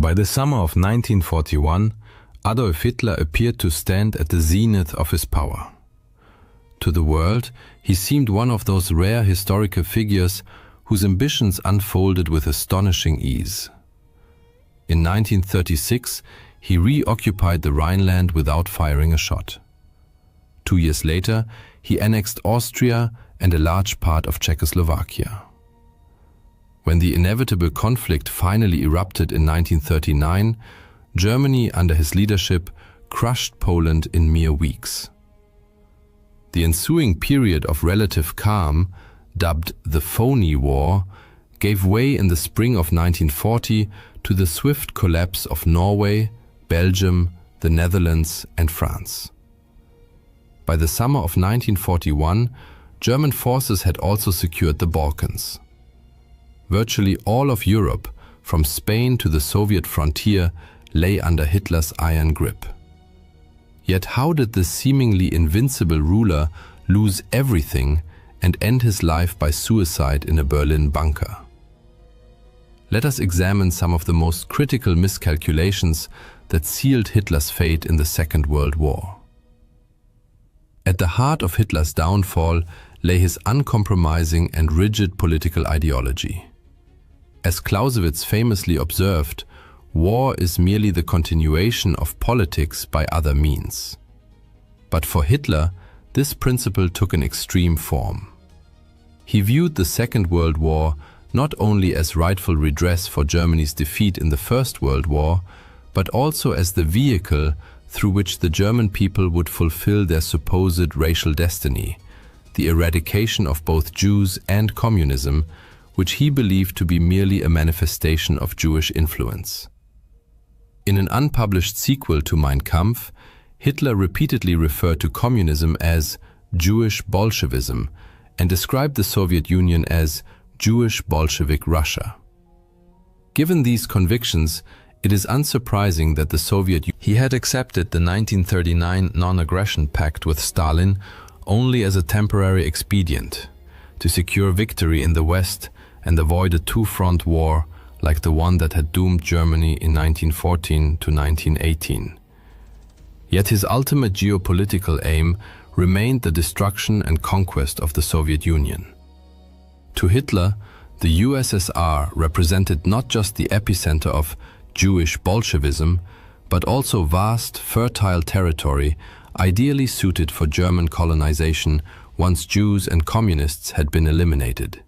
By the summer of 1941, Adolf Hitler appeared to stand at the zenith of his power. To the world, he seemed one of those rare historical figures whose ambitions unfolded with astonishing ease. In 1936, he reoccupied the Rhineland without firing a shot. 2 years later, he annexed Austria and a large part of Czechoslovakia. When the inevitable conflict finally erupted in 1939, Germany, under his leadership, crushed Poland in mere weeks. The ensuing period of relative calm, dubbed the Phony War, gave way in the spring of 1940 to the swift collapse of Norway, Belgium, the Netherlands, and France. By the summer of 1941, German forces had also secured the Balkans. Virtually all of Europe, from Spain to the Soviet frontier, lay under Hitler's iron grip. Yet how did this seemingly invincible ruler lose everything and end his life by suicide in a Berlin bunker? Let us examine some of the most critical miscalculations that sealed Hitler's fate in the Second World War. At the heart of Hitler's downfall lay his uncompromising and rigid political ideology. As Clausewitz famously observed, war is merely the continuation of politics by other means. But for Hitler, this principle took an extreme form. He viewed the Second World War not only as rightful redress for Germany's defeat in the First World War, but also as the vehicle through which the German people would fulfill their supposed racial destiny, the eradication of both Jews and communism, which he believed to be merely a manifestation of Jewish influence. In an unpublished sequel to Mein Kampf, Hitler repeatedly referred to communism as Jewish Bolshevism and described the Soviet Union as Jewish Bolshevik Russia. Given these convictions, it is unsurprising that the Soviet Union had accepted the 1939 non-aggression pact with Stalin only as a temporary expedient to secure victory in the West and avoid a two-front war like the one that had doomed Germany in 1914 to 1918. Yet his ultimate geopolitical aim remained the destruction and conquest of the Soviet Union. To Hitler, the USSR represented not just the epicenter of Jewish Bolshevism, but also vast, fertile territory ideally suited for German colonization once Jews and communists had been eliminated.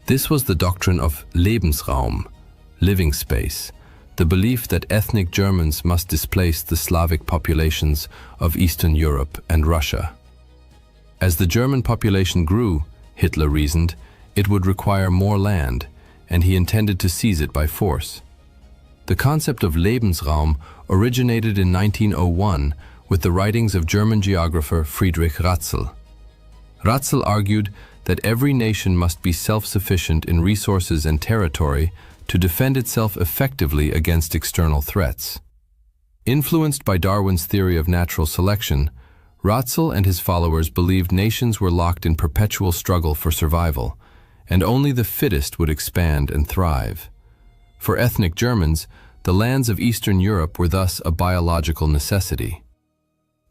This was the doctrine of Lebensraum, living space, the belief that ethnic Germans must displace the Slavic populations of Eastern Europe and Russia. As the German population grew, Hitler reasoned, it would require more land, and he intended to seize it by force. The concept of Lebensraum originated in 1901 with the writings of German geographer Friedrich Ratzel. Ratzel argued that every nation must be self-sufficient in resources and territory to defend itself effectively against external threats. Influenced by Darwin's theory of natural selection, Ratzel and his followers believed nations were locked in perpetual struggle for survival, and only the fittest would expand and thrive. For ethnic Germans, the lands of Eastern Europe were thus a biological necessity.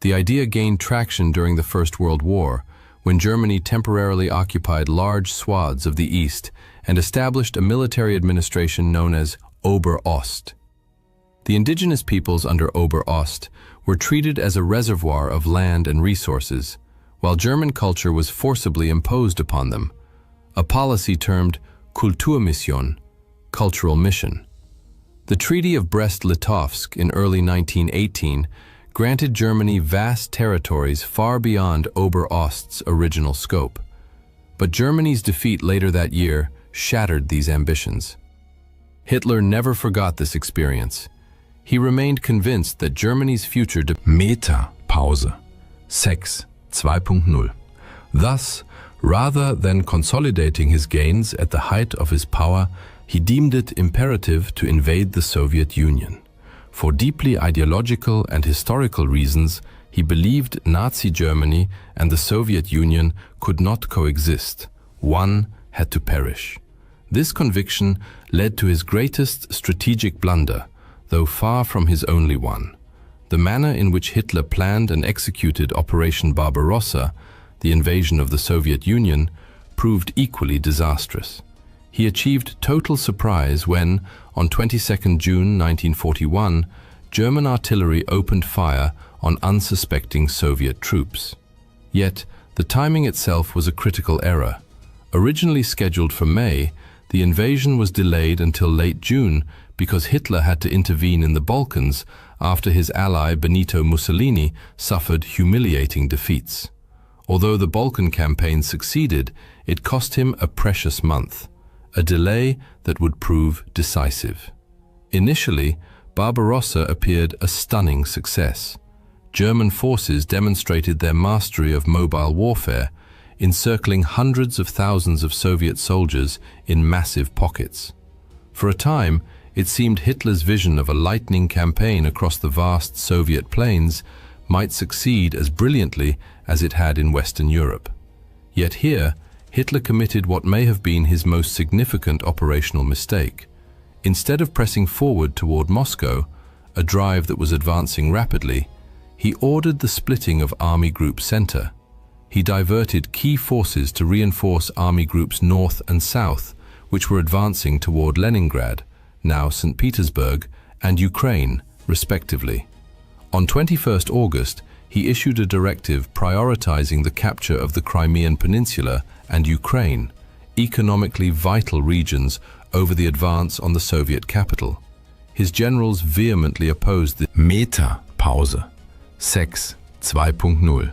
The idea gained traction during the First World War, when Germany temporarily occupied large swaths of the East and established a military administration known as Ober-Ost. The indigenous peoples under Ober-Ost were treated as a reservoir of land and resources, while German culture was forcibly imposed upon them, a policy termed Kulturmission, cultural mission. The Treaty of Brest-Litovsk in early 1918 granted Germany vast territories far beyond Ober-Ost's original scope. But Germany's defeat later that year shattered these ambitions. Hitler never forgot this experience. He remained convinced that Germany's future Meta-Pause 6 2.0. Thus, rather than consolidating his gains at the height of his power, he deemed it imperative to invade the Soviet Union. For deeply ideological and historical reasons, he believed Nazi Germany and the Soviet Union could not coexist. One had to perish. This conviction led to his greatest strategic blunder, though far from his only one. The manner in which Hitler planned and executed Operation Barbarossa, the invasion of the Soviet Union, proved equally disastrous. He achieved total surprise when, on 22 June 1941, German artillery opened fire on unsuspecting Soviet troops. Yet, the timing itself was a critical error. Originally scheduled for May, the invasion was delayed until late June because Hitler had to intervene in the Balkans after his ally Benito Mussolini suffered humiliating defeats. Although the Balkan campaign succeeded, it cost him a precious month, a delay that would prove decisive. Initially, Barbarossa appeared a stunning success. German forces demonstrated their mastery of mobile warfare, encircling hundreds of thousands of Soviet soldiers in massive pockets. For a time, it seemed Hitler's vision of a lightning campaign across the vast Soviet plains might succeed as brilliantly as it had in Western Europe. Yet here, Hitler committed what may have been his most significant operational mistake. Instead of pressing forward toward Moscow, a drive that was advancing rapidly, he ordered the splitting of Army Group Center. He diverted key forces to reinforce Army Groups North and South, which were advancing toward Leningrad, now St. Petersburg, and Ukraine, respectively. On 21 August, he issued a directive prioritizing the capture of the Crimean Peninsula and Ukraine, economically vital regions, over the advance on the Soviet capital. His generals vehemently opposed the Meta-Pause, Sex 2.0.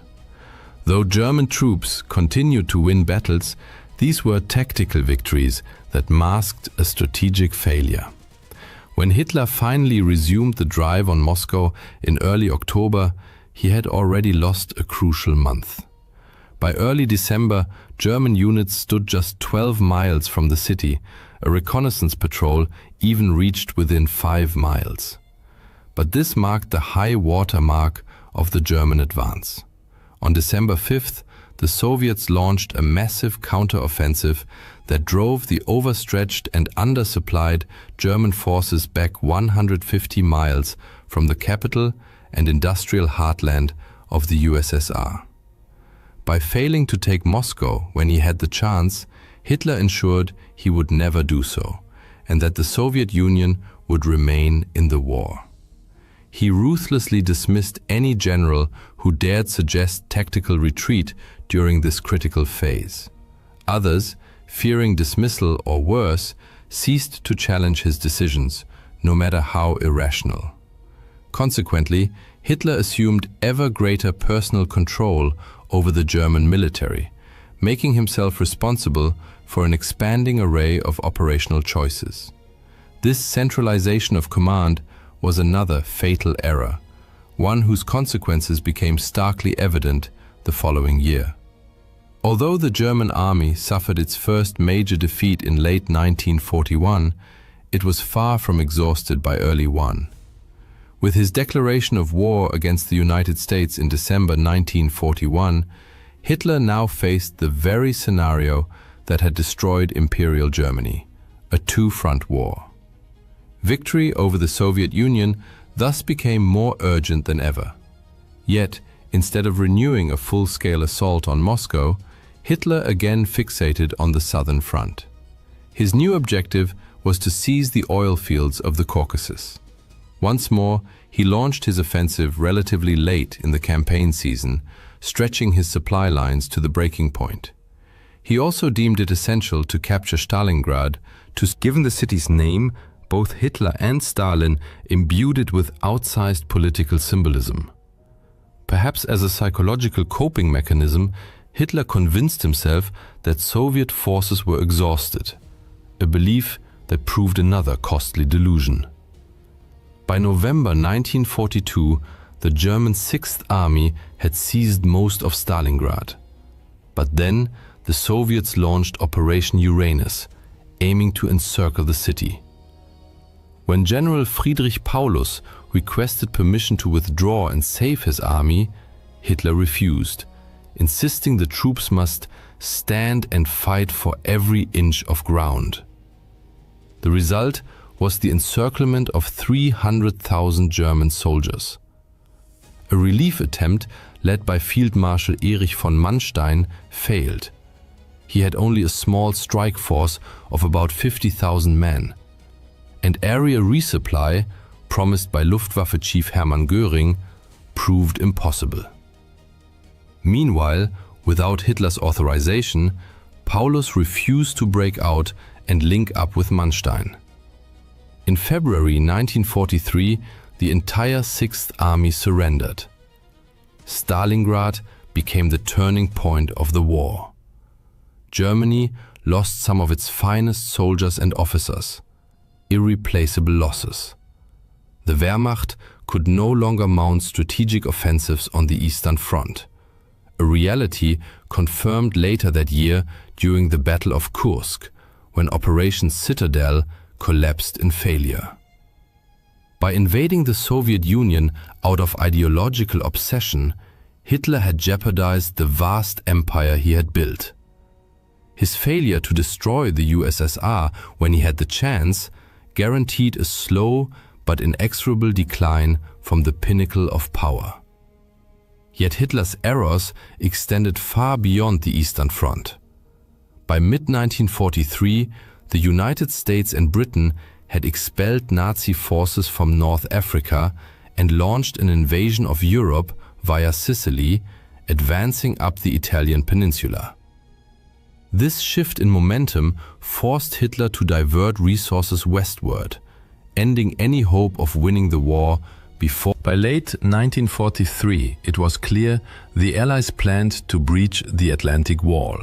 Though German troops continued to win battles, these were tactical victories that masked a strategic failure. When Hitler finally resumed the drive on Moscow in early October, he had already lost a crucial month. By early December, German units stood just 12 miles from the city. A reconnaissance patrol even reached within 5 miles. But this marked the high water mark of the German advance. On December 5th, the Soviets launched a massive counter-offensive that drove the overstretched and undersupplied German forces back 150 miles from the capital and industrial heartland of the USSR. By failing to take Moscow when he had the chance, Hitler ensured he would never do so, and that the Soviet Union would remain in the war. He ruthlessly dismissed any general who dared suggest tactical retreat during this critical phase. Others, fearing dismissal or worse, ceased to challenge his decisions, no matter how irrational. Consequently, Hitler assumed ever greater personal control over the German military, making himself responsible for an expanding array of operational choices. This centralization of command was another fatal error, one whose consequences became starkly evident the following year. Although the German army suffered its first major defeat in late 1941, it was far from exhausted by early one. With his declaration of war against the United States in December 1941, Hitler now faced the very scenario that had destroyed Imperial Germany, a two-front war. Victory over the Soviet Union thus became more urgent than ever. Yet, instead of renewing a full-scale assault on Moscow, Hitler again fixated on the southern front. His new objective was to seize the oil fields of the Caucasus. Once more, he launched his offensive relatively late in the campaign season, stretching his supply lines to the breaking point. He also deemed it essential to capture Stalingrad. Given the city's name, both Hitler and Stalin imbued it with outsized political symbolism. Perhaps as a psychological coping mechanism, Hitler convinced himself that Soviet forces were exhausted, a belief that proved another costly delusion. By November 1942, the German Sixth Army had seized most of Stalingrad. But then, the Soviets launched Operation Uranus, aiming to encircle the city. When General Friedrich Paulus requested permission to withdraw and save his army, Hitler refused, insisting the troops must stand and fight for every inch of ground. The result was the encirclement of 300,000 German soldiers. A relief attempt led by Field Marshal Erich von Manstein failed. He had only a small strike force of about 50,000 men. And area resupply, promised by Luftwaffe Chief Hermann Göring, proved impossible. Meanwhile, without Hitler's authorization, Paulus refused to break out and link up with Manstein. In February 1943, the entire Sixth Army surrendered. Stalingrad became the turning point of the war. Germany lost some of its finest soldiers and officers, irreplaceable losses. The Wehrmacht could no longer mount strategic offensives on the Eastern Front, a reality confirmed later that year during the Battle of Kursk, when Operation Citadel collapsed in failure. By invading the Soviet Union out of ideological obsession, Hitler had jeopardized the vast empire he had built. His failure to destroy the USSR when he had the chance guaranteed a slow but inexorable decline from the pinnacle of power. Yet Hitler's errors extended far beyond the Eastern Front. By mid-1943, the United States and Britain had expelled Nazi forces from North Africa and launched an invasion of Europe via Sicily, advancing up the Italian peninsula. This shift in momentum forced Hitler to divert resources westward, ending any hope of winning the war before. By late 1943, it was clear the Allies planned to breach the Atlantic Wall,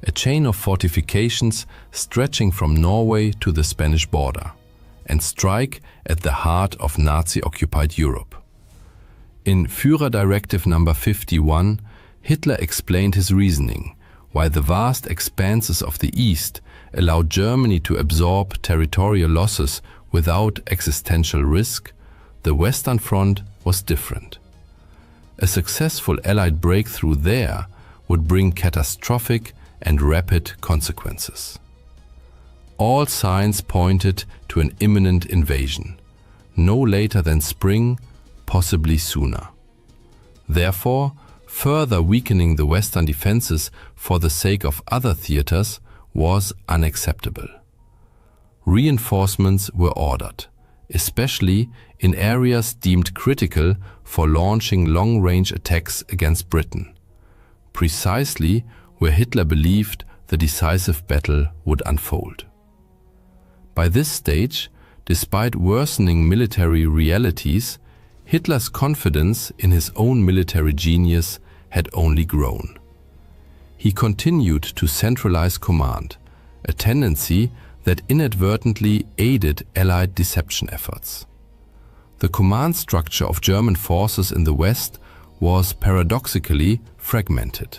a chain of fortifications stretching from Norway to the Spanish border, and strike at the heart of Nazi-occupied Europe. In Führer Directive No. 51, Hitler explained his reasoning. While the vast expanses of the East allowed Germany to absorb territorial losses without existential risk, the Western Front was different. A successful Allied breakthrough there would bring catastrophic and rapid consequences. All signs pointed to an imminent invasion, no later than spring, possibly sooner. Therefore, further weakening the Western defenses for the sake of other theaters was unacceptable. Reinforcements were ordered, especially in areas deemed critical for launching long-range attacks against Britain, precisely where Hitler believed the decisive battle would unfold. By this stage, despite worsening military realities, Hitler's confidence in his own military genius had only grown. He continued to centralize command, a tendency that inadvertently aided Allied deception efforts. The command structure of German forces in the West was paradoxically fragmented.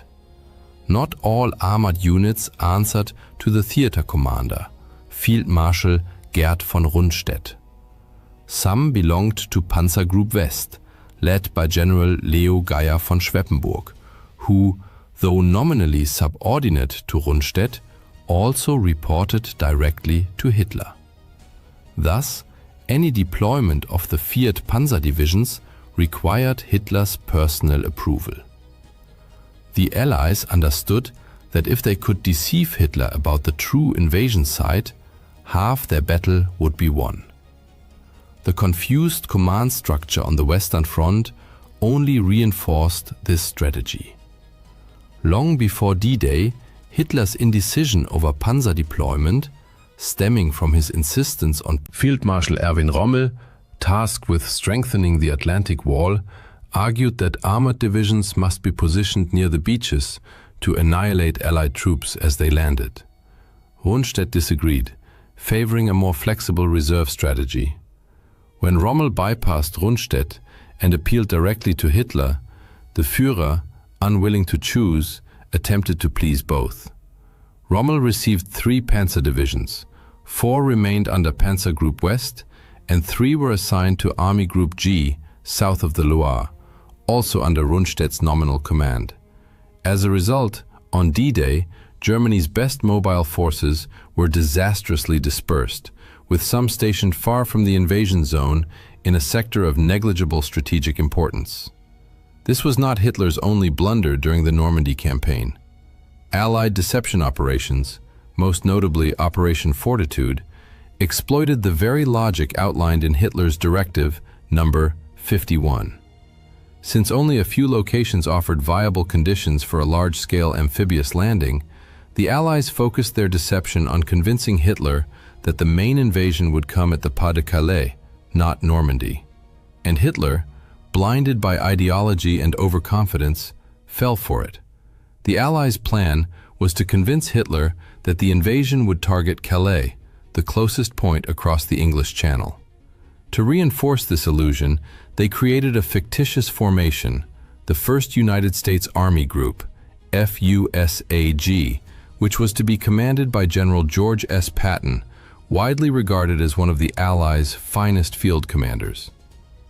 Not all armored units answered to the theater commander, Field Marshal Gerd von Rundstedt. Some belonged to Panzergroup West, led by General Leo Geier von Schweppenburg, who, though nominally subordinate to Rundstedt, also reported directly to Hitler. Thus, any deployment of the feared panzer divisions required Hitler's personal approval. The Allies understood that if they could deceive Hitler about the true invasion site, half their battle would be won. The confused command structure on the Western Front only reinforced this strategy. Long before D-Day, Hitler's indecision over panzer deployment, stemming from his insistence on Field Marshal Erwin Rommel, tasked with strengthening the Atlantic Wall, argued that armored divisions must be positioned near the beaches to annihilate Allied troops as they landed. Rundstedt disagreed, favoring a more flexible reserve strategy. When Rommel bypassed Rundstedt and appealed directly to Hitler, the Führer, unwilling to choose, attempted to please both. Rommel received 3 panzer divisions, 4 remained under Panzer Group West, and 3 were assigned to Army Group G, south of the Loire, also under Rundstedt's nominal command. As a result, on D-Day, Germany's best mobile forces were disastrously dispersed, with some stationed far from the invasion zone in a sector of negligible strategic importance. This was not Hitler's only blunder during the Normandy campaign. Allied deception operations, most notably Operation Fortitude, exploited the very logic outlined in Hitler's Directive Number 51. Since only a few locations offered viable conditions for a large-scale amphibious landing, the Allies focused their deception on convincing Hitler that the main invasion would come at the Pas de Calais, not Normandy. And Hitler, blinded by ideology and overconfidence, fell for it. The Allies' plan was to convince Hitler that the invasion would target Calais, the closest point across the English Channel. To reinforce this illusion, they created a fictitious formation, the 1st United States Army Group, FUSAG, which was to be commanded by General George S. Patton, widely regarded as one of the Allies' finest field commanders.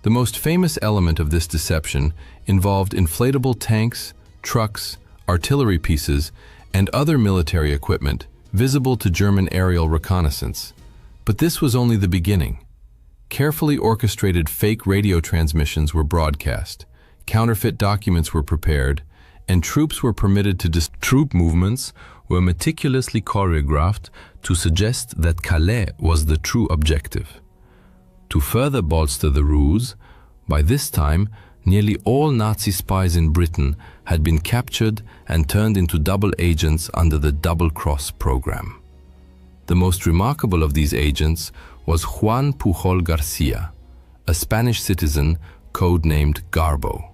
The most famous element of this deception involved inflatable tanks, trucks, artillery pieces, and other military equipment visible to German aerial reconnaissance. But this was only the beginning. Carefully orchestrated fake radio transmissions were broadcast, counterfeit documents were prepared, and troops were permitted to troop movements were meticulously choreographed to suggest that Calais was the true objective. To further bolster the ruse, by this time, nearly all Nazi spies in Britain had been captured and turned into double agents under the Double Cross program. The most remarkable of these agents was Juan Pujol Garcia, a Spanish citizen codenamed Garbo.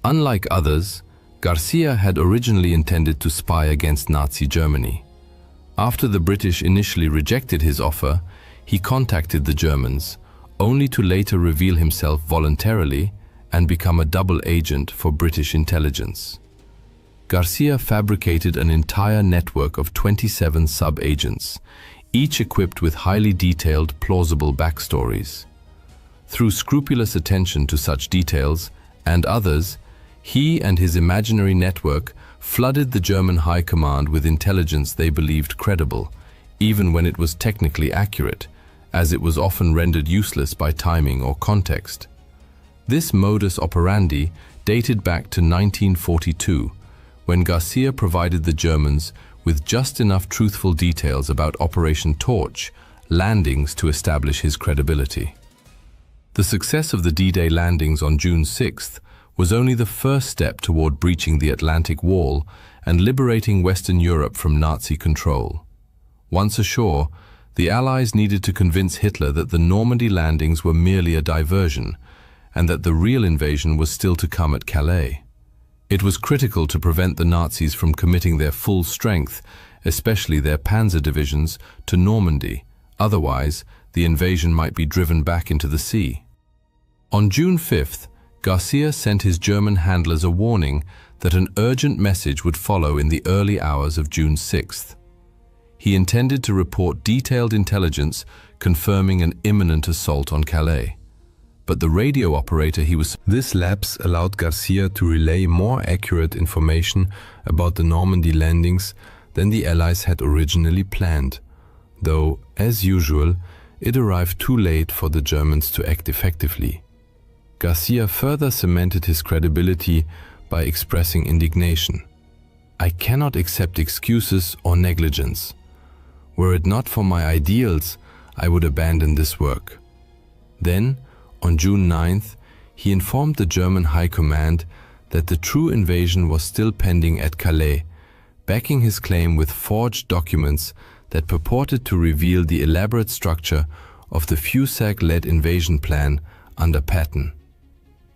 Unlike others, Garcia had originally intended to spy against Nazi Germany. After the British initially rejected his offer, he contacted the Germans, only to later reveal himself voluntarily and become a double agent for British intelligence. Garcia fabricated an entire network of 27 sub-agents, each equipped with highly detailed, plausible backstories. Through scrupulous attention to such details, and others, he and his imaginary network flooded the German High Command with intelligence they believed credible, even when it was technically accurate, as it was often rendered useless by timing or context. This modus operandi dated back to 1942, when Garcia provided the Germans with just enough truthful details about Operation Torch landings to establish his credibility. The success of the D-Day landings on June 6th was only the first step toward breaching the Atlantic Wall and liberating Western Europe from Nazi control. Once ashore, the Allies needed to convince Hitler that the Normandy landings were merely a diversion, and that the real invasion was still to come at Calais. It was critical to prevent the Nazis from committing their full strength, especially their panzer divisions, to Normandy. Otherwise, the invasion might be driven back into the sea. On June 5th, Garcia sent his German handlers a warning that an urgent message would follow in the early hours of June 6th. He intended to report detailed intelligence confirming an imminent assault on Calais. But the radio operator This lapse allowed Garcia to relay more accurate information about the Normandy landings than the Allies had originally planned, though, as usual, it arrived too late for the Germans to act effectively. Garcia further cemented his credibility by expressing indignation. "I cannot accept excuses or negligence. Were it not for my ideals, I would abandon this work." Then, on June 9th, he informed the German High Command that the true invasion was still pending at Calais, backing his claim with forged documents that purported to reveal the elaborate structure of the FUSAG-led invasion plan under Patton.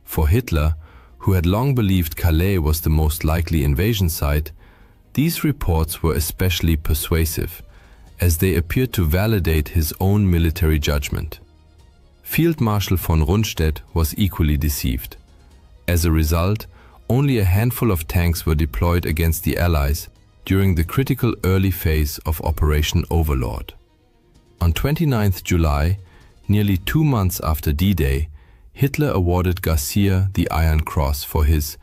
For Hitler, who had long believed Calais was the most likely invasion site, these reports were especially persuasive, as they appeared to validate his own military judgment. Field Marshal von Rundstedt was equally deceived. As a result, only a handful of tanks were deployed against the Allies during the critical early phase of Operation Overlord. On 29th July, nearly 2 months after D-Day, Hitler awarded Garcia the Iron Cross for his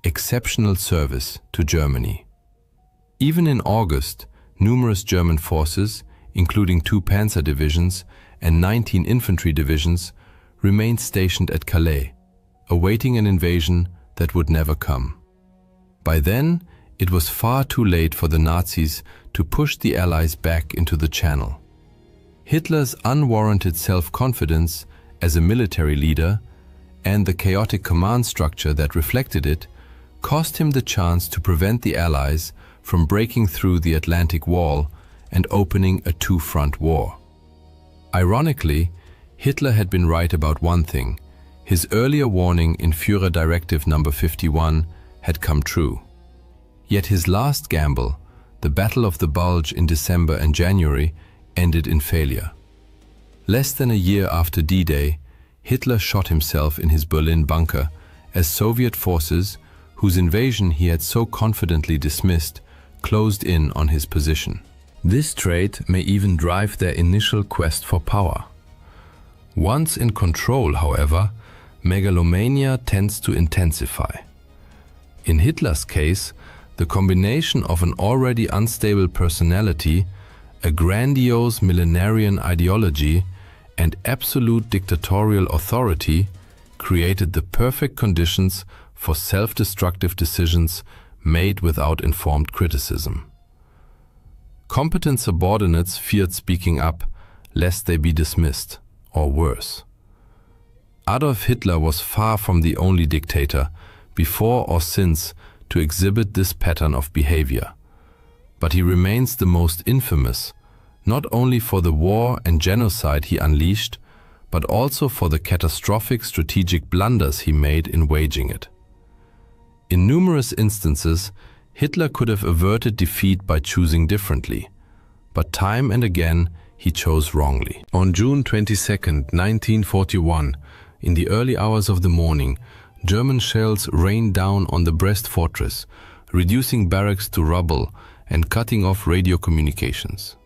exceptional service to Germany. Even in August, numerous German forces, including 2 panzer divisions and 19 infantry divisions, remained stationed at Calais, awaiting an invasion that would never come. By then, it was far too late for the Nazis to push the Allies back into the Channel. Hitler's unwarranted self-confidence as a military leader and the chaotic command structure that reflected it cost him the chance to prevent the Allies from breaking through the Atlantic Wall and opening a 2-front war. Ironically, Hitler had been right about one thing. His earlier warning in Führer Directive No. 51 had come true. Yet his last gamble, the Battle of the Bulge in December and January, ended in failure. Less than a year after D-Day, Hitler shot himself in his Berlin bunker as Soviet forces, whose invasion he had so confidently dismissed, closed in on his position. This trait may even drive their initial quest for power. Once in control, however, megalomania tends to intensify. In Hitler's case, the combination of an already unstable personality, a grandiose millenarian ideology, and absolute dictatorial authority created the perfect conditions for self-destructive decisions made without informed criticism. Competent subordinates feared speaking up, lest they be dismissed, or worse. Adolf Hitler was far from the only dictator, before or since, to exhibit this pattern of behavior. But he remains the most infamous, not only for the war and genocide he unleashed, but also for the catastrophic strategic blunders he made in waging it. In numerous instances, Hitler could have averted defeat by choosing differently, but time and again he chose wrongly. On June 22, 1941, in the early hours of the morning, German shells rained down on the Brest fortress, reducing barracks to rubble and cutting off radio communications.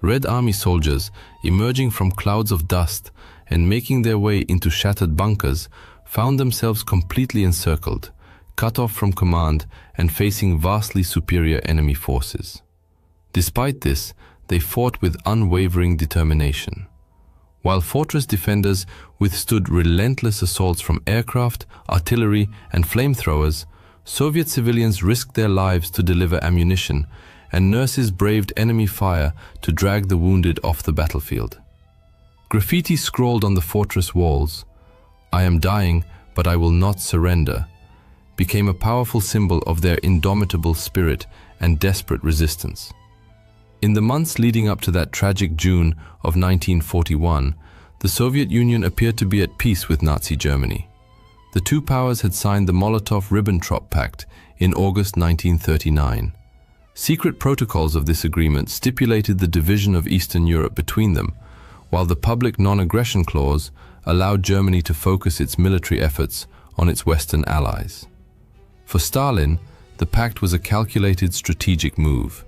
Red Army soldiers, emerging from clouds of dust and making their way into shattered bunkers, found themselves completely encircled, cut off from command and facing vastly superior enemy forces. Despite this, they fought with unwavering determination. While fortress defenders withstood relentless assaults from aircraft, artillery, and flamethrowers, Soviet civilians risked their lives to deliver ammunition, and nurses braved enemy fire to drag the wounded off the battlefield. Graffiti scrawled on the fortress walls, "I am dying, but I will not surrender," became a powerful symbol of their indomitable spirit and desperate resistance. In the months leading up to that tragic June of 1941, the Soviet Union appeared to be at peace with Nazi Germany. The two powers had signed the Molotov-Ribbentrop Pact in August 1939. Secret protocols of this agreement stipulated the division of Eastern Europe between them, while the public non-aggression clause allowed Germany to focus its military efforts on its Western allies. For Stalin, the pact was a calculated strategic move.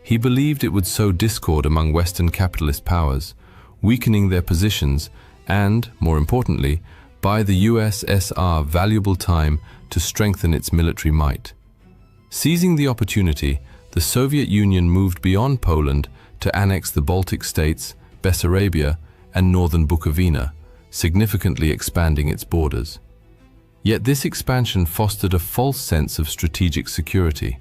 He believed it would sow discord among Western capitalist powers, weakening their positions and, more importantly, buy the USSR valuable time to strengthen its military might. Seizing the opportunity, the Soviet Union moved beyond Poland to annex the Baltic states, Bessarabia, and northern Bukovina, significantly expanding its borders. Yet this expansion fostered a false sense of strategic security.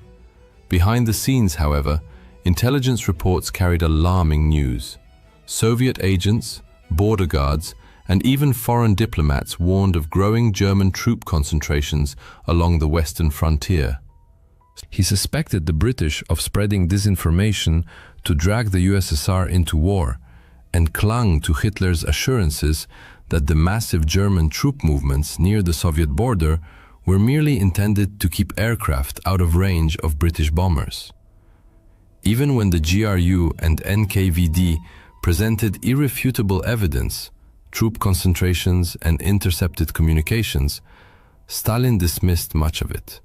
Behind the scenes, however, intelligence reports carried alarming news. Soviet agents, border guards, and even foreign diplomats warned of growing German troop concentrations along the western frontier. He suspected the British of spreading disinformation to drag the USSR into war, and clung to Hitler's assurances that the massive German troop movements near the Soviet border were merely intended to keep aircraft out of range of British bombers. Even when the GRU and NKVD presented irrefutable evidence, troop concentrations and intercepted communications, Stalin dismissed much of it.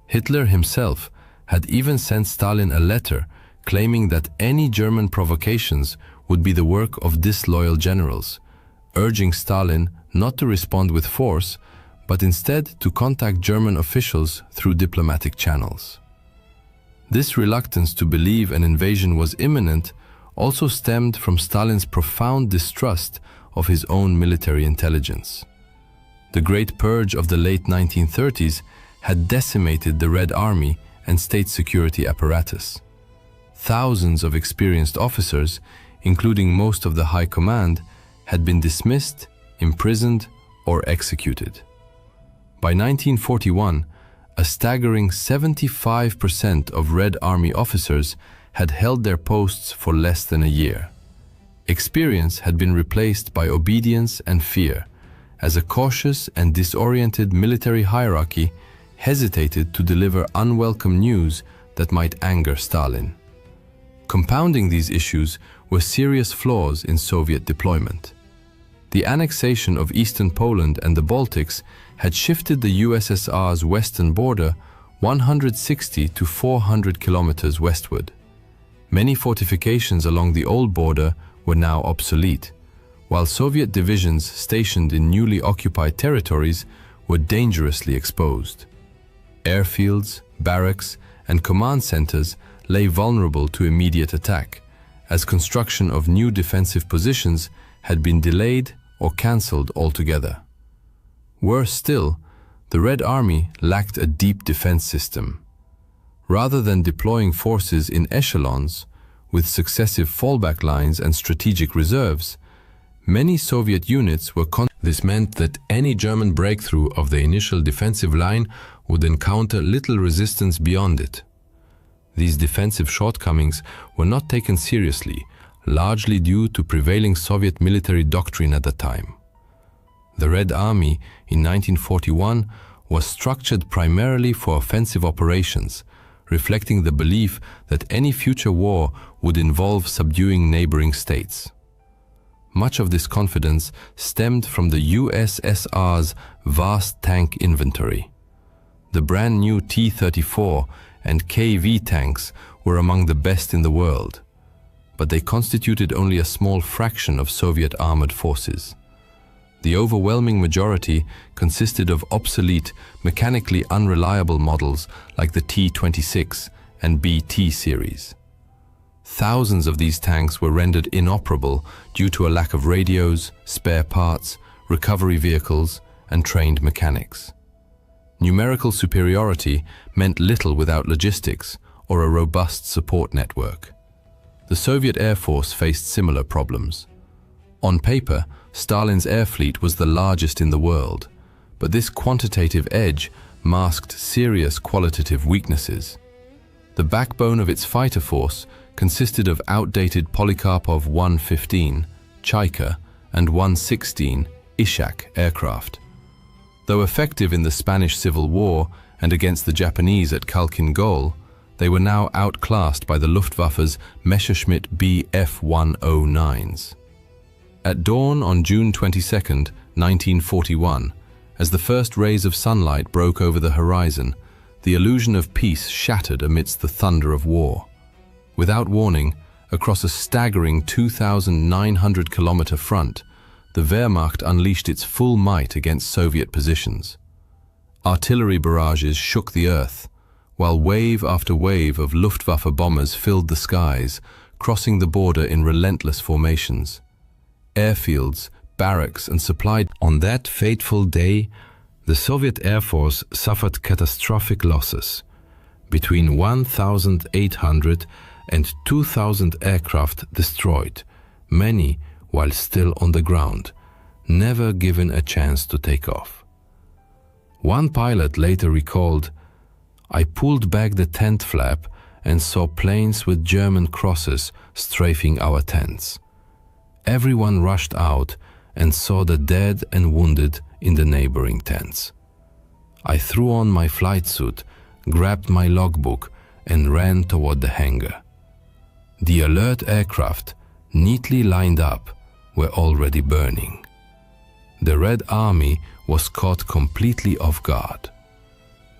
Hitler himself had even sent Stalin a letter claiming that any German provocations would be the work of disloyal generals, urging Stalin not to respond with force, but instead to contact German officials through diplomatic channels. This reluctance to believe an invasion was imminent also stemmed from Stalin's profound distrust of his own military intelligence. The Great Purge of the late 1930s had decimated the Red Army and state security apparatus. Thousands of experienced officers, including most of the high command, had been dismissed, imprisoned, or executed. By 1941, a staggering 75% of Red Army officers had held their posts for less than a year. Experience had been replaced by obedience and fear, as a cautious and disoriented military hierarchy hesitated to deliver unwelcome news that might anger Stalin. Compounding these issues were serious flaws in Soviet deployment. The annexation of eastern Poland and the Baltics had shifted the USSR's western border 160 to 400 kilometers westward. Many fortifications along the old border were now obsolete, while Soviet divisions stationed in newly occupied territories were dangerously exposed. Airfields, barracks, and command centers lay vulnerable to immediate attack, as construction of new defensive positions had been delayed or cancelled altogether. Worse still, the Red Army lacked a deep defense system. Rather than deploying forces in echelons, with successive fallback lines and strategic reserves, many Soviet units were This meant that any German breakthrough of the initial defensive line would encounter little resistance beyond it. These defensive shortcomings were not taken seriously, largely due to prevailing Soviet military doctrine at the time. The Red Army in 1941 was structured primarily for offensive operations, reflecting the belief that any future war would involve subduing neighboring states. Much of this confidence stemmed from the USSR's vast tank inventory. The brand new T-34 and KV tanks were among the best in the world, but they constituted only a small fraction of Soviet armored forces. The overwhelming majority consisted of obsolete, mechanically unreliable models like the T-26 and BT series. Thousands of these tanks were rendered inoperable due to a lack of radios, spare parts, recovery vehicles, and trained mechanics. Numerical superiority meant little without logistics or a robust support network. The Soviet Air Force faced similar problems. On paper, Stalin's air fleet was the largest in the world, but this quantitative edge masked serious qualitative weaknesses. The backbone of its fighter force consisted of outdated Polikarpov 115, Chaika, and 116 Ishak aircraft. Though effective in the Spanish Civil War and against the Japanese at Khalkhin Gol, they were now outclassed by the Luftwaffe's Messerschmitt Bf-109s. At dawn on June 22, 1941, as the first rays of sunlight broke over the horizon, the illusion of peace shattered amidst the thunder of war. Without warning, across a staggering 2,900-kilometer front, the Wehrmacht unleashed its full might against Soviet positions. Artillery barrages shook the earth, while wave after wave of Luftwaffe bombers filled the skies, crossing the border in relentless formations. Airfields, barracks, and supply. On that fateful day, the Soviet Air Force suffered catastrophic losses. Between 1,800 and 2,000 aircraft destroyed, many while still on the ground, never given a chance to take off. One pilot later recalled, "I pulled back the tent flap and saw planes with German crosses strafing our tents. Everyone rushed out and saw the dead and wounded in the neighboring tents. I threw on my flight suit, grabbed my logbook, and ran toward the hangar. The alert aircraft, neatly lined up, were already burning. The Red Army was caught completely off guard.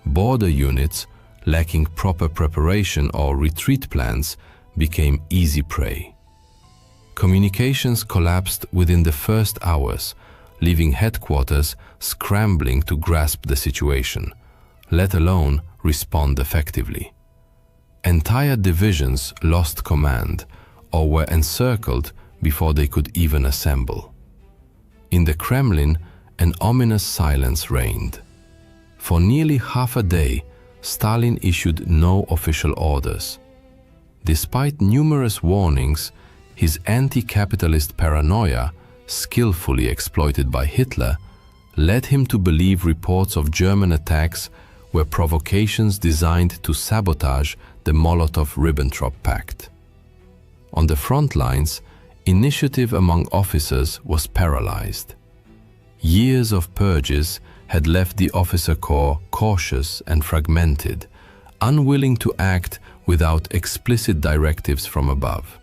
Border units, lacking proper preparation or retreat plans, became easy prey. Communications collapsed within the first hours, leaving headquarters scrambling to grasp the situation, let alone respond effectively. Entire divisions lost command, or were encircled before they could even assemble. In the Kremlin, an ominous silence reigned. For nearly half a day, Stalin issued no official orders. Despite numerous warnings, his anti-capitalist paranoia, skillfully exploited by Hitler, led him to believe reports of German attacks were provocations designed to sabotage the Molotov-Ribbentrop Pact. On the front lines, initiative among officers was paralyzed. Years of purges had left the officer corps cautious and fragmented, unwilling to act without explicit directives from above.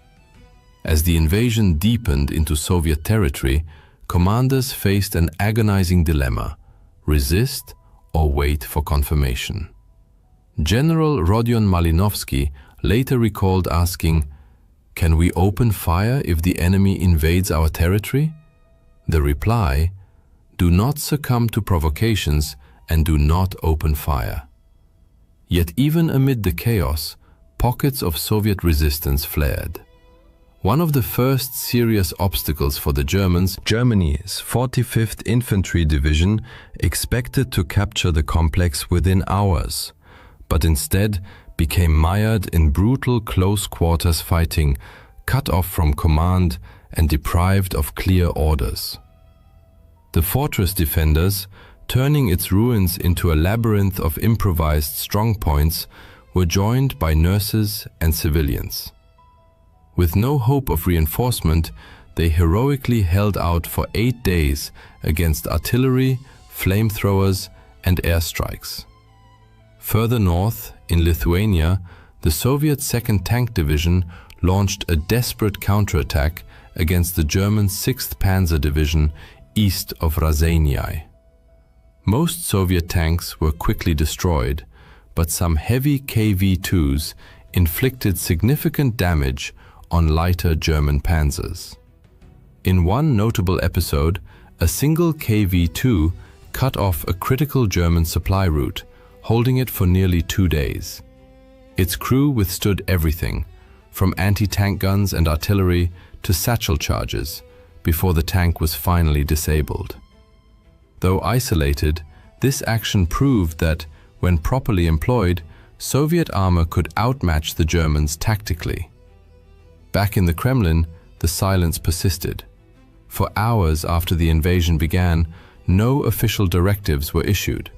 As the invasion deepened into Soviet territory, commanders faced an agonizing dilemma: resist or wait for confirmation. General Rodion Malinovsky later recalled asking, "Can we open fire if the enemy invades our territory?" The reply, "Do not succumb to provocations and do not open fire." Yet even amid the chaos, pockets of Soviet resistance flared. One of the first serious obstacles for the Germans, Germany's 45th Infantry Division, expected to capture the complex within hours, but instead became mired in brutal close-quarters fighting, cut off from command and deprived of clear orders. The fortress defenders, turning its ruins into a labyrinth of improvised strongpoints, were joined by nurses and civilians. With no hope of reinforcement, they heroically held out for 8 days against artillery, flamethrowers, and airstrikes. Further north, in Lithuania, the Soviet 2nd Tank Division launched a desperate counterattack against the German 6th Panzer Division east of Raseiniai. Most Soviet tanks were quickly destroyed, but some heavy KV-2s inflicted significant damage on lighter German panzers. In one notable episode, a single KV-2 cut off a critical German supply route, holding it for nearly 2 days. Its crew withstood everything, from anti-tank guns and artillery to satchel charges, before the tank was finally disabled. Though isolated, this action proved that, when properly employed, Soviet armor could outmatch the Germans tactically. Back in the Kremlin, the silence persisted. For hours after the invasion began, no official directives were issued.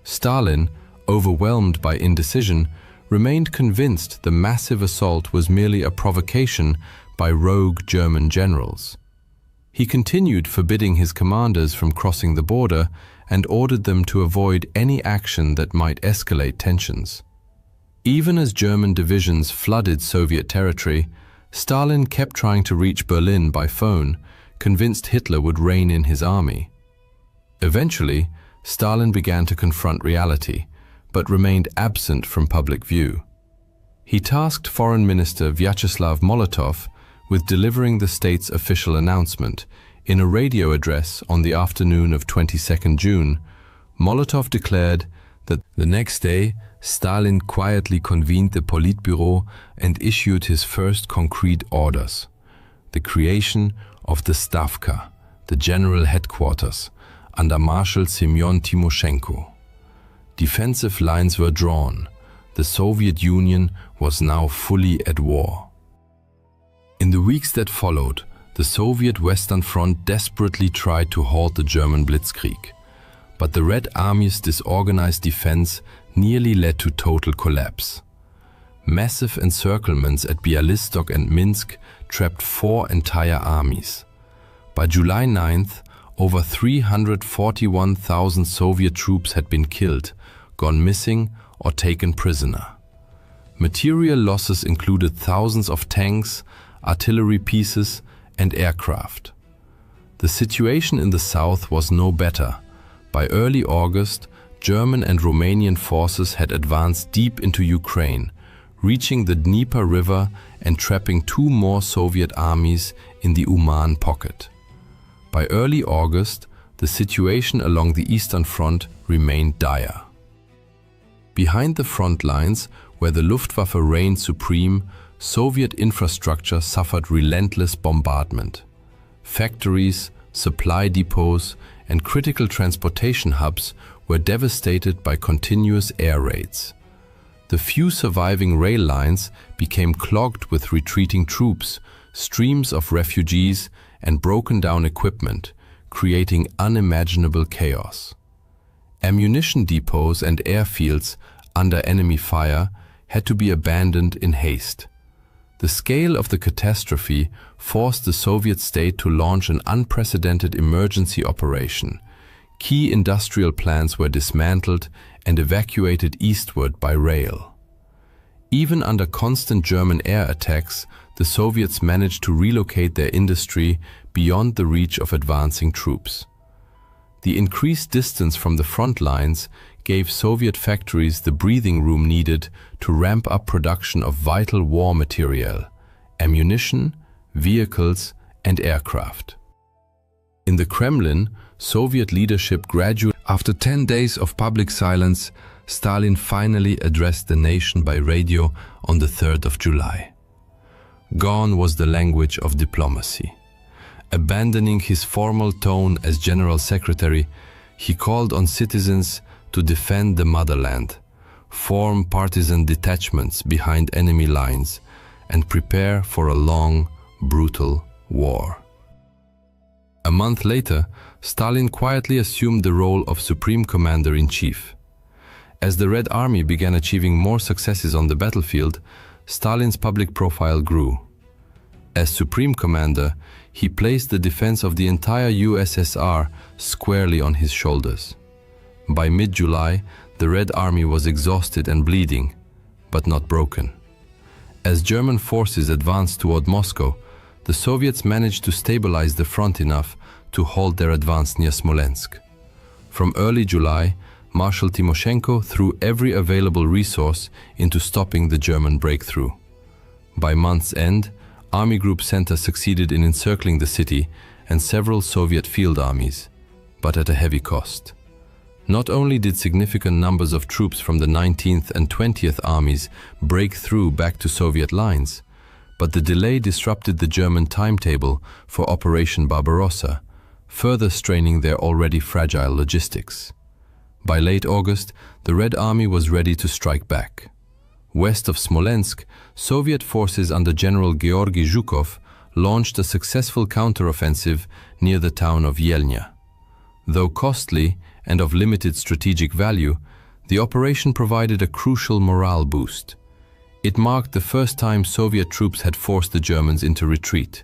Stalin, overwhelmed by indecision, remained convinced the massive assault was merely a provocation by rogue German generals. He continued forbidding his commanders from crossing the border and ordered them to avoid any action that might escalate tensions. Even as German divisions flooded Soviet territory, Stalin kept trying to reach Berlin by phone, convinced Hitler would rein in his army. Eventually, Stalin began to confront reality, but remained absent from public view. He tasked Foreign Minister Vyacheslav Molotov with delivering the state's official announcement. In a radio address on the afternoon of 22nd June, Molotov declared that the next day, Stalin quietly convened the Politburo and issued his first concrete orders: the creation of the Stavka, the general headquarters, under Marshal Semyon Timoshenko. Defensive lines were drawn. The Soviet Union was now fully at war. In the weeks that followed, the Soviet Western Front desperately tried to halt the German blitzkrieg, but the Red Army's disorganized defense nearly led to total collapse. Massive encirclements at Bialystok and Minsk trapped 4 entire armies. By July 9th, over 341,000 Soviet troops had been killed, gone missing, or taken prisoner. Material losses included thousands of tanks, artillery pieces, and aircraft. The situation in the south was no better. By early August, German and Romanian forces had advanced deep into Ukraine, reaching the Dnieper River and trapping 2 more Soviet armies in the Uman pocket. By early August, the situation along the Eastern Front remained dire. Behind the front lines, where the Luftwaffe reigned supreme, Soviet infrastructure suffered relentless bombardment. Factories, supply depots, and critical transportation hubs were devastated by continuous air raids. The few surviving rail lines became clogged with retreating troops, streams of refugees, and broken-down equipment, creating unimaginable chaos. Ammunition depots and airfields under enemy fire had to be abandoned in haste. The scale of the catastrophe forced the Soviet state to launch an unprecedented emergency operation. Key industrial plants were dismantled and evacuated eastward by rail. Even under constant German air attacks, the Soviets managed to relocate their industry beyond the reach of advancing troops. The increased distance from the front lines gave Soviet factories the breathing room needed to ramp up production of vital war material, ammunition, vehicles, and aircraft. In the Kremlin, Soviet leadership gradually. After 10 days of public silence, Stalin finally addressed the nation by radio on the 3rd of July. Gone was the language of diplomacy. Abandoning his formal tone as General Secretary, he called on citizens to defend the motherland, form partisan detachments behind enemy lines, and prepare for a long, brutal war. A month later, Stalin quietly assumed the role of Supreme Commander-in-Chief. As the Red Army began achieving more successes on the battlefield, Stalin's public profile grew. As Supreme Commander, he placed the defense of the entire USSR squarely on his shoulders. By mid-July, the Red Army was exhausted and bleeding, but not broken. As German forces advanced toward Moscow, the Soviets managed to stabilize the front enough to halt their advance near Smolensk. From early July, Marshal Timoshenko threw every available resource into stopping the German breakthrough. By month's end, Army Group Center succeeded in encircling the city and several Soviet field armies, but at a heavy cost. Not only did significant numbers of troops from the 19th and 20th armies break through back to Soviet lines, but the delay disrupted the German timetable for Operation Barbarossa, further straining their already fragile logistics. By late August, the Red Army was ready to strike back. West of Smolensk, Soviet forces under General Georgy Zhukov launched a successful counteroffensive near the town of Yelnya. Though costly and of limited strategic value, the operation provided a crucial morale boost. It marked the first time Soviet troops had forced the Germans into retreat.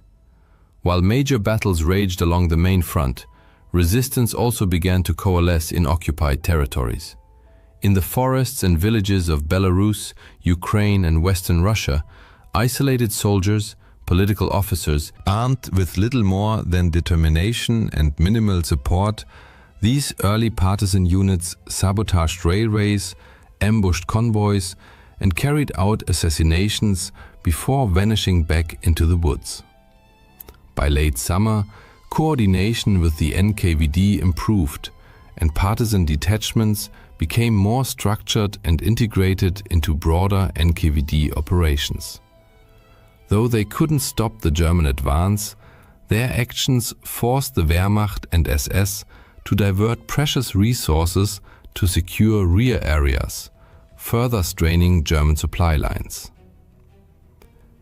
While major battles raged along the main front, resistance also began to coalesce in occupied territories. In the forests and villages of Belarus, Ukraine, and Western Russia, isolated soldiers, political officers, armed with little more than determination and minimal support, these early partisan units sabotaged railways, ambushed convoys, and carried out assassinations before vanishing back into the woods. By late summer, coordination with the NKVD improved, and partisan detachments became more structured and integrated into broader NKVD operations. Though they couldn't stop the German advance, their actions forced the Wehrmacht and SS to divert precious resources to secure rear areas, further straining German supply lines.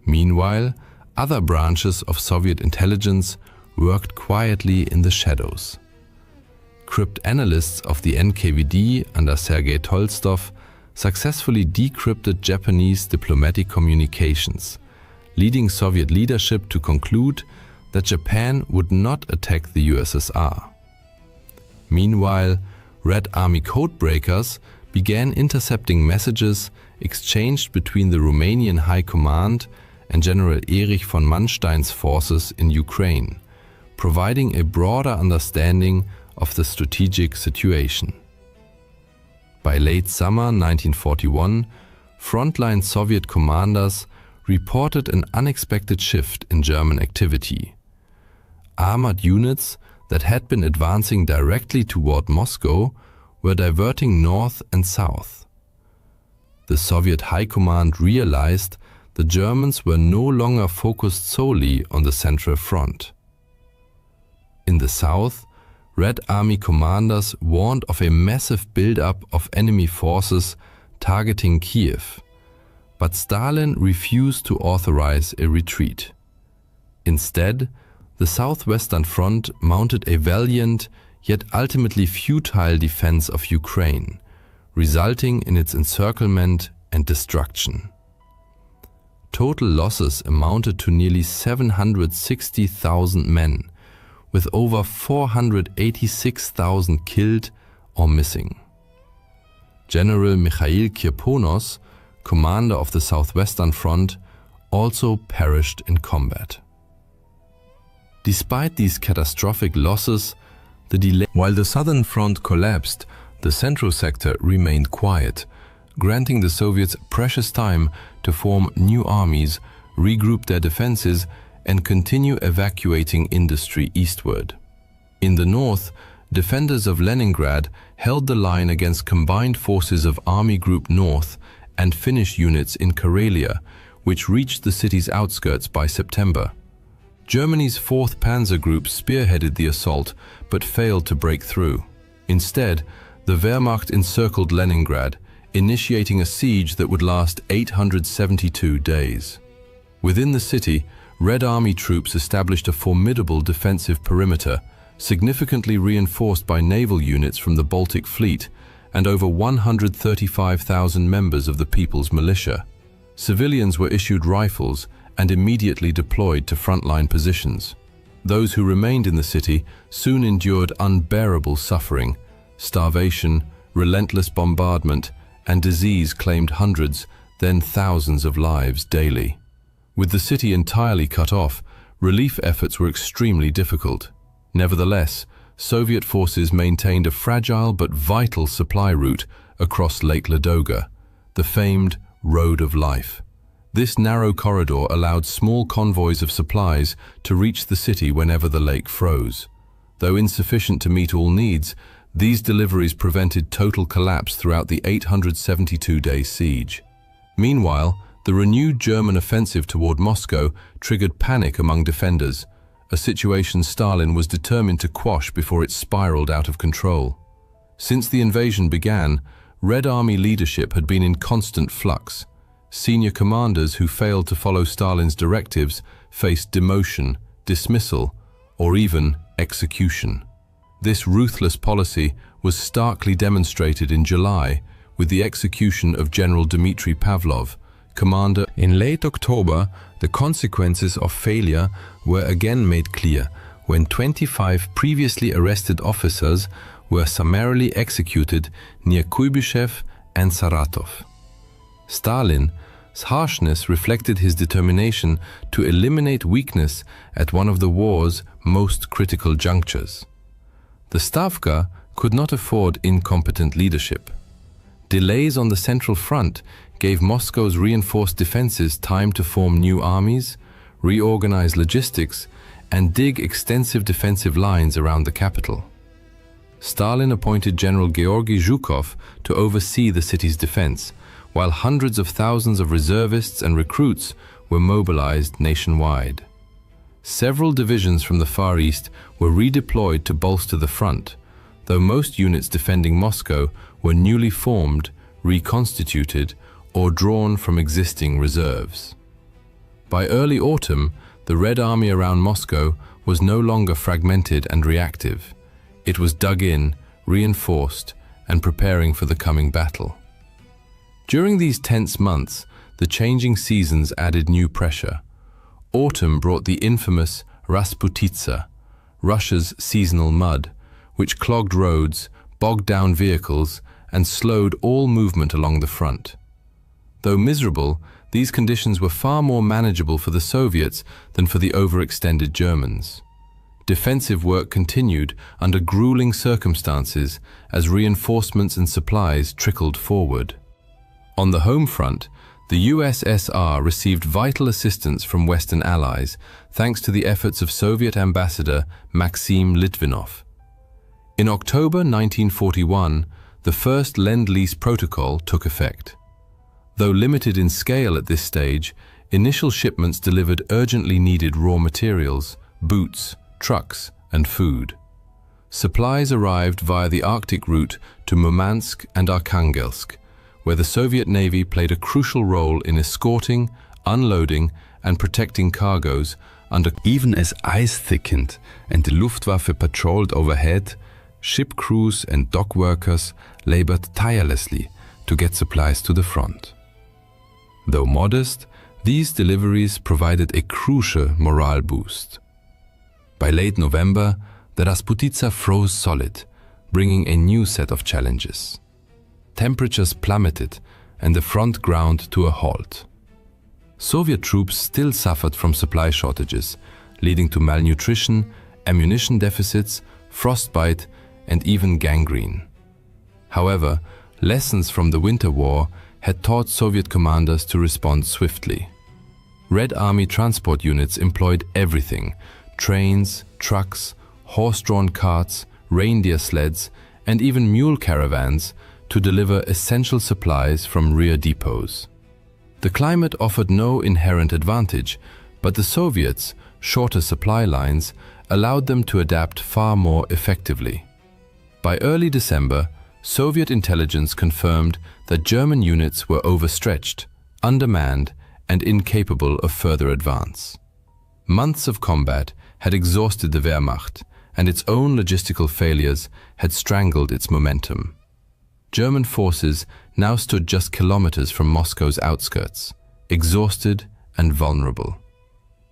Meanwhile, other branches of Soviet intelligence worked quietly in the shadows. Cryptanalysts of the NKVD under Sergei Tolstov successfully decrypted Japanese diplomatic communications, leading Soviet leadership to conclude that Japan would not attack the USSR. Meanwhile, Red Army codebreakers began intercepting messages exchanged between the Romanian High Command and General Erich von Manstein's forces in Ukraine, providing a broader understanding of the strategic situation. By late summer 1941, frontline Soviet commanders reported an unexpected shift in German activity. Armored units that had been advancing directly toward Moscow were diverting north and south. The Soviet High Command realized the Germans were no longer focused solely on the Central Front. In the south, Red Army commanders warned of a massive buildup of enemy forces targeting Kiev, but Stalin refused to authorize a retreat. Instead, the Southwestern Front mounted a valiant yet ultimately futile defense of Ukraine, resulting in its encirclement and destruction. Total losses amounted to nearly 760,000 men, with over 486,000 killed or missing. General Mikhail Kirponos, commander of the Southwestern Front, also perished in combat. Despite these catastrophic losses, while the Southern Front collapsed, the Central Sector remained quiet, granting the Soviets precious time to form new armies, regroup their defenses, and continue evacuating industry eastward. In the north, defenders of Leningrad held the line against combined forces of Army Group North and Finnish units in Karelia, which reached the city's outskirts by September. Germany's 4th Panzer Group spearheaded the assault but failed to break through. Instead, the Wehrmacht encircled Leningrad, initiating a siege that would last 872 days. Within the city, Red Army troops established a formidable defensive perimeter, significantly reinforced by naval units from the Baltic Fleet and over 135,000 members of the People's Militia. Civilians were issued rifles and immediately deployed to frontline positions. Those who remained in the city soon endured unbearable suffering. Starvation, relentless bombardment, and disease claimed hundreds, then thousands of lives daily. With the city entirely cut off, relief efforts were extremely difficult. Nevertheless, Soviet forces maintained a fragile but vital supply route across Lake Ladoga, the famed Road of Life. This narrow corridor allowed small convoys of supplies to reach the city whenever the lake froze. Though insufficient to meet all needs, these deliveries prevented total collapse throughout the 872-day siege. Meanwhile, the renewed German offensive toward Moscow triggered panic among defenders, a situation Stalin was determined to quash before it spiraled out of control. Since the invasion began, Red Army leadership had been in constant flux. Senior commanders who failed to follow Stalin's directives faced demotion, dismissal, or even execution. This ruthless policy was starkly demonstrated in July with the execution of General Dmitry Pavlov, commander. In late October, the consequences of failure were again made clear when 25 previously arrested officers were summarily executed near Kuybyshev and Saratov. Stalin's harshness reflected his determination to eliminate weakness at one of the war's most critical junctures. The Stavka could not afford incompetent leadership. Delays on the Central Front gave Moscow's reinforced defenses time to form new armies, reorganize logistics, and dig extensive defensive lines around the capital. Stalin appointed General Georgy Zhukov to oversee the city's defense, while hundreds of thousands of reservists and recruits were mobilized nationwide. Several divisions from the Far East were redeployed to bolster the front, though most units defending Moscow were newly formed, reconstituted, or drawn from existing reserves. By early autumn, the Red Army around Moscow was no longer fragmented and reactive. It was dug in, reinforced, and preparing for the coming battle. During these tense months, the changing seasons added new pressure. Autumn brought the infamous Rasputitsa, Russia's seasonal mud, which clogged roads, bogged down vehicles, and slowed all movement along the front. Though miserable, these conditions were far more manageable for the Soviets than for the overextended Germans. Defensive work continued under grueling circumstances as reinforcements and supplies trickled forward. On the home front, the USSR received vital assistance from Western allies thanks to the efforts of Soviet ambassador Maxim Litvinov. In October 1941, the first Lend-Lease Protocol took effect. Though limited in scale at this stage, Initial shipments delivered urgently needed raw materials, boots, trucks, and food. Supplies arrived via the Arctic route to Murmansk and Arkhangelsk, where the Soviet Navy played a crucial role in escorting, unloading, and protecting cargoes under. Even as ice thickened and the Luftwaffe patrolled overhead, ship crews and dock workers labored tirelessly to get supplies to the front. Though modest, these deliveries provided a crucial morale boost. By late November, the Rasputitsa froze solid, bringing a new set of challenges. Temperatures plummeted and the front ground to a halt. Soviet troops still suffered from supply shortages, leading to malnutrition, ammunition deficits, frostbite, and even gangrene. However, lessons from the Winter War had taught Soviet commanders to respond swiftly. Red Army transport units employed everything: trains, trucks, horse-drawn carts, reindeer sleds, and even mule caravans to deliver essential supplies from rear depots. The climate offered no inherent advantage, but the Soviets' shorter supply lines allowed them to adapt far more effectively. By early December, Soviet intelligence confirmed that German units were overstretched, undermanned, and incapable of further advance. Months of combat had exhausted the Wehrmacht, and its own logistical failures had strangled its momentum. German forces now stood just kilometers from Moscow's outskirts, exhausted and vulnerable.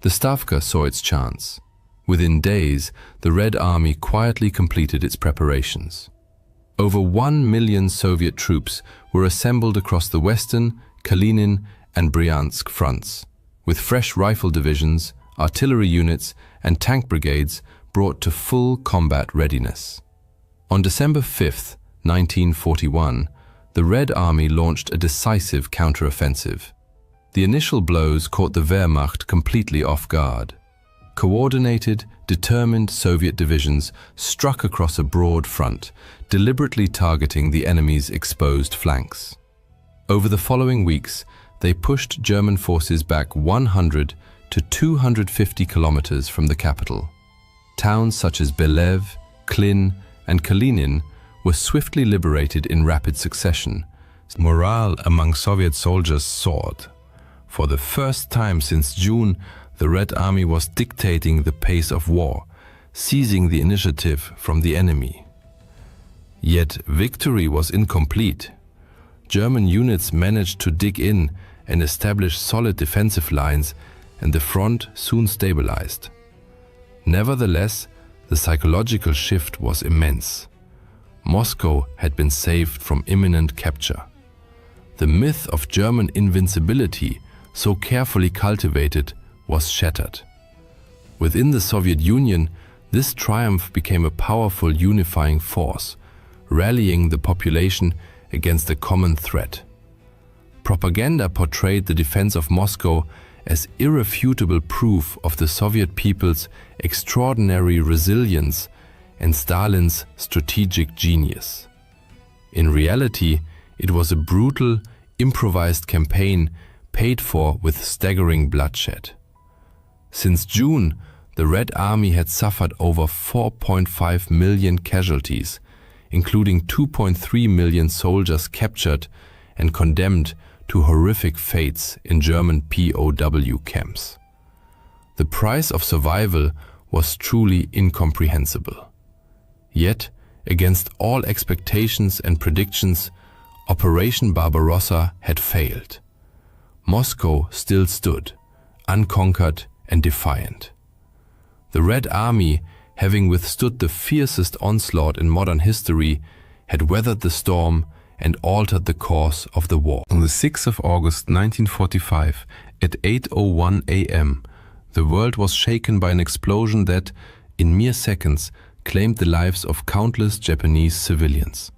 The Stavka saw its chance. Within days, the Red Army quietly completed its preparations. Over 1 million Soviet troops were assembled across the Western, Kalinin, and Bryansk fronts, with fresh rifle divisions, artillery units, and tank brigades brought to full combat readiness. On December 5, 1941, the Red Army launched a decisive counteroffensive. The initial blows caught the Wehrmacht completely off guard. Coordinated, determined Soviet divisions struck across a broad front, deliberately targeting the enemy's exposed flanks. Over the following weeks, they pushed German forces back 100 to 250 kilometers from the capital. Towns such as Belev, Klin, and Kalinin were swiftly liberated in rapid succession. Morale among Soviet soldiers soared. For the first time since June, the Red Army was dictating the pace of war, seizing the initiative from the enemy. Yet victory was incomplete. German units managed to dig in and establish solid defensive lines, and the front soon stabilized. Nevertheless, the psychological shift was immense. Moscow had been saved from imminent capture. The myth of German invincibility, so carefully cultivated, was shattered. Within the Soviet Union, this triumph became a powerful unifying force, rallying the population against a common threat. Propaganda portrayed the defense of Moscow as irrefutable proof of the Soviet people's extraordinary resilience and Stalin's strategic genius. In reality, it was a brutal, improvised campaign paid for with staggering bloodshed. Since June, the Red Army had suffered over 4.5 million casualties, including 2.3 million soldiers captured and condemned to horrific fates in German POW camps. The price of survival was truly incomprehensible. Yet, against all expectations and predictions, Operation Barbarossa had failed. Moscow still stood, unconquered and defiant. The Red Army, having withstood the fiercest onslaught in modern history, had weathered the storm and altered the course of the war. On the 6th of August 1945, at 8:01 a.m., the world was shaken by an explosion that, in mere seconds, claimed the lives of countless Japanese civilians.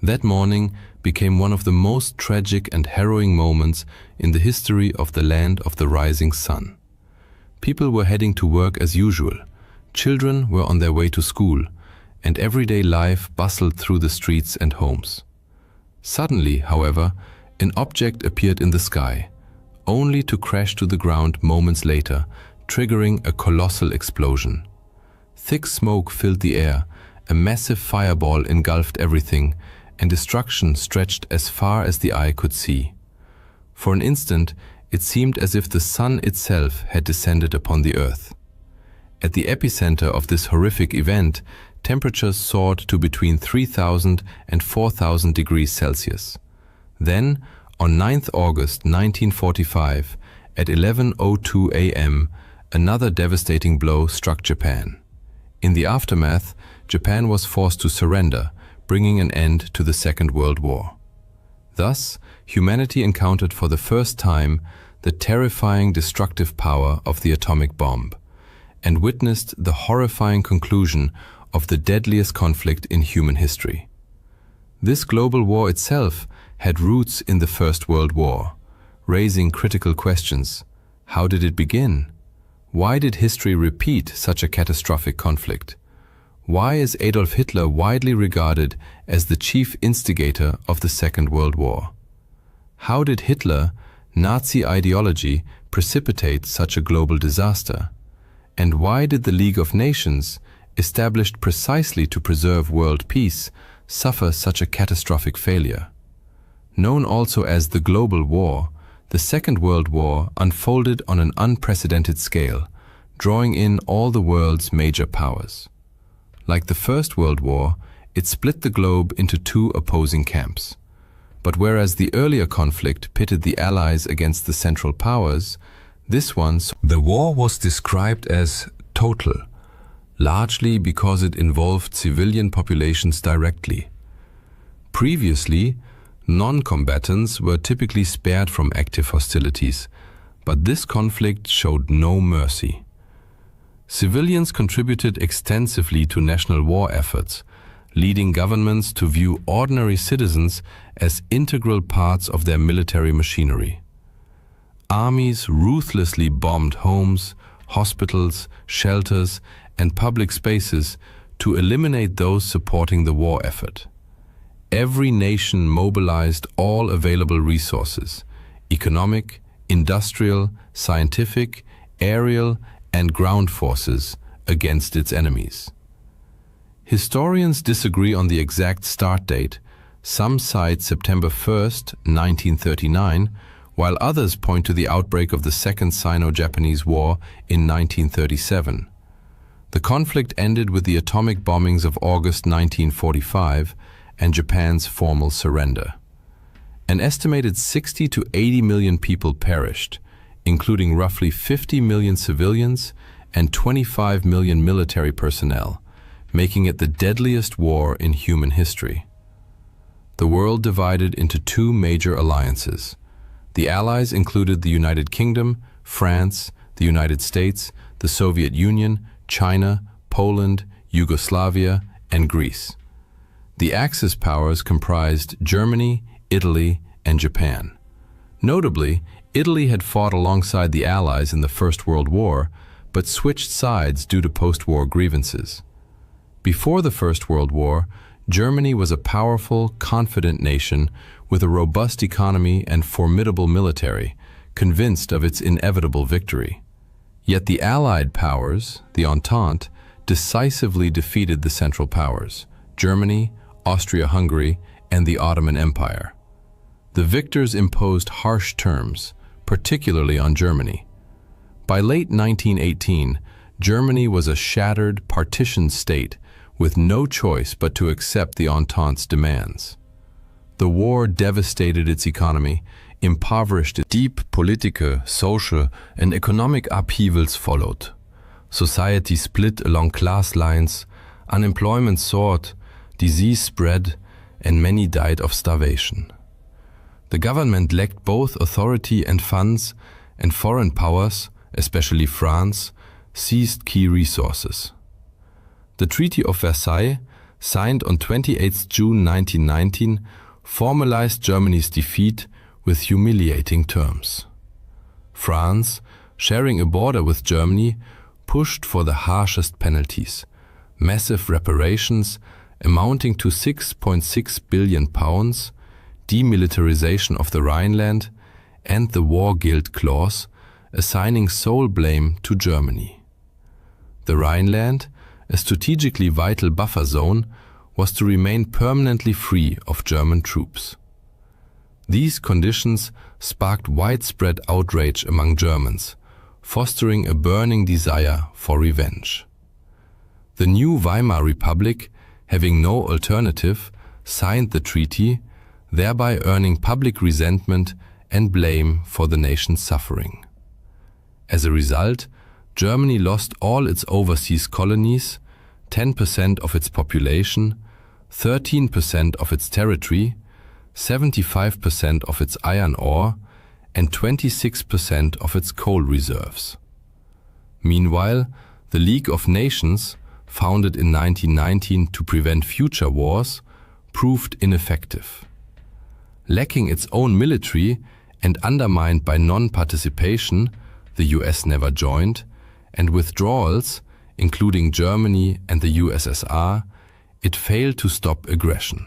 That morning became one of the most tragic and harrowing moments in the history of the land of the rising sun. People were heading to work as usual, children were on their way to school, and everyday life bustled through the streets and homes. Suddenly, however, an object appeared in the sky, only to crash to the ground moments later, triggering a colossal explosion. Thick smoke filled the air, a massive fireball engulfed everything, and destruction stretched as far as the eye could see. For an instant, it seemed as if the sun itself had descended upon the earth. At the epicenter of this horrific event, temperatures soared to between 3,000 and 4,000 degrees Celsius. Then, on 9th August 1945, at 11:02 a.m., another devastating blow struck Japan. In the aftermath, Japan was forced to surrender, bringing an end to the Second World War. Thus, humanity encountered for the first time the terrifying destructive power of the atomic bomb, and witnessed the horrifying conclusion of the deadliest conflict in human history. This global war itself had roots in the First World War, raising critical questions. How did it begin? Why did history repeat such a catastrophic conflict? Why is Adolf Hitler widely regarded as the chief instigator of the Second World War? How did Hitler, Nazi ideology, precipitate such a global disaster? And why did the League of Nations, established precisely to preserve world peace, suffer such a catastrophic failure? Known also as the Global War, the Second World War unfolded on an unprecedented scale, drawing in all the world's major powers. Like the First World War, it split the globe into two opposing camps. But whereas the earlier conflict pitted the Allies against the Central Powers, this one, the war was described as total, largely because it involved civilian populations directly. Previously, non-combatants were typically spared from active hostilities, but this conflict showed no mercy. Civilians contributed extensively to national war efforts, leading governments to view ordinary citizens as integral parts of their military machinery. Armies ruthlessly bombed homes, hospitals, shelters, and public spaces to eliminate those supporting the war effort. Every nation mobilized all available resources: economic, industrial, scientific, aerial, and ground forces against its enemies. Historians disagree on the exact start date. Some cite September 1st, 1939, while others point to the outbreak of the Second Sino-Japanese War in 1937. The conflict ended with the atomic bombings of August 1945 and Japan's formal surrender. An estimated 60 to 80 million people perished, including roughly 50 million civilians and 25 million military personnel, making it the deadliest war in human history. The world divided into two major alliances. The Allies included the United Kingdom, France, the United States, the Soviet Union, China, Poland, Yugoslavia, and Greece. The Axis powers comprised Germany, Italy, and Japan. Notably, Italy had fought alongside the Allies in the First World War, but switched sides due to post-war grievances. Before the First World War, Germany was a powerful, confident nation with a robust economy and formidable military, convinced of its inevitable victory. Yet the Allied powers, the Entente, decisively defeated the Central Powers, Germany, Austria-Hungary, and the Ottoman Empire. The victors imposed harsh terms, particularly on Germany. By late 1918, Germany was a shattered, partitioned state with no choice but to accept the Entente's demands. The war devastated its economy, impoverished it. Deep political, social, and economic upheavals followed. Society split along class lines, unemployment soared, disease spread, and many died of starvation. The government lacked both authority and funds, and foreign powers, especially France, seized key resources. The Treaty of Versailles, signed on 28 June 1919, formalized Germany's defeat with humiliating terms. France, sharing a border with Germany, pushed for the harshest penalties, massive reparations amounting to £6.6 billion, demilitarization of the Rhineland, and the War Guilt Clause, assigning sole blame to Germany. The Rhineland, a strategically vital buffer zone, was to remain permanently free of German troops. These conditions sparked widespread outrage among Germans, fostering a burning desire for revenge. The new Weimar Republic, having no alternative, signed the treaty, thereby earning public resentment and blame for the nation's suffering. As a result, Germany lost all its overseas colonies, 10% of its population, 13% of its territory, 75% of its iron ore, and 26% of its coal reserves. Meanwhile, the League of Nations, founded in 1919 to prevent future wars, proved ineffective. Lacking its own military and undermined by non-participation, the US never joined, and withdrawals, including Germany and the USSR, it failed to stop aggression.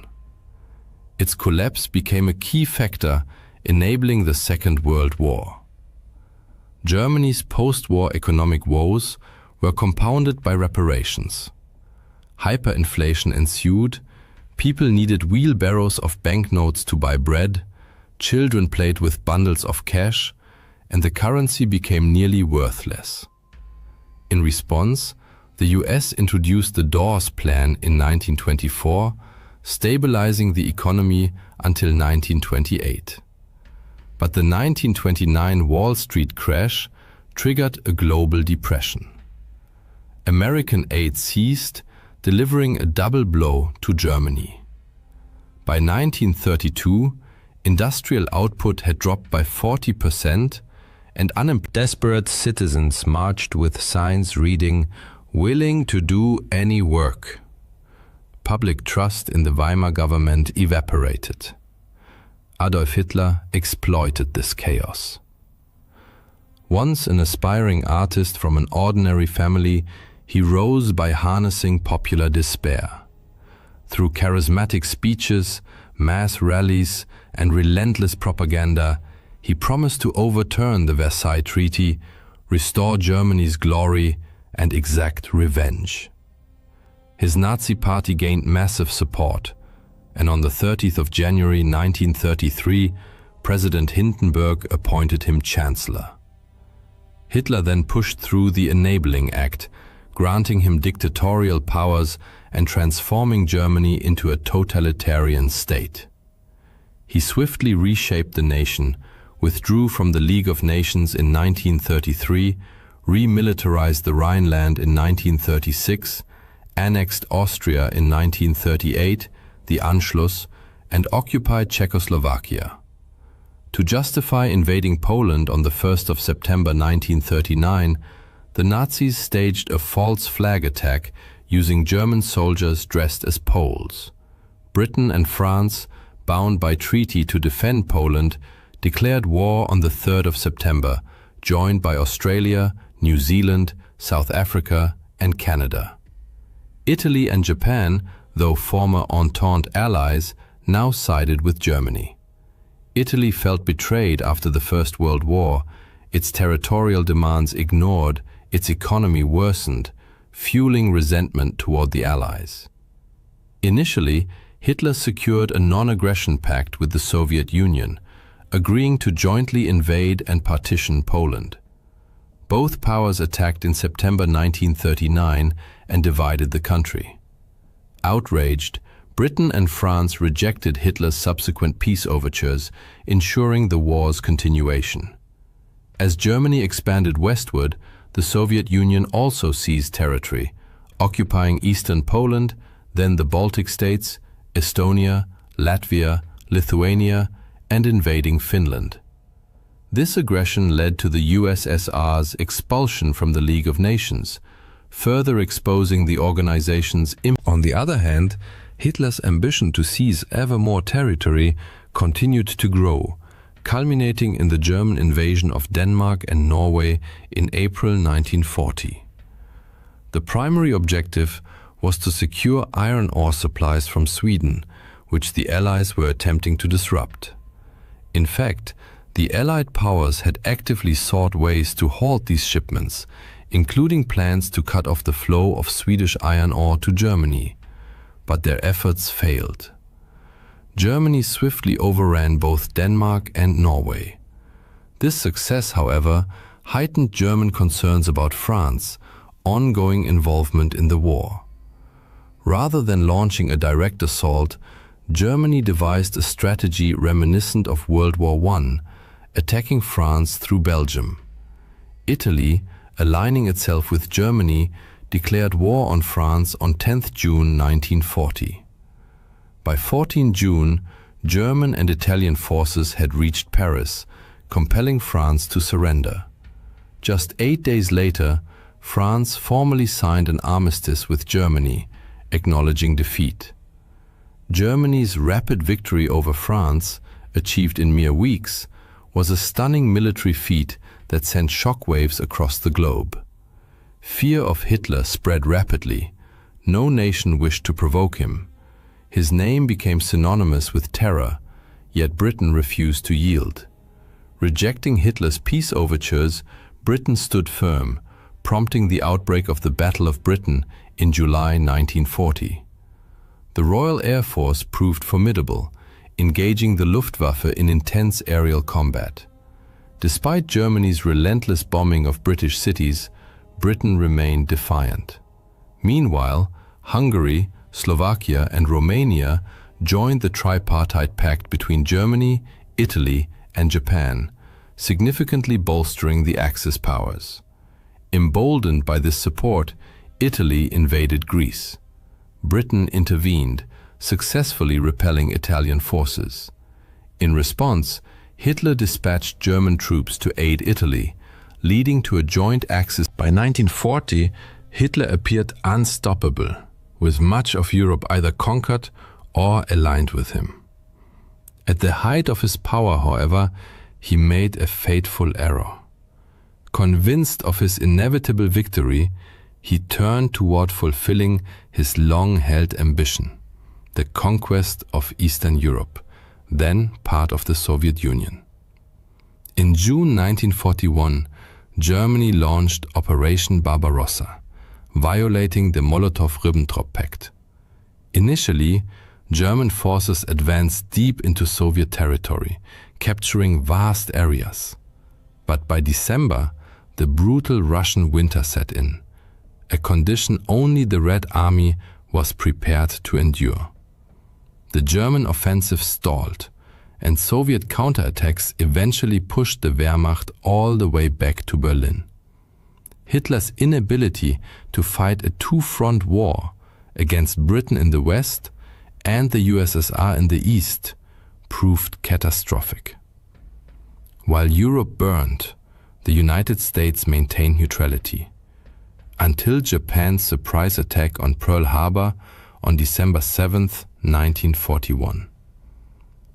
Its collapse became a key factor enabling the Second World War. Germany's post-war economic woes were compounded by reparations. Hyperinflation ensued, people needed wheelbarrows of banknotes to buy bread, children played with bundles of cash, and the currency became nearly worthless. In response, the US introduced the Dawes Plan in 1924, stabilizing the economy until 1928. But the 1929 Wall Street crash triggered a global depression. American aid ceased, delivering a double blow to Germany. By 1932, industrial output had dropped by 40%, and desperate citizens marched with signs reading, "Willing to do any work." Public trust in the Weimar government evaporated. Adolf Hitler exploited this chaos. Once an aspiring artist from an ordinary family, he rose by harnessing popular despair. Through charismatic speeches, mass rallies, and relentless propaganda, he promised to overturn the Versailles Treaty, restore Germany's glory, and exact revenge. His Nazi party gained massive support, and on the 30th of January 1933, President Hindenburg appointed him Chancellor. Hitler then pushed through the Enabling Act, granting him dictatorial powers and transforming Germany into a totalitarian state. He swiftly reshaped the nation, withdrew from the League of Nations in 1933, remilitarized the Rhineland in 1936, annexed Austria in 1938, the Anschluss, and occupied Czechoslovakia. To justify invading Poland on the 1st of September 1939, the Nazis staged a false flag attack using German soldiers dressed as Poles. Britain and France, bound by treaty to defend Poland, declared war on the 3rd of September, joined by Australia, New Zealand, South Africa, and Canada. Italy and Japan, though former Entente allies, now sided with Germany. Italy felt betrayed after the First World War, its territorial demands ignored, its economy worsened, fueling resentment toward the Allies. Initially, Hitler secured a non-aggression pact with the Soviet Union, agreeing to jointly invade and partition Poland. Both powers attacked in September 1939 and divided the country. Outraged, Britain and France rejected Hitler's subsequent peace overtures, ensuring the war's continuation. As Germany expanded westward, the Soviet Union also seized territory, occupying eastern Poland, then the Baltic states, Estonia, Latvia, Lithuania, and invading Finland. This aggression led to the USSR's expulsion from the League of Nations, further exposing the organization's impact. On the other hand, Hitler's ambition to seize ever more territory continued to grow, culminating in the German invasion of Denmark and Norway in April 1940. The primary objective was to secure iron ore supplies from Sweden, which the Allies were attempting to disrupt. In fact, The Allied powers had actively sought ways to halt these shipments, including plans to cut off the flow of Swedish iron ore to Germany, but their efforts failed. Germany swiftly overran both Denmark and Norway. This success, however, heightened German concerns about France's ongoing involvement in the war. Rather than launching a direct assault, Germany devised a strategy reminiscent of World War I, attacking France through Belgium. Italy, aligning itself with Germany, declared war on France on 10 June 1940. By 14 June, German and Italian forces had reached Paris, compelling France to surrender. Just 8 days later, France formally signed an armistice with Germany, acknowledging defeat. Germany's rapid victory over France, achieved in mere weeks, was a stunning military feat that sent shockwaves across the globe. Fear of Hitler spread rapidly. No nation wished to provoke him. His name became synonymous with terror, yet Britain refused to yield. Rejecting Hitler's peace overtures, Britain stood firm, prompting the outbreak of the Battle of Britain in July 1940. The Royal Air Force proved formidable, engaging the Luftwaffe in intense aerial combat. Despite Germany's relentless bombing of British cities, Britain remained defiant. Meanwhile, Hungary, Slovakia, and Romania joined the tripartite pact between Germany, Italy, and Japan, significantly bolstering the Axis powers. Emboldened by this support, Italy invaded Greece. Britain intervened, successfully repelling Italian forces. In response, Hitler dispatched German troops to aid Italy, leading to a joint Axis. By 1940, Hitler appeared unstoppable, with much of Europe either conquered or aligned with him. At the height of his power, however, he made a fateful error. Convinced of his inevitable victory, he turned toward fulfilling his long-held ambition, the conquest of Eastern Europe, then part of the Soviet Union. In June 1941, Germany launched Operation Barbarossa, violating the Molotov-Ribbentrop Pact. Initially, German forces advanced deep into Soviet territory, capturing vast areas. But by December, the brutal Russian winter set in, a condition only the Red Army was prepared to endure. The German offensive stalled, and Soviet counterattacks eventually pushed the Wehrmacht all the way back to Berlin. Hitler's inability to fight a two-front war against Britain in the west and the USSR in the east proved catastrophic. While Europe burned, the United States maintained neutrality, until Japan's surprise attack on Pearl Harbor on December 7, 1941.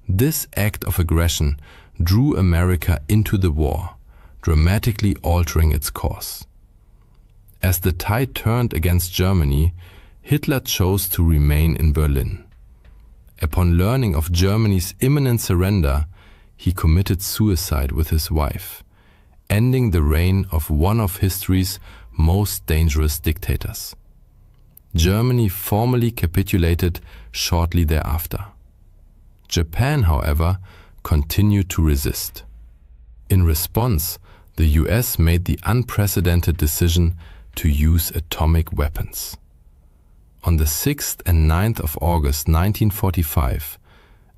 This act of aggression drew America into the war, dramatically altering its course. As the tide turned against Germany, Hitler chose to remain in Berlin. Upon learning of Germany's imminent surrender, he committed suicide with his wife, ending the reign of one of history's most dangerous dictators. Germany formally capitulated shortly thereafter. Japan, however, continued to resist. In response, the US made the unprecedented decision to use atomic weapons. On the 6th and 9th of August 1945,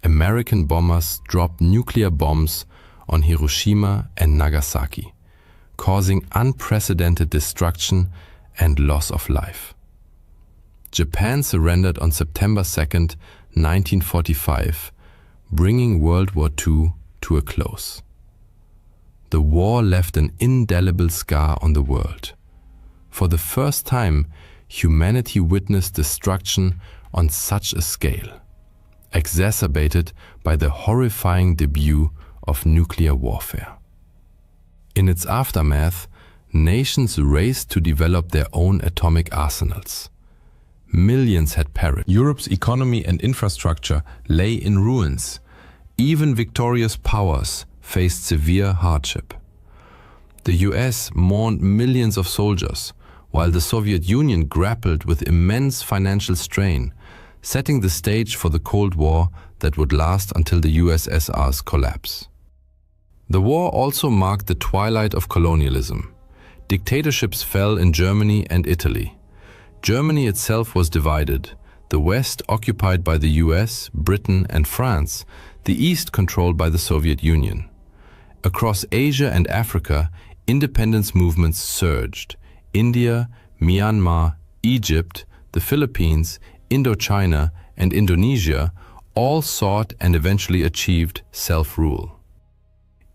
American bombers dropped nuclear bombs on Hiroshima and Nagasaki, causing unprecedented destruction and loss of life. Japan surrendered on September 2, 1945, bringing World War II to a close. The war left an indelible scar on the world. For the first time, humanity witnessed destruction on such a scale, exacerbated by the horrifying debut of nuclear warfare. In its aftermath, nations raced to develop their own atomic arsenals. Millions had perished. Europe's economy and infrastructure lay in ruins. Even victorious powers faced severe hardship. The US mourned millions of soldiers, while the Soviet Union grappled with immense financial strain, setting the stage for the Cold War that would last until the USSR's collapse. The war also marked the twilight of colonialism. Dictatorships fell in Germany and Italy. Germany itself was divided, the West occupied by the US, Britain, and France, the East controlled by the Soviet Union. Across Asia and Africa, independence movements surged. India, Myanmar, Egypt, the Philippines, Indochina, and Indonesia all sought and eventually achieved self-rule.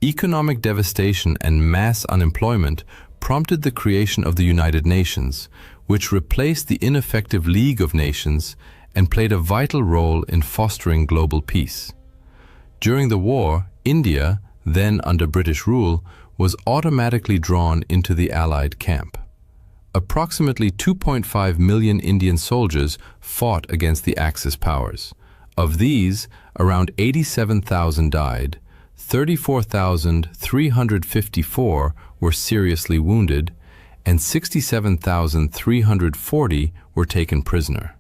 Economic devastation and mass unemployment prompted the creation of the United Nations, which replaced the ineffective League of Nations and played a vital role in fostering global peace. During the war, India, then under British rule, was automatically drawn into the Allied camp. Approximately 2.5 million Indian soldiers fought against the Axis powers. Of these, around 87,000 died, 34,354 were seriously wounded, and 67,340 were taken prisoner.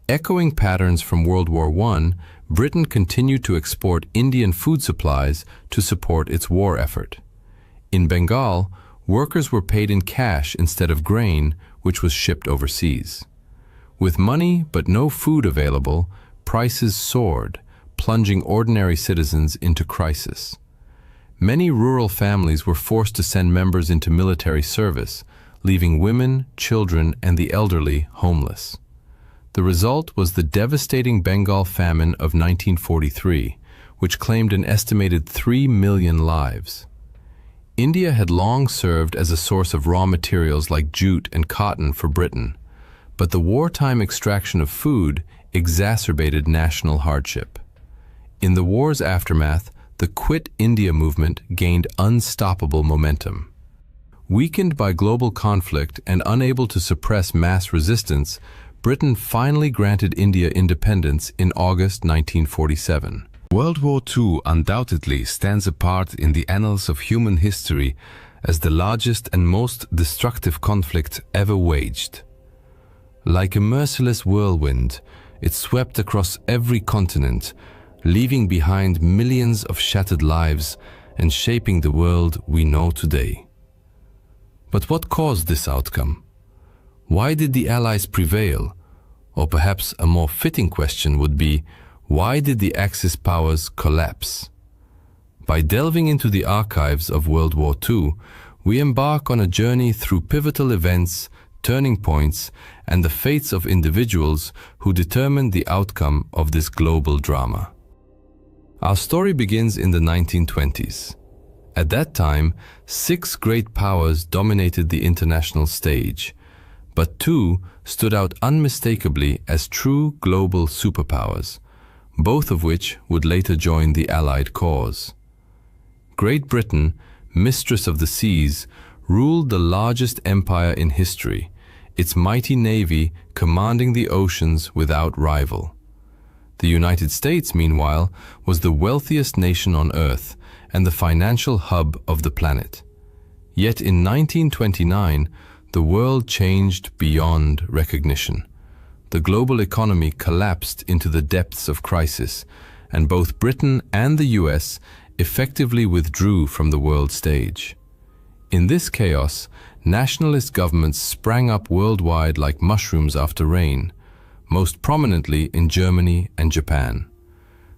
Echoing patterns from World War I, Britain continued to export Indian food supplies to support its war effort. In Bengal, workers were paid in cash instead of grain, which was shipped overseas. With money but no food available, prices soared, plunging ordinary citizens into crisis. Many rural families were forced to send members into military service, leaving women, children, and the elderly homeless. The result was the devastating Bengal famine of 1943, which claimed an estimated 3 million lives. India had long served as a source of raw materials like jute and cotton for Britain, but the wartime extraction of food exacerbated national hardship. In the war's aftermath, the Quit India movement gained unstoppable momentum. Weakened by global conflict and unable to suppress mass resistance, Britain finally granted India independence in August 1947. World War II undoubtedly stands apart in the annals of human history as the largest and most destructive conflict ever waged. Like a merciless whirlwind, it swept across every continent, leaving behind millions of shattered lives and shaping the world we know today. But what caused this outcome? Why did the Allies prevail? Or perhaps a more fitting question would be, why did the Axis powers collapse? By delving into the archives of World War II, we embark on a journey through pivotal events, turning points, and the fates of individuals who determined the outcome of this global drama. Our story begins in the 1920s. At that time, 6 great powers dominated the international stage, but 2 stood out unmistakably as true global superpowers, both of which would later join the Allied cause. Great Britain, mistress of the seas, ruled the largest empire in history, its mighty navy commanding the oceans without rival. The United States, meanwhile, was the wealthiest nation on Earth and the financial hub of the planet. Yet in 1929, the world changed beyond recognition. The global economy collapsed into the depths of crisis, and both Britain and the US effectively withdrew from the world stage. In this chaos, nationalist governments sprang up worldwide like mushrooms after rain, most prominently in Germany and Japan.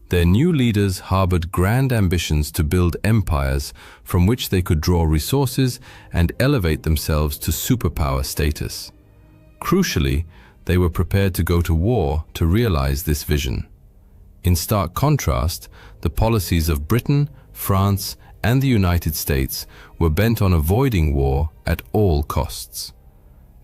Their new leaders harbored grand ambitions to build empires from which they could draw resources and elevate themselves to superpower status. Crucially, they were prepared to go to war to realize this vision. In stark contrast, the policies of Britain, France, and the United States were bent on avoiding war at all costs.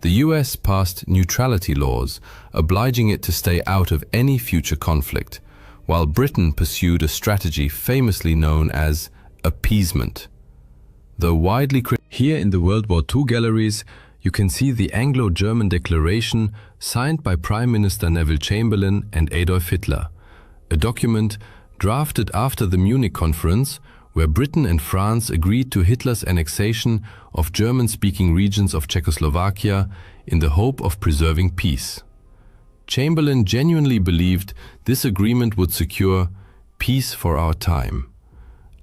The US passed neutrality laws, obliging it to stay out of any future conflict, while Britain pursued a strategy famously known as appeasement. Though widely criticized, here in the World War II galleries, you can see the Anglo-German Declaration signed by Prime Minister Neville Chamberlain and Adolf Hitler, a document drafted after the Munich Conference, where Britain and France agreed to Hitler's annexation of German-speaking regions of Czechoslovakia in the hope of preserving peace. Chamberlain genuinely believed this agreement would secure peace for our time.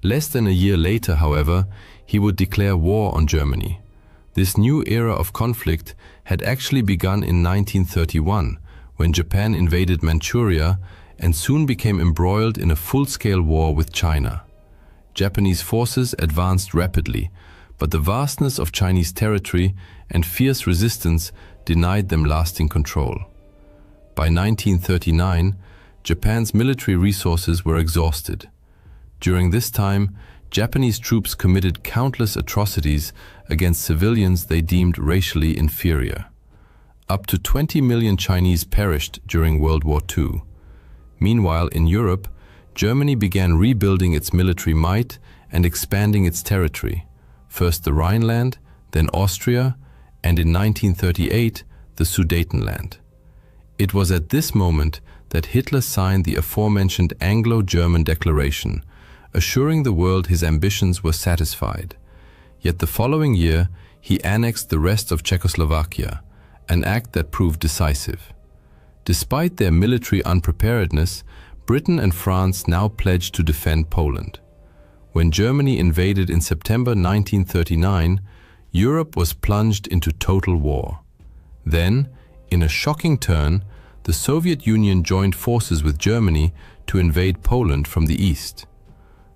Less than a year later, however, he would declare war on Germany. This new era of conflict had actually begun in 1931, when Japan invaded Manchuria and soon became embroiled in a full-scale war with China. Japanese forces advanced rapidly, but the vastness of Chinese territory and fierce resistance denied them lasting control. By 1939, Japan's military resources were exhausted. During this time, Japanese troops committed countless atrocities against civilians they deemed racially inferior. Up to 20 million Chinese perished during World War II. Meanwhile, in Europe, Germany began rebuilding its military might and expanding its territory, first the Rhineland, then Austria, and in 1938, the Sudetenland. It was at this moment that Hitler signed the aforementioned Anglo-German Declaration, assuring the world his ambitions were satisfied. Yet the following year, he annexed the rest of Czechoslovakia, an act that proved decisive. Despite their military unpreparedness, Britain and France now pledged to defend Poland. When Germany invaded in September 1939, Europe was plunged into total war. Then, in a shocking turn, the Soviet Union joined forces with Germany to invade Poland from the east.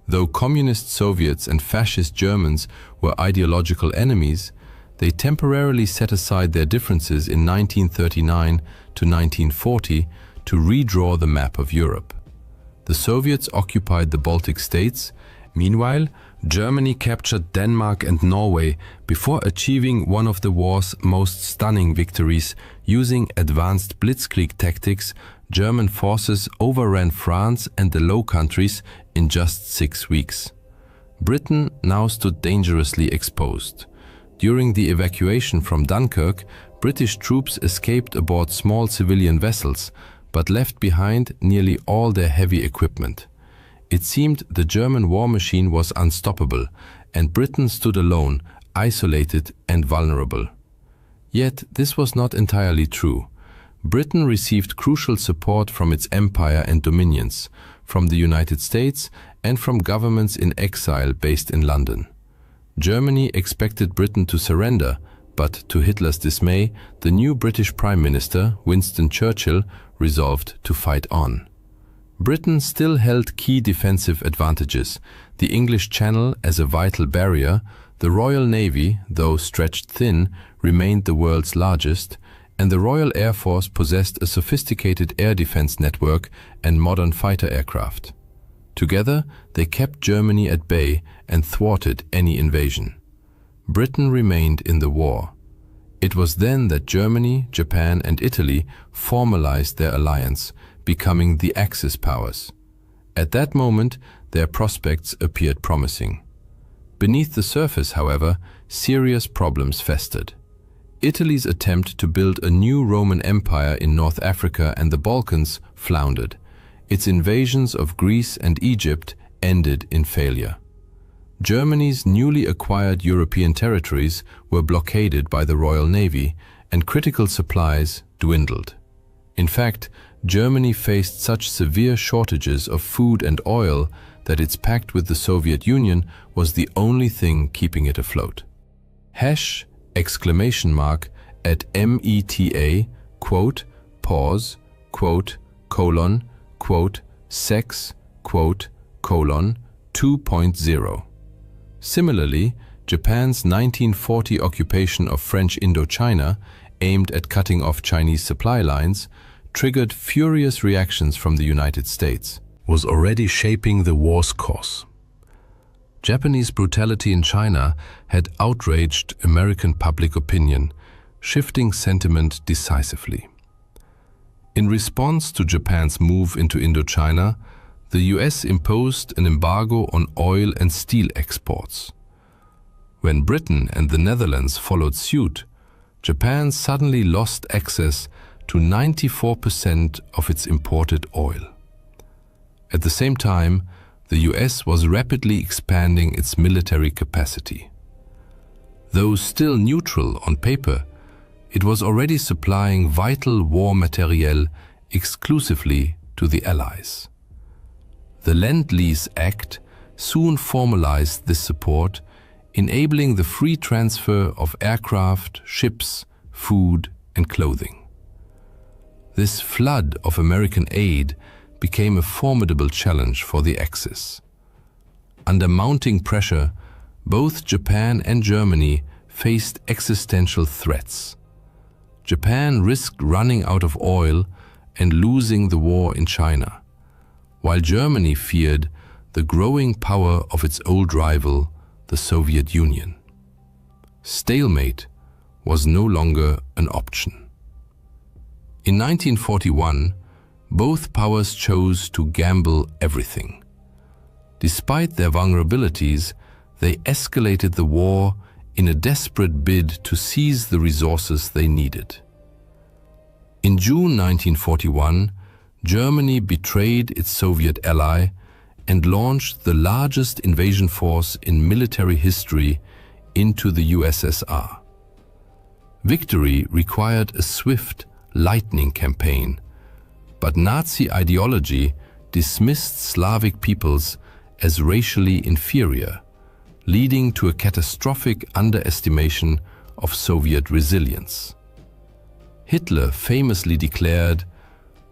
Though communist Soviets and fascist Germans were ideological enemies, they temporarily set aside their differences in 1939 to 1940 to redraw the map of Europe. The Soviets occupied the Baltic states. Meanwhile, Germany captured Denmark and Norway before achieving one of the war's most stunning victories. Using advanced blitzkrieg tactics, German forces overran France and the Low Countries in just 6 weeks. Britain now stood dangerously exposed. During the evacuation from Dunkirk, British troops escaped aboard small civilian vessels, but left behind nearly all their heavy equipment. It seemed the German war machine was unstoppable, and Britain stood alone, isolated and vulnerable. Yet this was not entirely true. Britain received crucial support from its empire and dominions, from the United States and from governments in exile based in London. Germany expected Britain to surrender, but to Hitler's dismay, the new British Prime Minister, Winston Churchill, resolved to fight on. Britain still held key defensive advantages: the English Channel as a vital barrier, the Royal Navy, though stretched thin, remained the world's largest, and the Royal Air Force possessed a sophisticated air defense network and modern fighter aircraft. Together, they kept Germany at bay and thwarted any invasion. Britain remained in the war. It was then that Germany, Japan, and Italy formalized their alliance, becoming the Axis powers. At that moment, their prospects appeared promising. Beneath the surface, however, serious problems festered. Italy's attempt to build a new Roman Empire in North Africa and the Balkans floundered. Its invasions of Greece and Egypt ended in failure. Germany's newly acquired European territories were blockaded by the Royal Navy, and critical supplies dwindled. In fact, Germany faced such severe shortages of food and oil that its pact with the Soviet Union was the only thing keeping it afloat. !at META, quote, pause, quote, colon, quote, sex, quote, colon, 2.0. Similarly, Japan's 1940 occupation of French Indochina, aimed at cutting off Chinese supply lines, triggered furious reactions from the United States, was already shaping the war's course. Japanese brutality in China had outraged American public opinion, shifting sentiment decisively. In response to Japan's move into Indochina, the US imposed an embargo on oil and steel exports. When Britain and the Netherlands followed suit, Japan suddenly lost access to 94% of its imported oil. At the same time, the US was rapidly expanding its military capacity. Though still neutral on paper, it was already supplying vital war materiel exclusively to the Allies. The Lend-Lease Act soon formalized this support, enabling the free transfer of aircraft, ships, food, and clothing. This flood of American aid became a formidable challenge for the Axis. Under mounting pressure, both Japan and Germany faced existential threats. Japan risked running out of oil and losing the war in China, while Germany feared the growing power of its old rival, the Soviet Union. Stalemate was no longer an option. In 1941, both powers chose to gamble everything. Despite their vulnerabilities, they escalated the war in a desperate bid to seize the resources they needed. In June 1941, Germany betrayed its Soviet ally and launched the largest invasion force in military history into the USSR. Victory required a swift, lightning campaign, but Nazi ideology dismissed Slavic peoples as racially inferior, leading to a catastrophic underestimation of Soviet resilience. Hitler famously declared,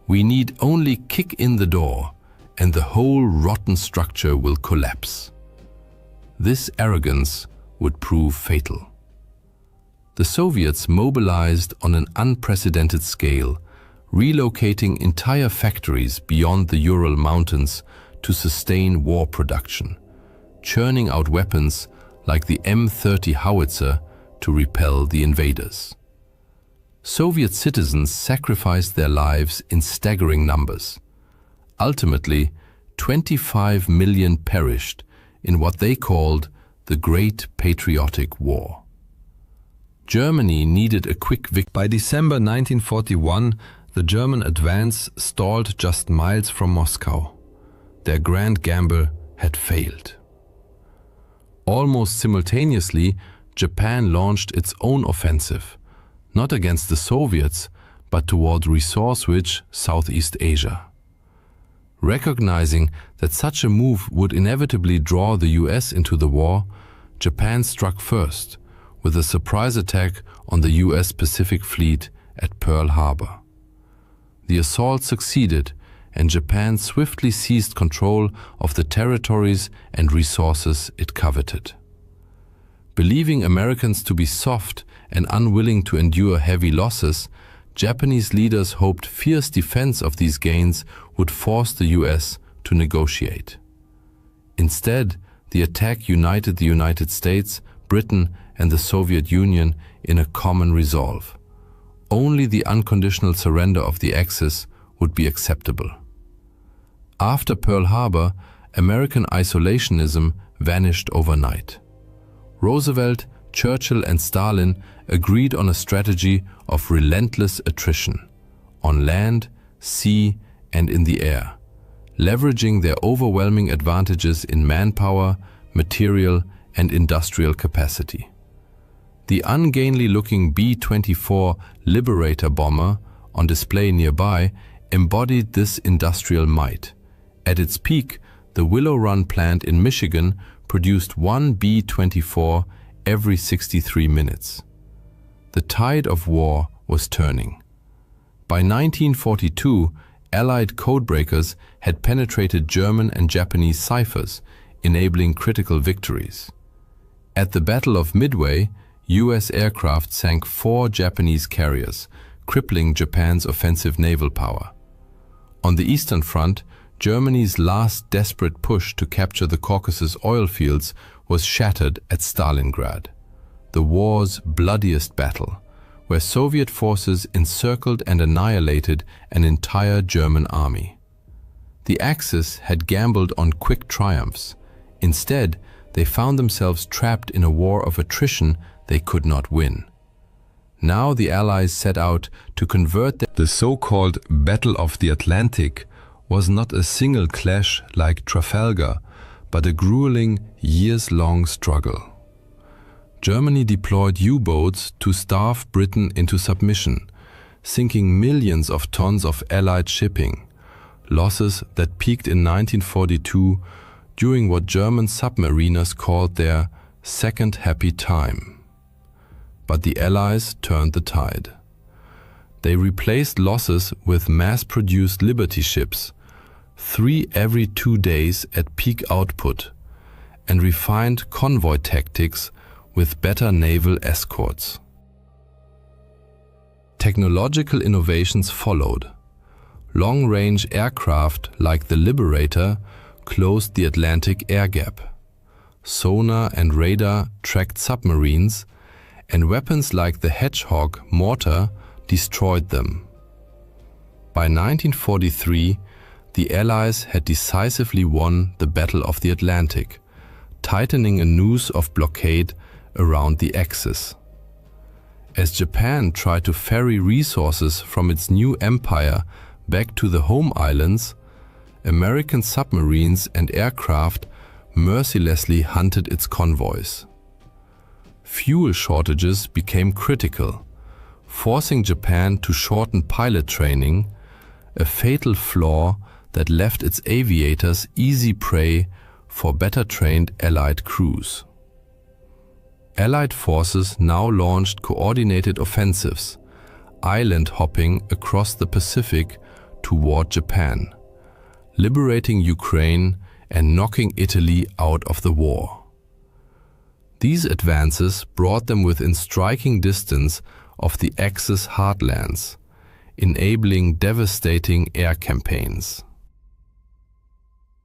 "We need only kick in the door and the whole rotten structure will collapse." This arrogance would prove fatal. The Soviets mobilized on an unprecedented scale, relocating entire factories beyond the Ural Mountains to sustain war production, churning out weapons like the M30 howitzer to repel the invaders. Soviet citizens sacrificed their lives in staggering numbers. Ultimately, 25 million perished in what they called the Great Patriotic War. Germany needed a quick victory. By December 1941, the German advance stalled just miles from Moscow. Their grand gamble had failed. Almost simultaneously, Japan launched its own offensive, not against the Soviets, but toward resource-rich Southeast Asia. Recognizing that such a move would inevitably draw the US into the war, Japan struck first, with a surprise attack on the US Pacific Fleet at Pearl Harbor. The assault succeeded, and Japan swiftly seized control of the territories and resources it coveted. Believing Americans to be soft and unwilling to endure heavy losses, Japanese leaders hoped fierce defense of these gains would force the US to negotiate. Instead, the attack united the United States, Britain, and the Soviet Union in a common resolve. Only the unconditional surrender of the Axis would be acceptable. After Pearl Harbor, American isolationism vanished overnight. Roosevelt, Churchill, and Stalin agreed on a strategy of relentless attrition, on land, sea, and in the air, leveraging their overwhelming advantages in manpower, material, and industrial capacity. The ungainly-looking B-24 Liberator bomber, on display nearby, embodied this industrial might. At its peak, the Willow Run plant in Michigan produced one B-24 every 63 minutes. The tide of war was turning. By 1942, Allied codebreakers had penetrated German and Japanese ciphers, enabling critical victories. At the Battle of Midway, US aircraft sank 4 Japanese carriers, crippling Japan's offensive naval power. On the Eastern Front, Germany's last desperate push to capture the Caucasus oil fields was shattered at Stalingrad, the war's bloodiest battle, where Soviet forces encircled and annihilated an entire German army. The Axis had gambled on quick triumphs. Instead, they found themselves trapped in a war of attrition they could not win. Now the Allies set out to convert the so-called Battle of the Atlantic was not a single clash like Trafalgar, but a grueling, years-long struggle. Germany deployed U-boats to starve Britain into submission, sinking millions of tons of Allied shipping, losses that peaked in 1942 during what German submariners called their second happy time. But the Allies turned the tide. They replaced losses with mass-produced Liberty ships, 3 every 2 days at peak output, and refined convoy tactics with better naval escorts. Technological innovations followed. Long-range aircraft like the Liberator closed the Atlantic air gap. Sonar and radar tracked submarines, and weapons like the Hedgehog mortar destroyed them. By 1943, the Allies had decisively won the Battle of the Atlantic, tightening a noose of blockade around the Axis. As Japan tried to ferry resources from its new empire back to the home islands, American submarines and aircraft mercilessly hunted its convoys. Fuel shortages became critical, forcing Japan to shorten pilot training, a fatal flaw that left its aviators easy prey for better-trained Allied crews. Allied forces now launched coordinated offensives, island hopping across the Pacific toward Japan, liberating Ukraine and knocking Italy out of the war. These advances brought them within striking distance of the Axis heartlands, enabling devastating air campaigns.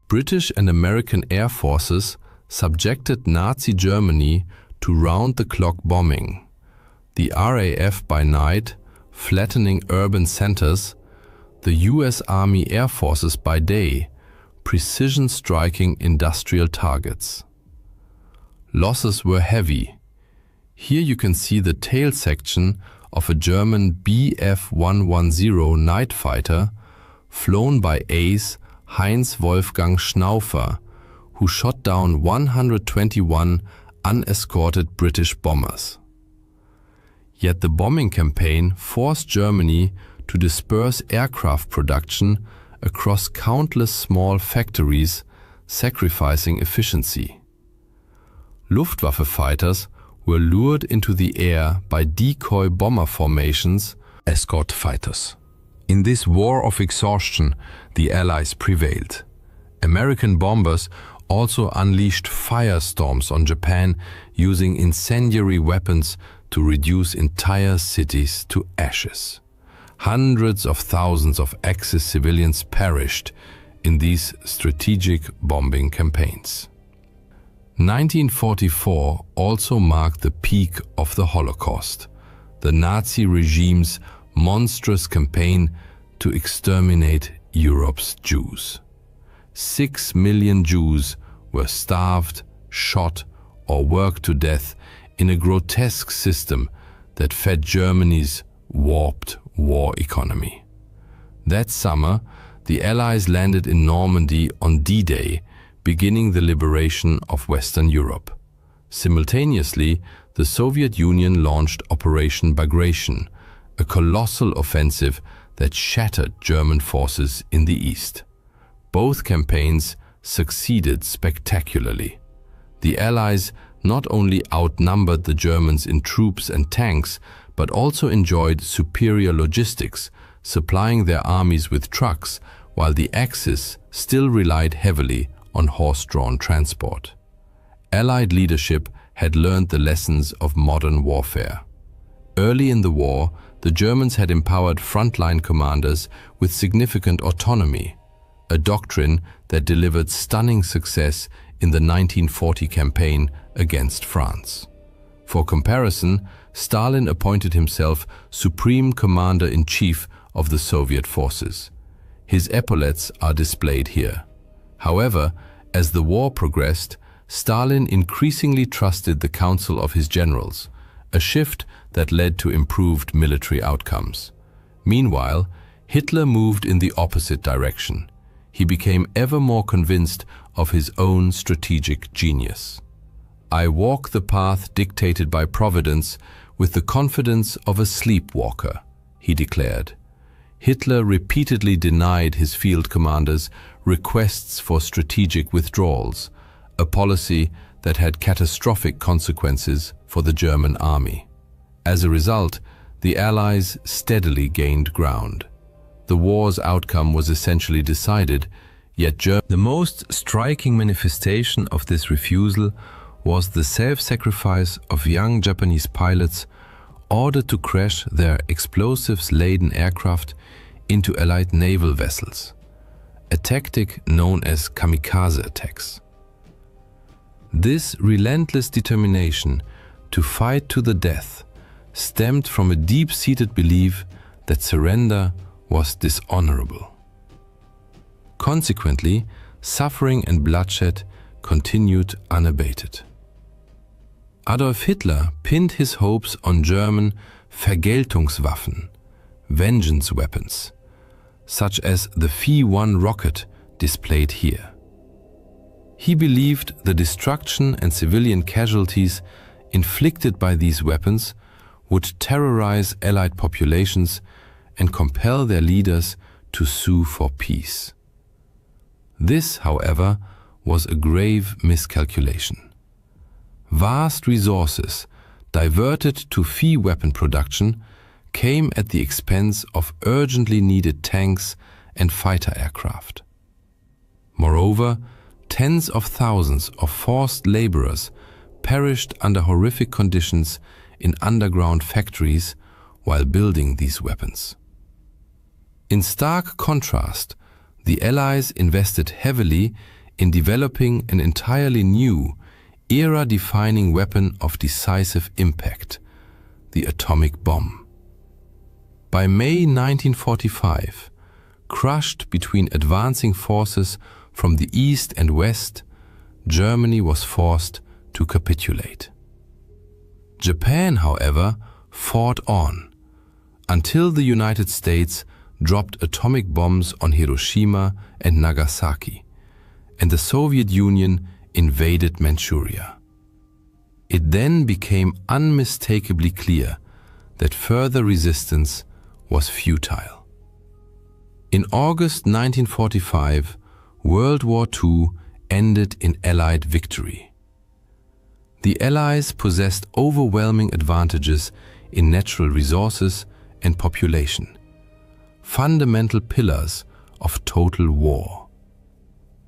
British and American air forces subjected Nazi Germany to round-the-clock bombing, the RAF by night flattening urban centers, the US Army Air Forces by day precision striking industrial targets. Losses were heavy. Here you can see the tail section of a German Bf-110 night fighter flown by ace Heinz Wolfgang Schnaufer, who shot down 121 unescorted British bombers. Yet the bombing campaign forced Germany to disperse aircraft production across countless small factories, sacrificing efficiency. Luftwaffe fighters were lured into the air by decoy bomber formations, escort fighters. In this war of exhaustion, the Allies prevailed. American bombers also unleashed firestorms on Japan, using incendiary weapons to reduce entire cities to ashes. Hundreds of thousands of Axis civilians perished in these strategic bombing campaigns. 1944 also marked the peak of the Holocaust, the Nazi regime's monstrous campaign to exterminate Europe's Jews. 6 million Jews were starved, shot, or worked to death in a grotesque system that fed Germany's warped war economy. That summer, the Allies landed in Normandy on D-Day, beginning the liberation of Western Europe. Simultaneously, the Soviet Union launched Operation Bagration, a colossal offensive that shattered German forces in the east. Both campaigns succeeded spectacularly. The Allies not only outnumbered the Germans in troops and tanks, but also enjoyed superior logistics, supplying their armies with trucks, while the Axis still relied heavily on horse-drawn transport. Allied leadership had learned the lessons of modern warfare. Early in the war, the Germans had empowered frontline commanders with significant autonomy, a doctrine that delivered stunning success in the 1940 campaign against France. For comparison, Stalin appointed himself Supreme Commander-in-Chief of the Soviet forces. His epaulets are displayed here. However, as the war progressed, Stalin increasingly trusted the counsel of his generals, a shift that led to improved military outcomes. Meanwhile, Hitler moved in the opposite direction. He became ever more convinced of his own strategic genius. "I walk the path dictated by Providence with the confidence of a sleepwalker," he declared. Hitler repeatedly denied his field commanders requests for strategic withdrawals, a policy that had catastrophic consequences for the German army. As a result, the Allies steadily gained ground. The war's outcome was essentially decided, yet the most striking manifestation of this refusal was the self-sacrifice of young Japanese pilots ordered to crash their explosives-laden aircraft into Allied naval vessels, a tactic known as kamikaze attacks. This relentless determination to fight to the death stemmed from a deep-seated belief that surrender was dishonorable. Consequently, suffering and bloodshed continued unabated. Adolf Hitler pinned his hopes on German Vergeltungswaffen, vengeance weapons, such as the Phi-1 rocket displayed here. He believed the destruction and civilian casualties inflicted by these weapons would terrorize Allied populations and compel their leaders to sue for peace. This, however, was a grave miscalculation. Vast resources diverted to Phi weapon production came at the expense of urgently needed tanks and fighter aircraft. Moreover, tens of thousands of forced laborers perished under horrific conditions in underground factories while building these weapons. In stark contrast, the Allies invested heavily in developing an entirely new, era-defining weapon of decisive impact, the atomic bomb. By May 1945, crushed between advancing forces from the east and west, Germany was forced to capitulate. Japan, however, fought on, until the United States dropped atomic bombs on Hiroshima and Nagasaki, and the Soviet Union invaded Manchuria. It then became unmistakably clear that further resistance was futile. In August 1945, World War II ended in Allied victory. The Allies possessed overwhelming advantages in natural resources and population, fundamental pillars of total war.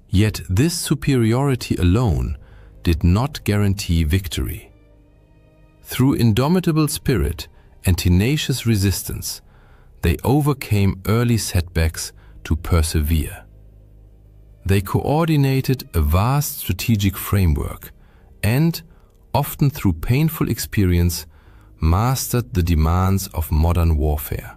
Yet this superiority alone did not guarantee victory. Through indomitable spirit and tenacious resistance, they overcame early setbacks to persevere. They coordinated a vast strategic framework and, often through painful experience, mastered the demands of modern warfare.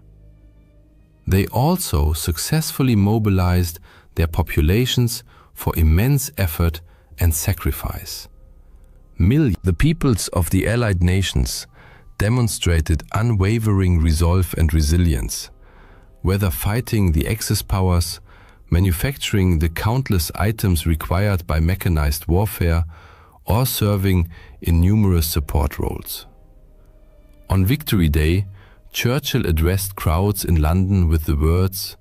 They also successfully mobilized their populations for immense effort and sacrifice. The peoples of the Allied nations demonstrated unwavering resolve and resilience, whether fighting the Axis powers, manufacturing the countless items required by mechanized warfare, or serving in numerous support roles. On Victory Day, Churchill addressed crowds in London with the words,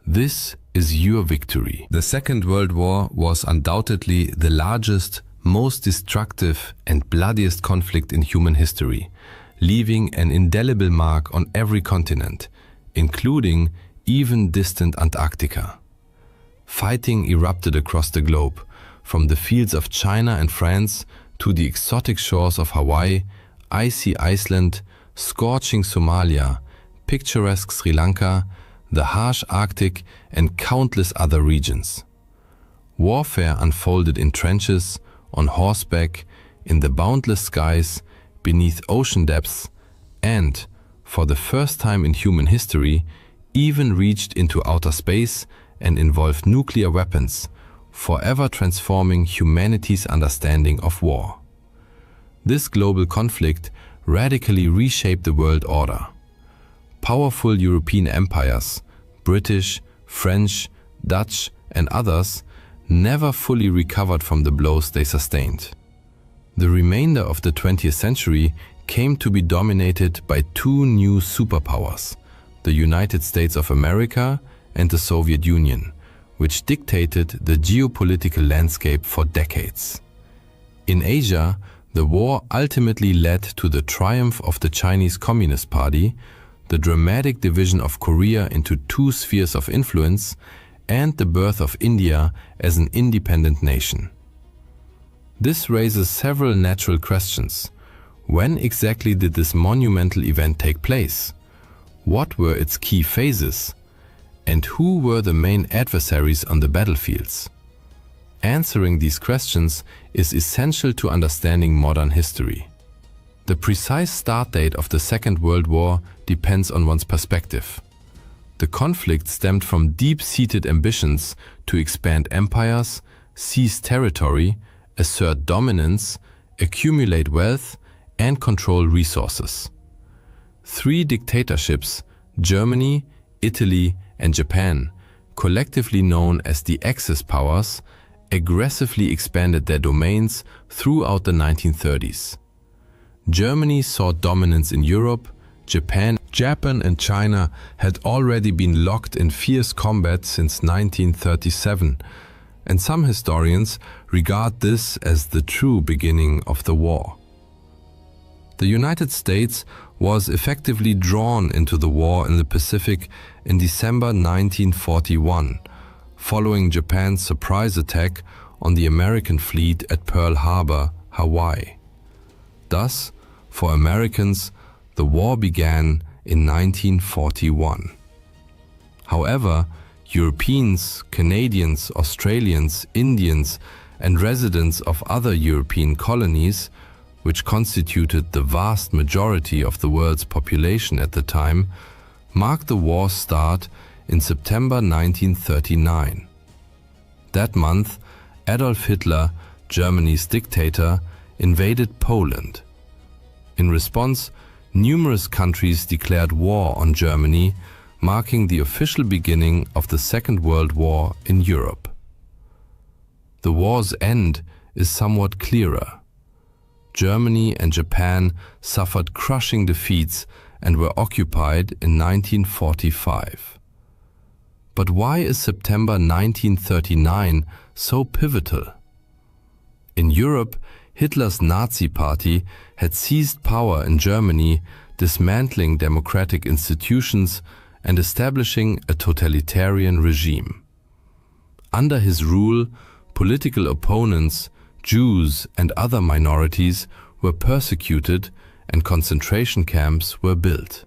"This is your victory." The Second World War was undoubtedly the largest, most destructive and bloodiest conflict in human history, leaving an indelible mark on every continent, including even distant Antarctica. Fighting erupted across the globe, from the fields of China and France to the exotic shores of Hawaii, icy Iceland, scorching Somalia, picturesque Sri Lanka, the harsh Arctic, and countless other regions. Warfare unfolded in trenches, on horseback, in the boundless skies, beneath ocean depths, and, for the first time in human history, even reached into outer space and involved nuclear weapons, forever transforming humanity's understanding of war. This global conflict radically reshaped the world order. Powerful European empires, British, French, Dutch, and others, never fully recovered from the blows they sustained. The remainder of the 20th century came to be dominated by two new superpowers, the United States of America and the Soviet Union, which dictated the geopolitical landscape for decades. In Asia, the war ultimately led to the triumph of the Chinese Communist Party, the dramatic division of Korea into two spheres of influence, and the birth of India as an independent nation. This raises several natural questions. When exactly did this monumental event take place? What were its key phases? And who were the main adversaries on the battlefields? Answering these questions is essential to understanding modern history. The precise start date of the Second World War depends on one's perspective. The conflict stemmed from deep-seated ambitions to expand empires, seize territory, assert dominance, accumulate wealth, and control resources. Three dictatorships, Germany, Italy, and Japan, collectively known as the Axis powers, aggressively expanded their domains throughout the 1930s. Germany saw dominance in Europe, Japan and China had already been locked in fierce combat since 1937, and some historians regard this as the true beginning of the war. The United States was effectively drawn into the war in the Pacific in December 1941, following Japan's surprise attack on the American fleet at Pearl Harbor, Hawaii. Thus, for Americans, the war began in 1941. However, Europeans, Canadians, Australians, Indians, and residents of other European colonies, which constituted the vast majority of the world's population at the time, marked the war's start in September 1939. That month, Adolf Hitler, Germany's dictator, invaded Poland. In response, numerous countries declared war on Germany, marking the official beginning of the Second World War in Europe. The war's end is somewhat clearer. Germany and Japan suffered crushing defeats and were occupied in 1945. But why is September 1939 so pivotal? In Europe, Hitler's Nazi Party had seized power in Germany, dismantling democratic institutions and establishing a totalitarian regime. Under his rule, political opponents, Jews and other minorities were persecuted and concentration camps were built.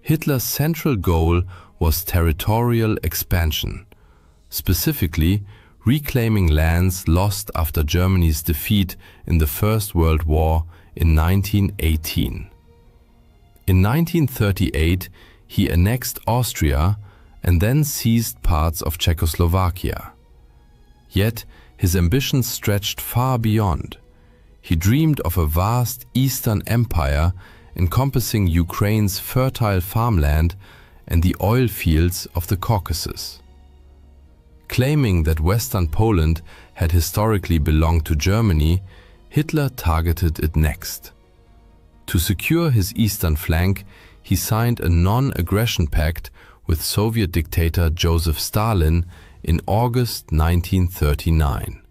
Hitler's central goal was territorial expansion, specifically reclaiming lands lost after Germany's defeat in the First World War in 1918. In 1938, he annexed Austria and then seized parts of Czechoslovakia. Yet, his ambitions stretched far beyond. He dreamed of a vast Eastern Empire encompassing Ukraine's fertile farmland and the oil fields of the Caucasus. Claiming that Western Poland had historically belonged to Germany, Hitler targeted it next. To secure his eastern flank, he signed a non-aggression pact with Soviet dictator Joseph Stalin in August 1939.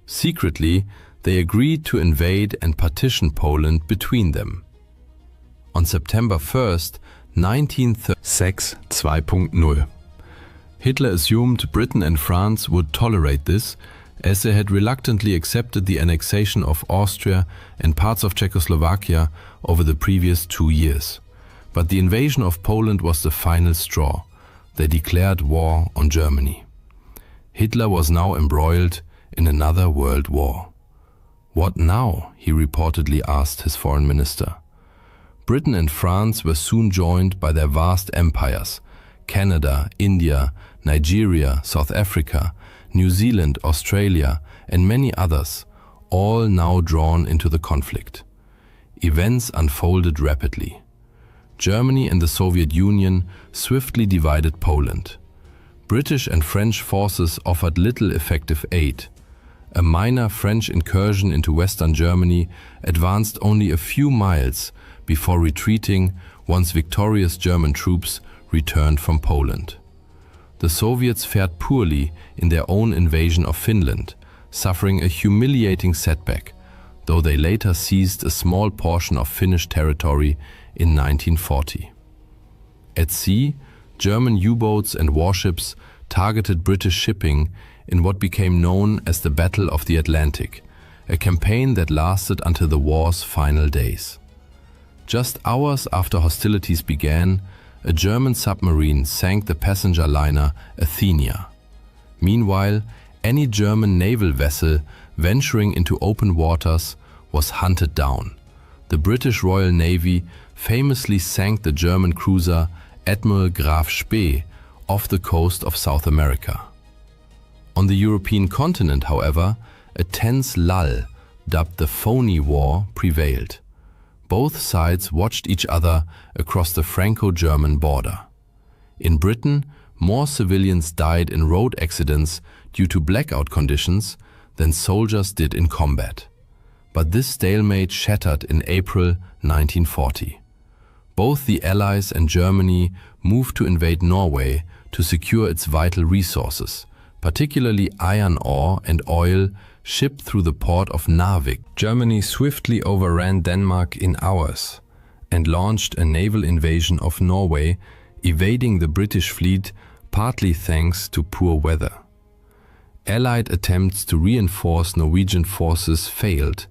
Secretly, they agreed to invade and partition Poland between them. On September 1st, 1936 2.0, Hitler assumed Britain and France would tolerate this, as they had reluctantly accepted the annexation of Austria and parts of Czechoslovakia over the previous 2 years. But the invasion of Poland was the final straw. They declared war on Germany. Hitler was now embroiled in another world war. What now? He reportedly asked his foreign minister. Britain and France were soon joined by their vast empires: Canada, India, Nigeria, South Africa, New Zealand, Australia, and many others, all now drawn into the conflict. Events unfolded rapidly. Germany and the Soviet Union swiftly divided Poland. British and French forces offered little effective aid. A minor French incursion into Western Germany advanced only a few miles before retreating once victorious German troops returned from Poland. The Soviets fared poorly in their own invasion of Finland, suffering a humiliating setback, though they later seized a small portion of Finnish territory in 1940. At sea, German U-boats and warships targeted British shipping in what became known as the Battle of the Atlantic, a campaign that lasted until the war's final days. Just hours after hostilities began, a German submarine sank the passenger liner Athenia. Meanwhile, any German naval vessel venturing into open waters was hunted down. The British Royal Navy famously sank the German cruiser Admiral Graf Spee off the coast of South America. On the European continent, however, a tense lull, dubbed the Phony War, prevailed. Both sides watched each other across the Franco-German border. In Britain, more civilians died in road accidents due to blackout conditions than soldiers did in combat. But this stalemate shattered in April 1940. Both the Allies and Germany moved to invade Norway to secure its vital resources, particularly iron ore and oil shipped through the port of Narvik. Germany swiftly overran Denmark in hours and launched a naval invasion of Norway, evading the British fleet partly thanks to poor weather. Allied attempts to reinforce Norwegian forces failed.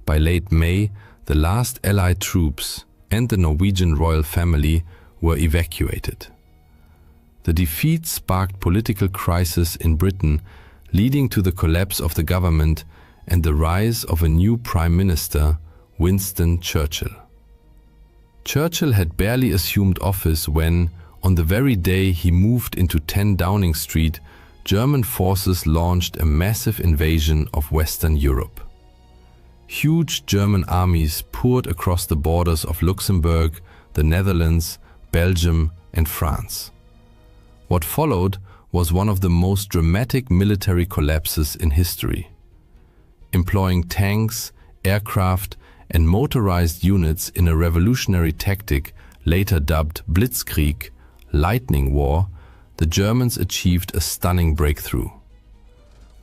By late May, the last Allied troops and the Norwegian royal family were evacuated. The defeat sparked political crisis in Britain, leading to the collapse of the government and the rise of a new Prime Minister, Winston Churchill. Churchill had barely assumed office when, on the very day he moved into 10 Downing Street, German forces launched a massive invasion of Western Europe. Huge German armies poured across the borders of Luxembourg, the Netherlands, Belgium, and France. What followed was one of the most dramatic military collapses in history. Employing tanks, aircraft, and motorized units in a revolutionary tactic later dubbed Blitzkrieg, Lightning War, the Germans achieved a stunning breakthrough.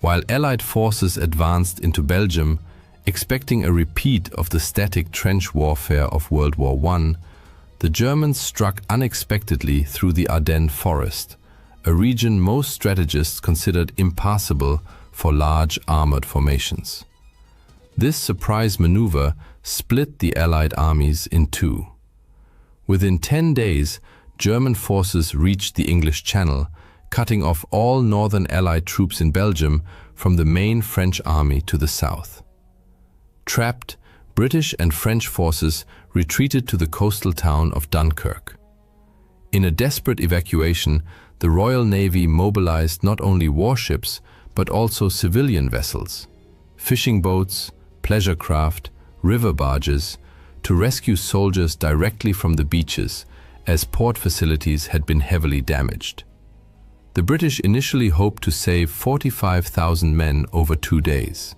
While Allied forces advanced into Belgium, expecting a repeat of the static trench warfare of World War I, the Germans struck unexpectedly through the Ardennes forest, a region most strategists considered impassable for large armored formations. This surprise maneuver split the Allied armies in two. Within 10 days, German forces reached the English Channel, cutting off all northern Allied troops in Belgium from the main French army to the south. Trapped, British and French forces retreated to the coastal town of Dunkirk. In a desperate evacuation, the Royal Navy mobilized not only warships but also civilian vessels, fishing boats, pleasure craft, river barges, to rescue soldiers directly from the beaches, as port facilities had been heavily damaged. The British initially hoped to save 45,000 men over 2 days.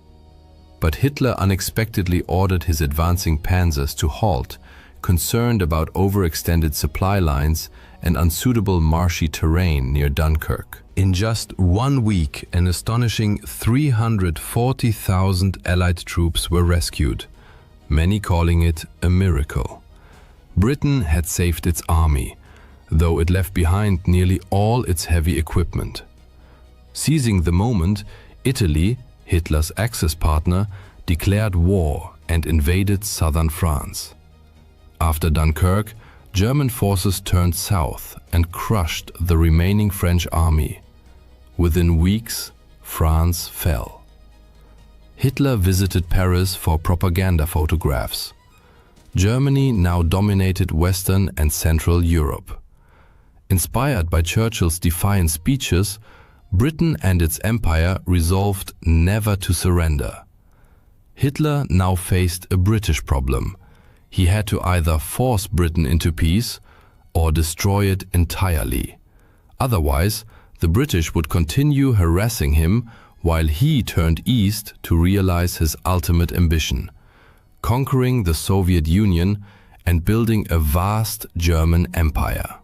But Hitler unexpectedly ordered his advancing panzers to halt, concerned about overextended supply lines and unsuitable marshy terrain near Dunkirk. In just 1 week, an astonishing 340,000 Allied troops were rescued, many calling it a miracle. Britain had saved its army, though it left behind nearly all its heavy equipment. Seizing the moment, Italy, Hitler's Axis partner, declared war and invaded southern France. After Dunkirk, German forces turned south and crushed the remaining French army. Within weeks, France fell. Hitler visited Paris for propaganda photographs. Germany now dominated Western and Central Europe. Inspired by Churchill's defiant speeches, Britain and its empire resolved never to surrender. Hitler now faced a British problem. He had to either force Britain into peace or destroy it entirely. Otherwise, The British would continue harassing him while he turned east to realize his ultimate ambition, conquering the Soviet Union and building a vast German empire.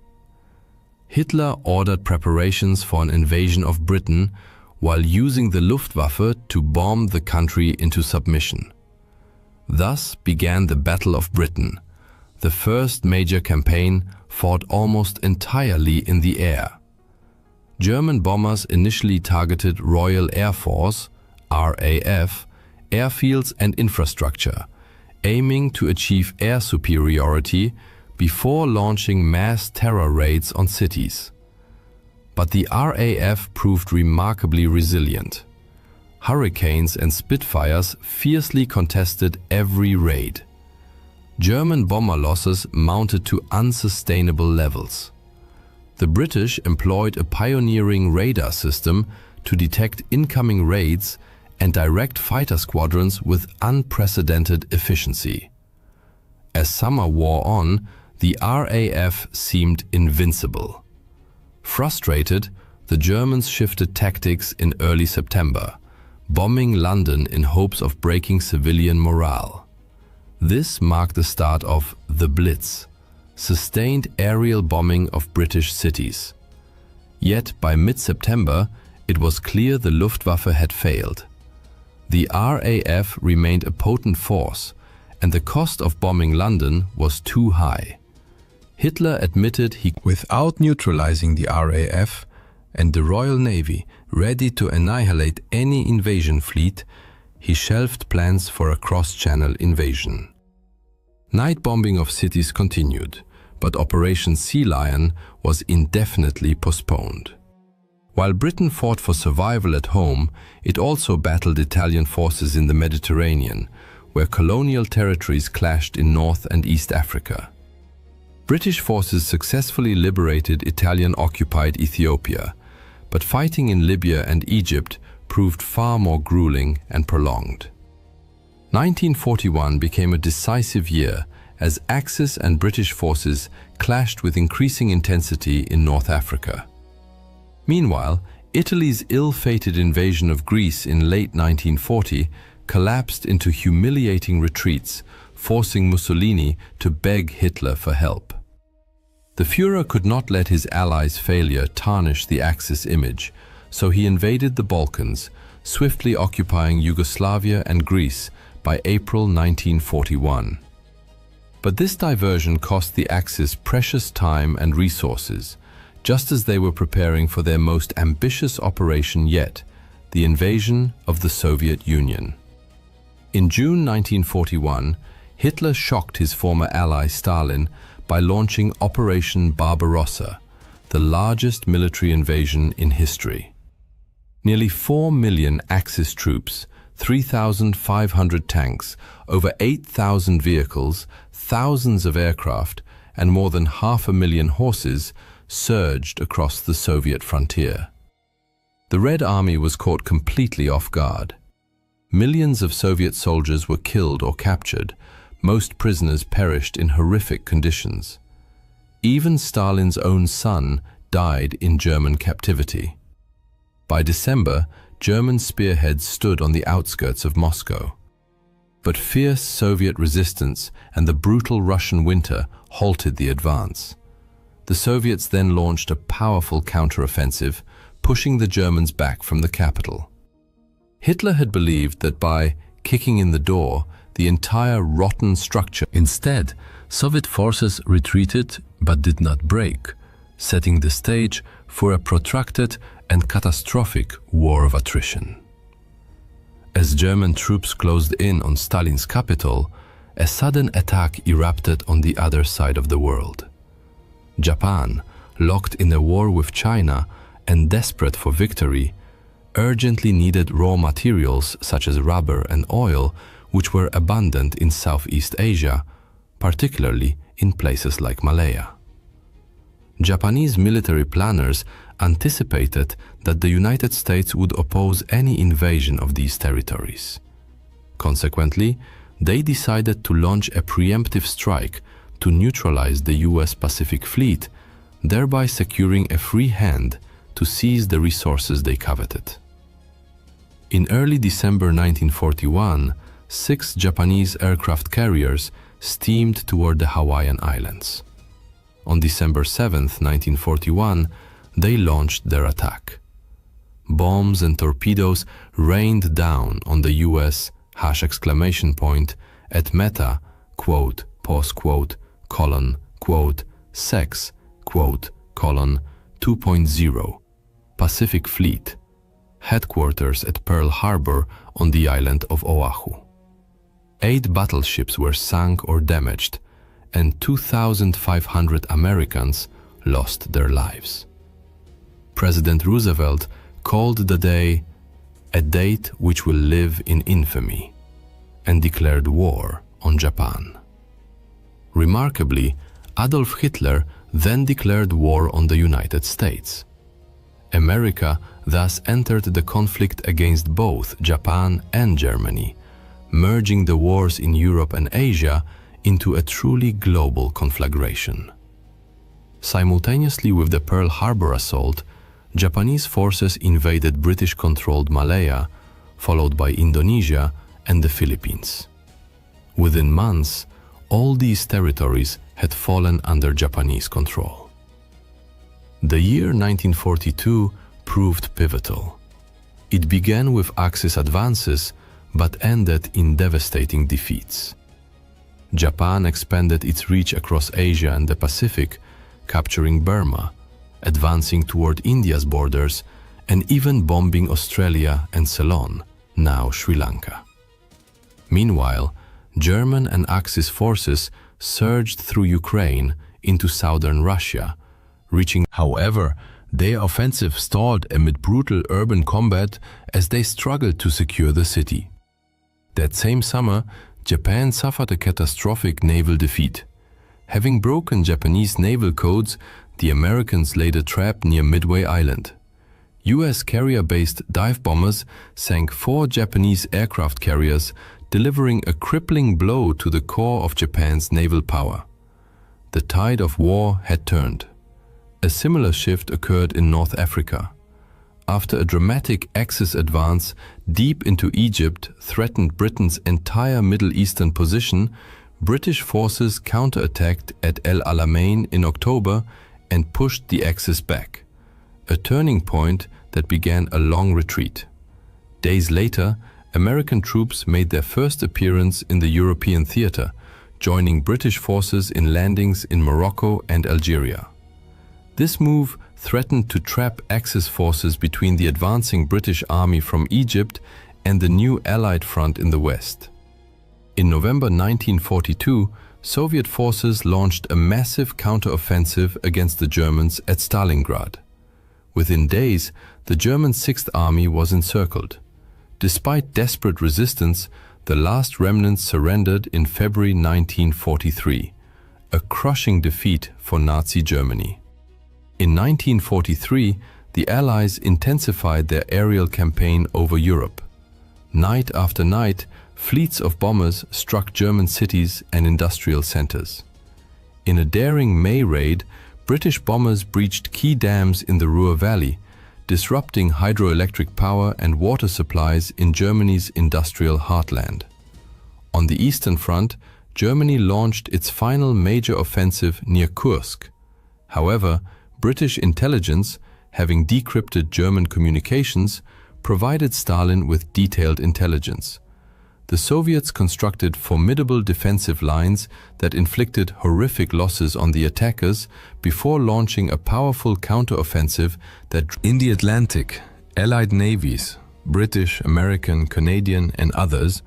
Hitler ordered preparations for an invasion of Britain while using the Luftwaffe to bomb the country into submission. Thus began the Battle of Britain, the first major campaign fought almost entirely in the air. German bombers initially targeted Royal Air Force, RAF, airfields and infrastructure, aiming to achieve air superiority before launching mass terror raids on cities. But the RAF proved remarkably resilient. Hurricanes and Spitfires fiercely contested every raid. German bomber losses mounted to unsustainable levels. The British employed a pioneering radar system to detect incoming raids and direct fighter squadrons with unprecedented efficiency. As summer wore on, the RAF seemed invincible. Frustrated, the Germans shifted tactics in early September, bombing London in hopes of breaking civilian morale. This marked the start of the Blitz, sustained aerial bombing of British cities. Yet by mid-September, it was clear the Luftwaffe had failed. The RAF remained a potent force, and the cost of bombing London was too high. Hitler admitted he, without neutralizing the RAF and the Royal Navy ready to annihilate any invasion fleet, he shelved plans for a cross-channel invasion. Night bombing of cities continued, but Operation Sea Lion was indefinitely postponed. While Britain fought for survival at home, it also battled Italian forces in the Mediterranean, where colonial territories clashed in North and East Africa. British forces successfully liberated Italian-occupied Ethiopia, but fighting in Libya and Egypt proved far more grueling and prolonged. 1941 became a decisive year as Axis and British forces clashed with increasing intensity in North Africa. Meanwhile, Italy's ill-fated invasion of Greece in late 1940 collapsed into humiliating retreats, forcing Mussolini to beg Hitler for help. The Führer could not let his allies' failure tarnish the Axis image, so he invaded the Balkans, swiftly occupying Yugoslavia and Greece by April 1941. But this diversion cost the Axis precious time and resources, just as they were preparing for their most ambitious operation yet, the invasion of the Soviet Union. In June 1941, Hitler shocked his former ally Stalin by launching Operation Barbarossa, the largest military invasion in history. Nearly 4 million Axis troops, 3,500 tanks, over 8,000 vehicles, thousands of aircraft, and more than 500,000 horses surged across the Soviet frontier. The Red Army was caught completely off guard. Millions of Soviet soldiers were killed or captured. Most prisoners perished in horrific conditions. Even Stalin's own son died in German captivity. By December, German spearheads stood on the outskirts of Moscow. But fierce Soviet resistance and the brutal Russian winter halted the advance. The Soviets then launched a powerful counteroffensive, pushing the Germans back from the capital. Hitler had believed that by kicking in the door, the entire rotten structure. Instead, Soviet forces retreated but did not break, setting the stage for a protracted and catastrophic war of attrition. As German troops closed in on Stalin's capital, a sudden attack erupted on the other side of the world. Japan, locked in a war with China and desperate for victory, urgently needed raw materials such as rubber and oil, which were abundant in Southeast Asia, particularly in places like Malaya. Japanese military planners anticipated that the United States would oppose any invasion of these territories. Consequently, they decided to launch a preemptive strike to neutralize the US Pacific Fleet, thereby securing a free hand to seize the resources they coveted. In early December 1941, 6 Japanese aircraft carriers steamed toward the Hawaiian Islands. On December 7, 1941, they launched their attack. Bombs and torpedoes rained down on the US at Meta, quote, pause quote, colon, quote, sex, quote, colon, 2.0, Pacific Fleet, headquarters at Pearl Harbor on the island of Oahu. 8 battleships were sunk or damaged, and 2,500 Americans lost their lives. President Roosevelt called the day a date which will live in infamy, and declared war on Japan. Remarkably, Adolf Hitler then declared war on the United States. America thus entered the conflict against both Japan and Germany, merging the wars in Europe and Asia into a truly global conflagration. Simultaneously with the Pearl Harbor assault, Japanese forces invaded British-controlled Malaya, followed by Indonesia and the Philippines. Within months, all these territories had fallen under Japanese control. The year 1942 proved pivotal. It began with Axis advances, but ended in devastating defeats. Japan expanded its reach across Asia and the Pacific, capturing Burma, advancing toward India's borders, and even bombing Australia and Ceylon, now Sri Lanka. Meanwhile, German and Axis forces surged through Ukraine into southern Russia, reaching. However, their offensive stalled amid brutal urban combat as they struggled to secure the city. That same summer, Japan suffered a catastrophic naval defeat. Having broken Japanese naval codes, the Americans laid a trap near Midway Island. US carrier-based dive bombers sank 4 Japanese aircraft carriers, delivering a crippling blow to the core of Japan's naval power. The tide of war had turned. A similar shift occurred in North Africa. After a dramatic Axis advance deep into Egypt threatened Britain's entire Middle Eastern position, British forces counterattacked at El Alamein in October and pushed the Axis back, a turning point that began a long retreat. Days later, American troops made their first appearance in the European theater, joining British forces in landings in Morocco and Algeria. This move threatened to trap Axis forces between the advancing British army from Egypt and the new Allied front in the west. In November 1942, Soviet forces launched a massive counteroffensive against the Germans at Stalingrad. Within days, the German Sixth Army was encircled. Despite desperate resistance, the last remnants surrendered in February 1943, a crushing defeat for Nazi Germany. In 1943, the Allies intensified their aerial campaign over Europe. Night after night, fleets of bombers struck German cities and industrial centers. In a daring May raid, British bombers breached key dams in the Ruhr Valley, disrupting hydroelectric power and water supplies in Germany's industrial heartland. On the Eastern Front, Germany launched its final major offensive near Kursk. However, British intelligence, having decrypted German communications, provided Stalin with detailed intelligence. The Soviets constructed formidable defensive lines that inflicted horrific losses on the attackers before launching a powerful counteroffensive that in the Atlantic, Allied navies, British, American, Canadian and others,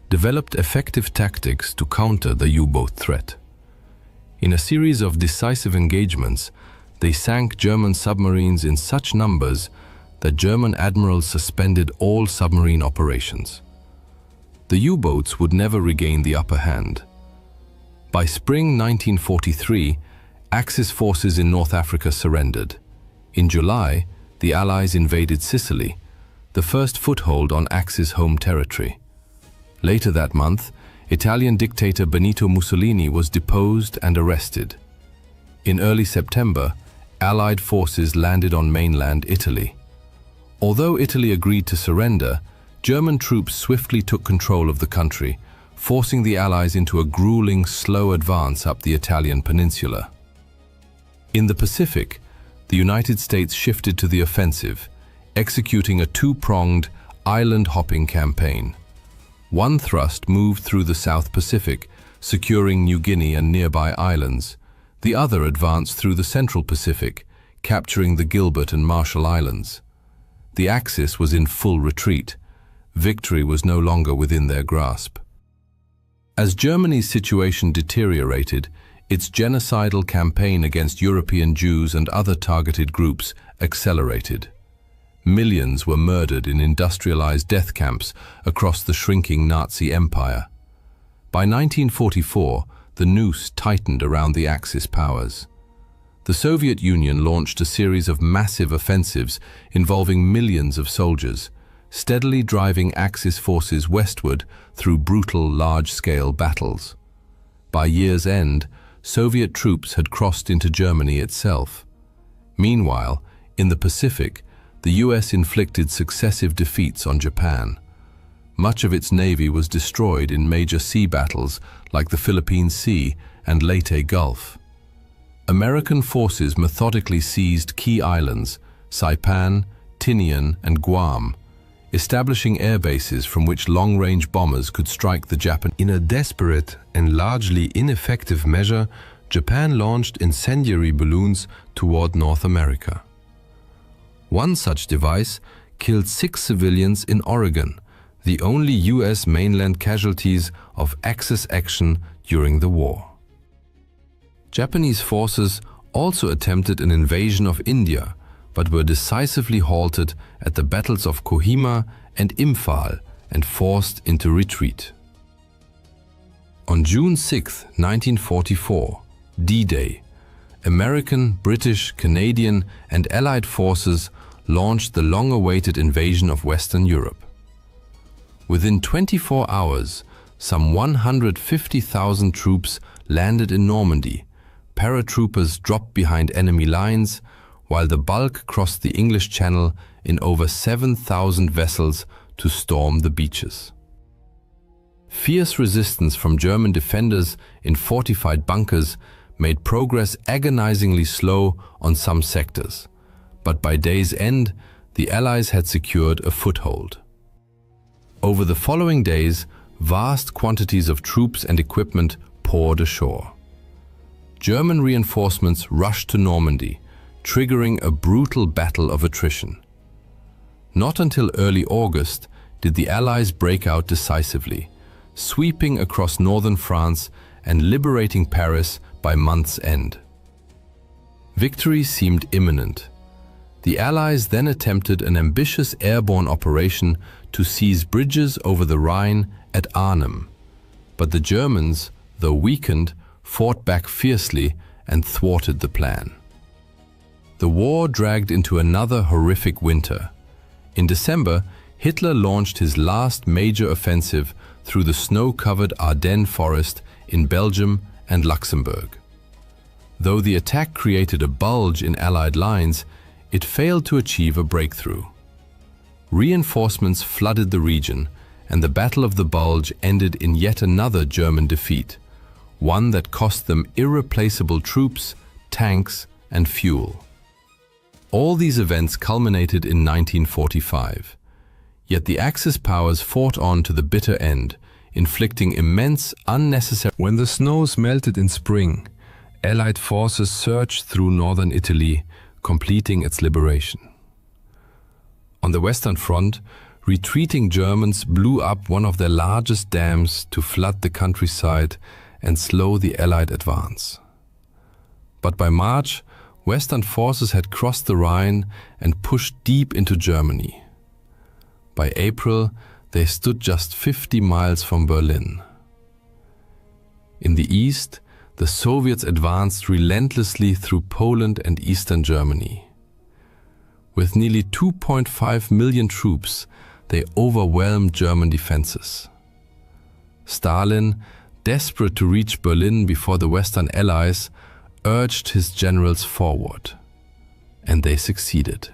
developed effective tactics to counter the U-boat threat. In a series of decisive engagements, they sank German submarines in such numbers that German admirals suspended all submarine operations. The U-boats would never regain the upper hand. By spring 1943, Axis forces in North Africa surrendered. In July, the Allies invaded Sicily, the first foothold on Axis home territory. Later that month, Italian dictator Benito Mussolini was deposed and arrested. In early September, Allied forces landed on mainland Italy. Although Italy agreed to surrender, German troops swiftly took control of the country, forcing the Allies into a grueling, slow advance up the Italian peninsula. In the Pacific, the United States shifted to the offensive, executing a two-pronged, island-hopping campaign. One thrust moved through the South Pacific, securing New Guinea and nearby islands. The other advanced through the Central Pacific, capturing the Gilbert and Marshall Islands. The Axis was in full retreat. Victory was no longer within their grasp. As Germany's situation deteriorated, its genocidal campaign against European Jews and other targeted groups accelerated. Millions were murdered in industrialized death camps across the shrinking Nazi empire. By 1944, the noose tightened around the Axis powers. The Soviet Union launched a series of massive offensives involving millions of soldiers, steadily driving Axis forces westward through brutal, large-scale battles. By year's end, Soviet troops had crossed into Germany itself. Meanwhile, in the Pacific, the US inflicted successive defeats on Japan. Much of its navy was destroyed in major sea battles like the Philippine Sea and Leyte Gulf. American forces methodically seized key islands, Saipan, Tinian, and Guam, establishing air bases from which long-range bombers could strike the Japanese. In a desperate and largely ineffective measure, Japan launched incendiary balloons toward North America. One such device killed 6 civilians in Oregon, the only US mainland casualties of Axis action during the war. Japanese forces also attempted an invasion of India, but were decisively halted at the battles of Kohima and Imphal and forced into retreat. On June 6, 1944, D-Day, American, British, Canadian, and Allied forces launched the long-awaited invasion of Western Europe. Within 24 hours, some 150,000 troops landed in Normandy. Paratroopers dropped behind enemy lines, while the bulk crossed the English Channel in over 7,000 vessels to storm the beaches. Fierce resistance from German defenders in fortified bunkers made progress agonizingly slow on some sectors, but by day's end, the Allies had secured a foothold. Over the following days, vast quantities of troops and equipment poured ashore. German reinforcements rushed to Normandy, triggering a brutal battle of attrition. Not until early August did the Allies break out decisively, sweeping across northern France and liberating Paris by month's end. Victory seemed imminent. The Allies then attempted an ambitious airborne operation to seize bridges over the Rhine at Arnhem, but the Germans, though weakened, fought back fiercely and thwarted the plan. The war dragged into another horrific winter. In December, Hitler launched his last major offensive through the snow-covered Ardennes forest in Belgium and Luxembourg. Though the attack created a bulge in Allied lines, it failed to achieve a breakthrough. Reinforcements flooded the region, and the Battle of the Bulge ended in yet another German defeat, one that cost them irreplaceable troops, tanks, and fuel. All these events culminated in 1945. Yet the Axis powers fought on to the bitter end, inflicting immense, unnecessary... When the snows melted in spring, Allied forces surged through northern Italy, completing its liberation. On the Western Front, retreating Germans blew up one of their largest dams to flood the countryside and slow the Allied advance. But by March, Western forces had crossed the Rhine and pushed deep into Germany. By April, they stood just 50 miles from Berlin. In the east, the Soviets advanced relentlessly through Poland and eastern Germany. With nearly 2.5 million troops, they overwhelmed German defenses. Stalin, desperate to reach Berlin before the Western Allies, urged his generals forward. and they succeeded.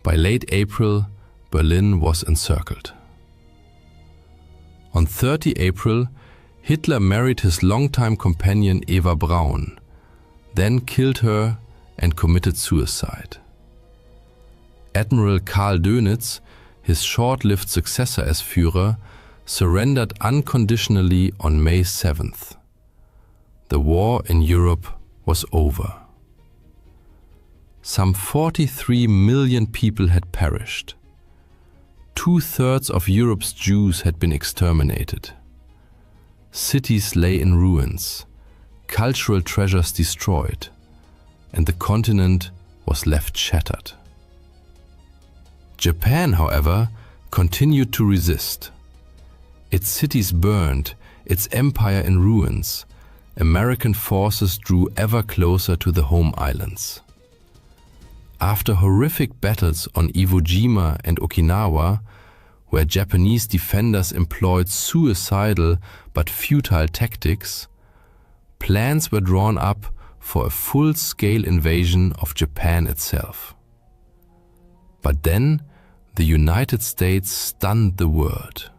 By late April, Berlin was encircled. On 30 April, Hitler married his longtime companion Eva Braun, then killed her and committed suicide. Admiral Karl Dönitz, his short-lived successor as Führer, surrendered unconditionally on May 7th. The war in Europe was over. Some 43 million people had perished. 2/3 of Europe's Jews had been exterminated. Cities lay in ruins, cultural treasures destroyed, and the continent was left shattered. Japan, however, continued to resist. Its cities burned, its empire in ruins. American forces drew ever closer to the home islands. After horrific battles on Iwo Jima and Okinawa, where Japanese defenders employed suicidal but futile tactics, plans were drawn up for a full-scale invasion of Japan itself. But then, the United States stunned the world.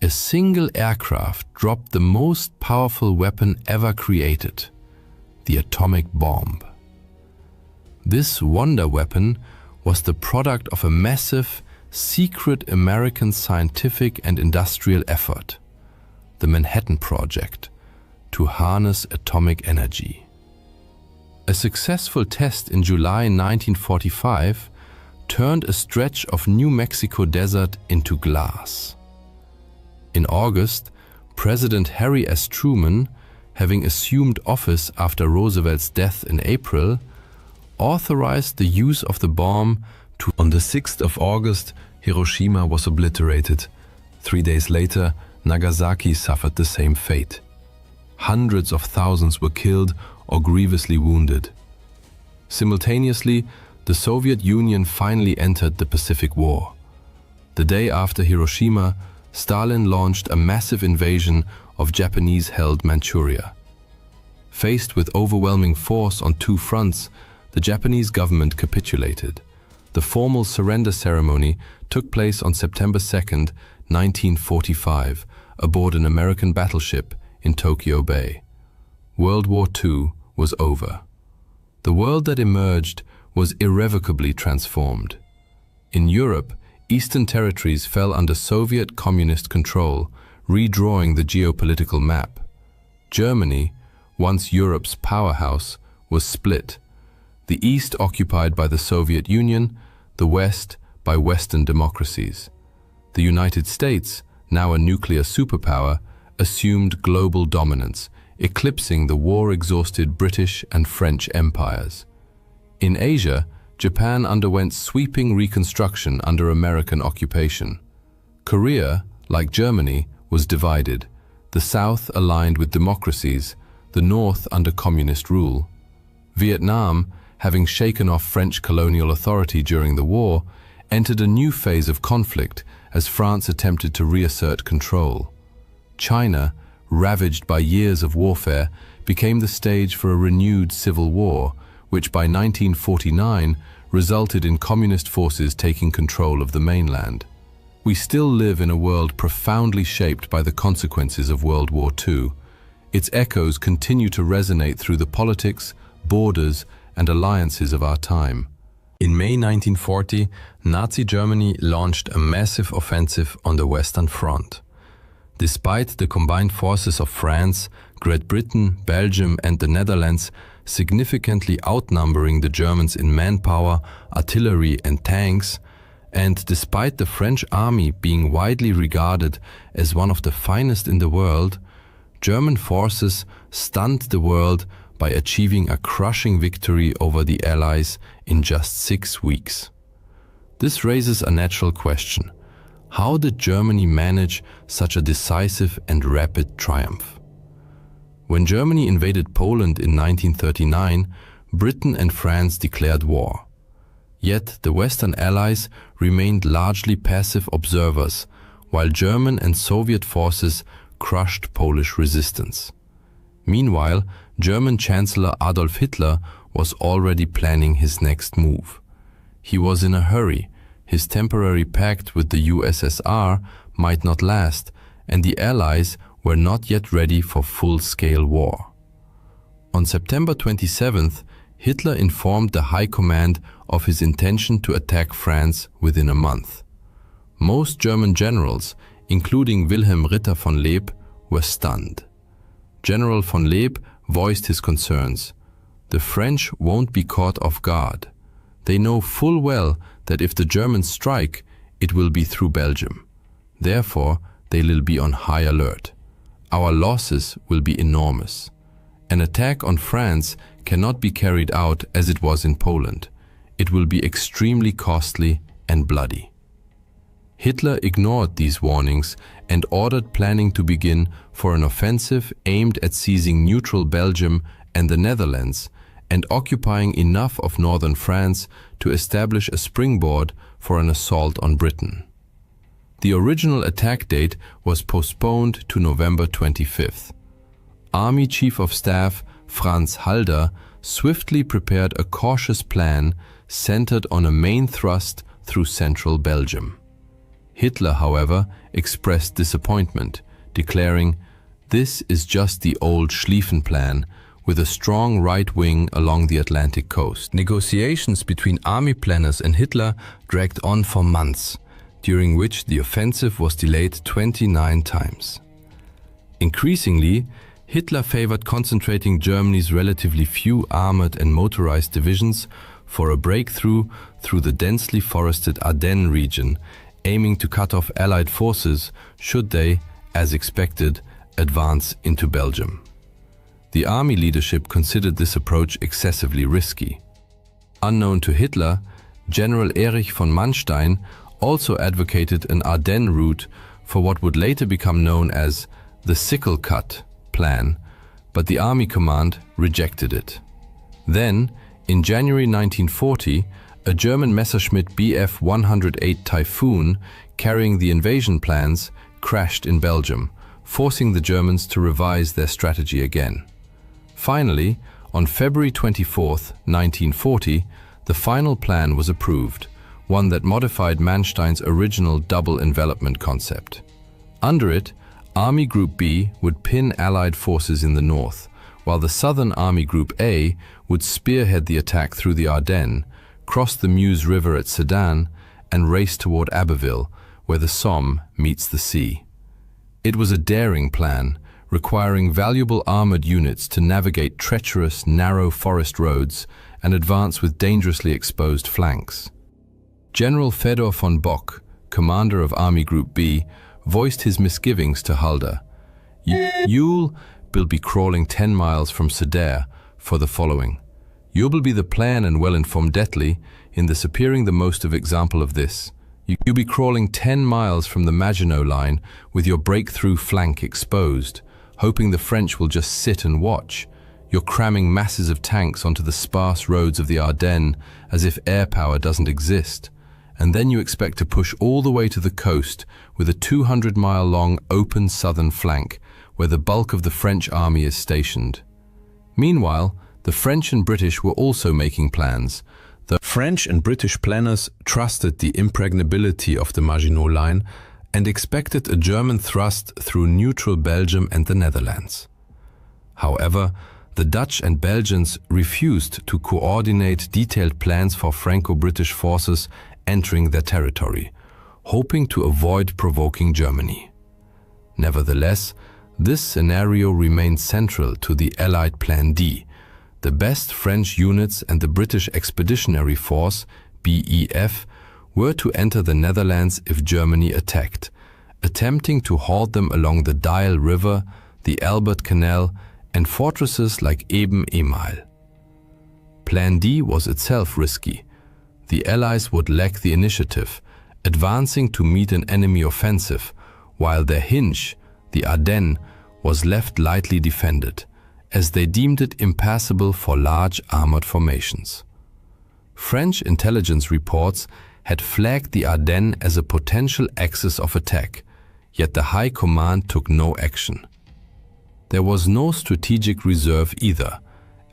A single aircraft dropped the most powerful weapon ever created, the atomic bomb. This wonder weapon was the product of a massive, secret American scientific and industrial effort, the Manhattan Project, to harness atomic energy. A successful test in July 1945 turned a stretch of New Mexico desert into glass. In August, President Harry S. Truman, having assumed office after Roosevelt's death in April, authorized the use of the bomb to. On the 6th of August, Hiroshima was obliterated. 3 days later, Nagasaki suffered the same fate. Hundreds of thousands were killed or grievously wounded. Simultaneously, the Soviet Union finally entered the Pacific War. The day after Hiroshima, Stalin launched a massive invasion of Japanese-held Manchuria. Faced with overwhelming force on two fronts, the Japanese government capitulated. The formal surrender ceremony took place on September 2, 1945, aboard an American battleship in Tokyo Bay. World War II was over. The world that emerged was irrevocably transformed. In Europe, Eastern territories fell under Soviet communist control, redrawing the geopolitical map. Germany, once Europe's powerhouse, was split. The East occupied by the Soviet Union, the West by Western democracies. The United States, now a nuclear superpower, assumed global dominance, eclipsing the war-exhausted British and French empires. In Asia, Japan underwent sweeping reconstruction under American occupation. Korea, like Germany, was divided, the South aligned with democracies, the North under communist rule. Vietnam, having shaken off French colonial authority during the war, entered a new phase of conflict as France attempted to reassert control. China, ravaged by years of warfare, became the stage for a renewed civil war, which by 1949 resulted in communist forces taking control of the mainland. We still live in a world profoundly shaped by the consequences of World War II. Its echoes continue to resonate through the politics, borders, and alliances of our time. In May 1940, Nazi Germany launched a massive offensive on the Western Front. Despite the combined forces of France, Great Britain, Belgium, and the Netherlands significantly outnumbering the Germans in manpower, artillery, and tanks, and despite the French army being widely regarded as one of the finest in the world, German forces stunned the world by achieving a crushing victory over the Allies in just 6 weeks. This raises a natural question. How did Germany manage such a decisive and rapid triumph? When Germany invaded Poland in 1939, Britain and France declared war. Yet the Western Allies remained largely passive observers, while German and Soviet forces crushed Polish resistance. Meanwhile, German Chancellor Adolf Hitler was already planning his next move. He was in a hurry. His temporary pact with the USSR might not last, and the Allies were not yet ready for full-scale war. On September 27th, Hitler informed the High Command of his intention to attack France within a month. Most German generals, including Wilhelm Ritter von Leeb, were stunned. General von Leeb voiced his concerns. The French won't be caught off guard. They know full well that if the Germans strike, it will be through Belgium. Therefore, they will be on high alert. Our losses will be enormous. An attack on France cannot be carried out as it was in Poland. It will be extremely costly and bloody. Hitler ignored these warnings and ordered planning to begin for an offensive aimed at seizing neutral Belgium and the Netherlands and occupying enough of northern France to establish a springboard for an assault on Britain. The original attack date was postponed to November 25th. Army Chief of Staff Franz Halder swiftly prepared a cautious plan centered on a main thrust through central Belgium. Hitler, however, expressed disappointment, declaring, "This is just the old Schlieffen plan, with a strong right wing along the Atlantic coast." Negotiations between army planners and Hitler dragged on for months, during which the offensive was delayed 29 times. Increasingly, Hitler favored concentrating Germany's relatively few armored and motorized divisions for a breakthrough through the densely forested Ardennes region, aiming to cut off Allied forces should they, as expected, advance into Belgium. The army leadership considered this approach excessively risky. Unknown to Hitler, General Erich von Manstein also advocated an Ardennes route for what would later become known as the Sickle Cut plan, but the army command rejected it. Then, in January 1940, a German Messerschmitt Bf 108 Typhoon carrying the invasion plans crashed in Belgium, forcing the Germans to revise their strategy again. Finally, on February 24, 1940, the final plan was approved, one that modified Manstein's original double envelopment concept. Under it, Army Group B would pin Allied forces in the north, while the Southern Army Group A would spearhead the attack through the Ardennes, cross the Meuse River at Sedan, and race toward Abbeville, where the Somme meets the sea. It was a daring plan, requiring valuable armored units to navigate treacherous, narrow forest roads and advance with dangerously exposed flanks. General Fedor von Bock, commander of Army Group B, voiced his misgivings to Halder. "You'll be crawling 10 miles from Sedan for the following. You will be the plan and well-informed Detli in this appearing the most of example of this. You'll be crawling 10 miles from the Maginot Line with your breakthrough flank exposed, hoping the French will just sit and watch. You're cramming masses of tanks onto the sparse roads of the Ardennes as if air power doesn't exist. And then you expect to push all the way to the coast with a 200-mile-long open southern flank where the bulk of the French army is stationed." Meanwhile, the French and British were also making plans. The French and British planners trusted the impregnability of the Maginot Line and expected a German thrust through neutral Belgium and the Netherlands. However, the Dutch and Belgians refused to coordinate detailed plans for Franco-British forces entering their territory, hoping to avoid provoking Germany. Nevertheless, this scenario remained central to the Allied Plan D. The best French units and the British Expeditionary Force, BEF, were to enter the Netherlands if Germany attacked, attempting to halt them along the Dyle River, the Albert Canal, and fortresses like Eben-Emael. Plan D was itself risky. The Allies would lack the initiative, advancing to meet an enemy offensive, while their hinge, the Ardennes, was left lightly defended, as they deemed it impassable for large armored formations. French intelligence reports had flagged the Ardennes as a potential axis of attack, yet the High Command took no action. There was no strategic reserve either,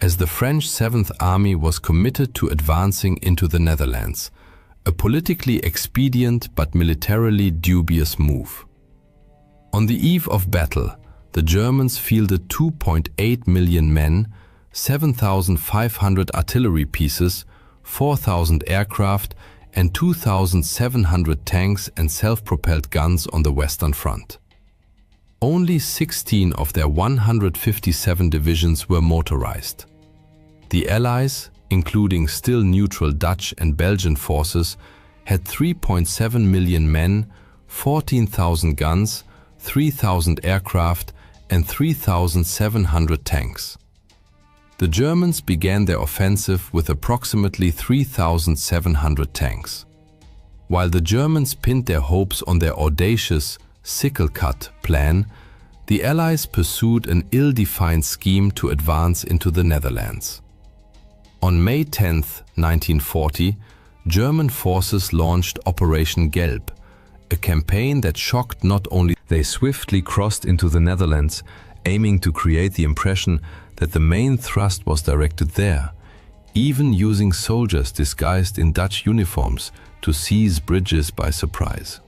as the French 7th Army was committed to advancing into the Netherlands, a politically expedient but militarily dubious move. On the eve of battle, the Germans fielded 2.8 million men, 7,500 artillery pieces, 4,000 aircraft, and 2,700 tanks and self-propelled guns on the Western Front. Only 16 of their 157 divisions were motorized. The Allies, including still neutral Dutch and Belgian forces, had 3.7 million men, 14,000 guns, 3,000 aircraft, and 3,700 tanks. The Germans began their offensive with approximately 3,700 tanks. While the Germans pinned their hopes on their audacious sickle-cut plan, the Allies pursued an ill-defined scheme to advance into the Netherlands. On May 10, 1940, German forces launched Operation Gelb, a campaign that shocked not only. They swiftly crossed into the Netherlands, aiming to create the impression that the main thrust was directed there, even using soldiers disguised in Dutch uniforms to seize bridges by surprise.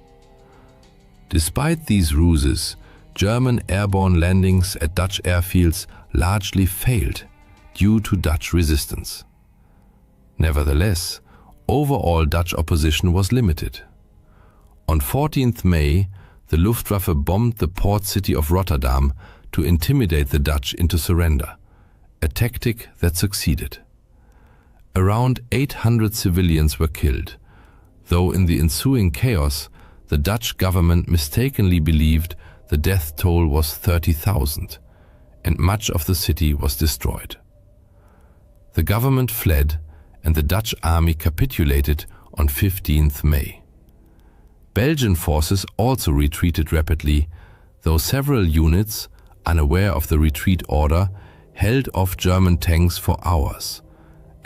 Despite these ruses, German airborne landings at Dutch airfields largely failed due to Dutch resistance. Nevertheless, overall Dutch opposition was limited. On 14th May, the Luftwaffe bombed the port city of Rotterdam to intimidate the Dutch into surrender, a tactic that succeeded. Around 800 civilians were killed, though in the ensuing chaos, the Dutch government mistakenly believed the death toll was 30,000, and much of the city was destroyed. The government fled, and the Dutch army capitulated on 15th May. Belgian forces also retreated rapidly, though several units, unaware of the retreat order, held off German tanks for hours,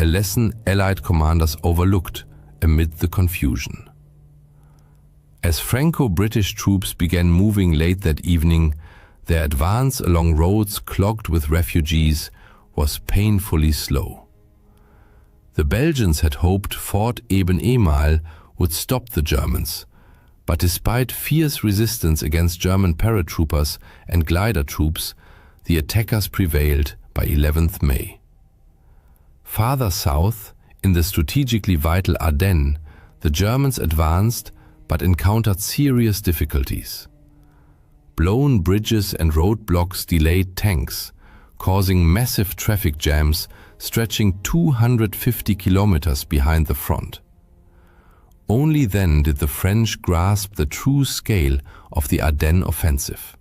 a lesson Allied commanders overlooked amid the confusion. As Franco-British troops began moving late that evening, their advance along roads clogged with refugees was painfully slow. The Belgians had hoped Fort Eben-Emael would stop the Germans, but despite fierce resistance against German paratroopers and glider troops, the attackers prevailed by 11th May. Farther south, in the strategically vital Ardennes, the Germans advanced but encountered serious difficulties. Blown bridges and roadblocks delayed tanks, causing massive traffic jams stretching 250 kilometers behind the front. Only then did the French grasp the true scale of the Ardennes offensive.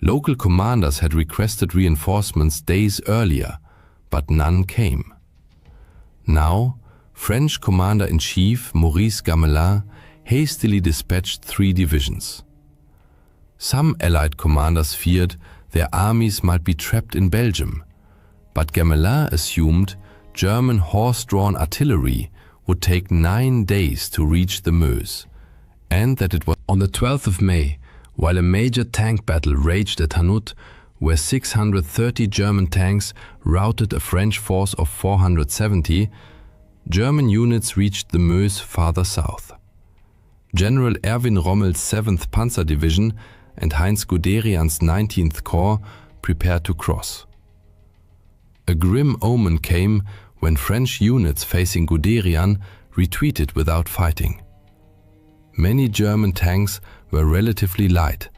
Local commanders had requested reinforcements days earlier, but none came. Now, French Commander-in-Chief Maurice Gamelin hastily dispatched 3 divisions. Some Allied commanders feared their armies might be trapped in Belgium, but Gamelin assumed German horse-drawn artillery would take 9 days to reach the Meuse, and that it was on the 12th of May, while a major tank battle raged at Hanout, where 630 German tanks routed a French force of 470, German units reached the Meuse farther south. General Erwin Rommel's 7th Panzer Division and Heinz Guderian's 19th Corps prepared to cross. A grim omen came when French units facing Guderian retreated without fighting. Many German tanks were relatively light,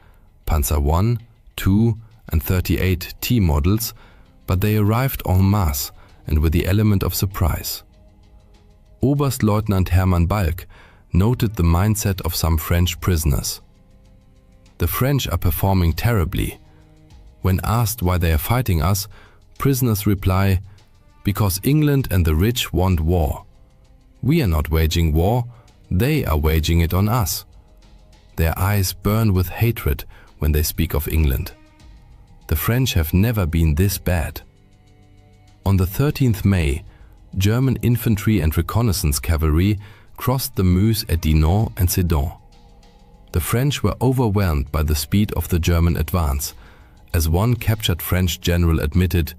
Panzer I, II, and 38T models, but they arrived en masse and with the element of surprise. Oberstleutnant Hermann Balck noted the mindset of some French prisoners. The French are performing terribly. When asked why they are fighting us, prisoners reply, because England and the rich want war. We are not waging war, they are waging it on us. Their eyes burn with hatred when they speak of England. The French have never been this bad. On the 13th May, German infantry and reconnaissance cavalry crossed the Meuse at Dinant and Sedan. The French were overwhelmed by the speed of the German advance. As one captured French general admitted,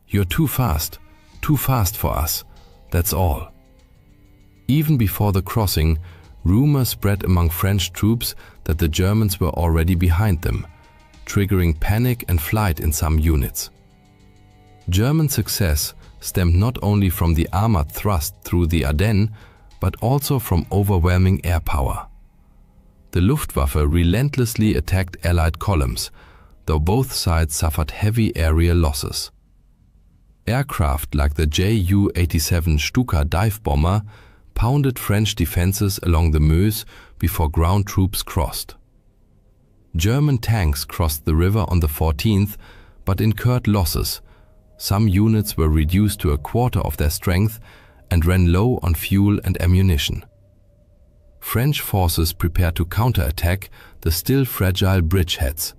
"You're too fast for us, that's all." Even before the crossing, rumors spread among French troops that the Germans were already behind them, triggering panic and flight in some units. German success stemmed not only from the armored thrust through the Ardennes, but also from overwhelming air power. The Luftwaffe relentlessly attacked Allied columns, though both sides suffered heavy aerial losses. Aircraft like the Ju-87 Stuka dive bomber pounded French defenses along the Meuse before ground troops crossed. German tanks crossed the river on the 14th, but incurred losses. Some units were reduced to a quarter of their strength and ran low on fuel and ammunition. French forces prepared to counterattack the still fragile bridgeheads.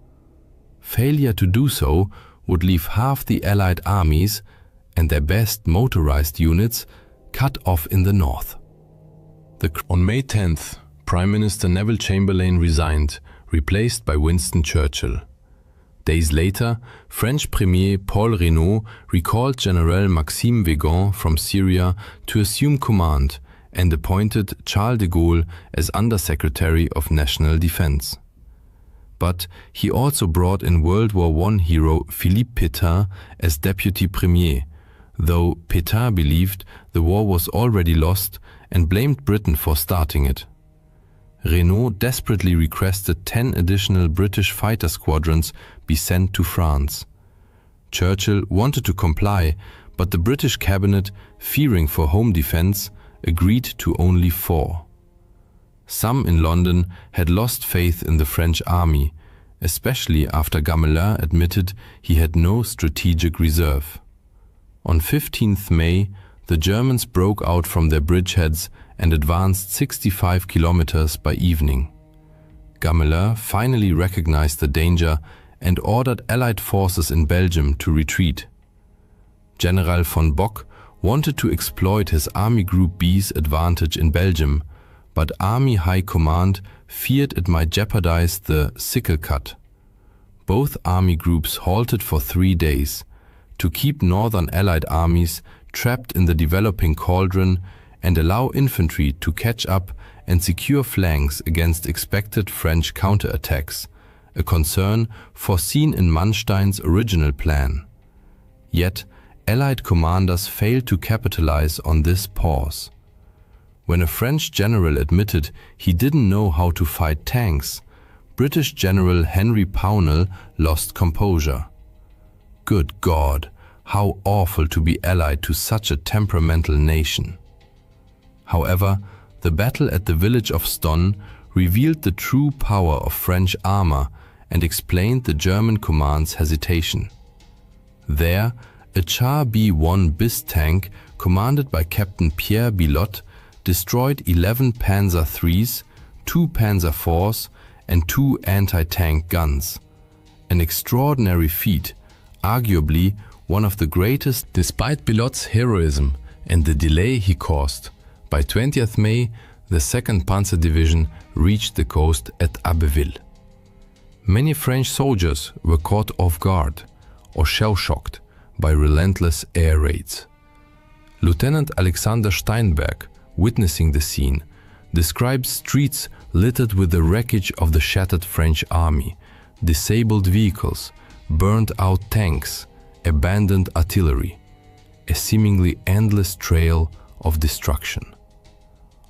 Failure to do so would leave half the Allied armies and their best motorized units cut off in the north. On May 10th, Prime Minister Neville Chamberlain resigned, replaced by Winston Churchill. Days later, French Premier Paul Reynaud recalled General Maxime Weygand from Syria to assume command and appointed Charles de Gaulle as Undersecretary of National Defense. But he also brought in World War I hero Philippe Pétain as Deputy Premier, though Pétain believed the war was already lost and blamed Britain for starting it. Reynaud desperately requested 10 additional British fighter squadrons be sent to France. Churchill wanted to comply, but the British cabinet, fearing for home defense, agreed to only 4. Some in London had lost faith in the French army, especially after Gamelin admitted he had no strategic reserve. On 15th May, the Germans broke out from their bridgeheads and advanced 65 kilometers by evening. Gamelin finally recognized the danger and ordered Allied forces in Belgium to retreat. General von Bock wanted to exploit his Army Group B's advantage in Belgium, but Army High Command feared it might jeopardize the sickle cut. Both army groups halted for 3 days to keep northern Allied armies trapped in the developing cauldron and allow infantry to catch up and secure flanks against expected French counterattacks, a concern foreseen in Manstein's original plan. Yet, Allied commanders failed to capitalize on this pause. When a French general admitted he didn't know how to fight tanks, British General Henry Pownall lost composure. Good God, how awful to be allied to such a temperamental nation. However, the battle at the village of Stonne revealed the true power of French armor and explained the German command's hesitation. There, a Char B-1 BIS tank commanded by Captain Pierre Bilotte destroyed 11 Panzer IIIs, 2 Panzer IVs and 2 anti-tank guns. An extraordinary feat, arguably one of the greatest despite Bilotte's heroism and the delay he caused. By 20th May, the 2nd Panzer Division reached the coast at Abbeville. Many French soldiers were caught off guard or shell-shocked by relentless air raids. Lieutenant Alexander Steinberg, witnessing the scene, describes streets littered with the wreckage of the shattered French army, disabled vehicles, burned-out tanks, abandoned artillery, a seemingly endless trail of destruction.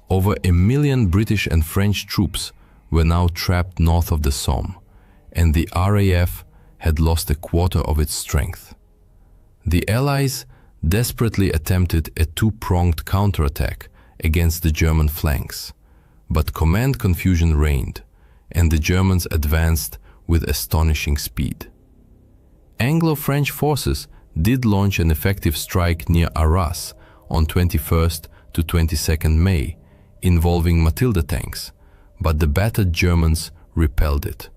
Over 1 million British and French troops were now trapped north of the Somme, and the RAF had lost a quarter of its strength. The Allies desperately attempted a two-pronged counterattack against the German flanks, but command confusion reigned, and the Germans advanced with astonishing speed. Anglo-French forces did launch an effective strike near Arras on 21st to 22nd May, involving Matilda tanks, but the battered Germans repelled it.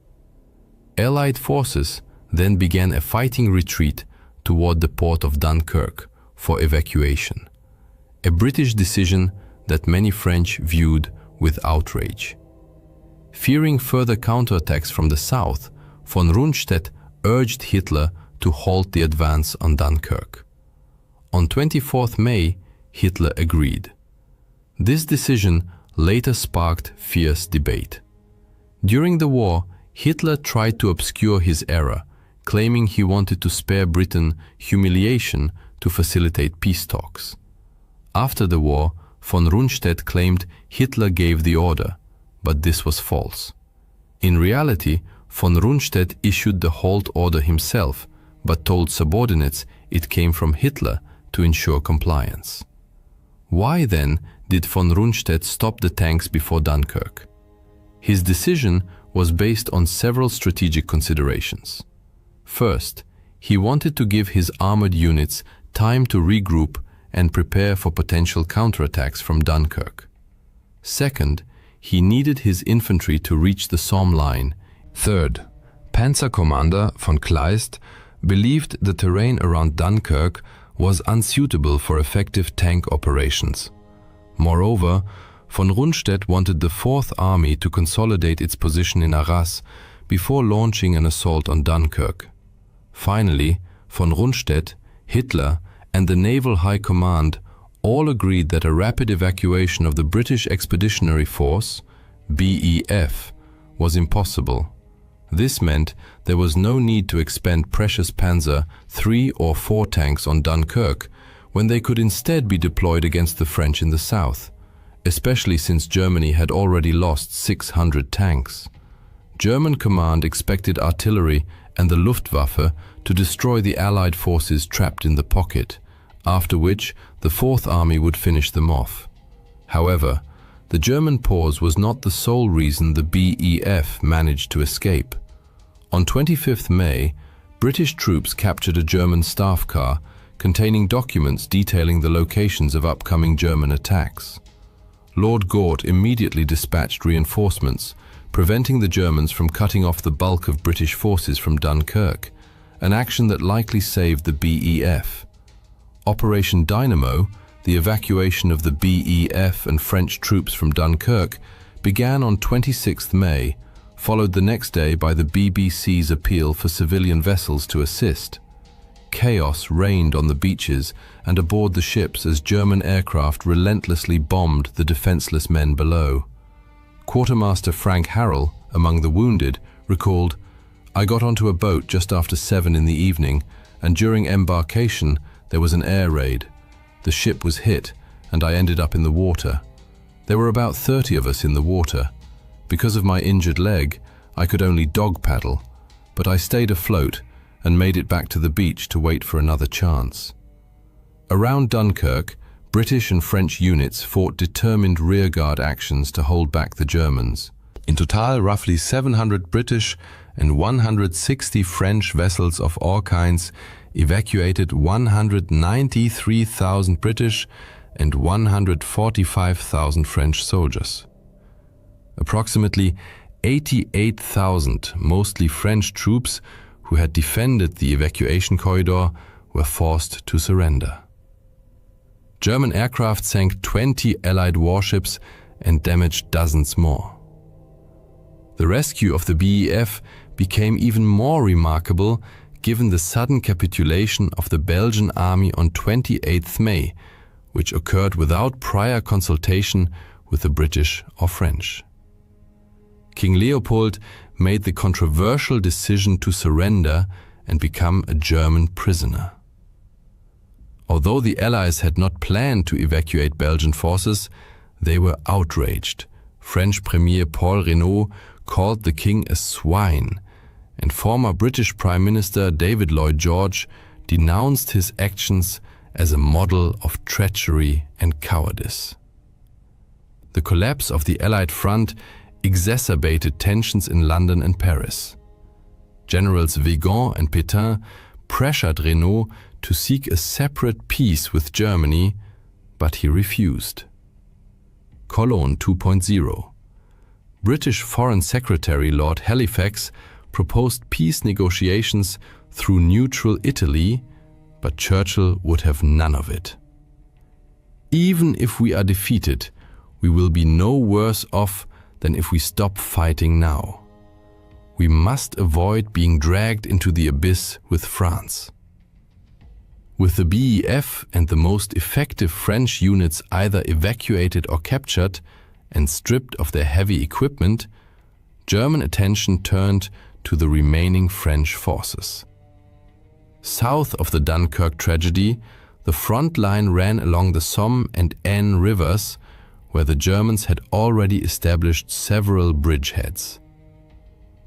Allied forces then began a fighting retreat toward the port of Dunkirk for evacuation, a British decision that many French viewed with outrage. Fearing further counterattacks from the south, von Rundstedt urged Hitler to halt the advance on Dunkirk. On 24th May, Hitler agreed. This decision later sparked fierce debate. During the war, Hitler tried to obscure his error, claiming he wanted to spare Britain humiliation to facilitate peace talks. After the war, von Rundstedt claimed Hitler gave the order, but this was false. In reality, von Rundstedt issued the halt order himself, but told subordinates it came from Hitler to ensure compliance. Why then did von Rundstedt stop the tanks before Dunkirk? His decision was based on several strategic considerations. First, he wanted to give his armored units time to regroup and prepare for potential counterattacks from Dunkirk. Second, he needed his infantry to reach the Somme line. Third, Panzer Commander von Kleist believed the terrain around Dunkirk was unsuitable for effective tank operations. Moreover, von Rundstedt wanted the Fourth Army to consolidate its position in Arras before launching an assault on Dunkirk. Finally, von Rundstedt, Hitler, and the Naval High Command all agreed that a rapid evacuation of the British Expeditionary Force, BEF, was impossible. This meant there was no need to expend precious Panzer III or IV tanks on Dunkirk when they could instead be deployed against the French in the south, especially since Germany had already lost 600 tanks. German command expected artillery and the Luftwaffe to destroy the Allied forces trapped in the pocket, after which the Fourth Army would finish them off. However, the German pause was not the sole reason the BEF managed to escape. On 25th May, British troops captured a German staff car containing documents detailing the locations of upcoming German attacks. Lord Gort immediately dispatched reinforcements, preventing the Germans from cutting off the bulk of British forces from Dunkirk, an action that likely saved the BEF. Operation Dynamo, the evacuation of the BEF and French troops from Dunkirk, began on 26th May, followed the next day by the BBC's appeal for civilian vessels to assist. Chaos reigned on the beaches and aboard the ships as German aircraft relentlessly bombed the defenseless men below. Quartermaster Frank Harrell, among the wounded, recalled, "I got onto a boat just after 7 in the evening, and during embarkation there was an air raid. The ship was hit, and I ended up in the water. There were about 30 of us in the water. Because of my injured leg, I could only dog paddle, but I stayed afloat and made it back to the beach to wait for another chance." Around Dunkirk, British and French units fought determined rearguard actions to hold back the Germans. In total, roughly 700 British and 160 French vessels of all kinds evacuated 193,000 British and 145,000 French soldiers. Approximately 88,000, mostly French troops who had defended the evacuation corridor, were forced to surrender. German aircraft sank 20 Allied warships and damaged dozens more. The rescue of the BEF became even more remarkable given the sudden capitulation of the Belgian army on 28th May, which occurred without prior consultation with the British or French. King Leopold made the controversial decision to surrender and become a German prisoner. Although the Allies had not planned to evacuate Belgian forces, they were outraged. French Premier Paul Reynaud called the king a swine, and former British Prime Minister David Lloyd George denounced his actions as a model of treachery and cowardice. The collapse of the Allied front exacerbated tensions in London and Paris. Generals Weygand and Pétain pressured Reynaud to seek a separate peace with Germany, but he refused. Cologne 2.0. British Foreign Secretary Lord Halifax proposed peace negotiations through neutral Italy, but Churchill would have none of it. "Even if we are defeated, we will be no worse off than if we stop fighting now. We must avoid being dragged into the abyss with France." With the BEF and the most effective French units either evacuated or captured and stripped of their heavy equipment, German attention turned to the remaining French forces. South of the Dunkirk tragedy, the front line ran along the Somme and Aisne rivers, where the Germans had already established several bridgeheads.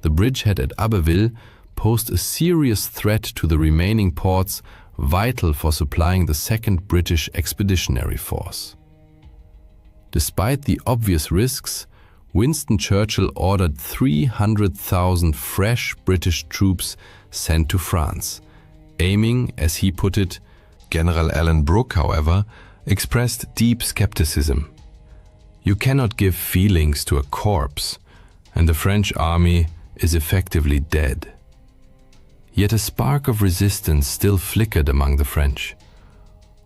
The bridgehead at Abbeville posed a serious threat to the remaining ports, vital for supplying the Second British Expeditionary Force. Despite the obvious risks, Winston Churchill ordered 300,000 fresh British troops sent to France, aiming, as he put it. General Alan Brooke, however, expressed deep skepticism. You cannot give feelings to a corpse, and the French army is effectively dead. Yet a spark of resistance still flickered among the French.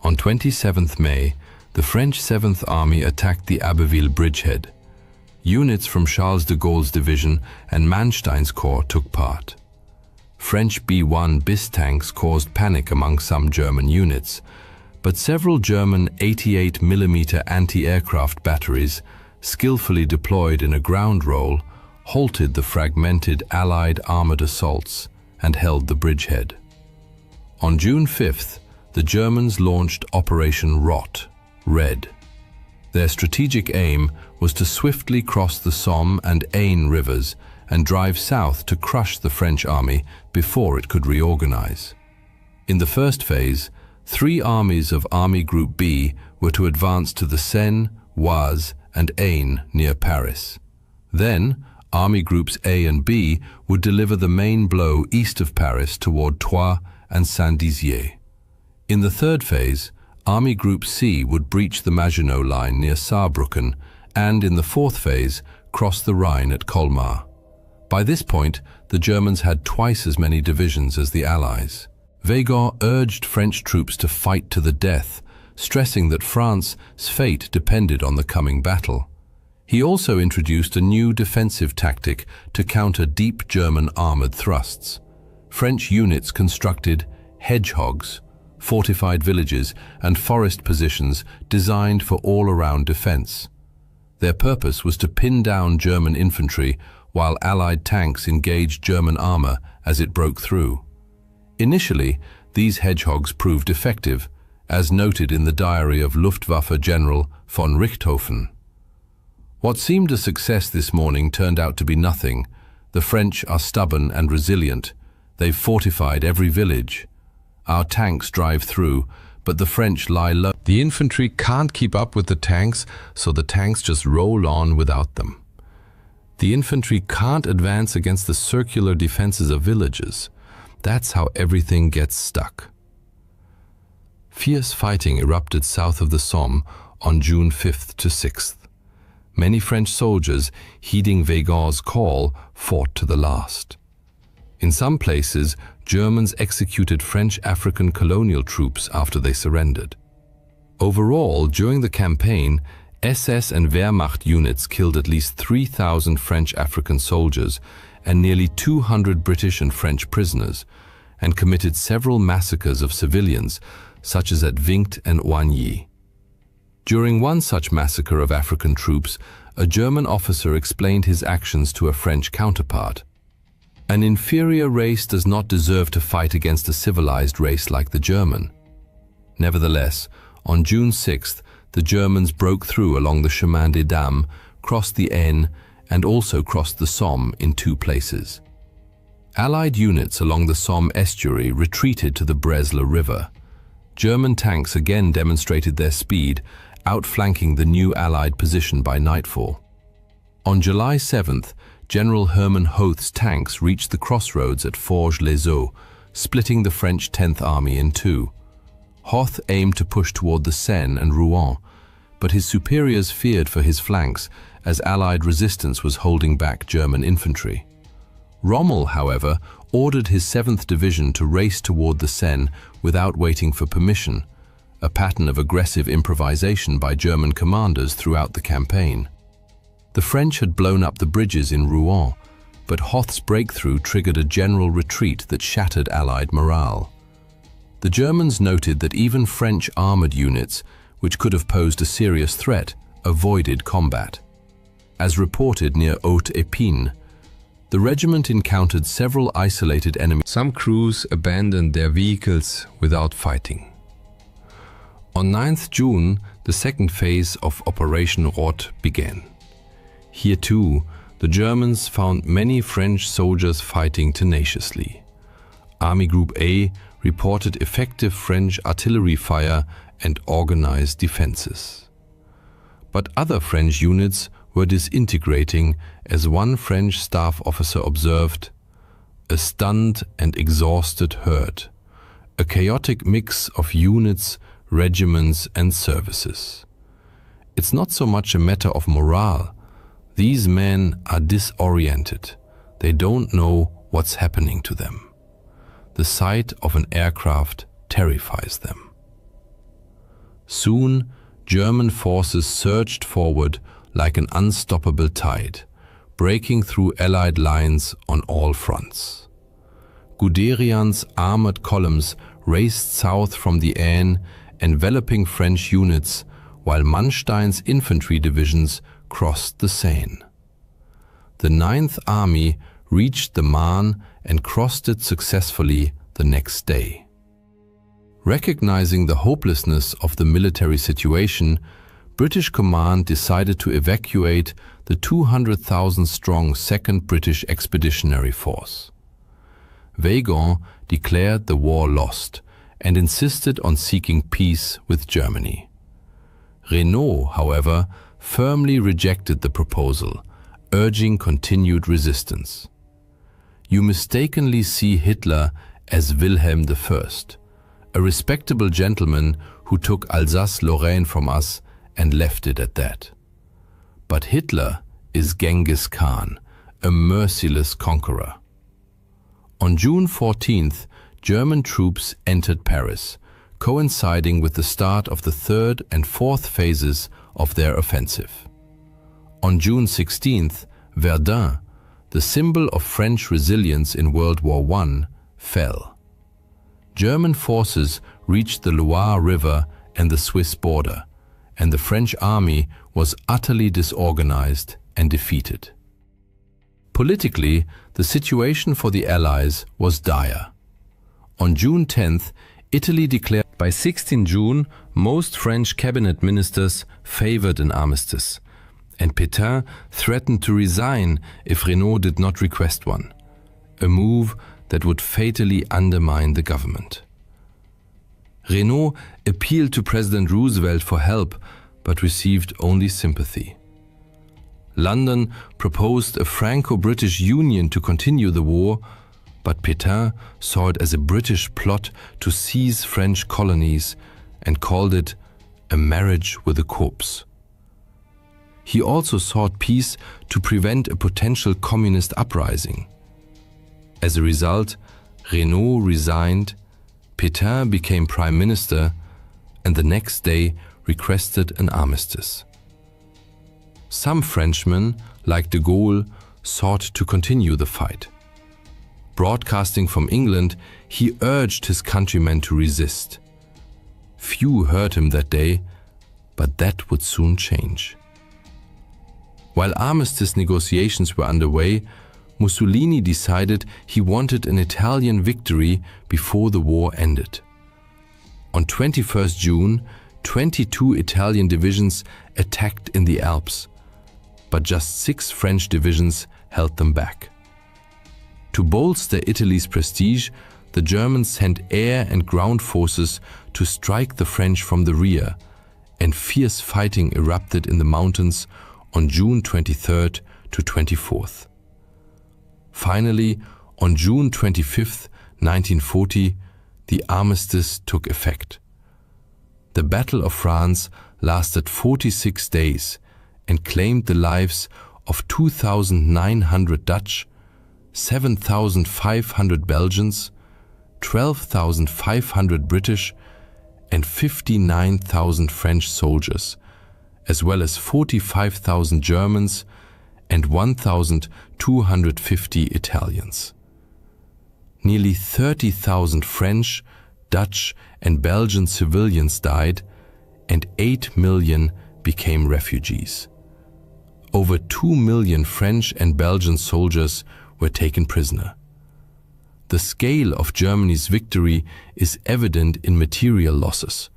On 27th May, the French 7th Army attacked the Abbeville bridgehead. Units from Charles de Gaulle's division and Manstein's corps took part. French B-1 BIS tanks caused panic among some German units, but several German 88mm anti-aircraft batteries, skillfully deployed in a ground role, halted the fragmented Allied armored assaults and held the bridgehead. On June 5th, the Germans launched Operation Rot, Red. Their strategic aim was to swiftly cross the Somme and Aisne rivers and drive south to crush the French army before it could reorganize. In the first phase, 3 armies of Army Group B were to advance to the Seine, Oise, and Aisne near Paris. Then, Army Groups A and B would deliver the main blow east of Paris toward Troyes and Saint-Dizier. In the third phase, Army Group C would breach the Maginot Line near Saarbrücken and, in the fourth phase, cross the Rhine at Colmar. By this point, the Germans had twice as many divisions as the Allies. Weygand urged French troops to fight to the death, stressing that France's fate depended on the coming battle. He also introduced a new defensive tactic to counter deep German armored thrusts. French units constructed hedgehogs, fortified villages, and forest positions designed for all-around defense. Their purpose was to pin down German infantry while Allied tanks engaged German armor as it broke through. Initially, these hedgehogs proved effective, as noted in the diary of Luftwaffe General von Richthofen. What seemed a success this morning turned out to be nothing. The French are stubborn and resilient. They've fortified every village. Our tanks drive through, but the French lie low. The infantry can't keep up with the tanks, so the tanks just roll on without them. The infantry can't advance against the circular defenses of villages. That's how everything gets stuck. Fierce fighting erupted south of the Somme on June 5th to 6th. Many French soldiers, heeding Weygand's call, fought to the last. In some places, Germans executed French African colonial troops after they surrendered. Overall, during the campaign, SS and Wehrmacht units killed at least 3,000 French African soldiers and nearly 200 British and French prisoners, and committed several massacres of civilians, such as at Vingt and Oigny. During one such massacre of African troops, a German officer explained his actions to a French counterpart. An inferior race does not deserve to fight against a civilized race like the German. Nevertheless, on June 6th, the Germans broke through along the Chemin des Dames, crossed the Aisne, and also crossed the Somme in 2 places. Allied units along the Somme estuary retreated to the Bresle River. German tanks again demonstrated their speed, outflanking the new Allied position by nightfall. On July 7th, General Hermann Hoth's tanks reached the crossroads at Forges-les-Eaux, splitting the French 10th Army in 2. Hoth aimed to push toward the Seine and Rouen, but his superiors feared for his flanks as Allied resistance was holding back German infantry. Rommel, however, ordered his 7th Division to race toward the Seine without waiting for permission, a pattern of aggressive improvisation by German commanders throughout the campaign. The French had blown up the bridges in Rouen, but Hoth's breakthrough triggered a general retreat that shattered Allied morale. The Germans noted that even French armored units, which could have posed a serious threat, avoided combat. As reported near Haute-Épine, the regiment encountered several isolated enemies. Some crews abandoned their vehicles without fighting. On 9th June, the second phase of Operation Rot began. Here too, the Germans found many French soldiers fighting tenaciously. Army Group A reported effective French artillery fire and organized defenses. But other French units were disintegrating, as one French staff officer observed, "A stunned and exhausted herd, a chaotic mix of units, regiments and services. It's not so much a matter of morale. These men are disoriented. They don't know what's happening to them. The sight of an aircraft terrifies them." Soon, German forces surged forward like an unstoppable tide, breaking through Allied lines on all fronts. Guderian's armored columns raced south from the Aisne, enveloping French units, while Manstein's infantry divisions crossed the Seine. The 9th Army reached the Marne and crossed it successfully the next day. Recognizing the hopelessness of the military situation, British command decided to evacuate the 200,000-strong 2nd British Expeditionary Force. Weygand declared the war lost and insisted on seeking peace with Germany. Renaud, however, firmly rejected the proposal, urging continued resistance. "You mistakenly see Hitler as Wilhelm I, a respectable gentleman who took Alsace-Lorraine from us and left it at that. But Hitler is Genghis Khan, a merciless conqueror." On June 14th, German troops entered Paris, coinciding with the start of the 3rd and 4th phases of their offensive. On June 16th, Verdun, the symbol of French resilience in World War I, fell. German forces reached the Loire River and the Swiss border, and the French army was utterly disorganized and defeated. Politically, the situation for the Allies was dire. On June 10th, Italy declared. By 16 June, most French cabinet ministers favored an armistice, and Pétain threatened to resign if Renaud did not request one, a move that would fatally undermine the government. Renaud appealed to President Roosevelt for help, but received only sympathy. London proposed a Franco-British Union to continue the war, but Pétain saw it as a British plot to seize French colonies and called it a marriage with a corpse. He also sought peace to prevent a potential communist uprising. As a result, Renaud resigned, Pétain became prime minister, and the next day requested an armistice. Some Frenchmen, like de Gaulle, sought to continue the fight. Broadcasting from England, he urged his countrymen to resist. Few heard him that day, but that would soon change. While armistice negotiations were underway, Mussolini decided he wanted an Italian victory before the war ended. On 21st June, 22 Italian divisions attacked in the Alps, but just 6 French divisions held them back. To bolster Italy's prestige, the Germans sent air and ground forces to strike the French from the rear, and fierce fighting erupted in the mountains on June 23rd to 24th. Finally, on June 25, 1940, the armistice took effect. The Battle of France lasted 46 days and claimed the lives of 2,900 Dutch, 7,500 Belgians, 12,500 British, and 59,000 French soldiers, as well as 45,000 Germans and 1,250 Italians. Nearly 30,000 French, Dutch, and Belgian civilians died, and 8 million became refugees. Over 2 million French and Belgian soldiers were taken prisoner. The scale of Germany's victory is evident in material losses.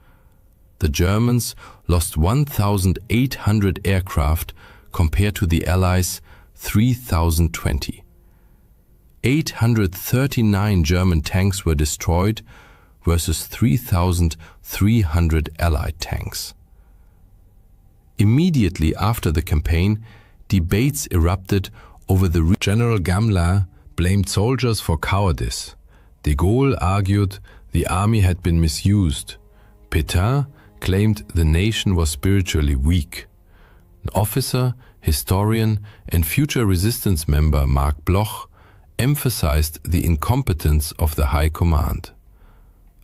The Germans lost 1,800 aircraft compared to the Allies' 3,020. 839 German tanks were destroyed versus 3,300 Allied tanks. Immediately after the campaign, debates erupted over the General Gamelin blamed soldiers for cowardice. De Gaulle argued the army had been misused. Pétain claimed the nation was spiritually weak. An officer, historian, and future resistance member Marc Bloch emphasized the incompetence of the High Command.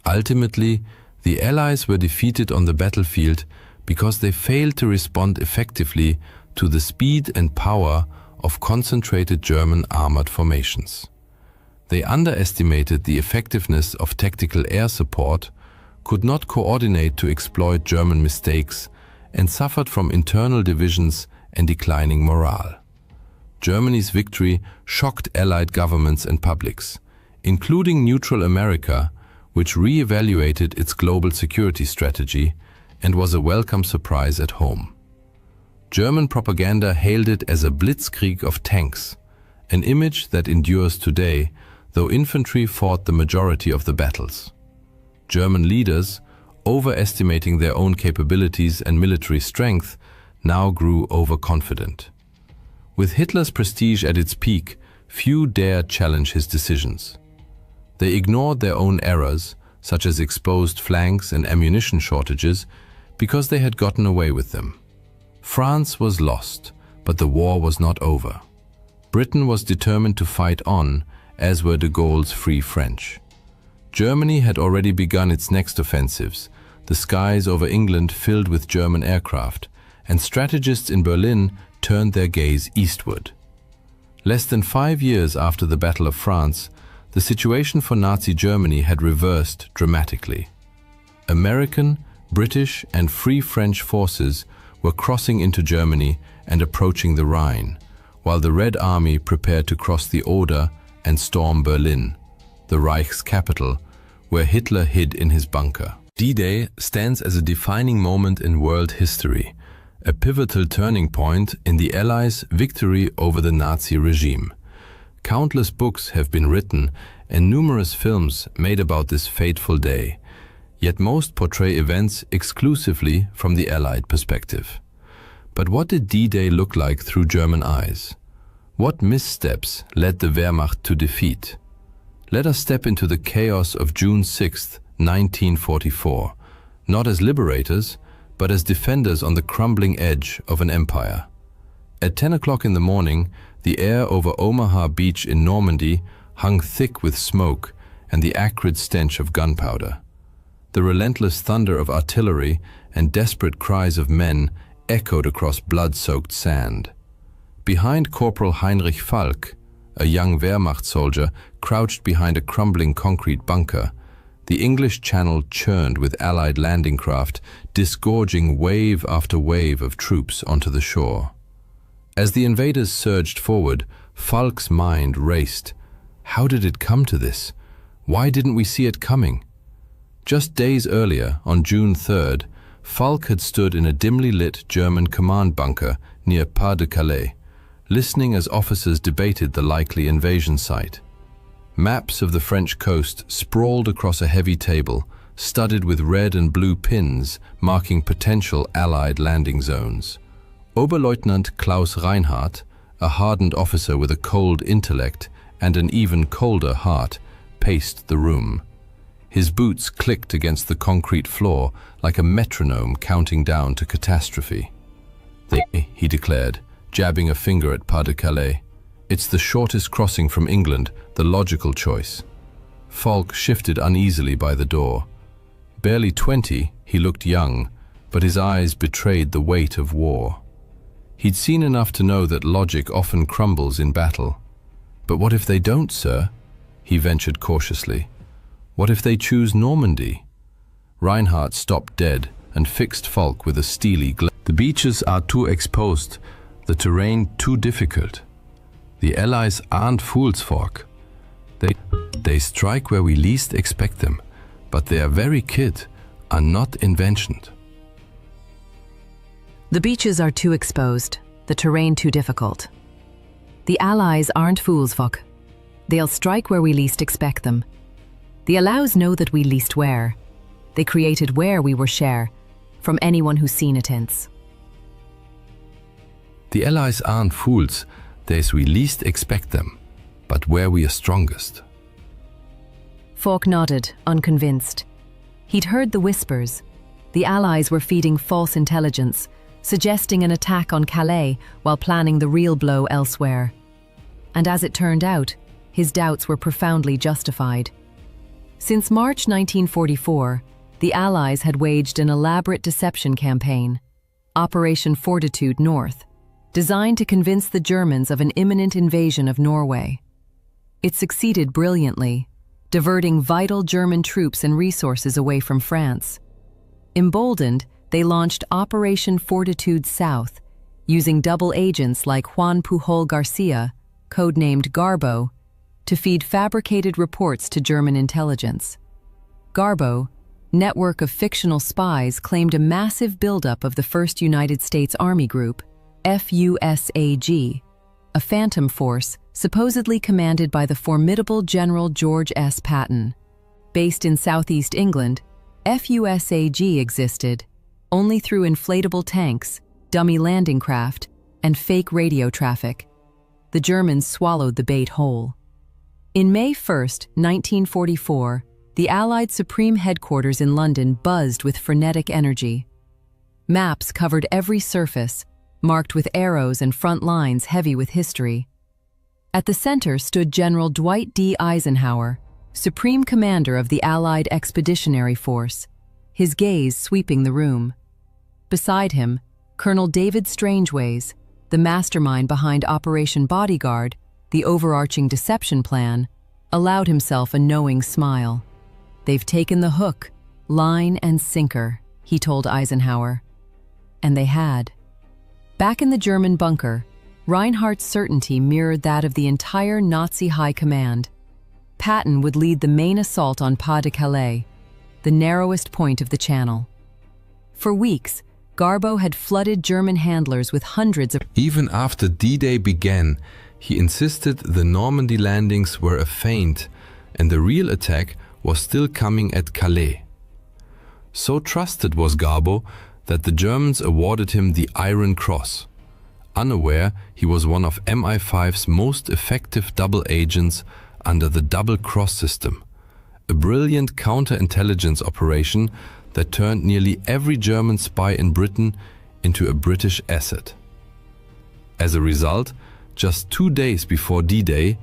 Ultimately, the Allies were defeated on the battlefield because they failed to respond effectively to the speed and power of concentrated German armored formations. They underestimated the effectiveness of tactical air support, could not coordinate to exploit German mistakes, and suffered from internal divisions and declining morale. Germany's victory shocked Allied governments and publics, including neutral America, which re-evaluated its global security strategy and was a welcome surprise at home. German propaganda hailed it as a blitzkrieg of tanks, an image that endures today, though infantry fought the majority of the battles. German leaders, overestimating their own capabilities and military strength, now grew overconfident. With Hitler's prestige at its peak, few dared challenge his decisions. They ignored their own errors, such as exposed flanks and ammunition shortages, because they had gotten away with them. France was lost, but the war was not over. Britain was determined to fight on, as were de Gaulle's Free French. Germany had already begun its next offensives, the skies over England filled with German aircraft, and strategists in Berlin turned their gaze eastward. Less than 5 years after the Battle of France, the situation for Nazi Germany had reversed dramatically. American, British, and Free French forces were crossing into Germany and approaching the Rhine, while the Red Army prepared to cross the Oder and storm Berlin, the Reich's capital, where Hitler hid in his bunker. D-Day stands as a defining moment in world history, a pivotal turning point in the Allies' victory over the Nazi regime. Countless books have been written and numerous films made about this fateful day, yet most portray events exclusively from the Allied perspective. But what did D-Day look like through German eyes? What missteps led the Wehrmacht to defeat? Let us step into the chaos of June 6, 1944, not as liberators, but as defenders on the crumbling edge of an empire. At 10 o'clock in the morning, the air over Omaha Beach in Normandy hung thick with smoke and the acrid stench of gunpowder. The relentless thunder of artillery and desperate cries of men echoed across blood-soaked sand. Behind Corporal Heinrich Falk, a young Wehrmacht soldier crouched behind a crumbling concrete bunker, the English Channel churned with Allied landing craft, disgorging wave after wave of troops onto the shore. As the invaders surged forward, Falk's mind raced. How did it come to this? Why didn't we see it coming? Just days earlier, on June 3rd, Falk had stood in a dimly lit German command bunker near Pas-de-Calais, listening as officers debated the likely invasion site. Maps of the French coast sprawled across a heavy table, studded with red and blue pins marking potential Allied landing zones. Oberleutnant Klaus Reinhardt, a hardened officer with a cold intellect and an even colder heart, paced the room. His boots clicked against the concrete floor like a metronome counting down to catastrophe. He declared, jabbing a finger at Pas-de-Calais. It's the shortest crossing from England, the logical choice. Falk shifted uneasily by the door. Barely 20, he looked young, but his eyes betrayed the weight of war. He'd seen enough to know that logic often crumbles in battle. But what if they don't, sir? He ventured cautiously. What if they choose Normandy? Reinhardt stopped dead and fixed Falk with a steely glare. The beaches are too exposed, the terrain too difficult. The Allies aren't fools, Falk. They strike where we least expect them, but their very kit are not inventions. The beaches are too exposed, the terrain too difficult. The Allies aren't fools, Falk. They'll strike where we least expect them. The Allies know that we least where. They created where we were share, from anyone who's seen it hence. The Allies aren't fools, there's we least expect them, but where we are strongest. Falk nodded, unconvinced. He'd heard the whispers. The Allies were feeding false intelligence, suggesting an attack on Calais while planning the real blow elsewhere. And as it turned out, his doubts were profoundly justified. Since March 1944, the Allies had waged an elaborate deception campaign, Operation Fortitude North, designed to convince the Germans of an imminent invasion of Norway. It succeeded brilliantly, diverting vital German troops and resources away from France. Emboldened, they launched Operation Fortitude South, using double agents like Juan Pujol Garcia, codenamed Garbo, to feed fabricated reports to German intelligence. Garbo, network of fictional spies, claimed a massive buildup of the 1st United States Army Group, FUSAG, a phantom force supposedly commanded by the formidable General George S. Patton. Based in southeast England, FUSAG existed only through inflatable tanks, dummy landing craft, and fake radio traffic. The Germans swallowed the bait whole. In May 1, 1944, the Allied Supreme Headquarters in London buzzed with frenetic energy. Maps covered every surface, marked with arrows and front lines heavy with history. At the center stood General Dwight D. Eisenhower, Supreme Commander of the Allied Expeditionary Force, his gaze sweeping the room. Beside him, Colonel David Strangeways, the mastermind behind Operation Bodyguard, the overarching deception plan, allowed himself a knowing smile. "They've taken the hook, line and sinker," he told Eisenhower. And they had. Back in the German bunker, Reinhardt's certainty mirrored that of the entire Nazi high command. Patton would lead the main assault on Pas de Calais, the narrowest point of the Channel. For weeks, Garbo had flooded German handlers with hundreds of... Even after D-Day began, he insisted the Normandy landings were a feint and the real attack was still coming at Calais. So trusted was Garbo that the Germans awarded him the Iron Cross. Unaware, he was one of MI5's most effective double agents under the Double Cross system, a brilliant counterintelligence operation that turned nearly every German spy in Britain into a British asset. As a result, just 2 days before D-Day,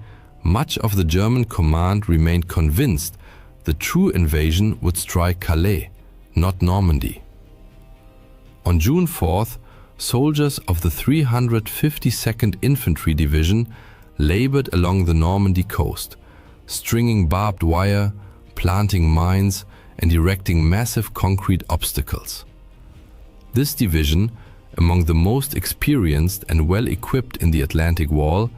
much of the German command remained convinced the true invasion would strike Calais, not Normandy. On June 4th, soldiers of the 352nd Infantry Division labored along the Normandy coast, stringing barbed wire, planting mines, and erecting massive concrete obstacles. This division, among the most experienced and well-equipped in the Atlantic Wall,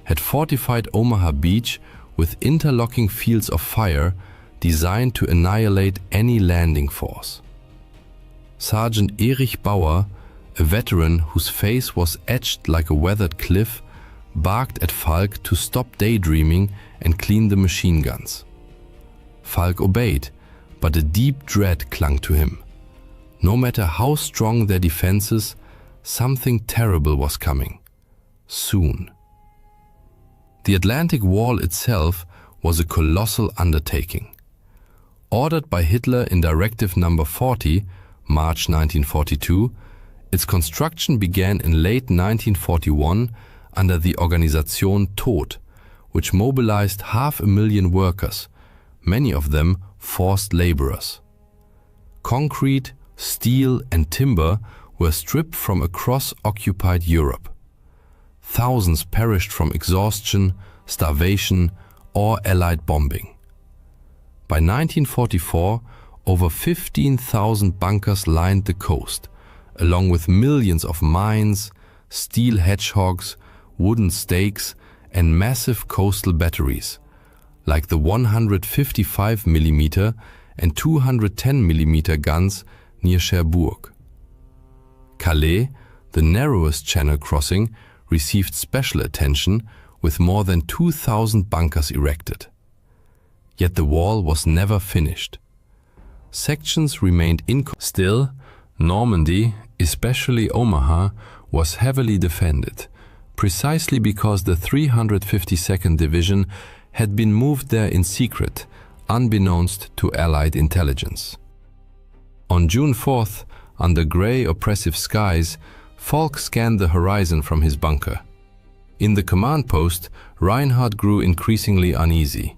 had fortified Omaha Beach with interlocking fields of fire designed to annihilate any landing force. Sergeant Erich Bauer, a veteran whose face was etched like a weathered cliff, barked at Falk to stop daydreaming and clean the machine guns. Falk obeyed, but a deep dread clung to him. No matter how strong their defenses, something terrible was coming. Soon. The Atlantic Wall itself was a colossal undertaking. Ordered by Hitler in Directive No. 40, March 1942, its construction began in late 1941 under the Organisation Tod, which mobilized 500,000 workers, many of them forced laborers. Concrete, steel and timber were stripped from across occupied Europe. Thousands perished from exhaustion, starvation or Allied bombing. By 1944, over 15,000 bunkers lined the coast, along with millions of mines, steel hedgehogs, wooden stakes, and massive coastal batteries, like the 155mm and 210mm guns near Cherbourg. Calais, the narrowest channel crossing, received special attention with more than 2,000 bunkers erected. Yet the wall was never finished. Sections remained Still, Normandy, especially Omaha, was heavily defended, precisely because the 352nd Division had been moved there in secret, unbeknownst to Allied intelligence. On June 4th, under grey, oppressive skies, Falk scanned the horizon from his bunker. In the command post, Reinhardt grew increasingly uneasy.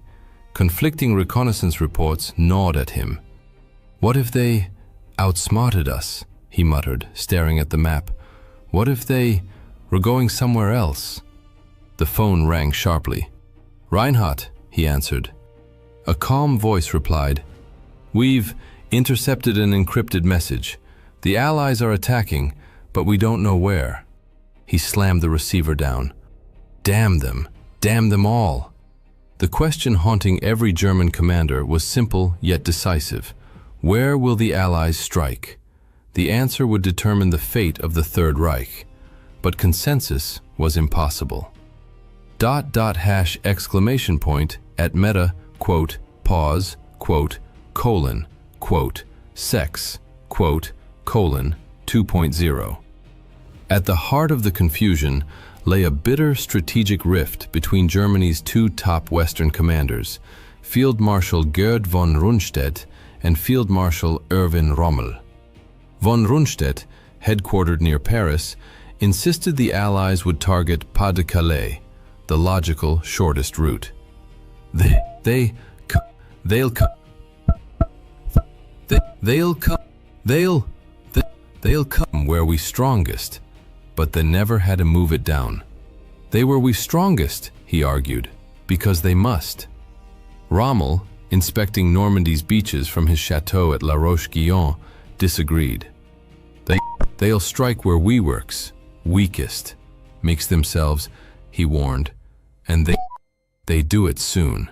Conflicting reconnaissance reports gnawed at him. "What if they outsmarted us?" he muttered, staring at the map. "What if they were going somewhere else?" The phone rang sharply. "Reinhardt," he answered. A calm voice replied, "We've intercepted an encrypted message. The Allies are attacking, but we don't know where." He slammed the receiver down. Damn them all. The question haunting every German commander was simple yet decisive. Where will the Allies strike? The answer would determine the fate of the Third Reich, but consensus was impossible. .. exclamation point at meta, quote, pause, quote, colon, quote, sex, quote, colon, 2.0. At the heart of the confusion lay a bitter strategic rift between Germany's two top Western commanders, Field Marshal Gerd von Rundstedt and Field Marshal Erwin Rommel. Von Rundstedt, headquartered near Paris, insisted the Allies would target Pas-de-Calais, the logical, shortest route. They'll come where we strongest, but they never had to move it down. They were we strongest, he argued, because they must. Rommel, inspecting Normandy's beaches from his chateau at La Roche-Guyon, disagreed. They'll strike where we works, weakest, makes themselves, he warned, and they do it soon.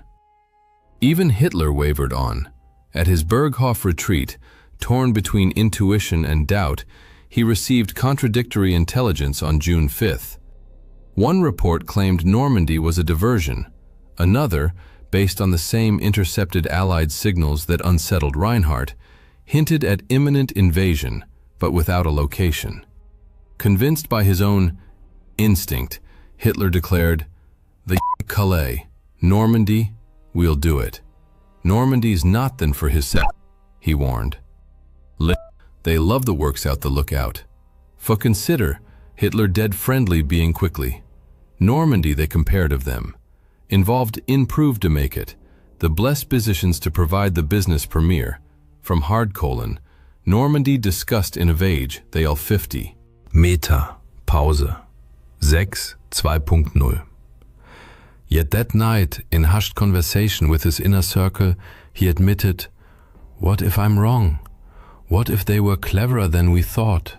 Even Hitler wavered on. At his Berghof retreat, torn between intuition and doubt, he received contradictory intelligence on June 5th. One report claimed Normandy was a diversion. Another, based on the same intercepted Allied signals that unsettled Reinhardt, hinted at imminent invasion, but without a location. Convinced by his own instinct, Hitler declared, "The Calais, Normandy, we'll do it. Normandy's not then for his set," he warned. They love the works out the lookout. For consider, Hitler dead friendly being quickly. Normandy they compared of them. Involved improved to make it, the blessed positions to provide the business premier. From hard colon, Normandy discussed in a vage, they all 50. Meta, Pause, 6, 2.0. Yet that night, in hushed conversation with his inner circle, he admitted, "What if I'm wrong? What if they were cleverer than we thought?"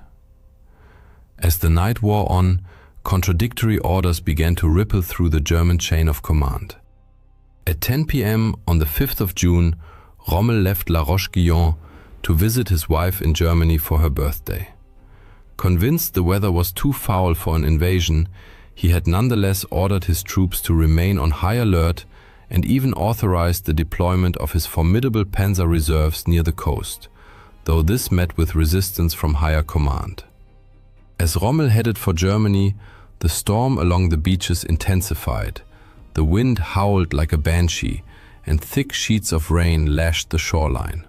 As the night wore on, contradictory orders began to ripple through the German chain of command. At 10 p.m. on the 5th of June, Rommel left La Roche-Guyon to visit his wife in Germany for her birthday. Convinced the weather was too foul for an invasion, he had nonetheless ordered his troops to remain on high alert and even authorized the deployment of his formidable panzer reserves near the coast, though this met with resistance from higher command. As Rommel headed for Germany, the storm along the beaches intensified. The wind howled like a banshee, and thick sheets of rain lashed the shoreline.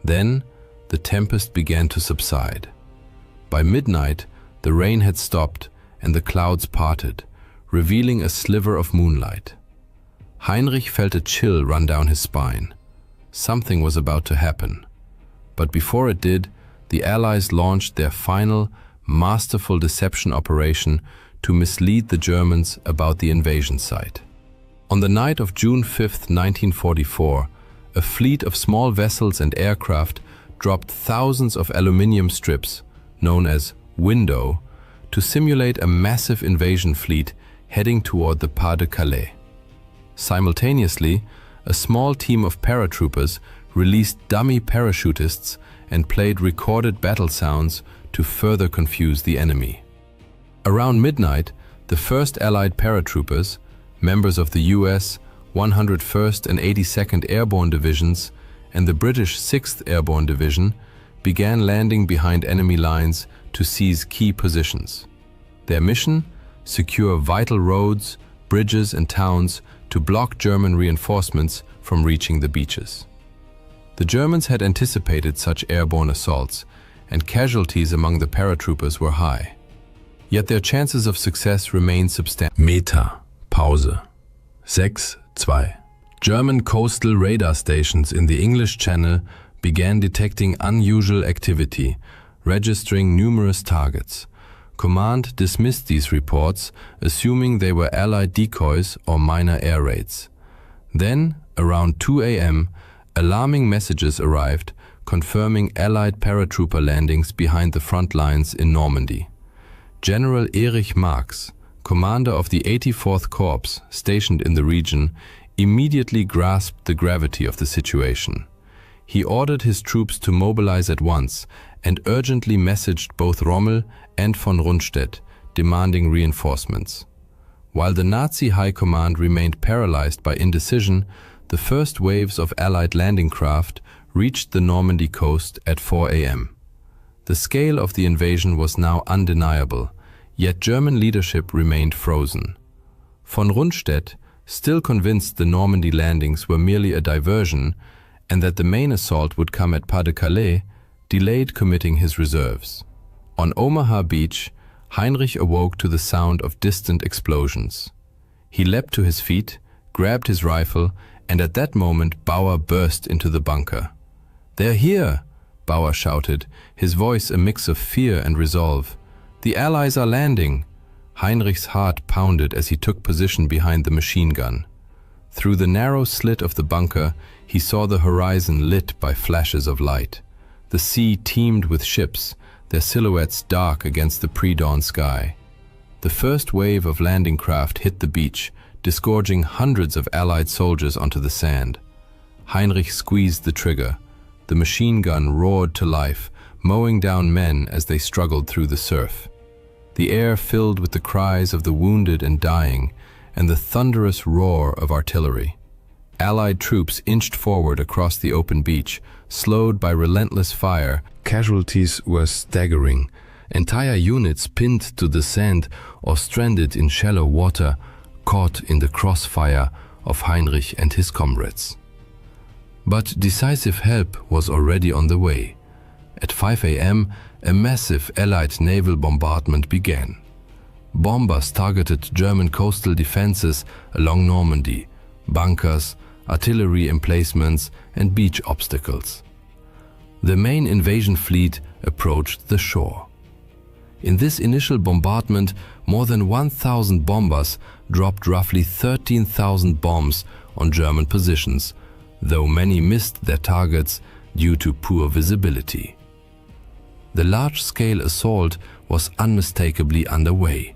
Then, the tempest began to subside. By midnight, the rain had stopped and the clouds parted, revealing a sliver of moonlight. Heinrich felt a chill run down his spine. Something was about to happen. But before it did, the Allies launched their final, masterful deception operation to mislead the Germans about the invasion site. On the night of June 5, 1944, a fleet of small vessels and aircraft dropped thousands of aluminium strips, known as window, to simulate a massive invasion fleet heading toward the Pas de Calais. Simultaneously, a small team of paratroopers released dummy parachutists and played recorded battle sounds to further confuse the enemy. Around midnight, the 1st Allied paratroopers, members of the US 101st and 82nd Airborne Divisions and the British 6th Airborne Division, began landing behind enemy lines to seize key positions. Their mission? Secure vital roads, bridges and towns to block German reinforcements from reaching the beaches. The Germans had anticipated such airborne assaults, and casualties among the paratroopers were high. Yet their chances of success remained substantial. Meta. Pause. 6.2. German coastal radar stations in the English Channel began detecting unusual activity, registering numerous targets. Command dismissed these reports, assuming they were Allied decoys or minor air raids. Then, around 2 a.m., alarming messages arrived, confirming Allied paratrooper landings behind the front lines in Normandy. General Erich Marx, commander of the 84th Corps stationed in the region, immediately grasped the gravity of the situation. He ordered his troops to mobilize at once and urgently messaged both Rommel and von Rundstedt, demanding reinforcements. While the Nazi High Command remained paralyzed by indecision, the first waves of Allied landing craft reached the Normandy coast at 4 a.m. The scale of the invasion was now undeniable, yet German leadership remained frozen. Von Rundstedt, still convinced the Normandy landings were merely a diversion and that the main assault would come at Pas de Calais, delayed committing his reserves. On Omaha Beach, Heinrich awoke to the sound of distant explosions. He leapt to his feet, grabbed his rifle, and at that moment Bauer burst into the bunker. "They're here!" Bauer shouted, his voice a mix of fear and resolve. "The Allies are landing!" Heinrich's heart pounded as he took position behind the machine gun. Through the narrow slit of the bunker, he saw the horizon lit by flashes of light. The sea teemed with ships, their silhouettes dark against the pre-dawn sky. The first wave of landing craft hit the beach, disgorging hundreds of Allied soldiers onto the sand. Heinrich squeezed the trigger. The machine gun roared to life, mowing down men as they struggled through the surf. The air filled with the cries of the wounded and dying, and the thunderous roar of artillery. Allied troops inched forward across the open beach, slowed by relentless fire. Casualties were staggering. Entire units pinned to the sand or stranded in shallow water, caught in the crossfire of Heinrich and his comrades. But decisive help was already on the way. At 5 a.m., a massive Allied naval bombardment began. Bombers targeted German coastal defenses along Normandy, bunkers, artillery emplacements, and beach obstacles. The main invasion fleet approached the shore. In this initial bombardment, more than 1,000 bombers dropped roughly 13,000 bombs on German positions, though many missed their targets due to poor visibility. The large-scale assault was unmistakably underway,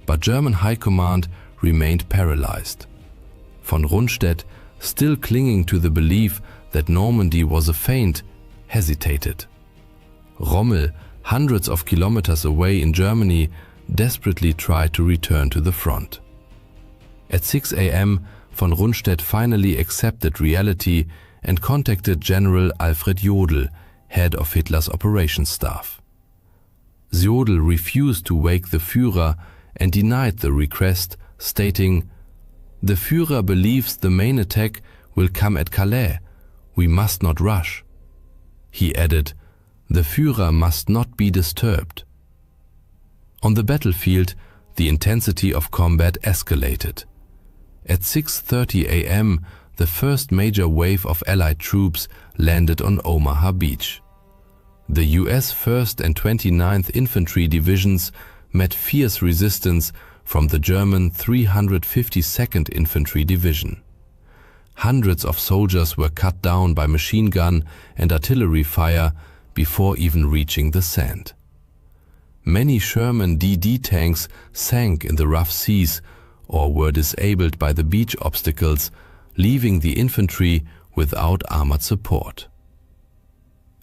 but German High Command remained paralyzed. Von Rundstedt, still clinging to the belief that Normandy was a feint, hesitated. Rommel, hundreds of kilometers away in Germany, desperately tried to return to the front. At 6 a.m., von Rundstedt finally accepted reality and contacted General Alfred Jodl, head of Hitler's operations staff. Jodl refused to wake the Führer and denied the request, stating, "The Führer believes the main attack will come at Calais. We must not rush." He added, "The Führer must not be disturbed." On the battlefield, the intensity of combat escalated. At 6:30 a.m., the first major wave of Allied troops landed on Omaha Beach. The US 1st and 29th Infantry Divisions met fierce resistance from the German 352nd Infantry Division. Hundreds of soldiers were cut down by machine gun and artillery fire before even reaching the sand. Many Sherman DD tanks sank in the rough seas or were disabled by the beach obstacles, leaving the infantry without armored support.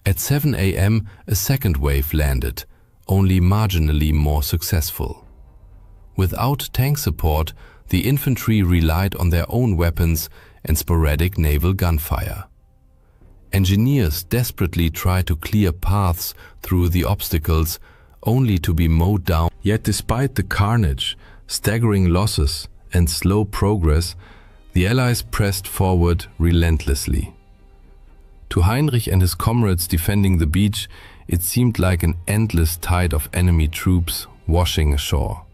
At 7 a.m., a second wave landed, only marginally more successful. Without tank support, the infantry relied on their own weapons and sporadic naval gunfire. Engineers desperately tried to clear paths through the obstacles, only to be mowed down. Yet despite the carnage, staggering losses, and slow progress, the Allies pressed forward relentlessly. To Heinrich and his comrades defending the beach, it seemed like an endless tide of enemy troops washing ashore.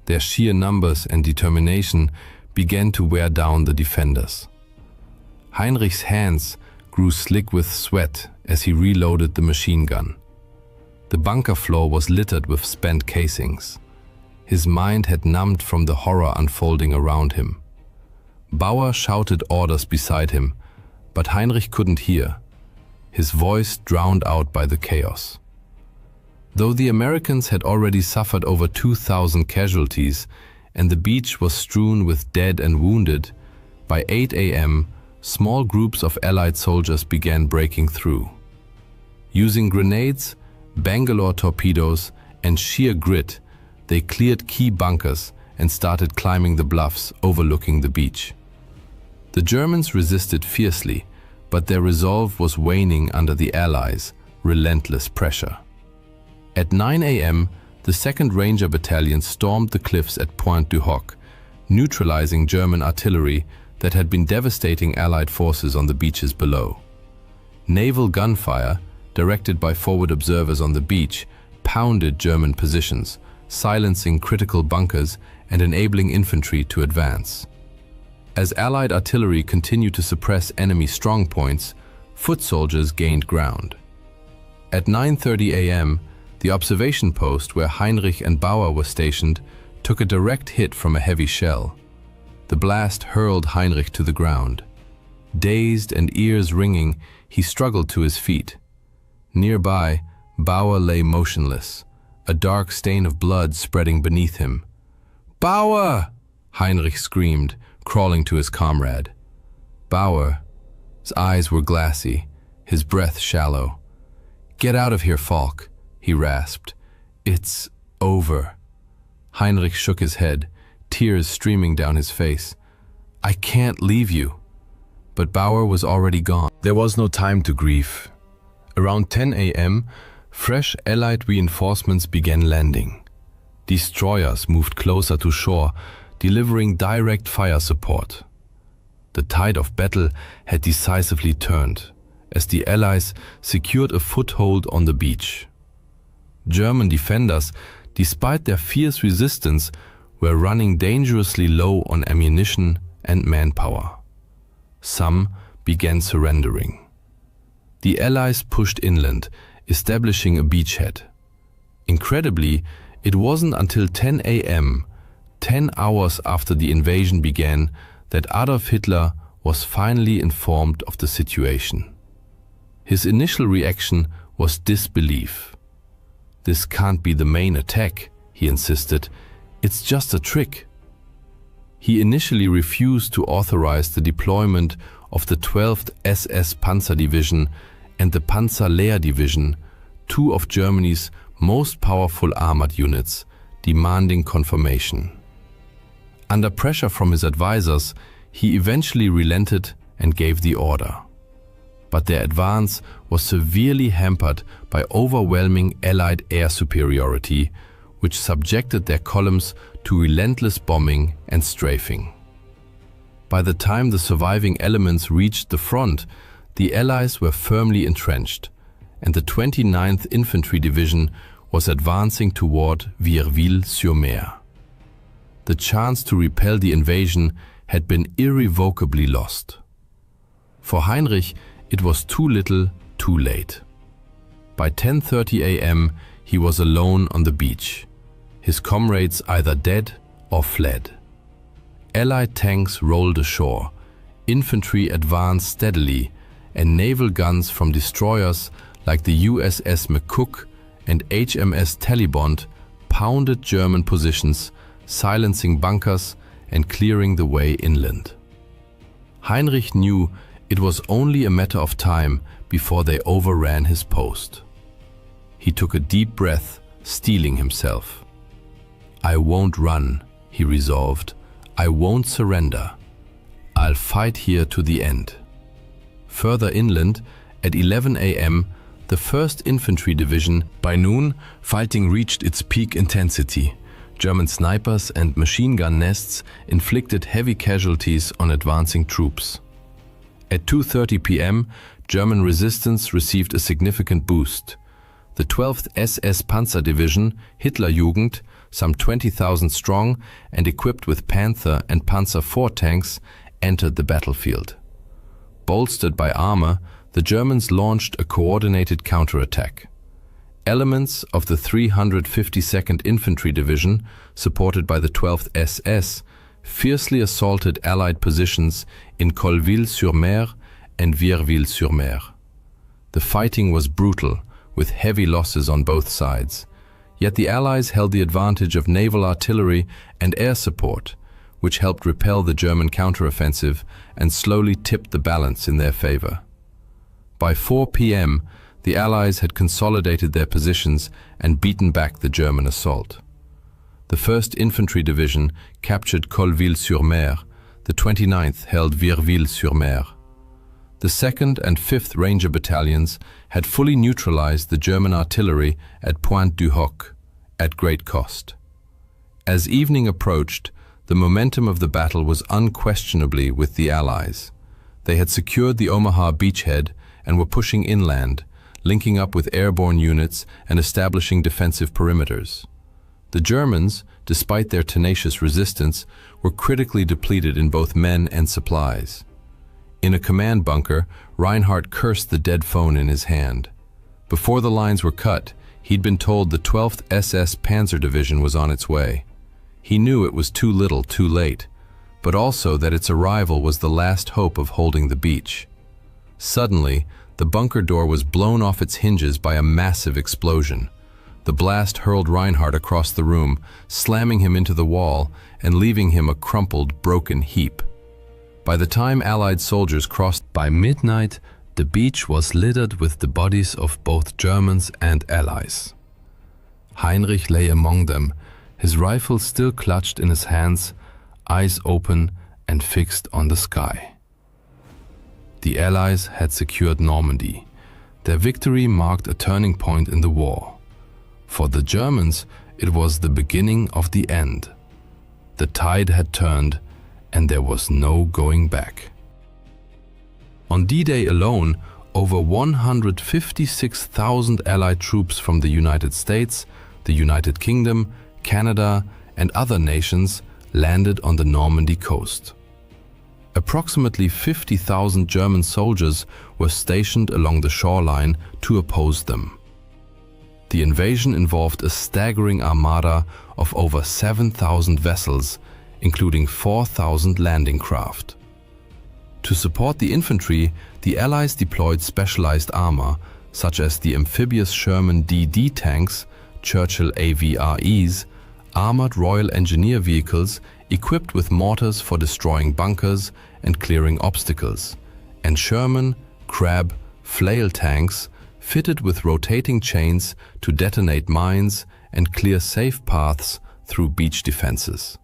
Their sheer numbers and determination began to wear down the defenders. Heinrich's hands grew slick with sweat as he reloaded the machine gun. The bunker floor was littered with spent casings. His mind had numbed from the horror unfolding around him. Bauer shouted orders beside him, but Heinrich couldn't hear, his voice drowned out by the chaos. Though the Americans had already suffered over 2,000 casualties and the beach was strewn with dead and wounded, by 8 a.m., small groups of Allied soldiers began breaking through. Using grenades, Bangalore torpedoes, and sheer grit, they cleared key bunkers and started climbing the bluffs overlooking the beach. The Germans resisted fiercely, but their resolve was waning under the Allies' relentless pressure. At 9 a.m., the 2nd Ranger Battalion stormed the cliffs at Pointe du Hoc, neutralizing German artillery that had been devastating Allied forces on the beaches below. Naval gunfire, directed by forward observers on the beach, pounded German positions, silencing critical bunkers and enabling infantry to advance. As Allied artillery continued to suppress enemy strongpoints, foot soldiers gained ground. At 9:30 a.m., the observation post where Heinrich and Bauer were stationed took a direct hit from a heavy shell. The blast hurled Heinrich to the ground. Dazed and ears ringing, he struggled to his feet. Nearby, Bauer lay motionless, a dark stain of blood spreading beneath him. "Bauer!" Heinrich screamed, crawling to his comrade. Bauer's eyes were glassy, his breath shallow. "Get out of here, Falk," he rasped. "It's over." Heinrich shook his head, tears streaming down his face. "I can't leave you." But Bauer was already gone. There was no time to grieve. Around 10 a.m., fresh Allied reinforcements began landing. Destroyers moved closer to shore, delivering direct fire support. The tide of battle had decisively turned, as the Allies secured a foothold on the beach. German defenders, despite their fierce resistance, were running dangerously low on ammunition and manpower. Some began surrendering. The Allies pushed inland, establishing a beachhead. Incredibly, it wasn't until 10 a.m., 10 hours after the invasion began, that Adolf Hitler was finally informed of the situation. His initial reaction was disbelief. "This can't be the main attack," he insisted. "It's just a trick." He initially refused to authorize the deployment of the 12th SS Panzer Division and the Panzerlehr Division, two of Germany's most powerful armored units, demanding confirmation. Under pressure from his advisors, he eventually relented and gave the order. But their advance was severely hampered by overwhelming Allied air superiority, which subjected their columns to relentless bombing and strafing. By the time the surviving elements reached the front, the Allies were firmly entrenched, and the 29th Infantry Division was advancing toward Vierville-sur-Mer. The chance to repel the invasion had been irrevocably lost. For Heinrich, it was too little, too late. By 10:30 a.m., he was alone on the beach, his comrades either dead or fled. Allied tanks rolled ashore, infantry advanced steadily, and naval guns from destroyers like the USS McCook and HMS Talibond pounded German positions, silencing bunkers and clearing the way inland. Heinrich knew it was only a matter of time before they overran his post. He took a deep breath, steeling himself. "I won't run," he resolved. "I won't surrender. I'll fight here to the end." Further inland, at 11 a.m., the 1st Infantry Division, by noon, fighting reached its peak intensity. German snipers and machine gun nests inflicted heavy casualties on advancing troops. At 2:30 p.m., German resistance received a significant boost. The 12th SS Panzer Division, Hitlerjugend, some 20,000 strong and equipped with Panther and Panzer IV tanks, entered the battlefield. Bolstered by armor, the Germans launched a coordinated counterattack. Elements of the 352nd Infantry Division, supported by the 12th SS, fiercely assaulted Allied positions in Colville-sur-Mer and Vierville-sur-Mer. The fighting was brutal, with heavy losses on both sides. Yet the Allies held the advantage of naval artillery and air support, which helped repel the German counteroffensive and slowly tipped the balance in their favor. By 4 p.m., the Allies had consolidated their positions and beaten back the German assault. The 1st Infantry Division captured Colville-sur-Mer, the 29th held Vierville-sur-Mer. The 2nd and 5th Ranger Battalions had fully neutralized the German artillery at Pointe du Hoc, at great cost. As evening approached, the momentum of the battle was unquestionably with the Allies. They had secured the Omaha beachhead and were pushing inland, linking up with airborne units and establishing defensive perimeters. The Germans, despite their tenacious resistance, were critically depleted in both men and supplies. In a command bunker, Reinhardt cursed the dead phone in his hand. Before the lines were cut, he'd been told the 12th SS Panzer Division was on its way. He knew it was too little, too late, but also that its arrival was the last hope of holding the beach. Suddenly, the bunker door was blown off its hinges by a massive explosion. The blast hurled Reinhardt across the room, slamming him into the wall and leaving him a crumpled, broken heap. By the time Allied soldiers crossed by midnight, the beach was littered with the bodies of both Germans and Allies. Heinrich lay among them, his rifle still clutched in his hands, eyes open and fixed on the sky. The Allies had secured Normandy. Their victory marked a turning point in the war. For the Germans, it was the beginning of the end. The tide had turned, and there was no going back. On D-Day alone, over 156,000 Allied troops from the United States, the United Kingdom, Canada, and other nations landed on the Normandy coast. Approximately 50,000 German soldiers were stationed along the shoreline to oppose them. The invasion involved a staggering armada of over 7,000 vessels, including 4,000 landing craft. To support the infantry, the Allies deployed specialized armor, such as the amphibious Sherman DD tanks, Churchill AVREs, armored Royal Engineer vehicles equipped with mortars for destroying bunkers and clearing obstacles, and Sherman, Crab, flail tanks fitted with rotating chains to detonate mines and clear safe paths through beach defenses.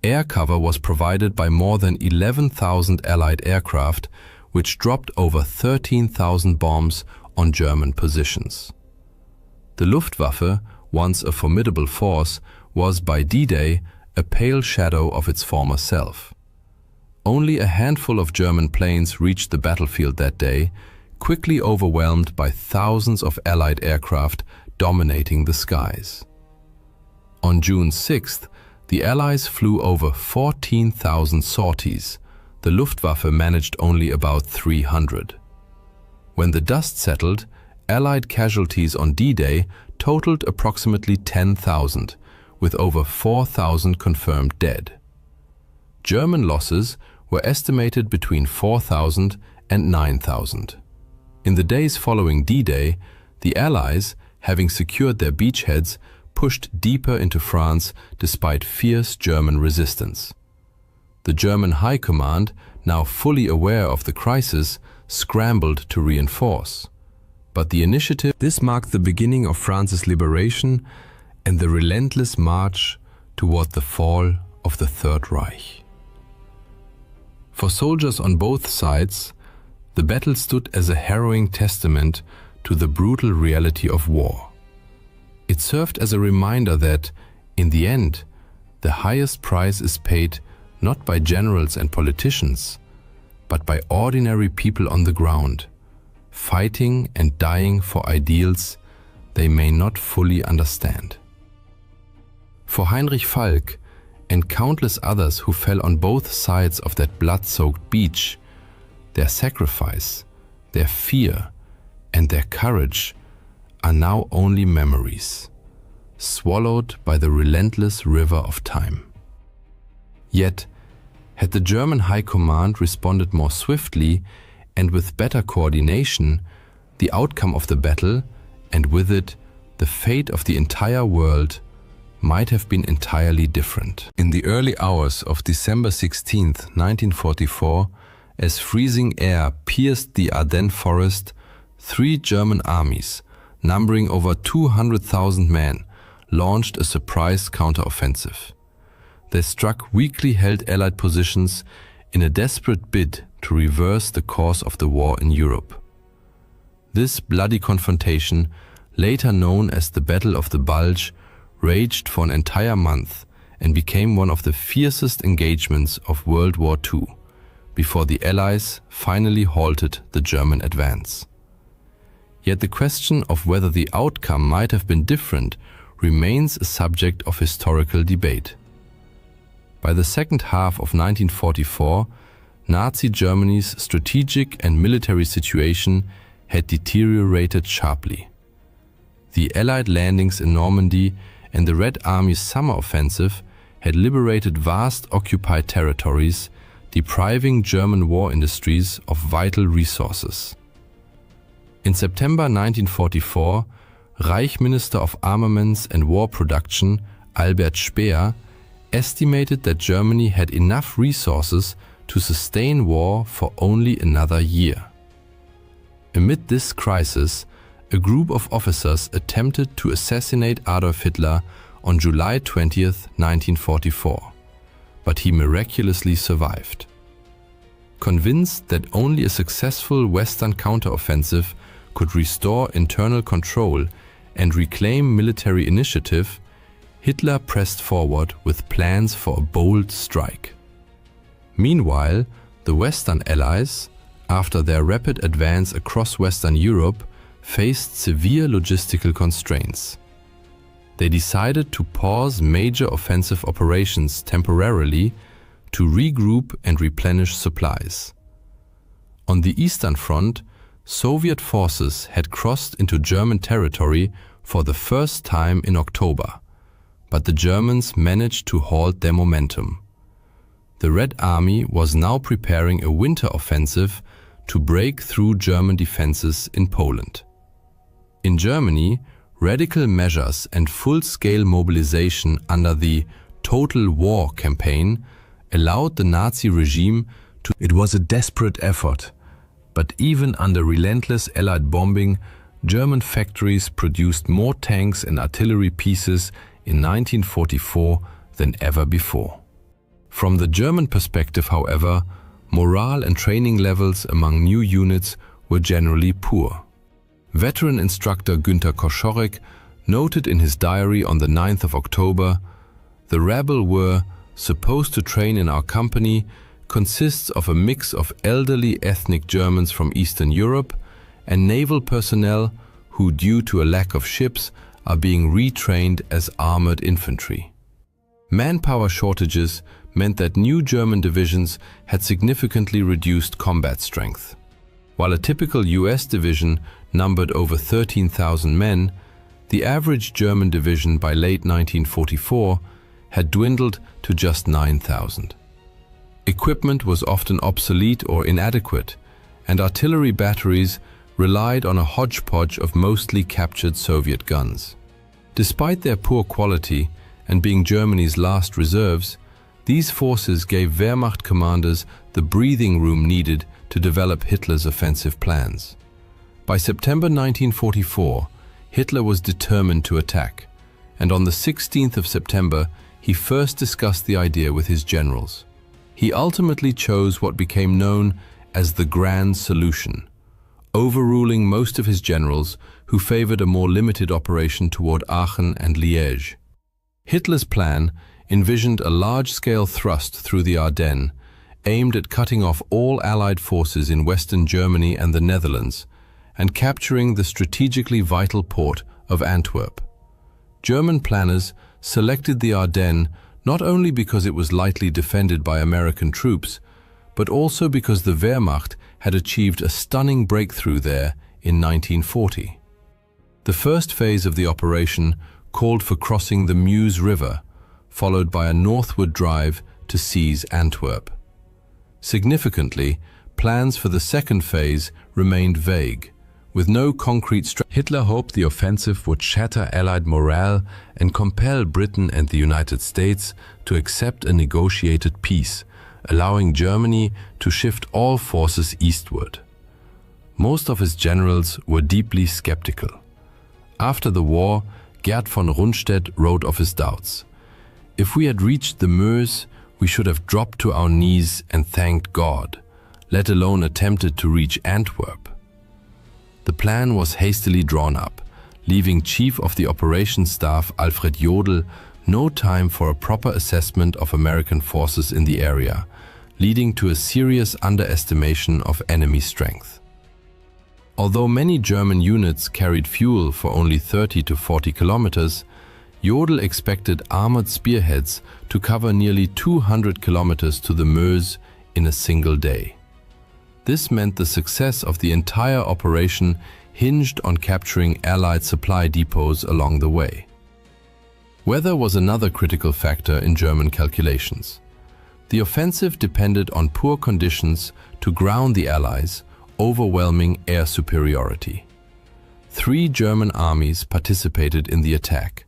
Air cover was provided by more than 11,000 Allied aircraft, which dropped over 13,000 bombs on German positions. The Luftwaffe, once a formidable force, was by D-Day a pale shadow of its former self. Only a handful of German planes reached the battlefield that day, quickly overwhelmed by thousands of Allied aircraft dominating the skies. On June 6th, the Allies flew over 14,000 sorties. The Luftwaffe managed only about 300. When the dust settled, Allied casualties on D-Day totaled approximately 10,000, with over 4,000 confirmed dead. German losses were estimated between 4,000 and 9,000. In the days following D-Day, the Allies, having secured their beachheads, pushed deeper into France despite fierce German resistance. The German High Command, now fully aware of the crisis, scrambled to reinforce. But the initiative... This marked the beginning of France's liberation and the relentless march toward the fall of the Third Reich. For soldiers on both sides, the battle stood as a harrowing testament to the brutal reality of war. It served as a reminder that, in the end, the highest price is paid not by generals and politicians, but by ordinary people on the ground, fighting and dying for ideals they may not fully understand. For Heinrich Falk and countless others who fell on both sides of that blood-soaked beach, their sacrifice, their fear, and their courage are now only memories, swallowed by the relentless river of time. Yet, had the German High Command responded more swiftly and with better coordination, the outcome of the battle, and with it the fate of the entire world, might have been entirely different. In the early hours of December 16, 1944, as freezing air pierced the Ardennes forest, 3 German armies, numbering over 200,000 men, launched a surprise counteroffensive. They struck weakly held Allied positions in a desperate bid to reverse the course of the war in Europe. This bloody confrontation, later known as the Battle of the Bulge, raged for an entire month and became one of the fiercest engagements of World War II, before the Allies finally halted the German advance. Yet the question of whether the outcome might have been different remains a subject of historical debate. By the second half of 1944, Nazi Germany's strategic and military situation had deteriorated sharply. The Allied landings in Normandy and the Red Army's summer offensive had liberated vast occupied territories, depriving German war industries of vital resources. In September 1944, Reich Minister of Armaments and War Production Albert Speer estimated that Germany had enough resources to sustain war for only another year. Amid this crisis, a group of officers attempted to assassinate Adolf Hitler on July 20, 1944, but he miraculously survived. Convinced that only a successful Western counteroffensive could restore internal control and reclaim military initiative, Hitler pressed forward with plans for a bold strike. Meanwhile, the Western Allies, after their rapid advance across Western Europe, faced severe logistical constraints. They decided to pause major offensive operations temporarily to regroup and replenish supplies. On the Eastern Front, Soviet forces had crossed into German territory for the first time in October, but the Germans managed to halt their momentum. The Red Army was now preparing a winter offensive to break through German defenses in Poland. In Germany, radical measures and full-scale mobilization under the Total War campaign allowed the Nazi regime to... It was a desperate effort, but even under relentless Allied bombing, German factories produced more tanks and artillery pieces in 1944 than ever before. From the German perspective, however, morale and training levels among new units were generally poor. Veteran instructor Günter Koschorek noted in his diary on the 9th of October, "The rabble were supposed to train in our company consists of a mix of elderly ethnic Germans from Eastern Europe and naval personnel who, due to a lack of ships, are being retrained as armored infantry." Manpower shortages meant that new German divisions had significantly reduced combat strength. While a typical US division numbered over 13,000 men, the average German division by late 1944 had dwindled to just 9,000. Equipment was often obsolete or inadequate, and artillery batteries relied on a hodgepodge of mostly captured Soviet guns. Despite their poor quality and being Germany's last reserves, these forces gave Wehrmacht commanders the breathing room needed to develop Hitler's offensive plans. By September 1944, Hitler was determined to attack, and on the 16th of September, he first discussed the idea with his generals. He ultimately chose what became known as the Grand Solution, overruling most of his generals who favored a more limited operation toward Aachen and Liège. Hitler's plan envisioned a large-scale thrust through the Ardennes, aimed at cutting off all Allied forces in Western Germany and the Netherlands, and capturing the strategically vital port of Antwerp. German planners selected the Ardennes not only because it was lightly defended by American troops, but also because the Wehrmacht had achieved a stunning breakthrough there in 1940. The first phase of the operation called for crossing the Meuse River, followed by a northward drive to seize Antwerp. Significantly, plans for the second phase remained vague, with no concrete strategy. Hitler hoped the offensive would shatter Allied morale and compel Britain and the United States to accept a negotiated peace, allowing Germany to shift all forces eastward. Most of his generals were deeply skeptical. After the war, Gerd von Rundstedt wrote of his doubts. "If we had reached the Meuse, we should have dropped to our knees and thanked God, let alone attempted to reach Antwerp." The plan was hastily drawn up, leaving Chief of the Operations Staff Alfred Jodl no time for a proper assessment of American forces in the area, leading to a serious underestimation of enemy strength. Although many German units carried fuel for only 30 to 40 kilometers, Jodl expected armored spearheads to cover nearly 200 kilometers to the Meuse in a single day. This meant the success of the entire operation hinged on capturing Allied supply depots along the way. Weather was another critical factor in German calculations. The offensive depended on poor conditions to ground the Allies, overwhelming air superiority. 3 German armies participated in the attack.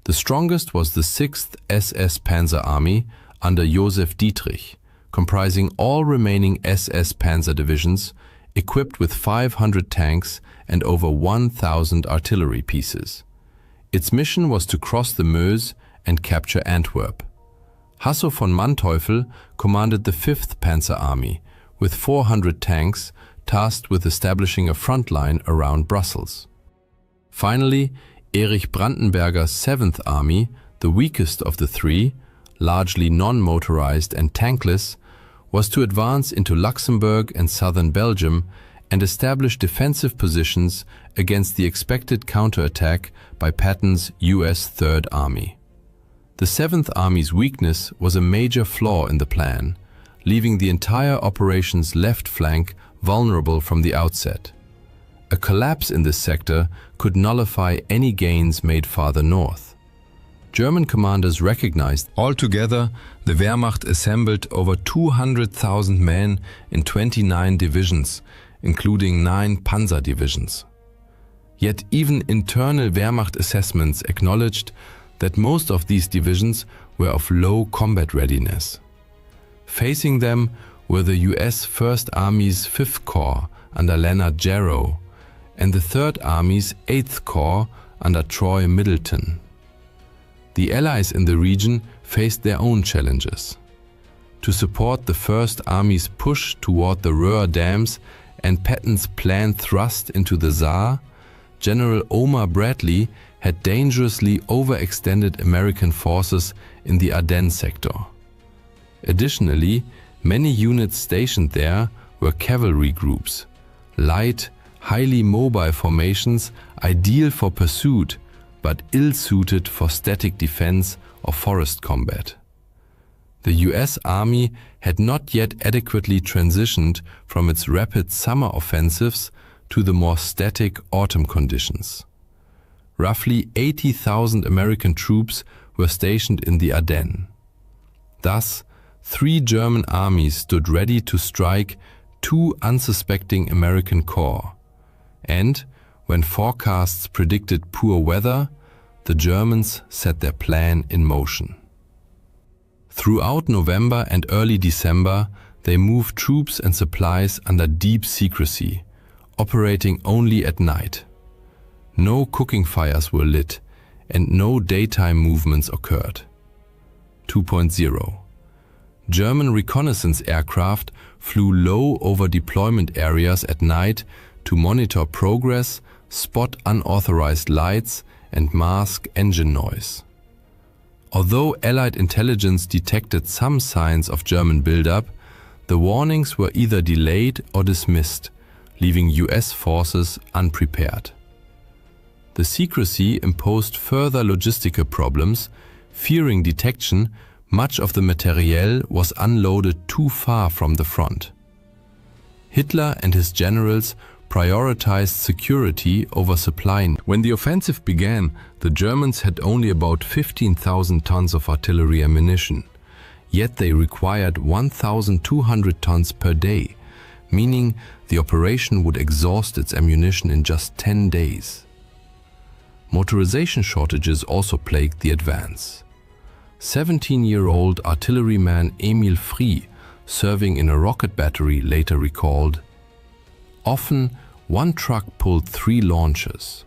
The strongest was the 6th SS Panzer Army under Josef Dietrich, comprising all remaining SS Panzer divisions, equipped with 500 tanks and over 1,000 artillery pieces. Its mission was to cross the Meuse and capture Antwerp. Hasso von Manteuffel commanded the 5th Panzer Army, with 400 tanks, tasked with establishing a front line around Brussels. Finally, Erich Brandenberger's 7th Army, the weakest of the 3, largely non-motorized and tankless, was to advance into Luxembourg and southern Belgium and establish defensive positions against the expected counterattack by Patton's US 3rd Army. The 7th Army's weakness was a major flaw in the plan, leaving the entire operation's left flank vulnerable from the outset. A collapse in this sector could nullify any gains made farther north. German commanders recognized. Altogether, the Wehrmacht assembled over 200,000 men in 29 divisions, including 9 panzer divisions. Yet even internal Wehrmacht assessments acknowledged that most of these divisions were of low combat readiness. Facing them were the US 1st Army's 5th Corps under Leonard Jarrow and the 3rd Army's 8th Corps under Troy Middleton. The Allies in the region faced their own challenges. To support the 1st Army's push toward the Ruhr dams and Patton's planned thrust into the Saar, General Omar Bradley had dangerously overextended American forces in the Ardennes sector. Additionally, many units stationed there were cavalry groups, light, highly mobile formations ideal for pursuit, but ill-suited for static defense or forest combat. The US Army had not yet adequately transitioned from its rapid summer offensives to the more static autumn conditions. Roughly 80,000 American troops were stationed in the Ardennes. Thus, 3 German armies stood ready to strike 2 unsuspecting American corps. And, when forecasts predicted poor weather, the Germans set their plan in motion. Throughout November and early December, they moved troops and supplies under deep secrecy, operating only at night. No cooking fires were lit, and no daytime movements occurred. 2.0. German reconnaissance aircraft flew low over deployment areas at night to monitor progress, spot unauthorized lights, and mask engine noise. Although Allied intelligence detected some signs of German buildup, the warnings were either delayed or dismissed, leaving US forces unprepared. The secrecy imposed further logistical problems. Fearing detection, much of the materiel was unloaded too far from the front. Hitler and his generals prioritized security over supply. When the offensive began, the Germans had only about 15,000 tons of artillery ammunition. Yet they required 1,200 tons per day, meaning the operation would exhaust its ammunition in just 10 days. Motorization shortages also plagued the advance. 17-year-old artilleryman Emil Frie, serving in a rocket battery, later recalled, "Often, one truck pulled 3 launchers.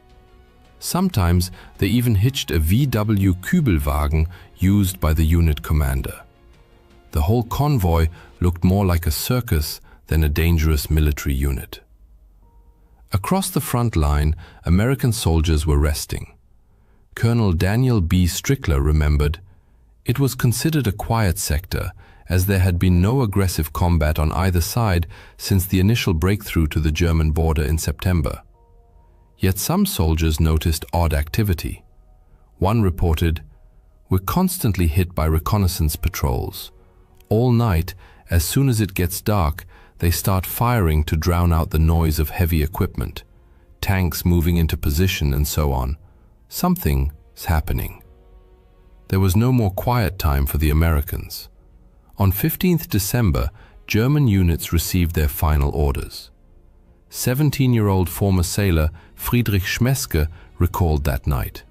Sometimes they even hitched a WW Kübelwagen used by the unit commander. The whole convoy looked more like a circus than a dangerous military unit." Across the front line, American soldiers were resting. Colonel Daniel B. Strickler remembered, "It was considered a quiet sector, as there had been no aggressive combat on either side since the initial breakthrough to the German border in September. Yet some soldiers noticed odd activity. One reported, "We're constantly hit by reconnaissance patrols. All night, as soon as it gets dark, they start firing to drown out the noise of heavy equipment, tanks moving into position and so on. Something's happening." There was no more quiet time for the Americans. On 15th December, German units received their final orders. 17-year-old former sailor Friedrich Schmeske recalled that night.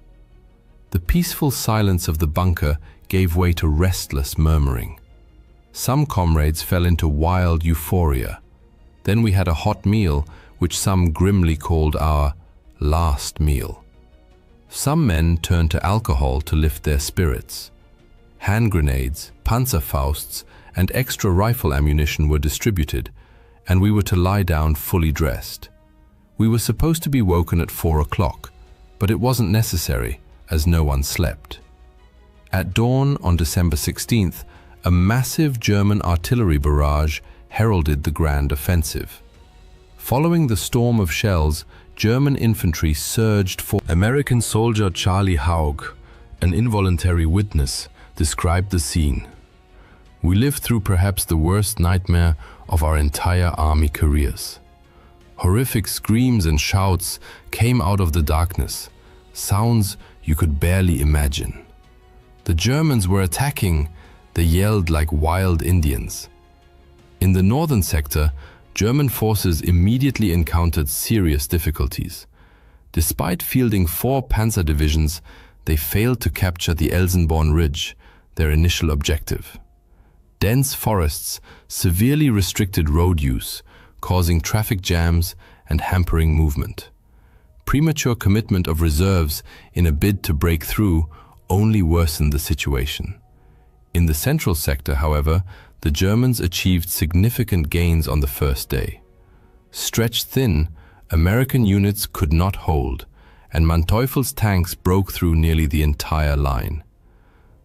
The peaceful silence of the bunker gave way to restless murmuring. Some comrades fell into wild euphoria. Then we had a hot meal, which some grimly called our last meal. Some men turned to alcohol to lift their spirits. Hand grenades, Panzerfausts, and extra rifle ammunition were distributed, and we were to lie down fully dressed. We were supposed to be woken at 4 o'clock, but it wasn't necessary, as no one slept. At dawn on December 16th, a massive German artillery barrage heralded the grand offensive. Following the storm of shells, German infantry surged for. American soldier Charlie Haug, an involuntary witness, described the scene. "We lived through perhaps the worst nightmare of our entire army careers. Horrific screams and shouts came out of the darkness, sounds you could barely imagine. The Germans were attacking, they yelled like wild Indians." In the northern sector, German forces immediately encountered serious difficulties. Despite fielding 4 panzer divisions, they failed to capture the Elsenborn Ridge, their initial objective. Dense forests severely restricted road use, causing traffic jams and hampering movement. Premature commitment of reserves in a bid to break through only worsened the situation. In the central sector, however, the Germans achieved significant gains on the first day. Stretched thin, American units could not hold, and Manteuffel's tanks broke through nearly the entire line.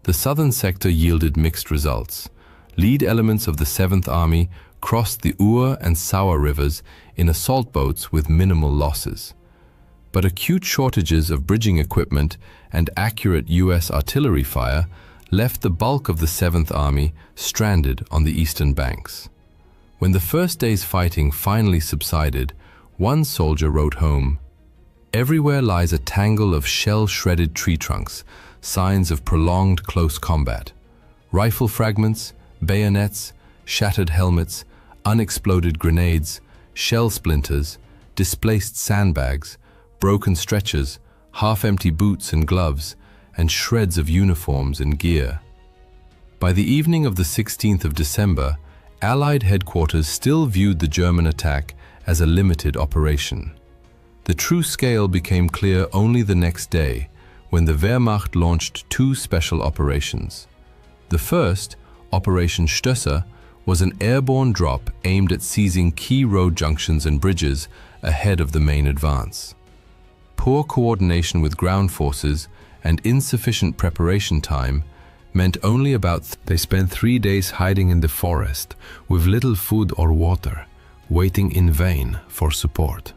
The southern sector yielded mixed results. Lead elements of the 7th Army crossed the Ur and Sauer rivers in assault boats with minimal losses. But acute shortages of bridging equipment and accurate US artillery fire left the bulk of the 7th Army stranded on the eastern banks. When the first day's fighting finally subsided, one soldier wrote home, "Everywhere lies a tangle of shell-shredded tree trunks, signs of prolonged close combat. Rifle fragments, bayonets, shattered helmets, unexploded grenades, shell splinters, displaced sandbags, broken stretchers, half-empty boots and gloves, and shreds of uniforms and gear. By the evening of the 16th of December, Allied headquarters still viewed the German attack as a limited operation. The true scale became clear only the next day, when the Wehrmacht launched two special operations. The first, Operation Stösser, was an airborne drop aimed at seizing key road junctions and bridges ahead of the main advance. Poor coordination with ground forces and insufficient preparation time meant they spent 3 days hiding in the forest with little food or water, waiting in vain for support.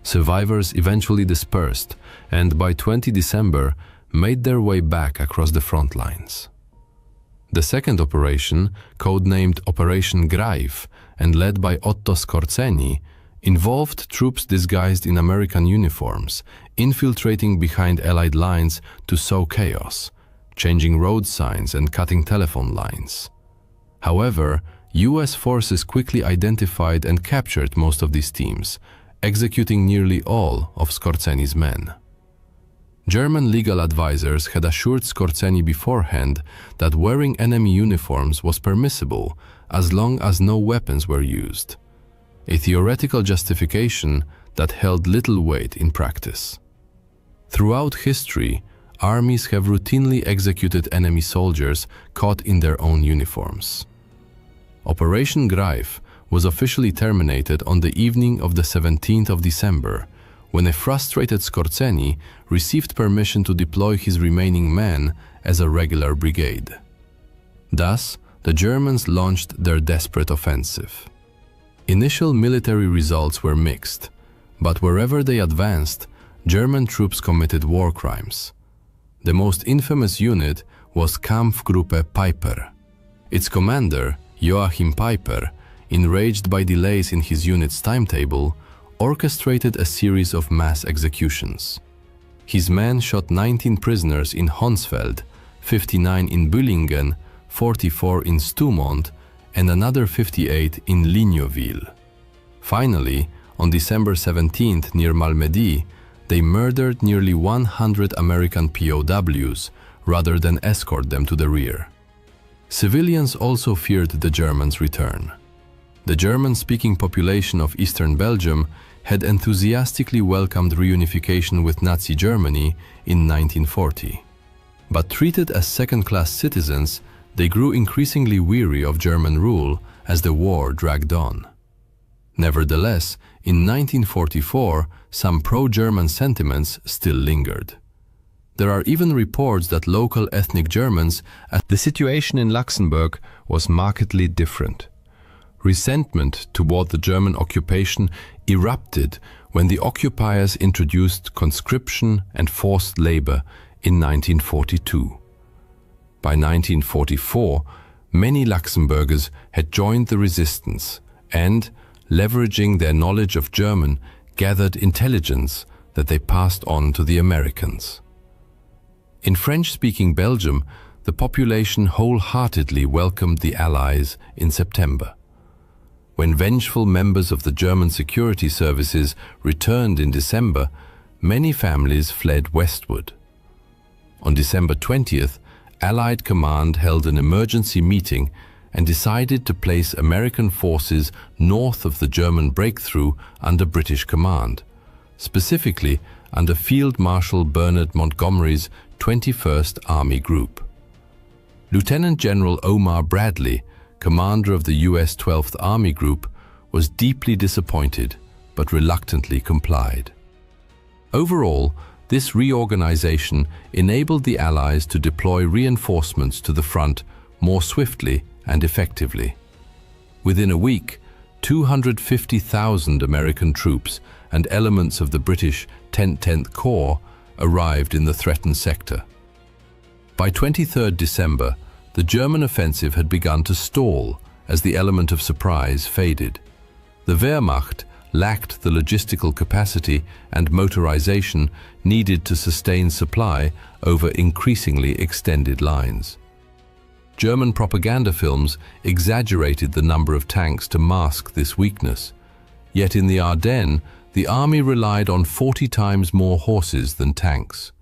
Survivors eventually dispersed and by 20 December made their way back across the front lines. The second operation, codenamed Operation Greif and led by Otto Skorzeny, involved troops disguised in American uniforms, infiltrating behind Allied lines to sow chaos, changing road signs and cutting telephone lines. However, US forces quickly identified and captured most of these teams, executing nearly all of Skorzeny's men. German legal advisors had assured Skorzeny beforehand that wearing enemy uniforms was permissible as long as no weapons were used, a theoretical justification that held little weight in practice. Throughout history, armies have routinely executed enemy soldiers caught in their own uniforms. Operation Greif was officially terminated on the evening of the 17th of December, when a frustrated Skorzeny received permission to deploy his remaining men as a regular brigade. Thus, the Germans launched their desperate offensive. Initial military results were mixed, but wherever they advanced, German troops committed war crimes. The most infamous unit was Kampfgruppe Peiper. Its commander, Joachim Peiper, enraged by delays in his unit's timetable, orchestrated a series of mass executions. His men shot 19 prisoners in Honsfeld, 59 in Büllingen, 44 in Stoumont, and another 58 in Lignoville. Finally, on December 17th near Malmedy, they murdered nearly 100 American POWs rather than escort them to the rear. Civilians also feared the Germans' return. The German-speaking population of eastern Belgium had enthusiastically welcomed reunification with Nazi Germany in 1940. But treated as second-class citizens, they grew increasingly weary of German rule as the war dragged on. Nevertheless, in 1944, some pro-German sentiments still lingered. There are even reports that local ethnic Germans, the situation in Luxembourg was markedly different. Resentment toward the German occupation erupted when the occupiers introduced conscription and forced labor in 1942. By 1944, many Luxembourgers had joined the resistance and, leveraging their knowledge of German, gathered intelligence that they passed on to the Americans. In French-speaking Belgium, the population wholeheartedly welcomed the Allies in September. When vengeful members of the German security services returned in December, many families fled westward. On December 20th, Allied Command held an emergency meeting and decided to place American forces north of the German breakthrough under British command, specifically under Field Marshal Bernard Montgomery's 21st Army Group. Lieutenant General Omar Bradley, commander of the US 12th Army Group, was deeply disappointed but reluctantly complied. Overall, this reorganization enabled the Allies to deploy reinforcements to the front more swiftly and effectively. Within a week, 250,000 American troops and elements of the British 10th Corps arrived in the threatened sector. By 23rd December, the German offensive had begun to stall as the element of surprise faded. The Wehrmacht lacked the logistical capacity and motorization needed to sustain supply over increasingly extended lines. German propaganda films exaggerated the number of tanks to mask this weakness. Yet in the Ardennes, the army relied on 40 times more horses than tanks.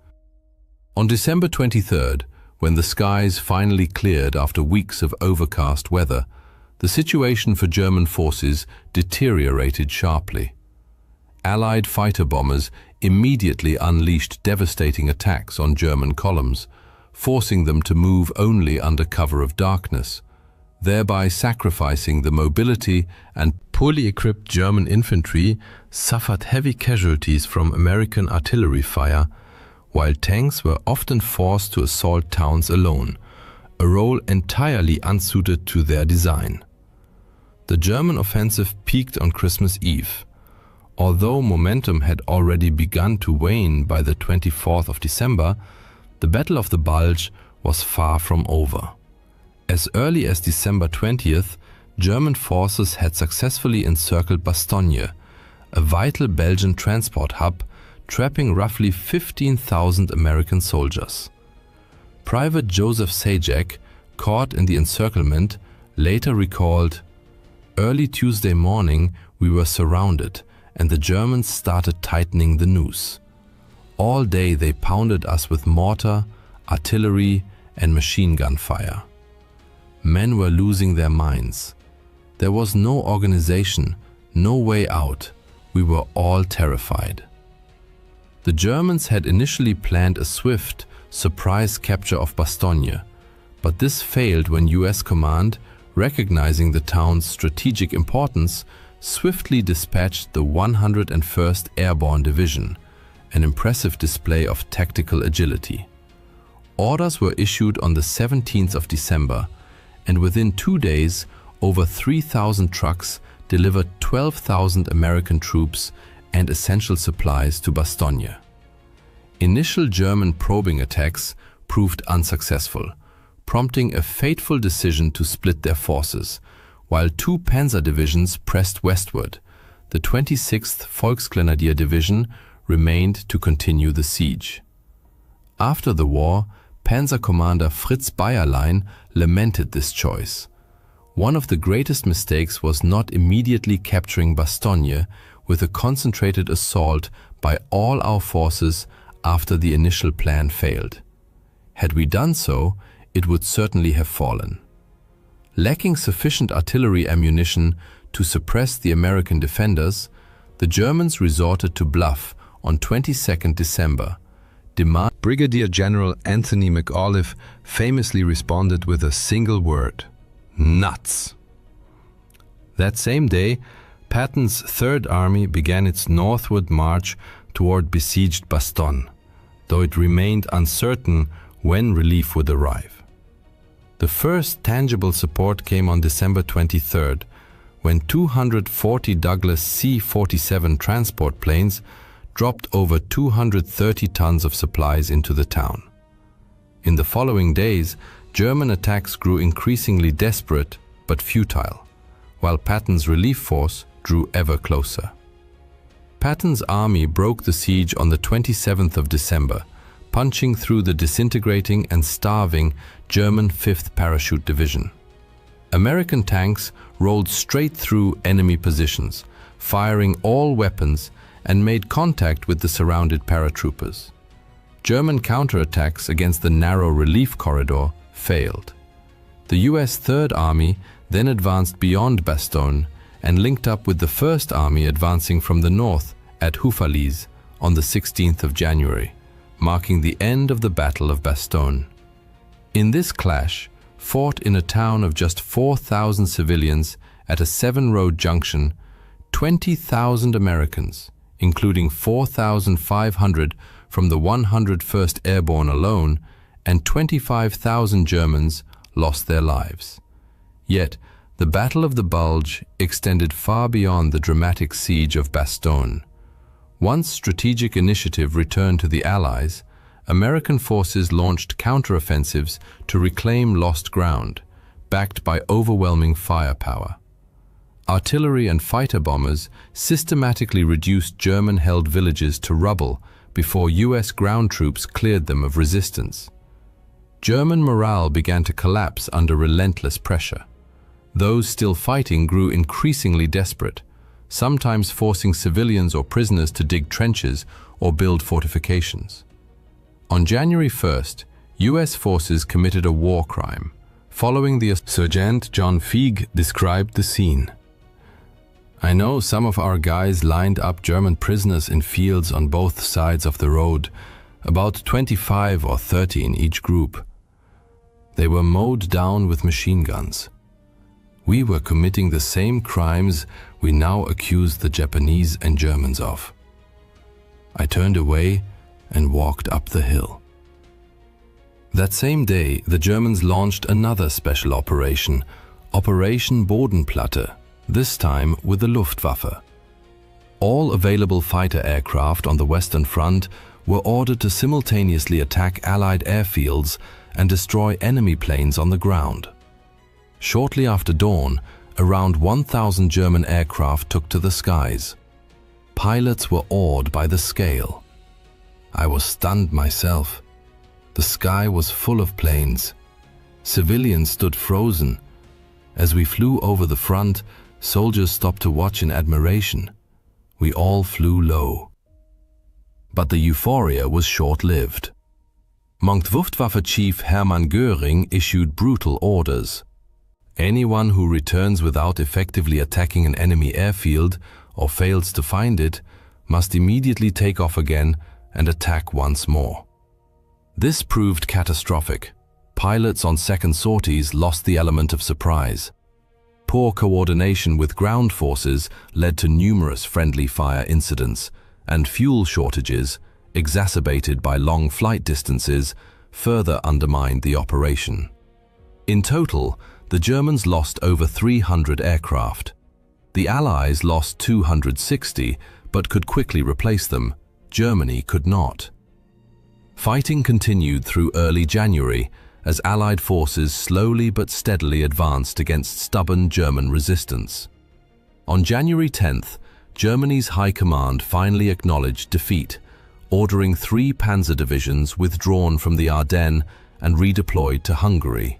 On December 23rd, when the skies finally cleared after weeks of overcast weather, the situation for German forces deteriorated sharply. Allied fighter bombers immediately unleashed devastating attacks on German columns, forcing them to move only under cover of darkness, thereby sacrificing the mobility, and poorly equipped German infantry suffered heavy casualties from American artillery fire, while tanks were often forced to assault towns alone, a role entirely unsuited to their design. The German offensive peaked on Christmas Eve. Although momentum had already begun to wane by the 24th of December, the Battle of the Bulge was far from over. As early as December 20th, German forces had successfully encircled Bastogne, a vital Belgian transport hub, trapping roughly 15,000 American soldiers. Private Joseph Sajak, caught in the encirclement, later recalled, "Early Tuesday morning we were surrounded and the Germans started tightening the noose. All day they pounded us with mortar, artillery and machine gun fire. Men were losing their minds. There was no organization, no way out. We were all terrified." The Germans had initially planned a swift, surprise capture of Bastogne, but this failed when US command, recognizing the town's strategic importance, swiftly dispatched the 101st Airborne Division, an impressive display of tactical agility. Orders were issued on the 17th of December, and within 2 days, over 3,000 trucks delivered 12,000 American troops and essential supplies to Bastogne. Initial German probing attacks proved unsuccessful, prompting a fateful decision to split their forces, while 2 panzer divisions pressed westward. The 26th Volksgrenadier Division remained to continue the siege. After the war, Panzer Commander Fritz Bayerlein lamented this choice. "One of the greatest mistakes was not immediately capturing Bastogne with a concentrated assault by all our forces after the initial plan failed. Had we done so, it would certainly have fallen." Lacking sufficient artillery ammunition to suppress the American defenders, the Germans resorted to bluff on 22nd December. Brigadier General Anthony McAuliffe famously responded with a single word: nuts. That same day, Patton's Third Army began its northward march toward besieged Bastogne, though it remained uncertain when relief would arrive. The first tangible support came on December 23rd, when 240 Douglas C-47 transport planes dropped over 230 tons of supplies into the town. In the following days, German attacks grew increasingly desperate but futile, while Patton's relief force drew ever closer. Patton's army broke the siege on the 27th of December, punching through the disintegrating and starving German 5th Parachute Division. American tanks rolled straight through enemy positions, firing all weapons, and made contact with the surrounded paratroopers. German counterattacks against the narrow relief corridor failed. The US Third Army then advanced beyond Bastogne and linked up with the First Army advancing from the north at Houffalize on the 16th of January, marking the end of the Battle of Bastogne. In this clash, fought in a town of just 4,000 civilians at a 7-road junction, 20,000 Americans, including 4,500 from the 101st Airborne alone, and 25,000 Germans lost their lives. Yet, the Battle of the Bulge extended far beyond the dramatic siege of Bastogne. Once strategic initiative returned to the Allies, American forces launched counteroffensives to reclaim lost ground, backed by overwhelming firepower. Artillery and fighter bombers systematically reduced German-held villages to rubble before US ground troops cleared them of resistance. German morale began to collapse under relentless pressure. Those still fighting grew increasingly desperate, sometimes forcing civilians or prisoners to dig trenches or build fortifications. On January 1st, US forces committed a war crime. Following the Sergeant John Feig described the scene. "I know some of our guys lined up German prisoners in fields on both sides of the road, about 25 or 30 in each group. They were mowed down with machine guns. We were committing the same crimes we now accuse the Japanese and Germans of. I turned away and walked up the hill." That same day, the Germans launched another special operation, Operation Bodenplatte, this time with the Luftwaffe. All available fighter aircraft on the Western Front were ordered to simultaneously attack Allied airfields and destroy enemy planes on the ground. Shortly after dawn, around 1,000 German aircraft took to the skies. Pilots were awed by the scale. I was stunned myself. The sky was full of planes. Civilians stood frozen. As we flew over the front, soldiers stopped to watch in admiration. We all flew low. But the euphoria was short-lived. Luftwaffe Chief Hermann Göring issued brutal orders. Anyone who returns without effectively attacking an enemy airfield or fails to find it must immediately take off again and attack once more. This proved catastrophic. Pilots on second sorties lost the element of surprise. Poor coordination with ground forces led to numerous friendly fire incidents, and fuel shortages, exacerbated by long flight distances, further undermined the operation. In total, the Germans lost over 300 aircraft. The Allies lost 260, but could quickly replace them. Germany could not. Fighting continued through early January as Allied forces slowly but steadily advanced against stubborn German resistance. On January 10th, Germany's High Command finally acknowledged defeat, ordering 3 panzer divisions withdrawn from the Ardennes and redeployed to Hungary.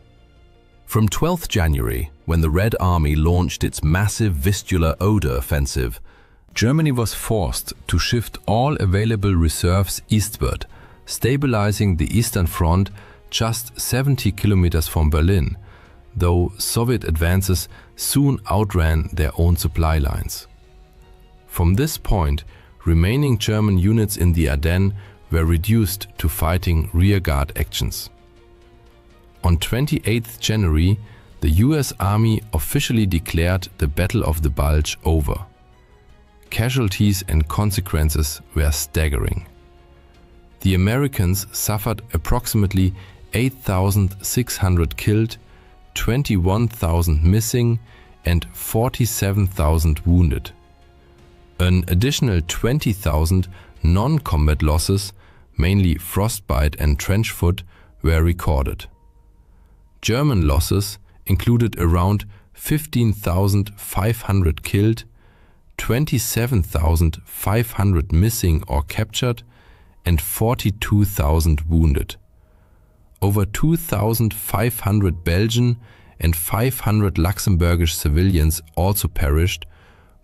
From 12th January, when the Red Army launched its massive Vistula-Oder offensive, Germany was forced to shift all available reserves eastward, stabilizing the Eastern Front just 70 kilometers from Berlin, though Soviet advances soon outran their own supply lines. From this point, remaining German units in the Ardennes were reduced to fighting rearguard actions. On 28th January, the US Army officially declared the Battle of the Bulge over. Casualties and consequences were staggering. The Americans suffered approximately 8,600 killed, 21,000 missing, and 47,000 wounded. An additional 20,000 non-combat losses, mainly frostbite and trench foot, were recorded. German losses included around 15,500 killed, 27,500 missing or captured, and 42,000 wounded. Over 2,500 Belgian and 500 Luxembourgish civilians also perished,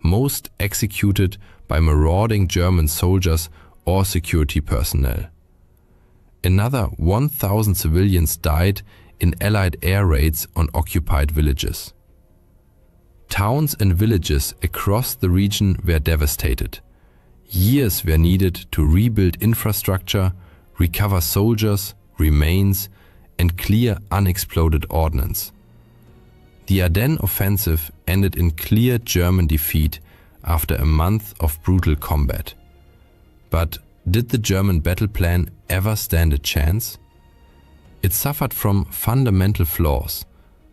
most executed by marauding German soldiers or security personnel. Another 1,000 civilians died in Allied air raids on occupied villages. Towns and villages across the region were devastated. Years were needed to rebuild infrastructure, recover soldiers, remains, and clear unexploded ordnance. The Ardennes offensive ended in clear German defeat after a month of brutal combat. But did the German battle plan ever stand a chance? It suffered from fundamental flaws.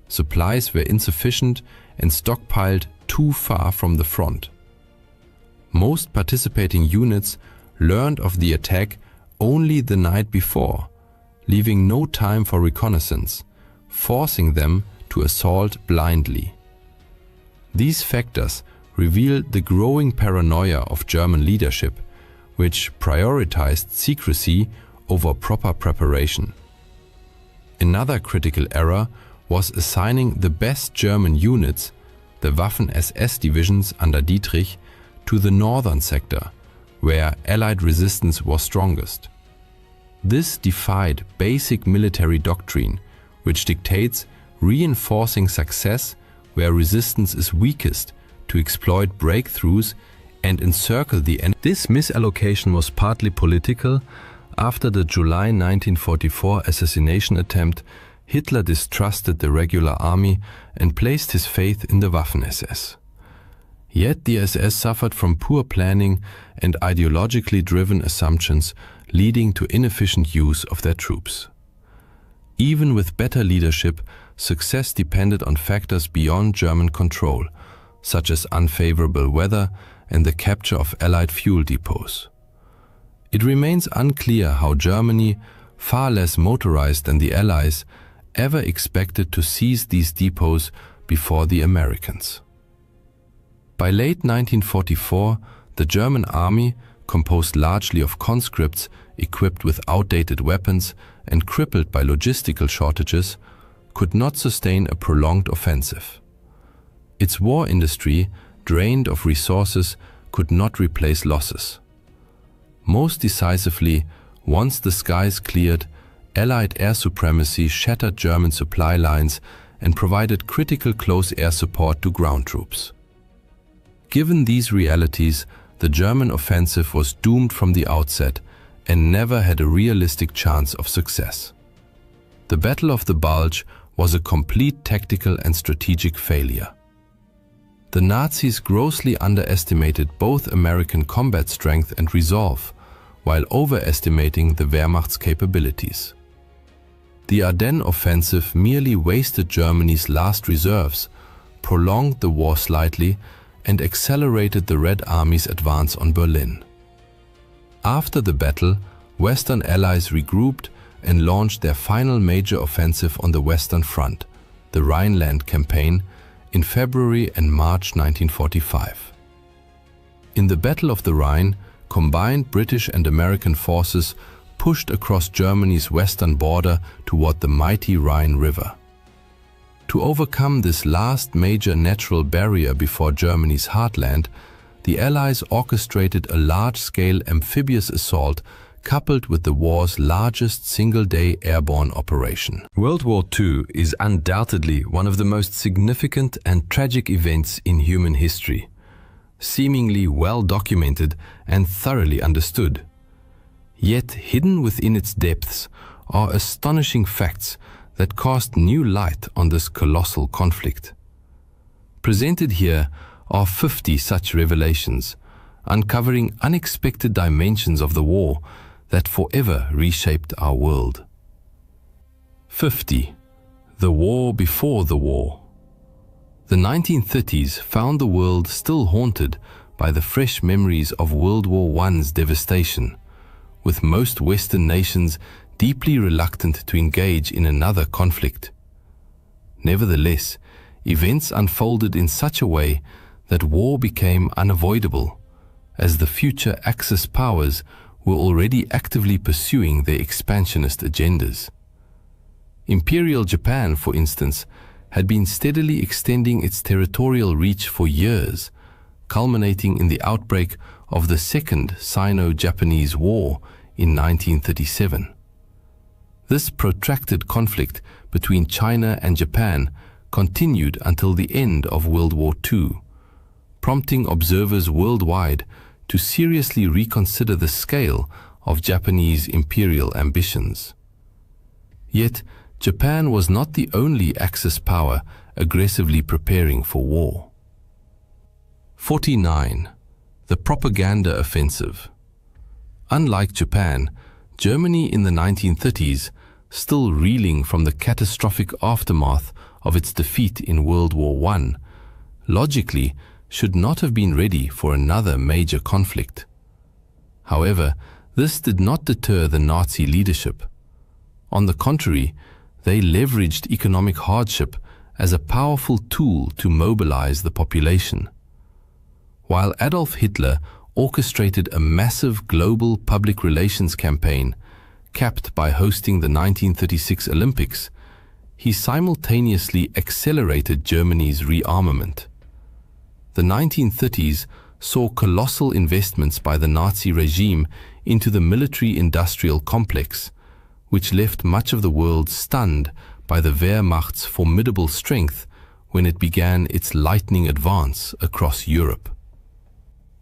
Supplies were insufficient and stockpiled too far from the front. Most participating units learned of the attack only the night before, leaving no time for reconnaissance, forcing them to assault blindly. These factors revealed the growing paranoia of German leadership, which prioritized secrecy over proper preparation. Another critical error was assigning the best German units, the Waffen-SS divisions under Dietrich, to the northern sector, where Allied resistance was strongest. This defied basic military doctrine, which dictates reinforcing success where resistance is weakest to exploit breakthroughs and encircle the enemy. This misallocation was partly political. After the July 1944 assassination attempt, Hitler distrusted the regular army and placed his faith in the Waffen-SS. Yet the SS suffered from poor planning and ideologically driven assumptions, leading to inefficient use of their troops. Even with better leadership, success depended on factors beyond German control, such as unfavorable weather and the capture of Allied fuel depots. It remains unclear how Germany, far less motorized than the Allies, ever expected to seize these depots before the Americans. By late 1944, the German army, composed largely of conscripts equipped with outdated weapons and crippled by logistical shortages, could not sustain a prolonged offensive. Its war industry, drained of resources, could not replace losses. Most decisively, once the skies cleared, Allied air supremacy shattered German supply lines and provided critical close air support to ground troops. Given these realities, the German offensive was doomed from the outset and never had a realistic chance of success. The Battle of the Bulge was a complete tactical and strategic failure. The Nazis grossly underestimated both American combat strength and resolve, while overestimating the Wehrmacht's capabilities. The Ardennes offensive merely wasted Germany's last reserves, prolonged the war slightly, and accelerated the Red Army's advance on Berlin. After the battle, Western Allies regrouped and launched their final major offensive on the Western Front, the Rhineland Campaign, in February and March 1945. In the Battle of the Rhine, combined British and American forces pushed across Germany's western border toward the mighty Rhine River. To overcome this last major natural barrier before Germany's heartland, the Allies orchestrated a large-scale amphibious assault coupled with the war's largest single-day airborne operation. World War II is undoubtedly one of the most significant and tragic events in human history, seemingly well documented and thoroughly understood. Yet hidden within its depths are astonishing facts that cast new light on this colossal conflict. Presented here are 50 such revelations, uncovering unexpected dimensions of the war that forever reshaped our world. 50. The war before the war. The 1930s found the world still haunted by the fresh memories of World War I's devastation, with most Western nations deeply reluctant to engage in another conflict. Nevertheless, events unfolded in such a way that war became unavoidable, as the future Axis powers were already actively pursuing their expansionist agendas. Imperial Japan, for instance, had been steadily extending its territorial reach for years, culminating in the outbreak of the Second Sino-Japanese War in 1937. This protracted conflict between China and Japan continued until the end of World War II, prompting observers worldwide to seriously reconsider the scale of Japanese imperial ambitions. Yet, Japan was not the only Axis power aggressively preparing for war. 49. The propaganda offensive. Unlike Japan, Germany in the 1930s, still reeling from the catastrophic aftermath of its defeat in World War I, logically should not have been ready for another major conflict. However, this did not deter the Nazi leadership. On the contrary, they leveraged economic hardship as a powerful tool to mobilize the population. While Adolf Hitler orchestrated a massive global public relations campaign, capped by hosting the 1936 Olympics, he simultaneously accelerated Germany's rearmament. The 1930s saw colossal investments by the Nazi regime into the military-industrial complex, which left much of the world stunned by the Wehrmacht's formidable strength when it began its lightning advance across Europe.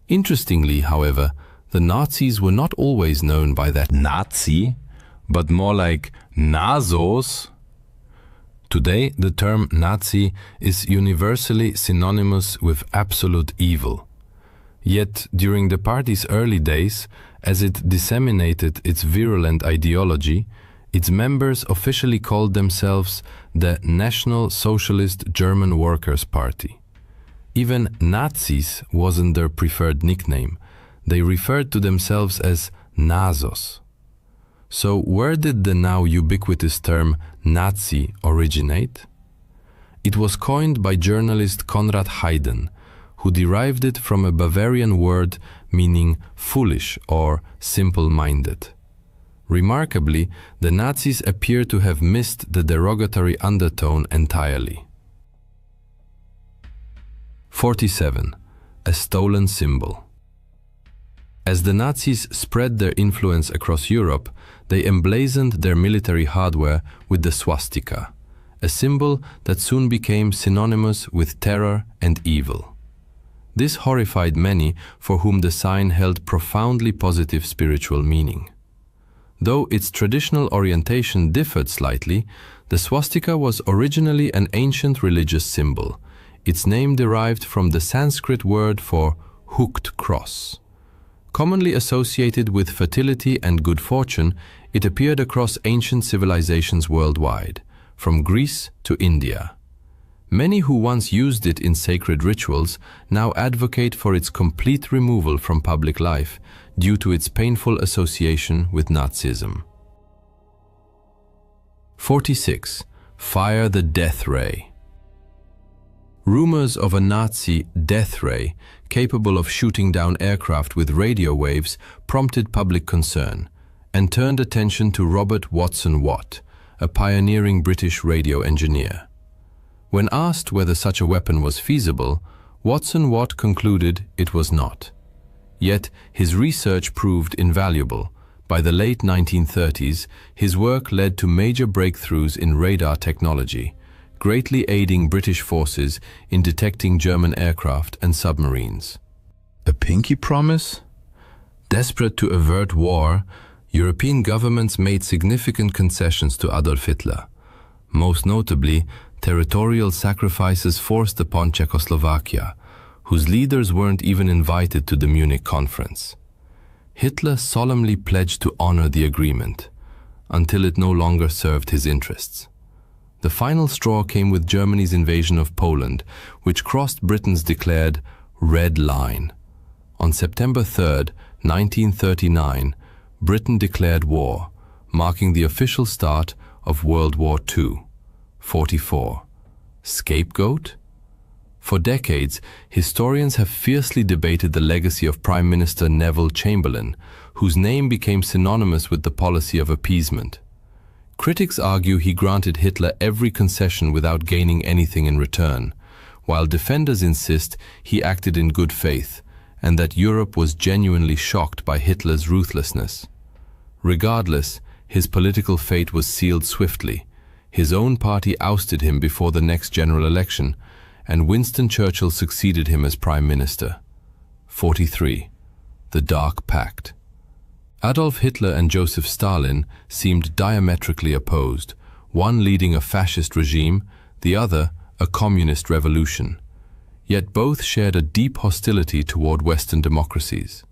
Interestingly, however, the Nazis were not always known by that Nazi, but more like Nazos. Today, the term Nazi is universally synonymous with absolute evil. Yet, during the party's early days, as it disseminated its virulent ideology, its members officially called themselves the National Socialist German Workers' Party. Even Nazis wasn't their preferred nickname. They referred to themselves as Nazos. So where did the now ubiquitous term Nazi originate? It was coined by journalist Konrad Haydn, who derived it from a Bavarian word meaning foolish or simple-minded. Remarkably, the Nazis appear to have missed the derogatory undertone entirely. 47. A stolen symbol. As the Nazis spread their influence across Europe, they emblazoned their military hardware with the swastika, a symbol that soon became synonymous with terror and evil. This horrified many for whom the sign held profoundly positive spiritual meaning. Though its traditional orientation differed slightly, the swastika was originally an ancient religious symbol. Its name derived from the Sanskrit word for hooked cross. Commonly associated with fertility and good fortune, it appeared across ancient civilizations worldwide, from Greece to India. Many who once used it in sacred rituals now advocate for its complete removal from public life due to its painful association with Nazism. 46. Fire the death ray. Rumors of a Nazi death ray capable of shooting down aircraft with radio waves prompted public concern and turned attention to Robert Watson Watt, a pioneering British radio engineer. When asked whether such a weapon was feasible, Watson Watt concluded it was not. Yet his research proved invaluable. By the late 1930s, his work led to major breakthroughs in radar technology, greatly aiding British forces in detecting German aircraft and submarines. A pinky promise? Desperate to avert war, European governments made significant concessions to Adolf Hitler. Most notably, territorial sacrifices forced upon Czechoslovakia, whose leaders weren't even invited to the Munich conference. Hitler solemnly pledged to honor the agreement, until it no longer served his interests. The final straw came with Germany's invasion of Poland, which crossed Britain's declared red line. On September 3, 1939, Britain declared war, marking the official start of World War II. 44. Scapegoat? For decades, historians have fiercely debated the legacy of Prime Minister Neville Chamberlain, whose name became synonymous with the policy of appeasement. Critics argue he granted Hitler every concession without gaining anything in return, while defenders insist he acted in good faith and that Europe was genuinely shocked by Hitler's ruthlessness. Regardless, his political fate was sealed swiftly. His own party ousted him before the next general election, and Winston Churchill succeeded him as Prime Minister. 43. The Dark Pact. Adolf Hitler and Joseph Stalin seemed diametrically opposed, one leading a fascist regime, the other a communist revolution. Yet both shared a deep hostility toward Western democracies.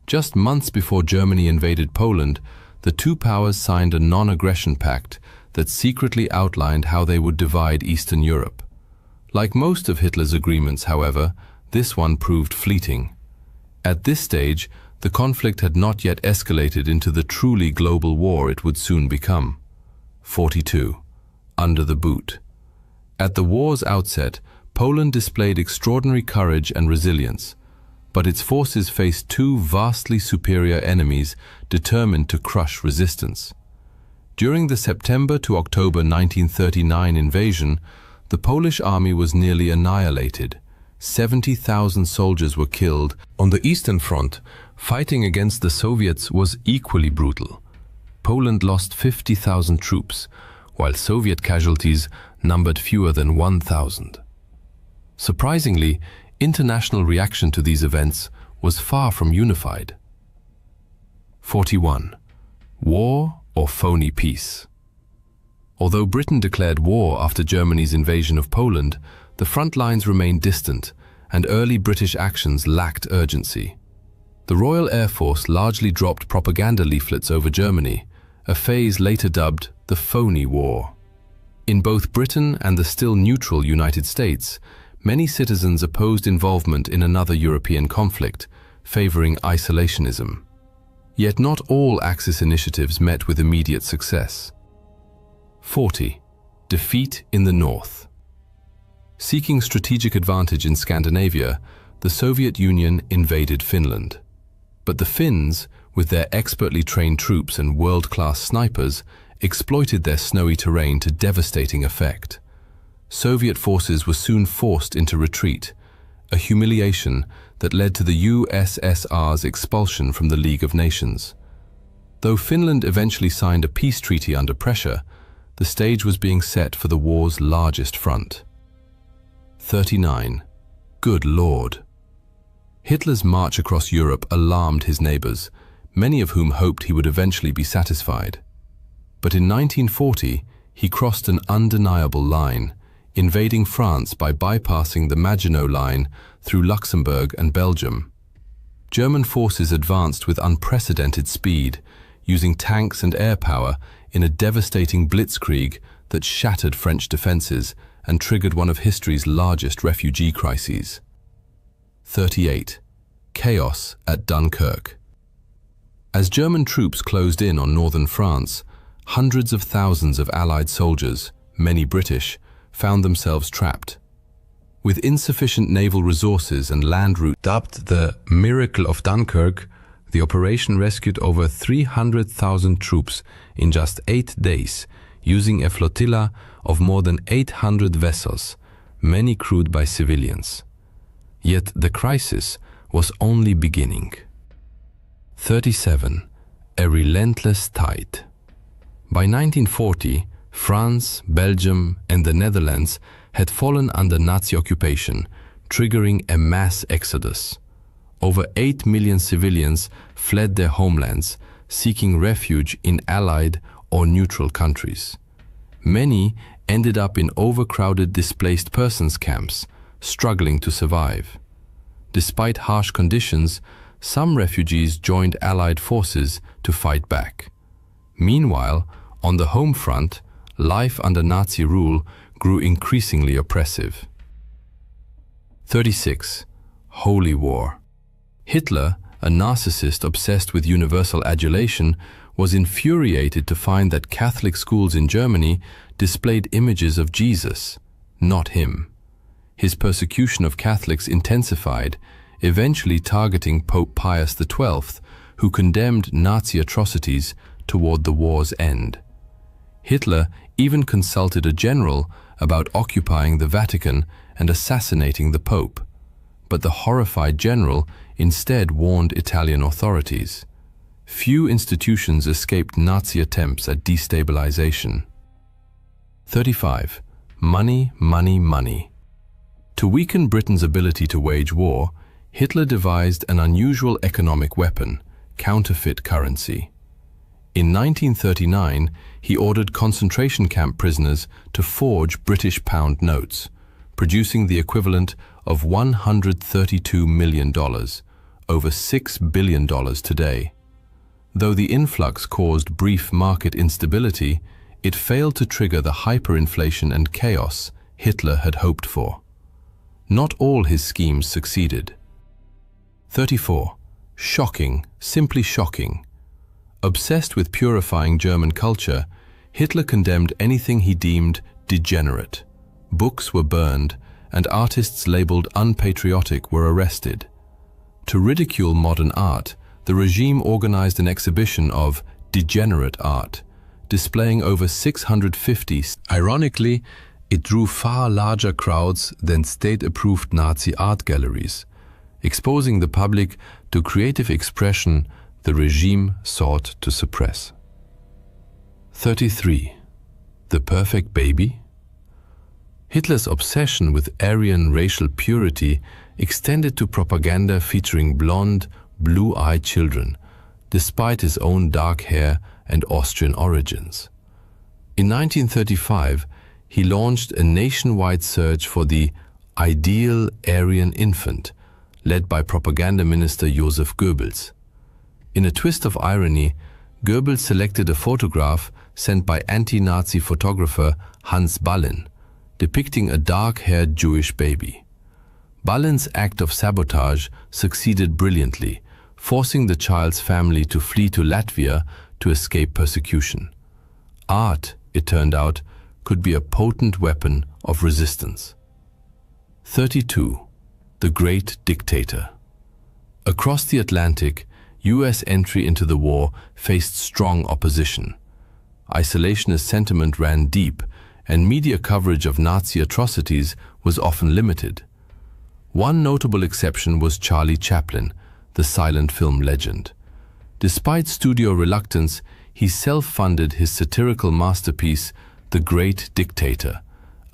Just months before Germany invaded Poland, the two powers signed a non-aggression pact that secretly outlined how they would divide Eastern Europe. Like most of Hitler's agreements, however, this one proved fleeting. At this stage, the conflict had not yet escalated into the truly global war it would soon become. 42. Under the boot. At the war's outset, Poland displayed extraordinary courage and resilience. but its forces faced two vastly superior enemies determined to crush resistance. During the September to October 1939 invasion, the Polish army was nearly annihilated. 70,000 soldiers were killed. On the Eastern Front, fighting against the Soviets was equally brutal. Poland lost 50,000 troops, while Soviet casualties numbered fewer than 1,000. Surprisingly, international reaction to these events was far from unified. 41. War or phony peace? Although Britain declared war after Germany's invasion of Poland, the front lines remained distant, and early British actions lacked urgency. The Royal Air Force largely dropped propaganda leaflets over Germany, a phase later dubbed the phony war. In both Britain and the still neutral United States, many citizens opposed involvement in another European conflict, favoring isolationism. Yet not all Axis initiatives met with immediate success. 40. Defeat in the North. Seeking strategic advantage in Scandinavia, the Soviet Union invaded Finland. But the Finns, with their expertly trained troops and world-class snipers, exploited their snowy terrain to devastating effect. Soviet forces were soon forced into retreat, a humiliation that led to the USSR's expulsion from the League of Nations. Though Finland eventually signed a peace treaty under pressure, the stage was being set for the war's largest front. 39. Good Lord. Hitler's march across Europe alarmed his neighbors, many of whom hoped he would eventually be satisfied. But in 1940, he crossed an undeniable line, invading France by bypassing the Maginot Line through Luxembourg and Belgium. German forces advanced with unprecedented speed, using tanks and air power in a devastating blitzkrieg that shattered French defenses and triggered one of history's largest refugee crises. 38. Chaos at Dunkirk. As German troops closed in on northern France, hundreds of thousands of Allied soldiers, many British, found themselves trapped. With insufficient naval resources and land routes dubbed the Miracle of Dunkirk, the operation rescued over 300,000 troops in just 8 days, using a flotilla of more than 800 vessels, many crewed by civilians. Yet the crisis was only beginning. 37. A relentless tide. By 1940, France, Belgium, and the Netherlands had fallen under Nazi occupation, triggering a mass exodus. Over 8 million civilians fled their homelands, seeking refuge in Allied or neutral countries. Many ended up in overcrowded displaced persons camps, struggling to survive. Despite harsh conditions, some refugees joined Allied forces to fight back. Meanwhile, on the home front, life under Nazi rule grew increasingly oppressive. 36. Holy War. Hitler, a narcissist obsessed with universal adulation, was infuriated to find that Catholic schools in Germany displayed images of Jesus, not him. His persecution of Catholics intensified, eventually targeting Pope Pius XII, who condemned Nazi atrocities toward the war's end. Hitler even consulted a general about occupying the Vatican and assassinating the Pope, but the horrified general instead warned Italian authorities. Few institutions escaped Nazi attempts at destabilization. 35. Money, money, money. To weaken Britain's ability to wage war, Hitler devised an unusual economic weapon, counterfeit currency. In 1939, he ordered concentration camp prisoners to forge British pound notes, producing the equivalent of $132 million, over $6 billion today. Though the influx caused brief market instability, it failed to trigger the hyperinflation and chaos Hitler had hoped for. Not all his schemes succeeded. 34. Shocking, simply shocking. Obsessed with purifying German culture, Hitler condemned anything he deemed degenerate. Books were burned, and artists labeled unpatriotic were arrested. To ridicule modern art, the regime organized an exhibition of degenerate art, displaying over 650. Ironically, it drew far larger crowds than state-approved Nazi art galleries, exposing the public to creative expression the regime sought to suppress. 33. The perfect baby? Hitler's obsession with Aryan racial purity extended to propaganda featuring blonde, blue-eyed children, despite his own dark hair and Austrian origins. In 1935, he launched a nationwide search for the ideal Aryan infant, led by propaganda minister Joseph Goebbels. In a twist of irony, Goebbels selected a photograph sent by anti-Nazi photographer Hans Ballin, depicting a dark-haired Jewish baby. Ballin's act of sabotage succeeded brilliantly, forcing the child's family to flee to Latvia to escape persecution. Art, it turned out, could be a potent weapon of resistance. 32. The Great Dictator. Across the Atlantic, US entry into the war faced strong opposition. Isolationist sentiment ran deep, and media coverage of Nazi atrocities was often limited. One notable exception was Charlie Chaplin, the silent film legend. Despite studio reluctance, he self-funded his satirical masterpiece, The Great Dictator,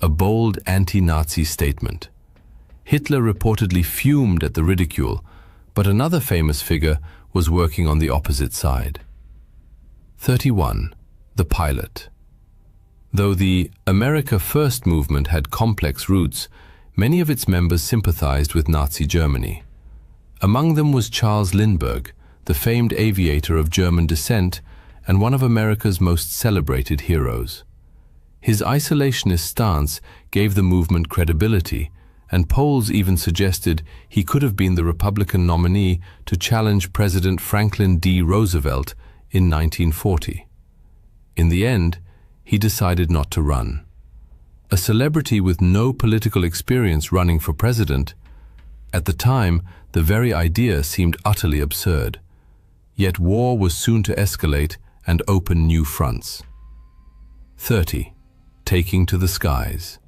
a bold anti-Nazi statement. Hitler reportedly fumed at the ridicule, but another famous figure was working on the opposite side. 31. The Pilot. Though the America First movement had complex roots, many of its members sympathized with Nazi Germany. Among them was Charles Lindbergh, the famed aviator of German descent and one of America's most celebrated heroes. His isolationist stance gave the movement credibility, and polls even suggested he could have been the Republican nominee to challenge President Franklin D. Roosevelt in 1940. In the end, he decided not to run. A celebrity with no political experience running for president, at the time, the very idea seemed utterly absurd. Yet war was soon to escalate and open new fronts. 30. Taking to the skies.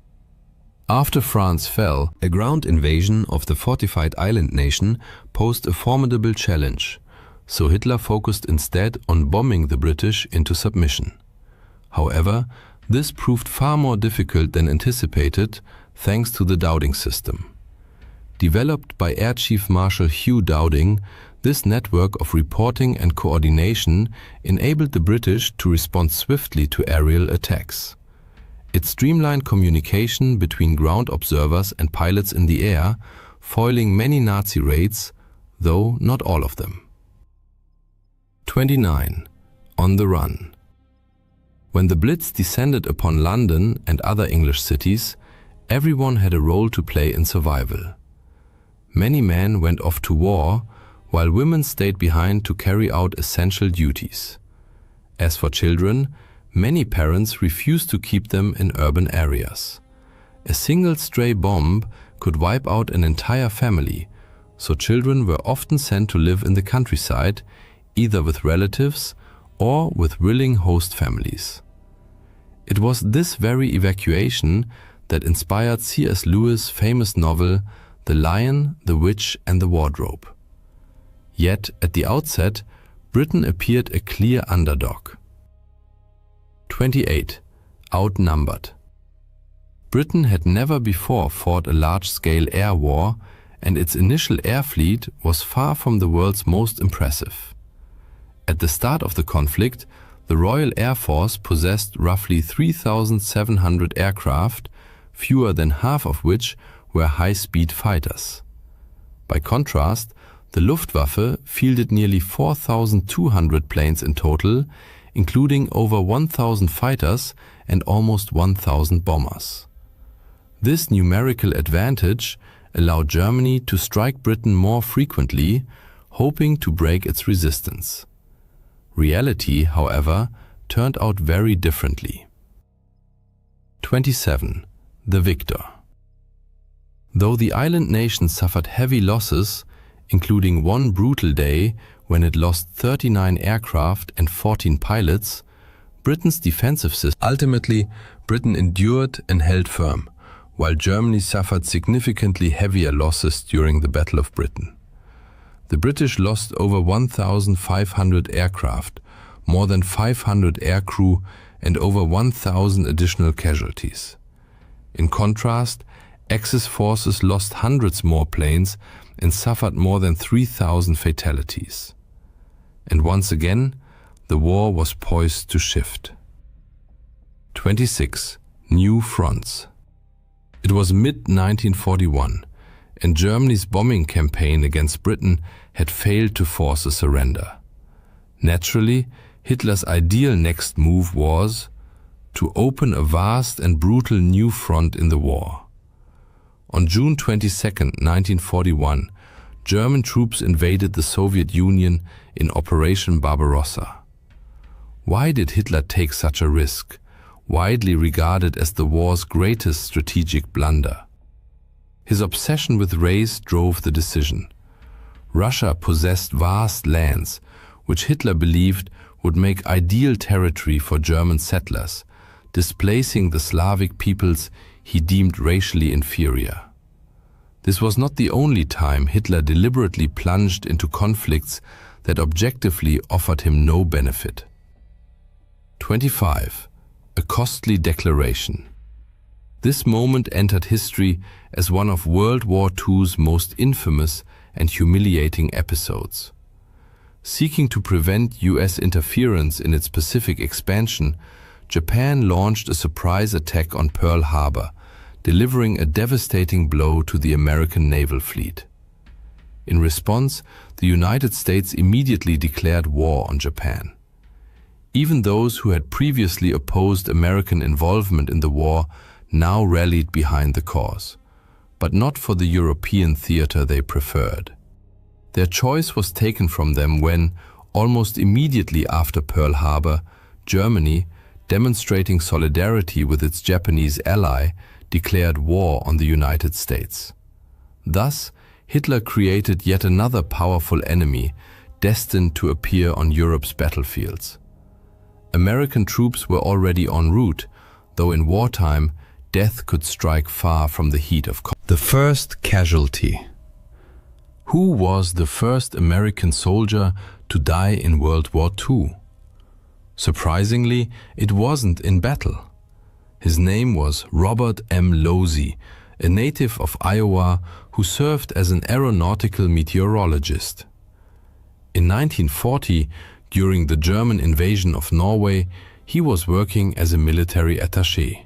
After France fell, a ground invasion of the fortified island nation posed a formidable challenge, so Hitler focused instead on bombing the British into submission. However, this proved far more difficult than anticipated thanks to the Dowding system. Developed by Air Chief Marshal Hugh Dowding, this network of reporting and coordination enabled the British to respond swiftly to aerial attacks. It streamlined communication between ground observers and pilots in the air, foiling many Nazi raids, though not all of them. 29. On the run. When the Blitz descended upon London and other English cities, everyone had a role to play in survival. Many men went off to war, while women stayed behind to carry out essential duties. As for children, many parents refused to keep them in urban areas. A single stray bomb could wipe out an entire family, so children were often sent to live in the countryside, either with relatives or with willing host families. It was this very evacuation that inspired C.S. Lewis' famous novel The Lion, the Witch and the Wardrobe. Yet, at the outset, Britain appeared a clear underdog. 28. Outnumbered. Britain had never before fought a large-scale air war, and its initial air fleet was far from the world's most impressive. At the start of the conflict, the Royal Air Force possessed roughly 3,700 aircraft, fewer than half of which were high-speed fighters. By contrast, the Luftwaffe fielded nearly 4,200 planes in total, including over 1,000 fighters and almost 1,000 bombers. This numerical advantage allowed Germany to strike Britain more frequently, hoping to break its resistance. Reality, however, turned out very differently. 27. The Victor. Though the island nation suffered heavy losses, including one brutal day when it lost 39 aircraft and 14 pilots, Britain's defensive system. Ultimately, Britain endured and held firm, while Germany suffered significantly heavier losses during the Battle of Britain. The British lost over 1,500 aircraft, more than 500 aircrew, and over 1,000 additional casualties. In contrast, Axis forces lost hundreds more planes and suffered more than 3,000 fatalities. And once again, the war was poised to shift. 26. New fronts. It was mid-1941, and Germany's bombing campaign against Britain had failed to force a surrender. Naturally, Hitler's ideal next move was to open a vast and brutal new front in the war. On June 22, 1941, German troops invaded the Soviet Union in Operation Barbarossa. Why did Hitler take such a risk, widely regarded as the war's greatest strategic blunder? His obsession with race drove the decision. Russia possessed vast lands, which Hitler believed would make ideal territory for German settlers, displacing the Slavic peoples he deemed racially inferior. This was not the only time Hitler deliberately plunged into conflicts that objectively offered him no benefit. 25. A costly declaration. This moment entered history as one of World War II's most infamous and humiliating episodes. Seeking to prevent US interference in its Pacific expansion, Japan launched a surprise attack on Pearl Harbor, delivering a devastating blow to the American naval fleet. In response, the United States immediately declared war on Japan. Even those who had previously opposed American involvement in the war now rallied behind the cause, but not for the European theater they preferred. Their choice was taken from them when, almost immediately after Pearl Harbor, Germany, demonstrating solidarity with its Japanese ally, declared war on the United States. Thus, Hitler created yet another powerful enemy destined to appear on Europe's battlefields. American troops were already en route, though in wartime, death could strike far from the heat of combat. The first casualty. Who was the first American soldier to die in World War II? Surprisingly, it wasn't in battle. His name was Robert M. Losey, a native of Iowa who served as an aeronautical meteorologist. In 1940, during the German invasion of Norway, he was working as a military attaché.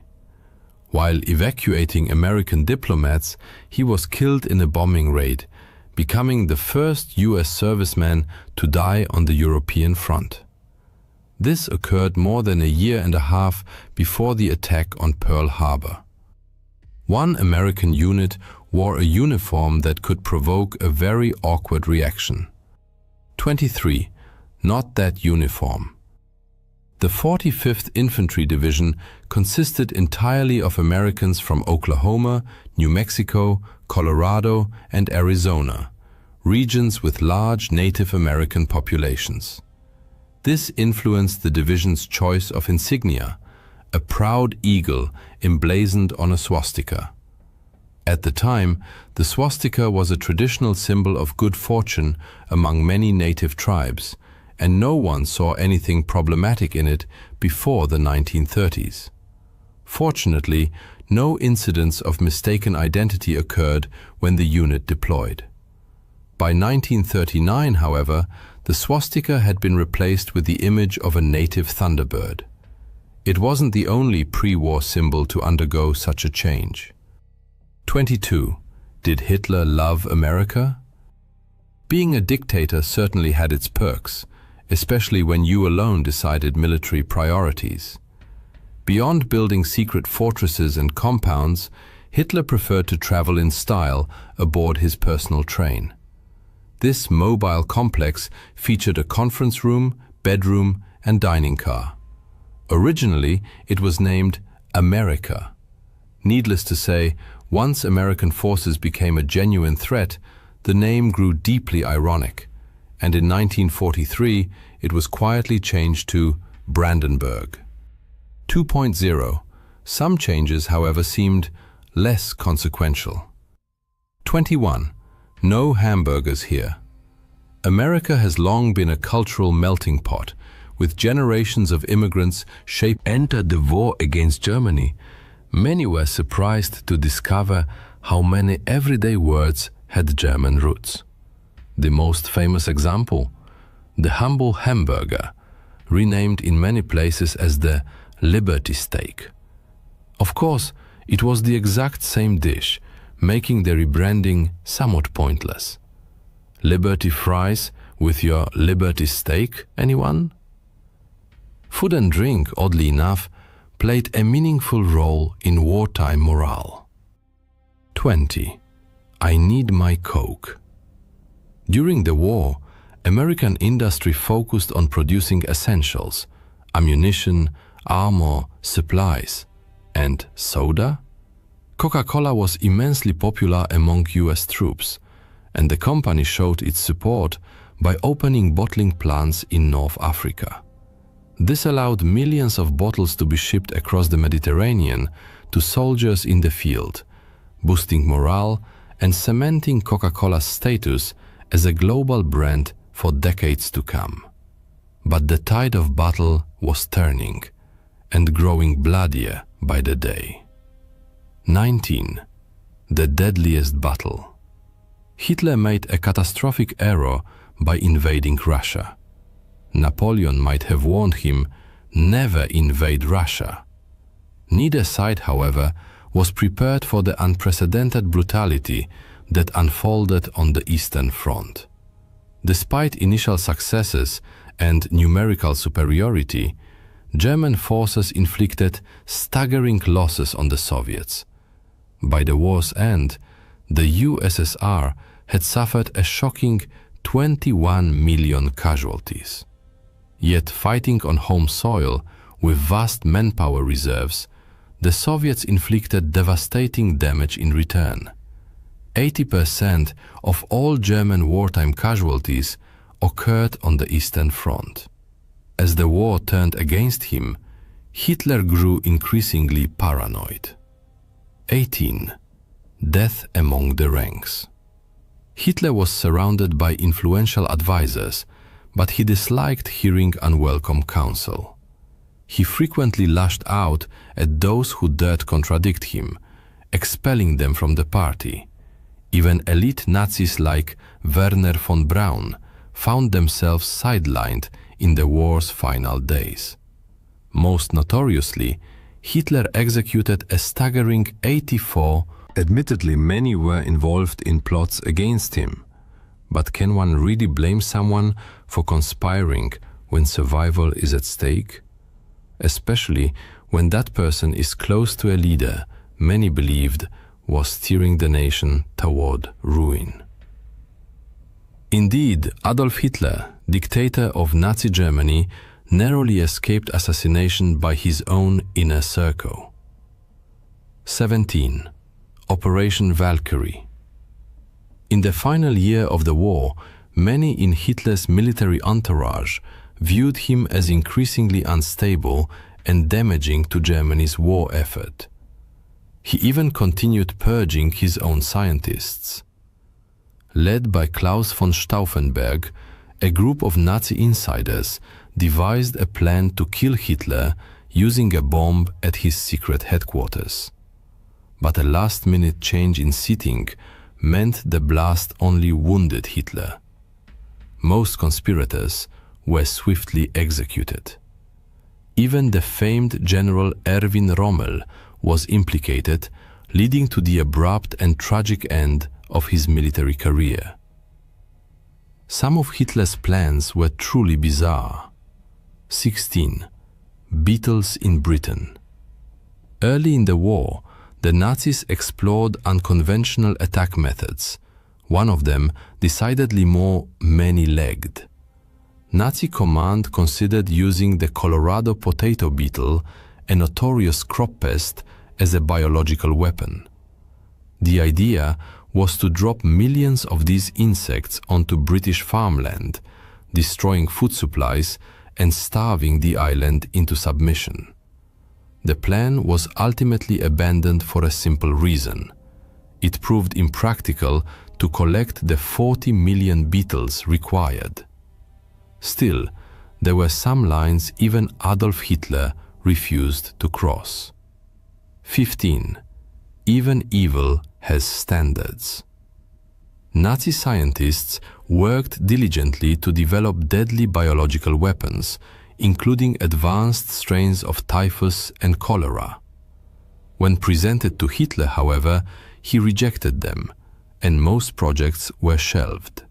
While evacuating American diplomats, he was killed in a bombing raid, becoming the first US serviceman to die on the European front. This occurred more than a year and a half before the attack on Pearl Harbor. One American unit wore a uniform that could provoke a very awkward reaction. 23. Not that uniform. The 45th Infantry Division consisted entirely of Americans from Oklahoma, New Mexico, Colorado, and Arizona, regions with large Native American populations. This influenced the division's choice of insignia, a proud eagle emblazoned on a swastika. At the time, the swastika was a traditional symbol of good fortune among many native tribes, and no one saw anything problematic in it before the 1930s. Fortunately, no incidents of mistaken identity occurred when the unit deployed. By 1939, however, the swastika had been replaced with the image of a native thunderbird. It wasn't the only pre-war symbol to undergo such a change. 22. Did Hitler love America? Being a dictator certainly had its perks, especially when you alone decided military priorities. Beyond building secret fortresses and compounds, Hitler preferred to travel in style aboard his personal train. This mobile complex featured a conference room, bedroom, and dining car. Originally, it was named America. Needless to say, once American forces became a genuine threat, the name grew deeply ironic, and in 1943 it was quietly changed to Brandenburg. 2.0. Some changes, however, seemed less consequential. 21. No hamburgers here. America has long been a cultural melting pot, with generations of immigrants entered the war against Germany. Many were surprised to discover how many everyday words had German roots. The most famous example, the humble hamburger, renamed in many places as the Liberty steak. Of course, it was the exact same dish, making the rebranding somewhat pointless. Liberty fries with your Liberty steak, anyone? Food and drink, oddly enough, played a meaningful role in wartime morale. 20. I need my Coke. During the war, American industry focused on producing essentials, ammunition, armor, supplies, and soda? Coca-Cola was immensely popular among US troops, and the company showed its support by opening bottling plants in North Africa. This allowed millions of bottles to be shipped across the Mediterranean to soldiers in the field, boosting morale and cementing Coca-Cola's status as a global brand for decades to come. But the tide of battle was turning and growing bloodier by the day. 19. The deadliest battle. Hitler made a catastrophic error by invading Russia. Napoleon might have warned him, never invade Russia. Neither side, however, was prepared for the unprecedented brutality that unfolded on the Eastern Front. Despite initial successes and numerical superiority, German forces inflicted staggering losses on the Soviets. By the war's end, the USSR had suffered a shocking 21 million casualties. Yet fighting on home soil with vast manpower reserves, the Soviets inflicted devastating damage in return. 80% of all German wartime casualties occurred on the Eastern Front. As the war turned against him, Hitler grew increasingly paranoid. 18. Death among the ranks. Hitler was surrounded by influential advisors, but he disliked hearing unwelcome counsel. He frequently lashed out at those who dared contradict him, expelling them from the party. Even elite Nazis like Werner von Braun found themselves sidelined in the war's final days. Most notoriously, Hitler executed a staggering 84. Admittedly, many were involved in plots against him. But can one really blame someone for conspiring when survival is at stake? Especially when that person is close to a leader many believed was steering the nation toward ruin. Indeed, Adolf Hitler, dictator of Nazi Germany, narrowly escaped assassination by his own inner circle. 17. Operation Valkyrie. In the final year of the war, many in Hitler's military entourage viewed him as increasingly unstable and damaging to Germany's war effort. He even continued purging his own scientists. Led by Klaus von Stauffenberg, a group of Nazi insiders devised a plan to kill Hitler using a bomb at his secret headquarters. But a last-minute change in seating meant the blast only wounded Hitler. Most conspirators were swiftly executed. Even the famed General Erwin Rommel was implicated, leading to the abrupt and tragic end of his military career. Some of Hitler's plans were truly bizarre. 16. Beatles in Britain. Early in the war, the Nazis explored unconventional attack methods, one of them decidedly more many-legged. Nazi command considered using the Colorado potato beetle, a notorious crop pest, as a biological weapon. The idea was to drop millions of these insects onto British farmland, destroying food supplies and starving the island into submission. The plan was ultimately abandoned for a simple reason. It proved impractical to collect the 40 million beetles required. Still, there were some lines even Adolf Hitler refused to cross. 15. Even evil has standards. Nazi scientists worked diligently to develop deadly biological weapons, including advanced strains of typhus and cholera. When presented to Hitler, however, he rejected them, and most projects were shelved.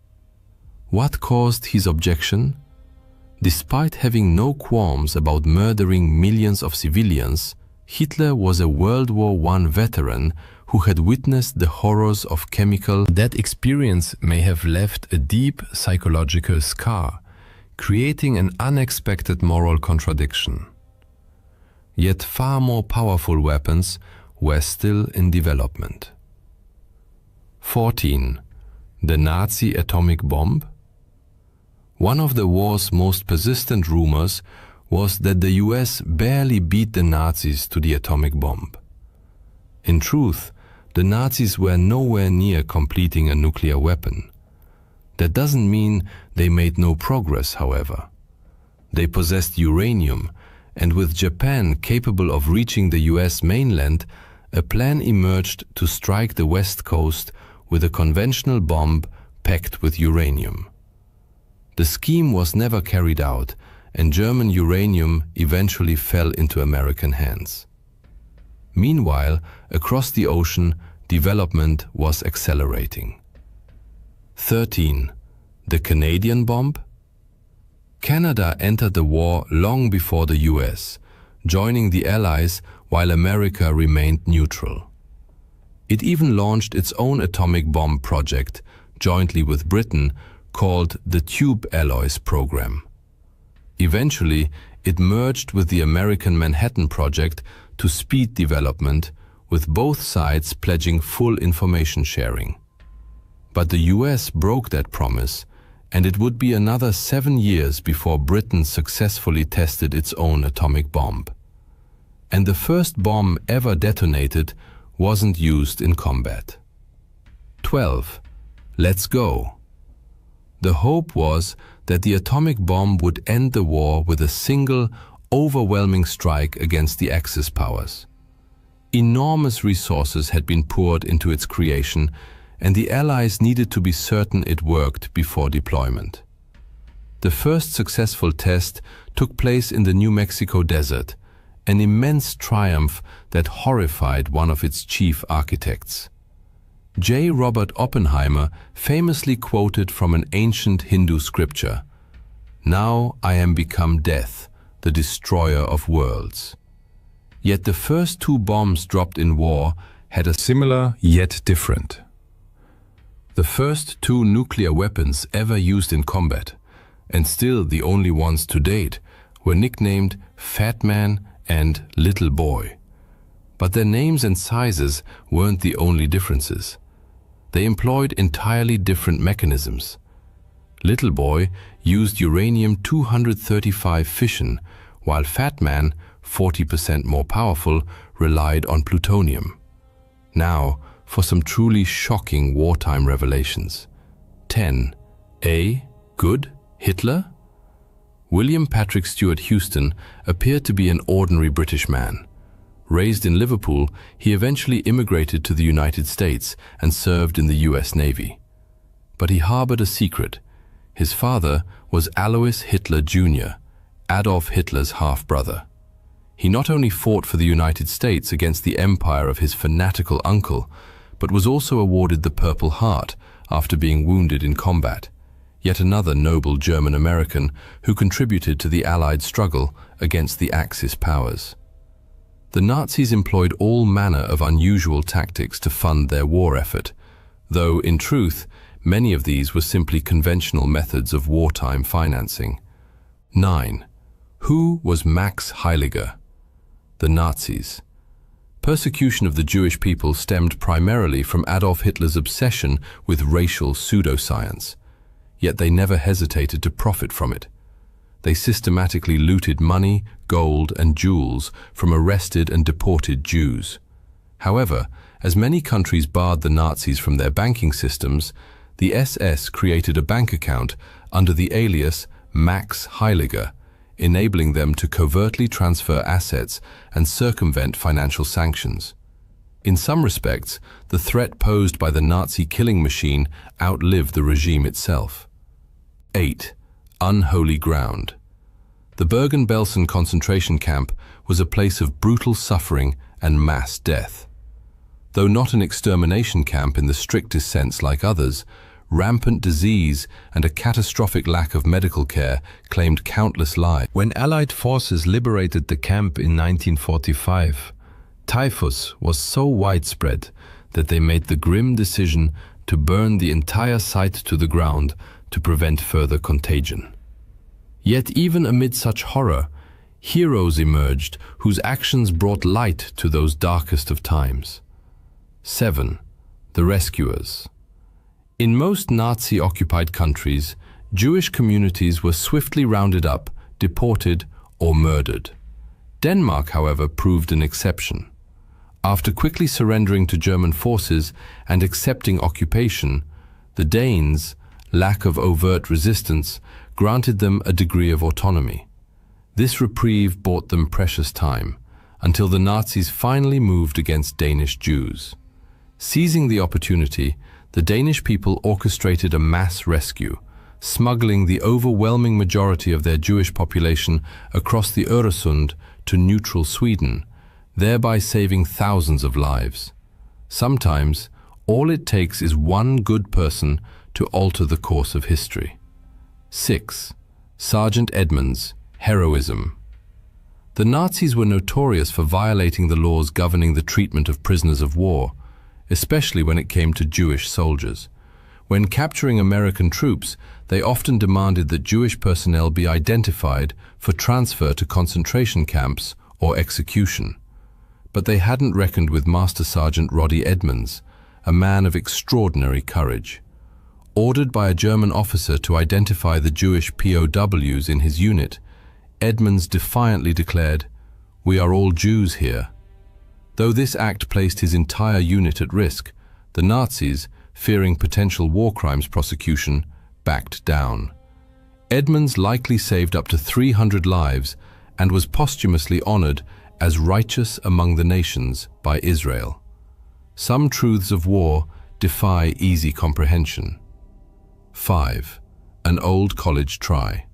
What caused his objection? Despite having no qualms about murdering millions of civilians, Hitler was a World War I veteran who had witnessed the horrors of chemical. That experience may have left a deep psychological scar, creating an unexpected moral contradiction. Yet far more powerful weapons were still in development. 14. The Nazi atomic bomb? One of the war's most persistent rumors was that the US barely beat the Nazis to the atomic bomb. In truth, the Nazis were nowhere near completing a nuclear weapon. That doesn't mean they made no progress, however. They possessed uranium, and with Japan capable of reaching the US mainland, a plan emerged to strike the West Coast with a conventional bomb packed with uranium. The scheme was never carried out, and German uranium eventually fell into American hands. Meanwhile, across the ocean, development was accelerating. 13. The Canadian bomb? Canada entered the war long before the US, joining the Allies while America remained neutral. It even launched its own atomic bomb project, jointly with Britain, called the Tube Alloys Program. Eventually, it merged with the American Manhattan Project to speed development, with both sides pledging full information sharing. But the US broke that promise, and it would be another 7 years before Britain successfully tested its own atomic bomb. And the first bomb ever detonated wasn't used in combat. 12. Let's go. The hope was that the atomic bomb would end the war with a single, overwhelming strike against the Axis powers. Enormous resources had been poured into its creation, and the Allies needed to be certain it worked before deployment. The first successful test took place in the New Mexico desert, an immense triumph that horrified one of its chief architects. J. Robert Oppenheimer famously quoted from an ancient Hindu scripture, "Now I am become death, the destroyer of worlds." Yet the first 2 bombs dropped in war had a similar yet different. The first 2 nuclear weapons ever used in combat, and still the only ones to date, were nicknamed Fat Man and Little Boy. But their names and sizes weren't the only differences. They employed entirely different mechanisms. Little Boy used uranium-235 fission, while Fat Man, 40% more powerful, relied on plutonium. Now, for some truly shocking wartime revelations. 10. A. Good? Hitler? William Patrick Stewart Houston appeared to be an ordinary British man. Raised in Liverpool, he eventually immigrated to the United States and served in the US Navy. But he harbored a secret. His father was Alois Hitler Jr., Adolf Hitler's half-brother. He not only fought for the United States against the empire of his fanatical uncle, but was also awarded the Purple Heart after being wounded in combat, yet another noble German-American who contributed to the Allied struggle against the Axis powers. The Nazis employed all manner of unusual tactics to fund their war effort, though, in truth, many of these were simply conventional methods of wartime financing. 9. Who was Max Heiliger? The Nazis. Persecution of the Jewish people stemmed primarily from Adolf Hitler's obsession with racial pseudoscience, yet they never hesitated to profit from it. They systematically looted money, gold, and jewels from arrested and deported Jews. However, as many countries barred the Nazis from their banking systems, the SS created a bank account under the alias Max Heiliger, enabling them to covertly transfer assets and circumvent financial sanctions. In some respects, the threat posed by the Nazi killing machine outlived the regime itself. 8. Unholy ground. The Bergen-Belsen concentration camp was a place of brutal suffering and mass death. Though not an extermination camp in the strictest sense like others, rampant disease and a catastrophic lack of medical care claimed countless lives. When Allied forces liberated the camp in 1945, typhus was so widespread that they made the grim decision to burn the entire site to the ground to prevent further contagion. Yet even amid such horror, heroes emerged whose actions brought light to those darkest of times. 7. The rescuers. In most Nazi-occupied countries, Jewish communities were swiftly rounded up, deported, or murdered. Denmark, however, proved an exception. After quickly surrendering to German forces and accepting occupation, the Danes, lack of overt resistance, granted them a degree of autonomy. This reprieve bought them precious time, until the Nazis finally moved against Danish Jews. Seizing the opportunity, the Danish people orchestrated a mass rescue, smuggling the overwhelming majority of their Jewish population across the Öresund to neutral Sweden, thereby saving thousands of lives. Sometimes, all it takes is one good person to alter the course of history. 6. Sergeant Edmunds, heroism. The Nazis were notorious for violating the laws governing the treatment of prisoners of war, especially when it came to Jewish soldiers. When capturing American troops, they often demanded that Jewish personnel be identified for transfer to concentration camps or execution. But they hadn't reckoned with Master Sergeant Roddy Edmunds, a man of extraordinary courage. Ordered by a German officer to identify the Jewish POWs in his unit, Edmunds defiantly declared, "We are all Jews here." Though this act placed his entire unit at risk, the Nazis, fearing potential war crimes prosecution, backed down. Edmunds likely saved up to 300 lives and was posthumously honored as righteous among the nations by Israel. Some truths of war defy easy comprehension. 5. An old college try.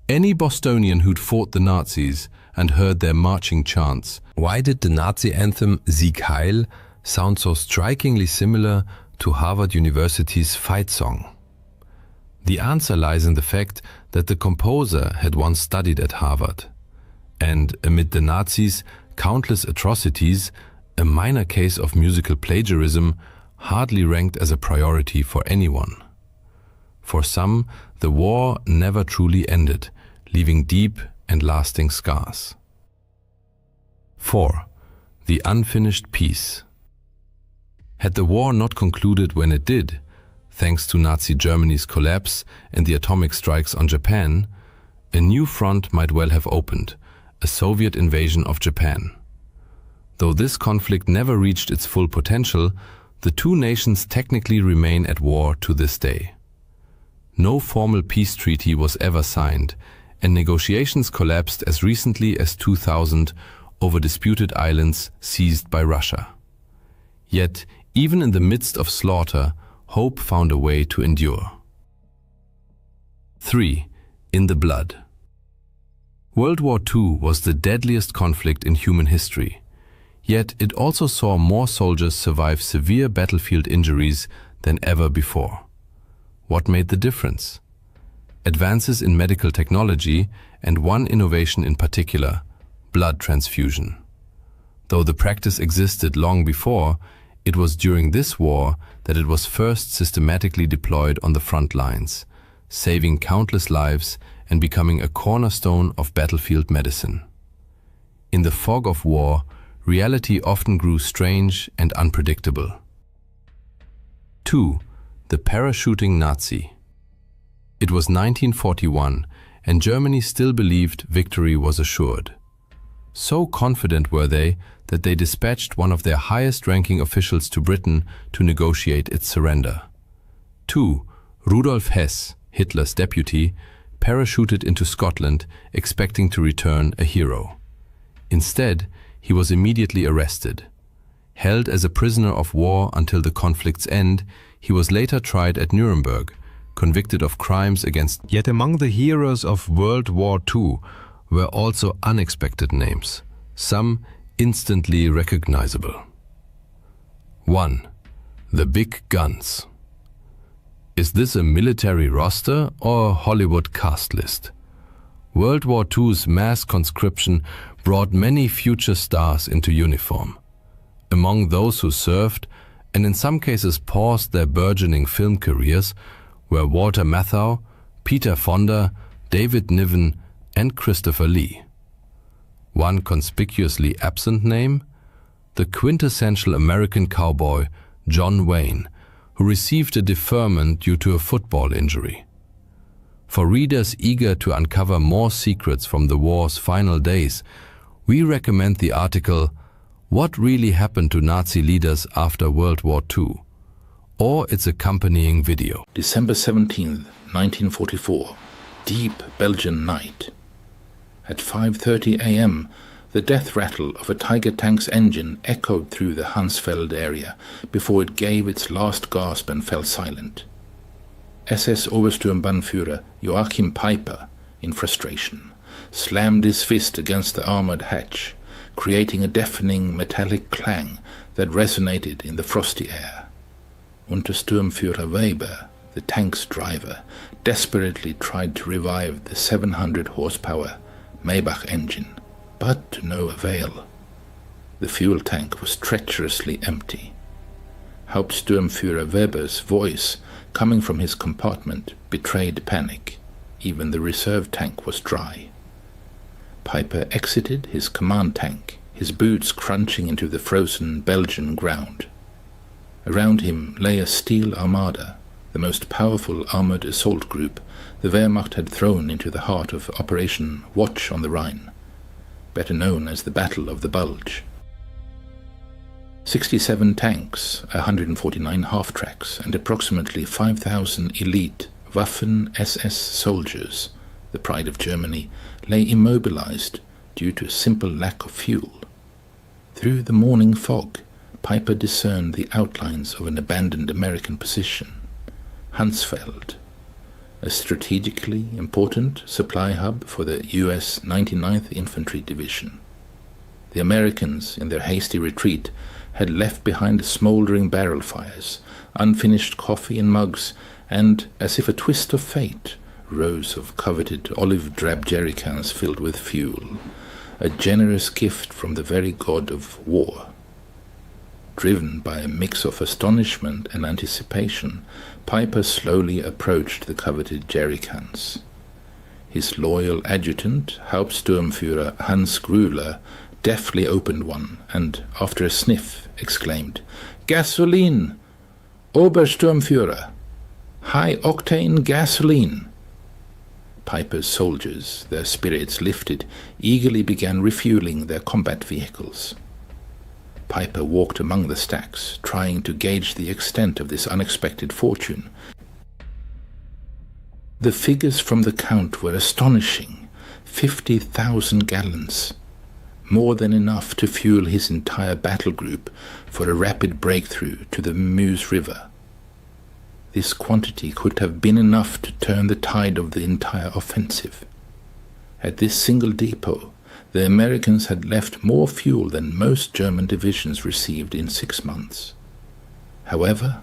Any Bostonian who'd fought the Nazis and heard their marching chants, "Why did the Nazi anthem Sieg Heil sound so strikingly similar to Harvard University's fight song?" The answer lies in the fact that the composer had once studied at Harvard. And amid the Nazis' countless atrocities, a minor case of musical plagiarism hardly ranked as a priority for anyone. For some, the war never truly ended, leaving deep and lasting scars. 4. The unfinished peace. Had the war not concluded when it did, thanks to Nazi Germany's collapse and the atomic strikes on Japan, a new front might well have opened, a Soviet invasion of Japan. Though this conflict never reached its full potential, the two nations technically remain at war to this day. No formal peace treaty was ever signed, and negotiations collapsed as recently as 2000 over disputed islands seized by Russia. Yet, even in the midst of slaughter, hope found a way to endure. 3. In the blood. World War II was the deadliest conflict in human history, yet it also saw more soldiers survive severe battlefield injuries than ever before. What made the difference? Advances in medical technology and one innovation in particular, blood transfusion. Though the practice existed long before, it was during this war that it was first systematically deployed on the front lines, saving countless lives and becoming a cornerstone of battlefield medicine. In the fog of war, reality often grew strange and unpredictable. 2. The parachuting Nazi. It was 1941, and Germany still believed victory was assured. So confident were they that they dispatched one of their highest-ranking officials to Britain to negotiate its surrender. 2. Rudolf Hess, Hitler's deputy, parachuted into Scotland expecting to return a hero. Instead, he was immediately arrested. Held as a prisoner of war until the conflict's end, he was later tried at Nuremberg, convicted of crimes against. Yet among the heroes of World War II were also unexpected names, some instantly recognizable. 1. The Big Guns. Is this a military roster or a Hollywood cast list? World War II's mass conscription brought many future stars into uniform. Among those who served, and in some cases paused their burgeoning film careers, were Walter Matthau, Peter Fonda, David Niven, and Christopher Lee. One conspicuously absent name? The quintessential American cowboy, John Wayne, who received a deferment due to a football injury. For readers eager to uncover more secrets from the war's final days, we recommend the article "What Really Happened to Nazi Leaders After World War II?" or its accompanying video. December 17, 1944, deep Belgian night. At 5:30 a.m., the death rattle of a Tiger tank's engine echoed through the Hansfeld area before it gave its last gasp and fell silent. SS Obersturmbannführer Joachim Peiper, in frustration, slammed his fist against the armored hatch, creating a deafening metallic clang that resonated in the frosty air. Untersturmführer Weber, the tank's driver, desperately tried to revive the 700 horsepower Maybach engine, but to no avail. The fuel tank was treacherously empty. Hauptsturmführer Weber's voice, coming from his compartment, betrayed panic. Even the reserve tank was dry. Peiper exited his command tank, his boots crunching into the frozen Belgian ground. Around him lay a steel armada, the most powerful armored assault group the Wehrmacht had thrown into the heart of Operation Watch on the Rhine, better known as the Battle of the Bulge. 67 tanks, 149 half-tracks, and approximately 5,000 elite Waffen-SS soldiers, the pride of Germany, lay immobilized due to a simple lack of fuel. Through the morning fog, Peiper discerned the outlines of an abandoned American position, Hansfeld, a strategically important supply hub for the US 99th Infantry Division. The Americans, in their hasty retreat, had left behind smoldering barrel fires, unfinished coffee in mugs, and, as if a twist of fate, rows of coveted olive-drab jerrycans filled with fuel, a generous gift from the very god of war. Driven by a mix of astonishment and anticipation, Peiper slowly approached the coveted jerrycans. His loyal adjutant, Hauptsturmführer Hans Grüler, deftly opened one and, after a sniff, exclaimed, "Gasoline! Obersturmführer! High-octane gasoline!" Peiper's soldiers, their spirits lifted, eagerly began refueling their combat vehicles. Peiper walked among the stacks, trying to gauge the extent of this unexpected fortune. The figures from the count were astonishing. 50,000 gallons. More than enough to fuel his entire battle group for a rapid breakthrough to the Meuse River. This quantity could have been enough to turn the tide of the entire offensive. At this single depot, the Americans had left more fuel than most German divisions received in 6 months. However,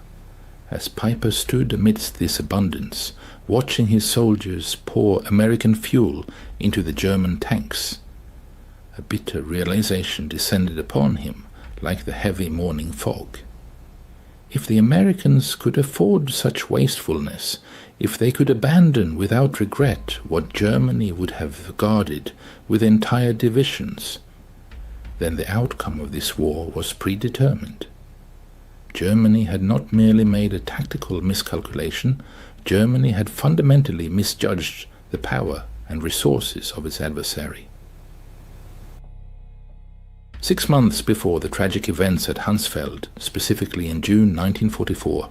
as Peiper stood amidst this abundance, watching his soldiers pour American fuel into the German tanks, a bitter realization descended upon him like the heavy morning fog. If the Americans could afford such wastefulness, if they could abandon without regret what Germany would have guarded with entire divisions, then the outcome of this war was predetermined. Germany had not merely made a tactical miscalculation, Germany had fundamentally misjudged the power and resources of its adversary. 6 months before the tragic events at Hunsfeld, specifically in June 1944,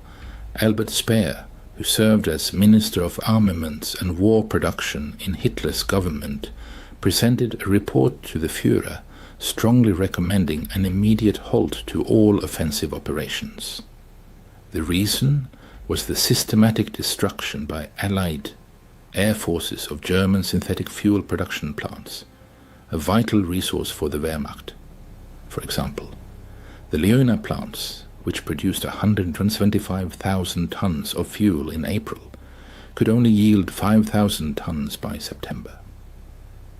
Albert Speer, who served as Minister of Armaments and War Production in Hitler's government, presented a report to the Führer strongly recommending an immediate halt to all offensive operations. The reason was the systematic destruction by Allied air forces of German synthetic fuel production plants, a vital resource for the Wehrmacht. For example, the Leuna plants, which produced 175,000 tons of fuel in April, could only yield 5,000 tons by September.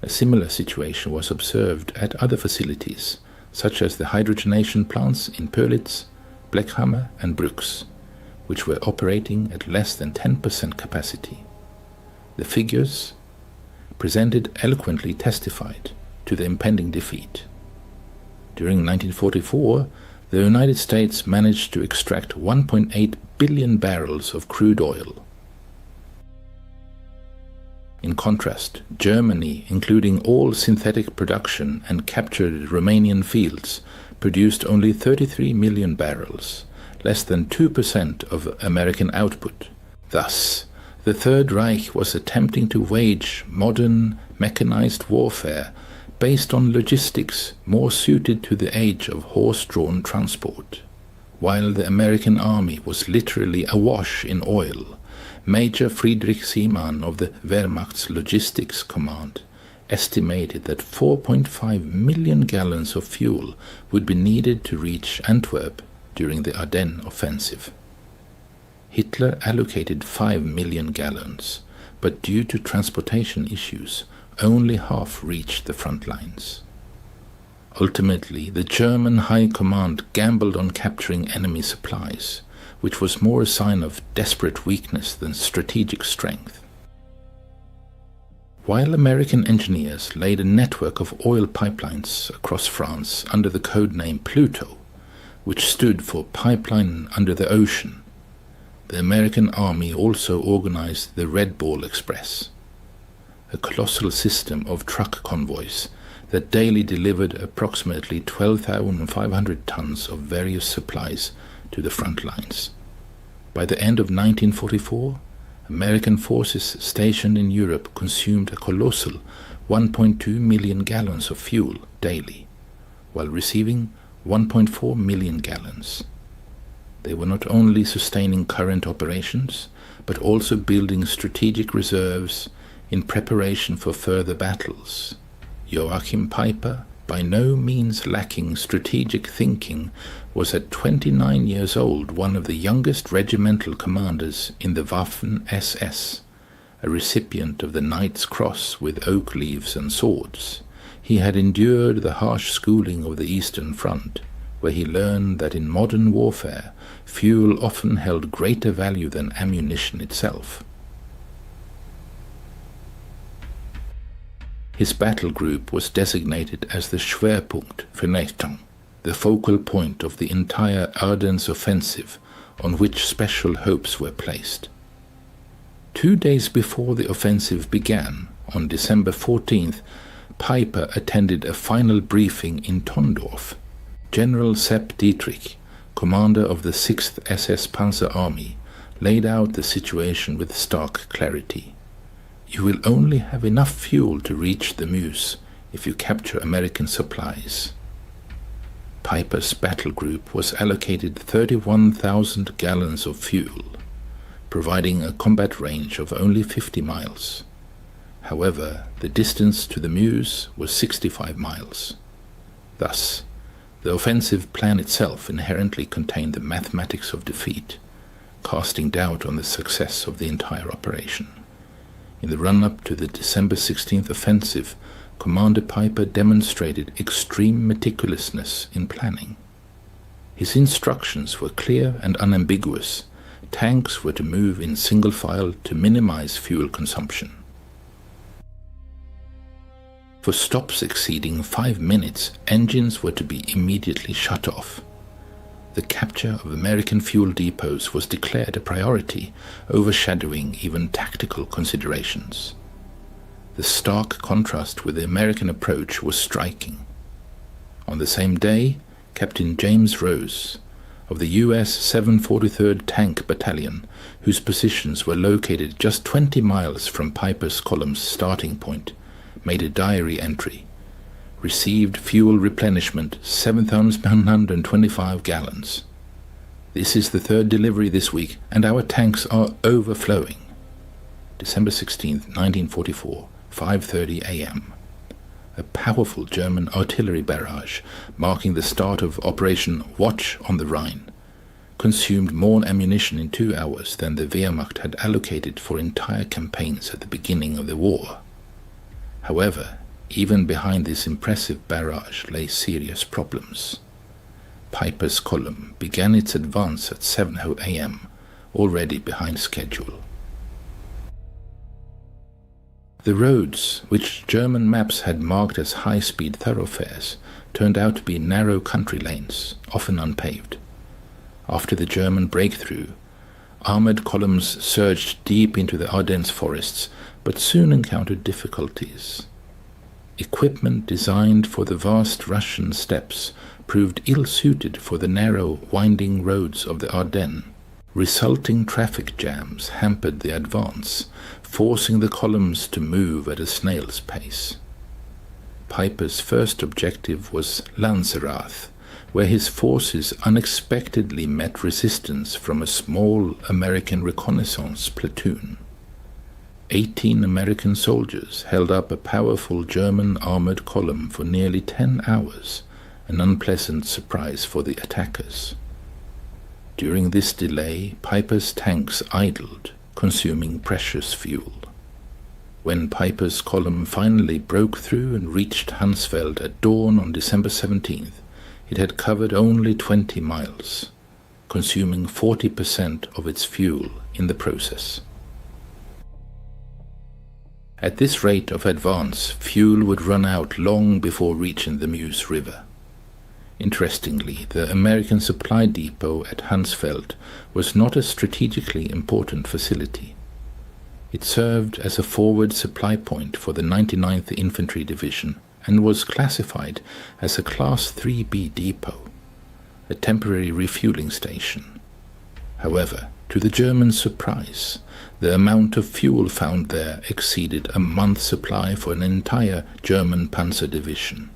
A similar situation was observed at other facilities, such as the hydrogenation plants in Pörlitz, Blechhammer and Brux, which were operating at less than 10% capacity. The figures presented eloquently testified to the impending defeat. During 1944, the United States managed to extract 1.8 billion barrels of crude oil. In contrast, Germany, including all synthetic production and captured Romanian fields, produced only 33 million barrels, less than 2% of American output. Thus, the Third Reich was attempting to wage modern, mechanized warfare based on logistics more suited to the age of horse-drawn transport. While the American army was literally awash in oil, Major Friedrich Seemann of the Wehrmacht's Logistics Command estimated that 4.5 million gallons of fuel would be needed to reach Antwerp during the Ardennes offensive. Hitler allocated 5 million gallons, but due to transportation issues, only half reached the front lines. Ultimately, the German High Command gambled on capturing enemy supplies, which was more a sign of desperate weakness than strategic strength. While American engineers laid a network of oil pipelines across France under the code name Pluto, which stood for Pipeline Under the Ocean, the American Army also organized the Red Ball Express, a colossal system of truck convoys that daily delivered approximately 12,500 tons of various supplies to the front lines. By the end of 1944, American forces stationed in Europe consumed a colossal 1.2 million gallons of fuel daily, while receiving 1.4 million gallons. They were not only sustaining current operations, but also building strategic reserves in preparation for further battles. Joachim Peiper, by no means lacking strategic thinking, was at 29 years old one of the youngest regimental commanders in the Waffen-SS, a recipient of the Knight's Cross with oak leaves and swords. He had endured the harsh schooling of the Eastern Front, where he learned that in modern warfare, fuel often held greater value than ammunition itself. His battle group was designated as the Schwerpunkt Vernichtung, the focal point of the entire Ardennes offensive, on which special hopes were placed. 2 days before the offensive began, on December 14th, Peiper attended a final briefing in Tondorf. General Sepp Dietrich, commander of the 6th SS Panzer Army, laid out the situation with stark clarity. You will only have enough fuel to reach the Meuse if you capture American supplies. Peiper's battle group was allocated 31,000 gallons of fuel, providing a combat range of only 50 miles. However, the distance to the Meuse was 65 miles. Thus, the offensive plan itself inherently contained the mathematics of defeat, casting doubt on the success of the entire operation. In the run-up to the December 16th offensive, Commander Peiper demonstrated extreme meticulousness in planning. His instructions were clear and unambiguous. Tanks were to move in single file to minimize fuel consumption. For stops exceeding 5 minutes, engines were to be immediately shut off. The capture of American fuel depots was declared a priority, overshadowing even tactical considerations. The stark contrast with the American approach was striking. On the same day, Captain James Rose, of the U.S. 743rd Tank Battalion, whose positions were located just 20 miles from Piper's Column's starting point, made a diary entry. Received fuel replenishment 7,125 gallons. This is the third delivery this week, and our tanks are overflowing. December 16, 1944, 5:30 a.m. A powerful German artillery barrage, marking the start of Operation Watch on the Rhine, consumed more ammunition in 2 hours than the Wehrmacht had allocated for entire campaigns at the beginning of the war. However, even behind this impressive barrage lay serious problems. Piper's Column began its advance at 7:00 a.m., already behind schedule. The roads, which German maps had marked as high-speed thoroughfares, turned out to be narrow country lanes, often unpaved. After the German breakthrough, armored columns surged deep into the Ardennes forests, but soon encountered difficulties. Equipment designed for the vast Russian steppes proved ill-suited for the narrow, winding roads of the Ardennes. Resulting traffic jams hampered the advance, forcing the columns to move at a snail's pace. Piper's first objective was Lanzerath, where his forces unexpectedly met resistance from a small American reconnaissance platoon. 18 American soldiers held up a powerful German armored column for nearly 10 hours, an unpleasant surprise for the attackers. During this delay, Piper's tanks idled, consuming precious fuel. When Piper's column finally broke through and reached Hansfeld at dawn on December 17th, it had covered only 20 miles, consuming 40% of its fuel in the process. At this rate of advance, fuel would run out long before reaching the Meuse River. Interestingly, the American supply depot at Hansfeld was not a strategically important facility. It served as a forward supply point for the 99th Infantry Division and was classified as a Class 3B depot, a temporary refueling station. However, to the Germans' surprise, the amount of fuel found there exceeded a month's supply for an entire German panzer division.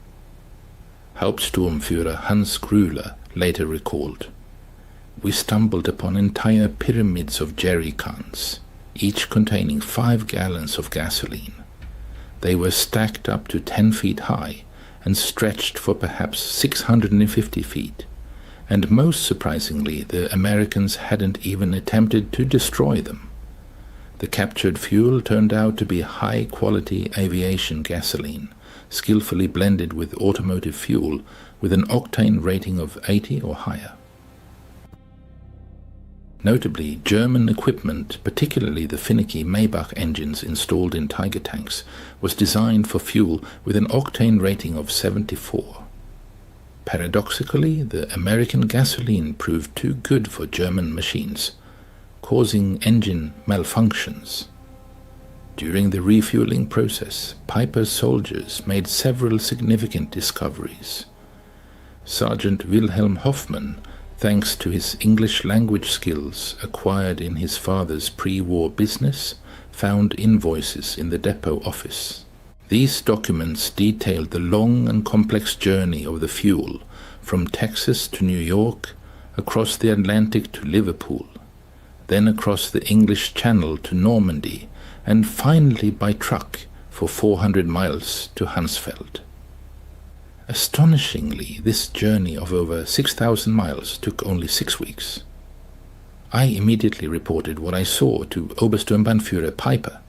Hauptsturmführer Hans Grüler later recalled, "We stumbled upon entire pyramids of jerry cans, each containing 5 gallons of gasoline. They were stacked up to 10 feet high and stretched for perhaps 650 feet, and most surprisingly, the Americans hadn't even attempted to destroy them. The captured fuel turned out to be high-quality aviation gasoline, skillfully blended with automotive fuel with an octane rating of 80 or higher." Notably, German equipment, particularly the finicky Maybach engines installed in Tiger tanks, was designed for fuel with an octane rating of 74. Paradoxically, the American gasoline proved too good for German machines, causing engine malfunctions. During the refueling process, Piper's soldiers made several significant discoveries. Sergeant Wilhelm Hoffmann, thanks to his English language skills acquired in his father's pre-war business, found invoices in the depot office. These documents detailed the long and complex journey of the fuel from Texas to New York, across the Atlantic to Liverpool, then across the English Channel to Normandy, and finally by truck for 400 miles to Hansfeld. Astonishingly, this journey of over 6,000 miles took only 6 weeks. I immediately reported what I saw to Obersturmbannführer Piper,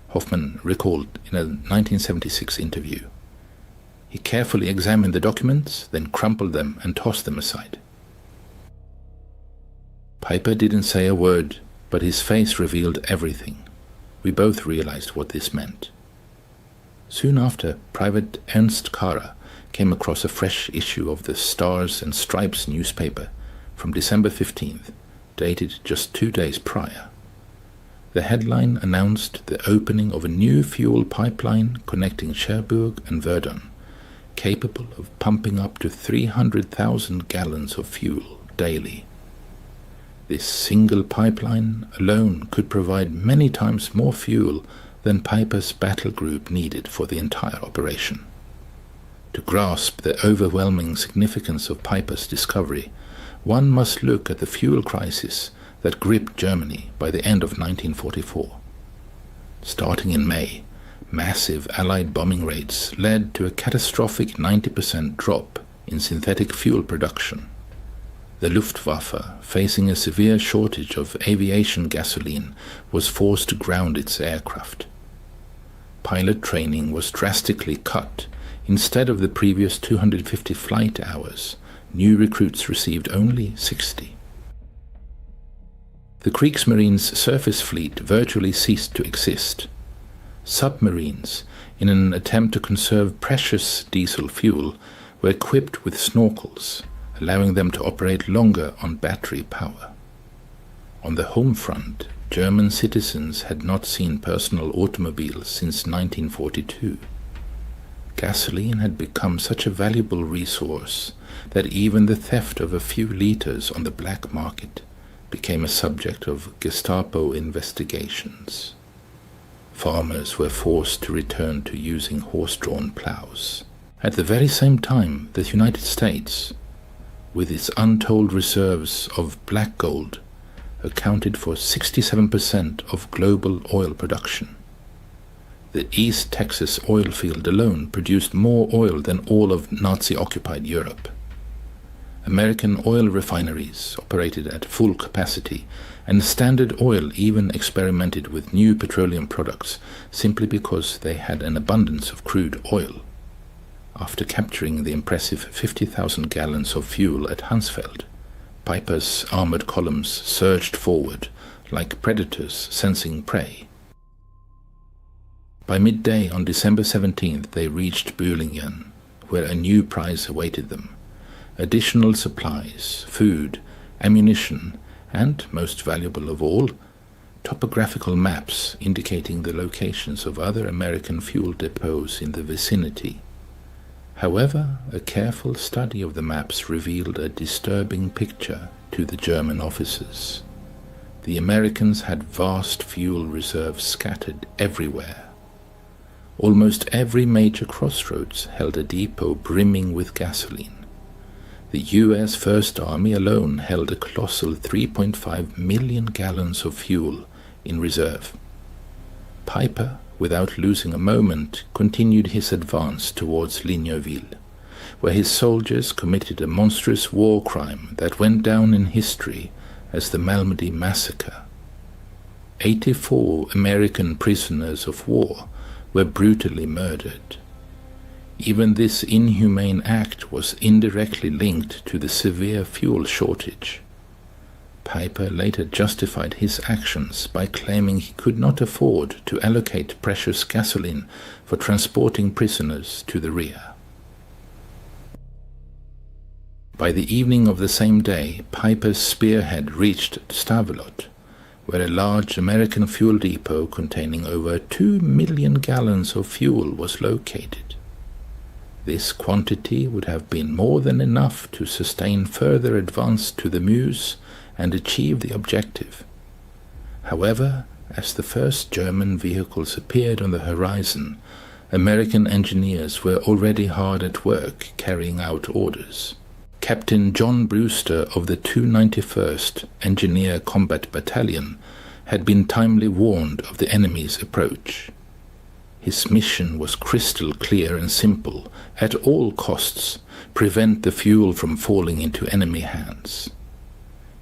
Hoffmann recalled in a 1976 interview. He carefully examined the documents, then crumpled them and tossed them aside. Piper didn't say a word, but his face revealed everything. We both realized what this meant. Soon after, Private Ernst Kara came across a fresh issue of the Stars and Stripes newspaper from December 15th, dated just 2 days prior. The headline announced the opening of a new fuel pipeline connecting Cherbourg and Verdun, capable of pumping up to 300,000 gallons of fuel daily. This single pipeline alone could provide many times more fuel than Piper's battle group needed for the entire operation. To grasp the overwhelming significance of Piper's discovery, one must look at the fuel crisis that gripped Germany by the end of 1944. Starting in May, massive Allied bombing raids led to a catastrophic 90% drop in synthetic fuel production. The Luftwaffe, facing a severe shortage of aviation gasoline, was forced to ground its aircraft. Pilot training was drastically cut. Instead of the previous 250 flight hours, new recruits received only 60. The Kriegsmarine's surface fleet virtually ceased to exist. Submarines, in an attempt to conserve precious diesel fuel, were equipped with snorkels, allowing them to operate longer on battery power. On the home front, German citizens had not seen personal automobiles since 1942. Gasoline had become such a valuable resource that even the theft of a few liters on the black market became a subject of Gestapo investigations. Farmers were forced to return to using horse-drawn plows. At the very same time, the United States, with its untold reserves of black gold, accounted for 67% of global oil production. The East Texas oil field alone produced more oil than all of Nazi-occupied Europe. American oil refineries operated at full capacity, and Standard Oil even experimented with new petroleum products simply because they had an abundance of crude oil. After capturing the impressive 50,000 gallons of fuel at Hansfeld, Piper's armored columns surged forward like predators sensing prey. By midday on December 17th, they reached Bühlingen, where a new prize awaited them. Additional supplies, food, ammunition, and, most valuable of all, topographical maps indicating the locations of other American fuel depots in the vicinity. However, a careful study of the maps revealed a disturbing picture to the German officers. The Americans had vast fuel reserves scattered everywhere. Almost every major crossroads held a depot brimming with gasoline. The U.S. First Army alone held a colossal 3.5 million gallons of fuel in reserve. Piper, without losing a moment, continued his advance towards Ligneville, where his soldiers committed a monstrous war crime that went down in history as the Malmedy Massacre. 84 American prisoners of war were brutally murdered. Even this inhumane act was indirectly linked to the severe fuel shortage. Piper later justified his actions by claiming he could not afford to allocate precious gasoline for transporting prisoners to the rear. By the evening of the same day, Piper's spearhead reached Stavelot, where a large American fuel depot containing over 2 million gallons of fuel was located. This quantity would have been more than enough to sustain further advance to the Meuse and achieve the objective. However, as the first German vehicles appeared on the horizon, American engineers were already hard at work carrying out orders. Captain John Brewster of the 291st Engineer Combat Battalion had been timely warned of the enemy's approach. His mission was crystal clear and simple: at all costs, prevent the fuel from falling into enemy hands.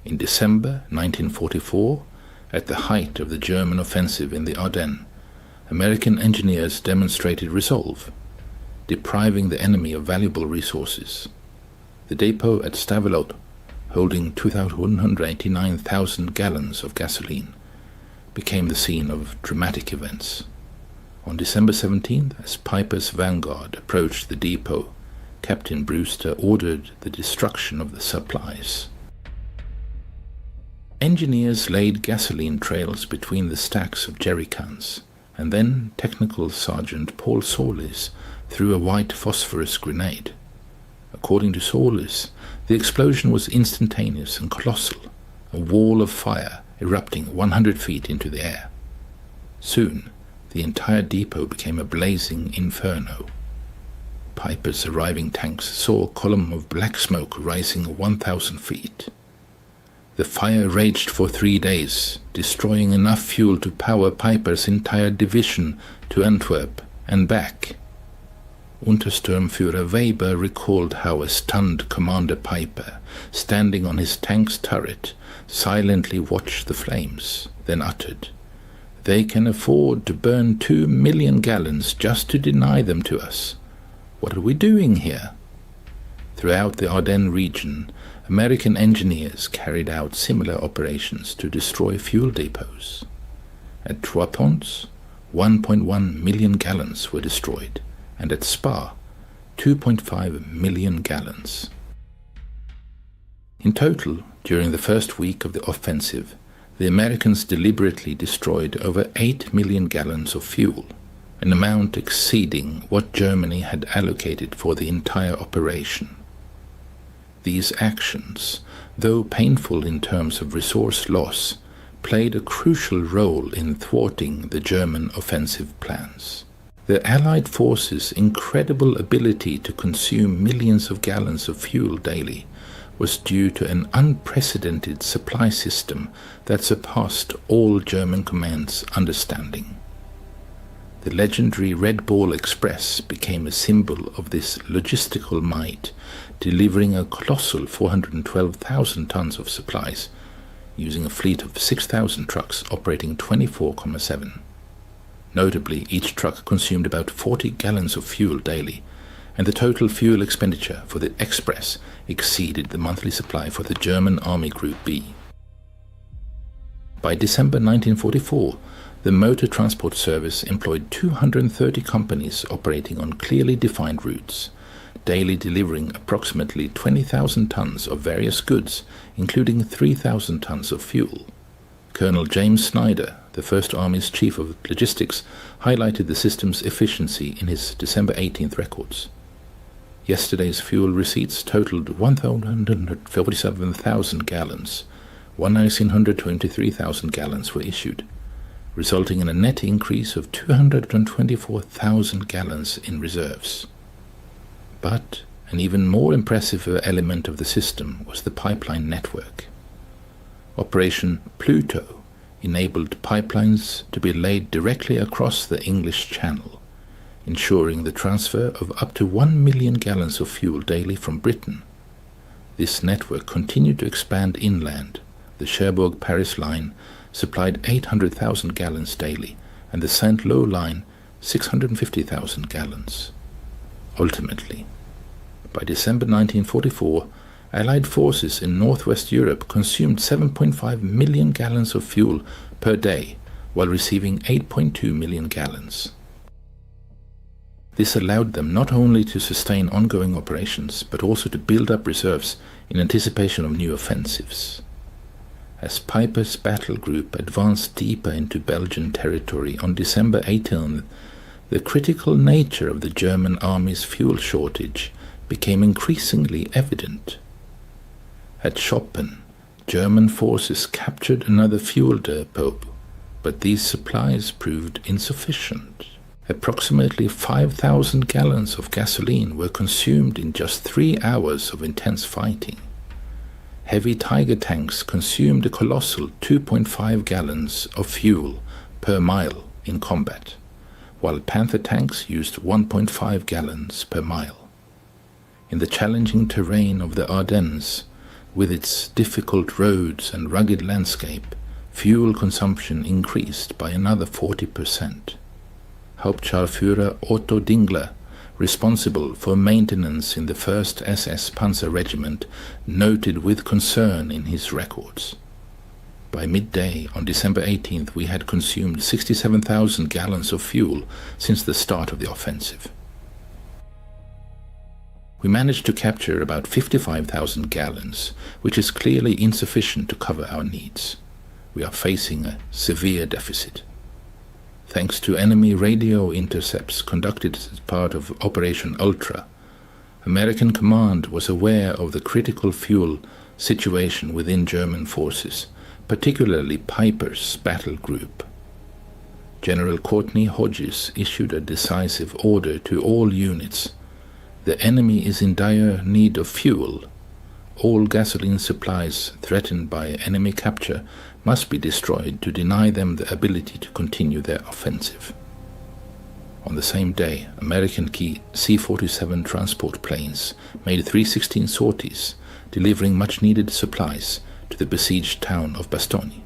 In December 1944, at the height of the German offensive in the Ardennes, American engineers demonstrated resolve, depriving the enemy of valuable resources. The depot at Stavelot, holding 289,000 gallons of gasoline, became the scene of dramatic events. On December 17th, as Piper's vanguard approached the depot, Captain Brewster ordered the destruction of the supplies. Engineers laid gasoline trails between the stacks of jerrycans, and then Technical Sergeant Paul Solis threw a white phosphorus grenade. According to Solis, the explosion was instantaneous and colossal, a wall of fire erupting 100 feet into the air. Soon, the entire depot became a blazing inferno. Piper's arriving tanks saw a column of black smoke rising 1,000 feet. The fire raged for 3 days, destroying enough fuel to power Piper's entire division to Antwerp and back. Untersturmführer Weber recalled how a stunned Commander Piper, standing on his tank's turret, silently watched the flames, then uttered, "They can afford to burn 2 million gallons just to deny them to us. What are we doing here?" Throughout the Ardennes region, American engineers carried out similar operations to destroy fuel depots. At Trois Ponts, 1.1 million gallons were destroyed, and at Spa, 2.5 million gallons. In total, during the first week of the offensive, the Americans deliberately destroyed over 8 million gallons of fuel, an amount exceeding what Germany had allocated for the entire operation. These actions, though painful in terms of resource loss, played a crucial role in thwarting the German offensive plans. The Allied forces' incredible ability to consume millions of gallons of fuel daily was due to an unprecedented supply system that surpassed all German command's understanding. The legendary Red Ball Express became a symbol of this logistical might, delivering a colossal 412,000 tons of supplies, using a fleet of 6,000 trucks operating 24/7. Notably, each truck consumed about 40 gallons of fuel daily, and the total fuel expenditure for the Express exceeded the monthly supply for the German Army Group B. By December 1944, the Motor Transport Service employed 230 companies operating on clearly defined routes, daily delivering approximately 20,000 tons of various goods, including 3,000 tons of fuel. Colonel James Snyder, the First Army's Chief of Logistics, highlighted the system's efficiency in his December 18th records. Yesterday's fuel receipts totaled 147,000 gallons, 1,923,000 gallons were issued, resulting in a net increase of 224,000 gallons in reserves. But an even more impressive element of the system was the pipeline network. Operation Pluto enabled pipelines to be laid directly across the English Channel, ensuring the transfer of up to 1 million gallons of fuel daily from Britain. This network continued to expand inland. The Cherbourg-Paris line supplied 800,000 gallons daily, and the Saint-Lô line 650,000 gallons. Ultimately, by December 1944, Allied forces in northwest Europe consumed 7.5 million gallons of fuel per day, while receiving 8.2 million gallons. This allowed them not only to sustain ongoing operations, but also to build up reserves in anticipation of new offensives. As Piper's battle group advanced deeper into Belgian territory on December 18th, the critical nature of the German army's fuel shortage became increasingly evident. At Schoppen, German forces captured another fuel depot, but these supplies proved insufficient. Approximately 5,000 gallons of gasoline were consumed in just 3 hours of intense fighting. Heavy Tiger tanks consumed a colossal 2.5 gallons of fuel per mile in combat, while Panther tanks used 1.5 gallons per mile. In the challenging terrain of the Ardennes, with its difficult roads and rugged landscape, fuel consumption increased by another 40%. Hauptscharführer Otto Dingler, responsible for maintenance in the 1st SS Panzer Regiment, noted with concern in his records, By midday on December 18th, we had consumed 67,000 gallons of fuel since the start of the offensive. We managed to capture about 55,000 gallons, which is clearly insufficient to cover our needs. We are facing a severe deficit. Thanks to enemy radio intercepts conducted as part of Operation Ultra, American command was aware of the critical fuel situation within German forces, particularly Piper's battle group. General Courtney Hodges issued a decisive order to all units. The enemy is in dire need of fuel. All gasoline supplies threatened by enemy capture must be destroyed to deny them the ability to continue their offensive. On the same day, American key C-47 transport planes made 316 sorties, delivering much-needed supplies to the besieged town of Bastogne.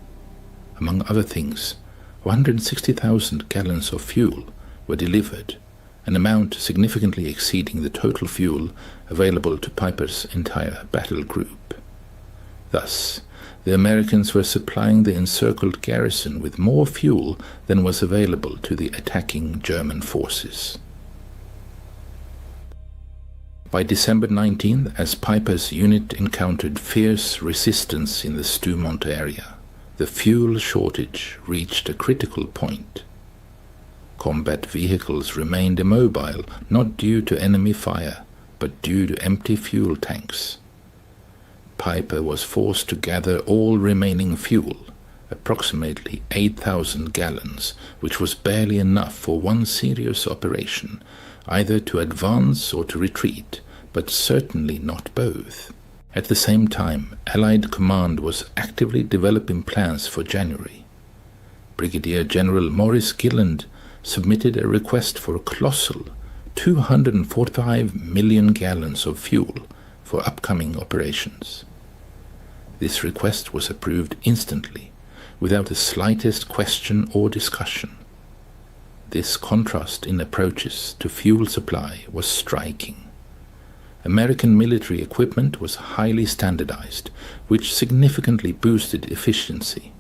Among other things, 160,000 gallons of fuel were delivered, an amount significantly exceeding the total fuel available to Piper's entire battle group. Thus, the Americans were supplying the encircled garrison with more fuel than was available to the attacking German forces. By December 19th, as Piper's unit encountered fierce resistance in the Stoumont area, the fuel shortage reached a critical point. Combat vehicles remained immobile, not due to enemy fire, but due to empty fuel tanks. Piper was forced to gather all remaining fuel, approximately 8,000 gallons, which was barely enough for one serious operation, either to advance or to retreat, but certainly not both. At the same time, Allied command was actively developing plans for January. Brigadier General Maurice Gilland submitted a request for a colossal 245 million gallons of fuel for upcoming operations. This request was approved instantly, without the slightest question or discussion. This contrast in approaches to fuel supply was striking. American military equipment was highly standardized, which significantly boosted efficiency.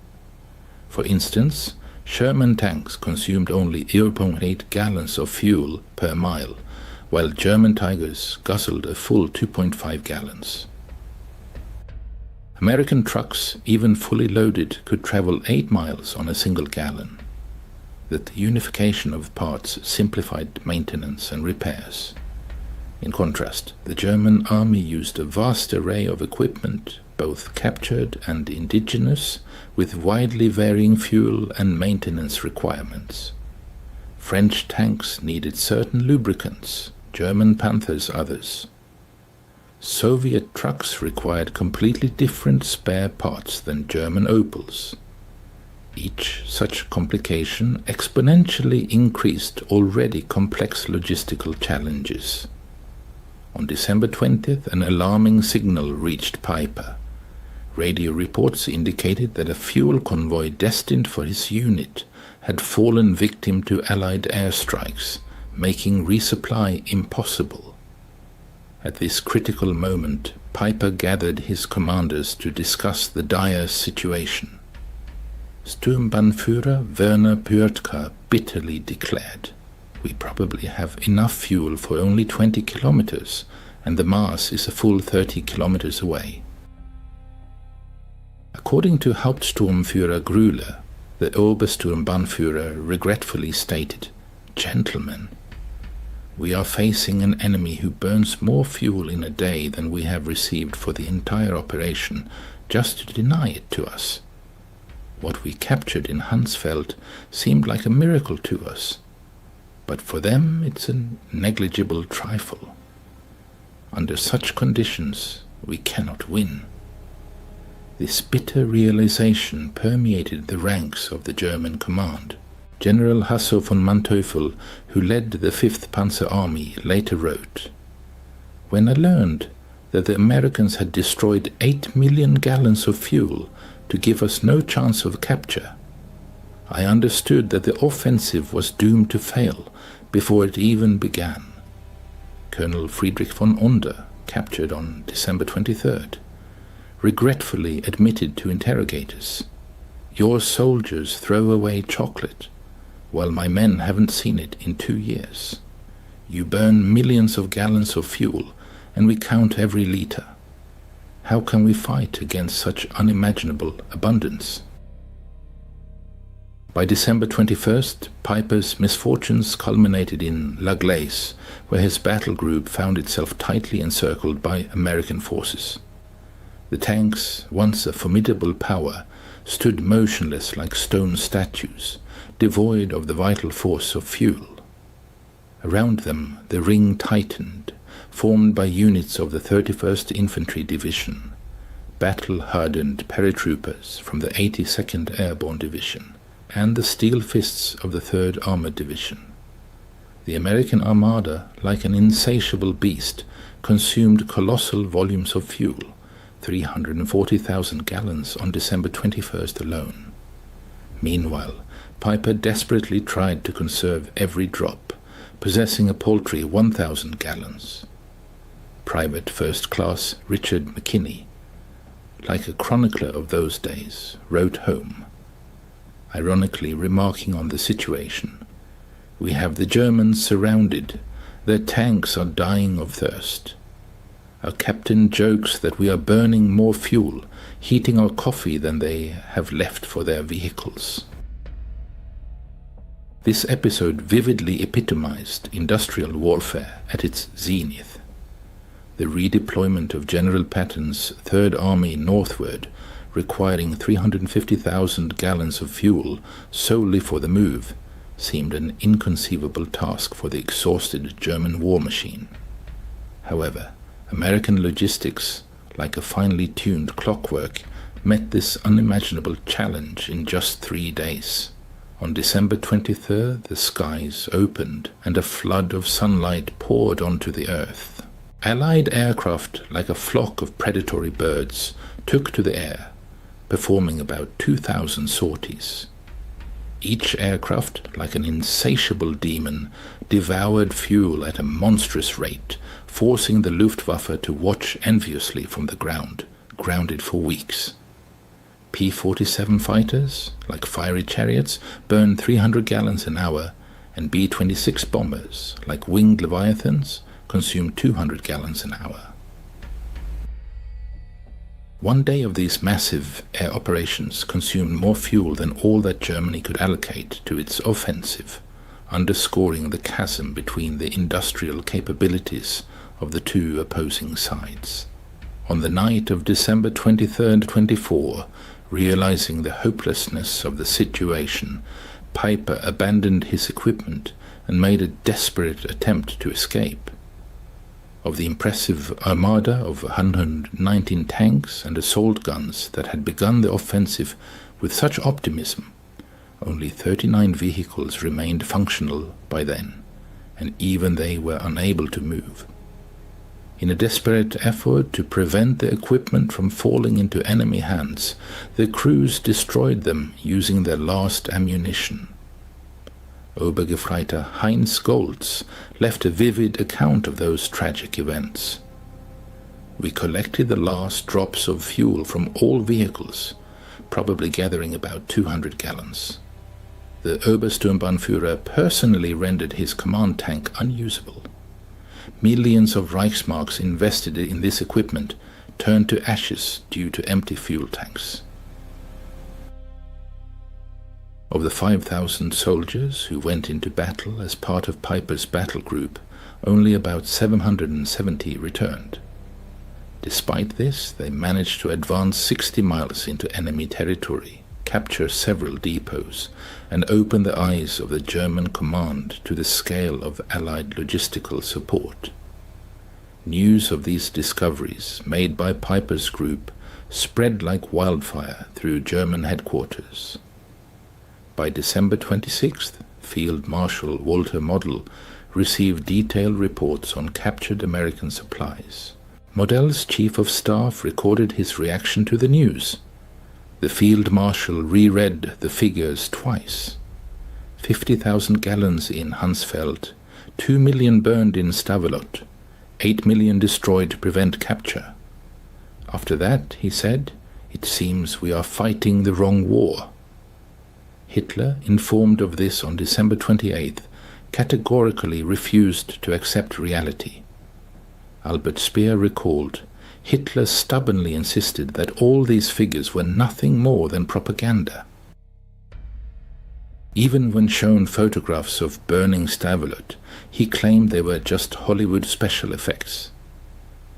For instance, Sherman tanks consumed only 0.8 gallons of fuel per mile, while German Tigers guzzled a full 2.5 gallons. American trucks, even fully loaded, could travel 8 miles on a single gallon. The unification of parts simplified maintenance and repairs. In contrast, the German army used a vast array of equipment, both captured and indigenous, with widely varying fuel and maintenance requirements. French tanks needed certain lubricants, German Panthers others. Soviet trucks required completely different spare parts than German Opels. Each such complication exponentially increased already complex logistical challenges. On December 20th, an alarming signal reached Piper. Radio reports indicated that a fuel convoy destined for his unit had fallen victim to Allied airstrikes, making resupply impossible. At this critical moment, Piper gathered his commanders to discuss the dire situation. Sturmbannführer Werner Pürtka bitterly declared, "We probably have enough fuel for only 20 kilometers, and the Mars is a full 30 kilometers away." According to Hauptsturmführer Grüller, the Obersturmbannführer regretfully stated, "Gentlemen, we are facing an enemy who burns more fuel in a day than we have received for the entire operation just to deny it to us. What we captured in Hansfeld seemed like a miracle to us, but for them it's a negligible trifle. Under such conditions we cannot win." This bitter realization permeated the ranks of the German command. General Hasso von Manteuffel, who led the 5th Panzer Army, later wrote, "When I learned that the Americans had destroyed 8 million gallons of fuel to give us no chance of capture, I understood that the offensive was doomed to fail before it even began." Colonel Friedrich von Onder, captured on December 23rd, regretfully admitted to interrogators, Your soldiers throw away chocolate, while my men haven't seen it in 2 years. You burn millions of gallons of fuel, and we count every liter. How can we fight against such unimaginable abundance? By December 21st, Piper's misfortunes culminated in La Glace, where his battle group found itself tightly encircled by American forces. The tanks, once a formidable power, stood motionless like stone statues, devoid of the vital force of fuel. Around them the ring tightened, formed by units of the 31st Infantry Division, battle-hardened paratroopers from the 82nd Airborne Division, and the steel fists of the 3rd Armored Division. The American Armada, like an insatiable beast, consumed colossal volumes of fuel, 340,000 gallons on December 21st alone. Meanwhile, Piper desperately tried to conserve every drop, possessing a paltry 1,000 gallons. Private First Class Richard McKinney, like a chronicler of those days, wrote home, ironically remarking on the situation, "We have the Germans surrounded. Their tanks are dying of thirst. Our captain jokes that we are burning more fuel, heating our coffee than they have left for their vehicles." This episode vividly epitomized industrial warfare at its zenith. The redeployment of General Patton's Third Army northward, requiring 350,000 gallons of fuel solely for the move, seemed an inconceivable task for the exhausted German war machine. However, American logistics, like a finely tuned clockwork, met this unimaginable challenge in just 3 days. On December 23rd, the skies opened and a flood of sunlight poured onto the earth. Allied aircraft, like a flock of predatory birds, took to the air, performing about 2,000 sorties. Each aircraft, like an insatiable demon, devoured fuel at a monstrous rate, forcing the Luftwaffe to watch enviously from the ground, grounded for weeks. P-47 fighters, like fiery chariots, burned 300 gallons an hour, and B-26 bombers, like winged leviathans, consumed 200 gallons an hour. One day of these massive air operations consumed more fuel than all that Germany could allocate to its offensive, underscoring the chasm between the industrial capabilities of the two opposing sides. On the night of December 23rd, 24, realizing the hopelessness of the situation, Piper abandoned his equipment and made a desperate attempt to escape. Of the impressive armada of 119 tanks and assault guns that had begun the offensive with such optimism, only 39 vehicles remained functional by then, and even they were unable to move. In a desperate effort to prevent the equipment from falling into enemy hands, the crews destroyed them using their last ammunition. Obergefreiter Heinz Goltz left a vivid account of those tragic events. "We collected the last drops of fuel from all vehicles, probably gathering about 200 gallons. The Obersturmbannführer personally rendered his command tank unusable. Millions of Reichsmarks invested in this equipment turned to ashes due to empty fuel tanks." Of the 5,000 soldiers who went into battle as part of Piper's battle group, only about 770 returned. Despite this, they managed to advance 60 miles into enemy territory, capture several depots, and open the eyes of the German command to the scale of Allied logistical support. News of these discoveries made by Piper's group spread like wildfire through German headquarters. By December 26th, Field Marshal Walter Model received detailed reports on captured American supplies. Model's chief of staff recorded his reaction to the news. The Field Marshal reread the figures twice. 50,000 gallons in Hansfeld, 2 million burned in Stavelot, 8 million destroyed to prevent capture. After that, he said, "It seems we are fighting the wrong war. Hitler, informed of this on December 28th, categorically refused to accept reality. Albert Speer recalled, Hitler stubbornly insisted that all these figures were nothing more than propaganda. Even when shown photographs of burning Stavelot, he claimed they were just Hollywood special effects.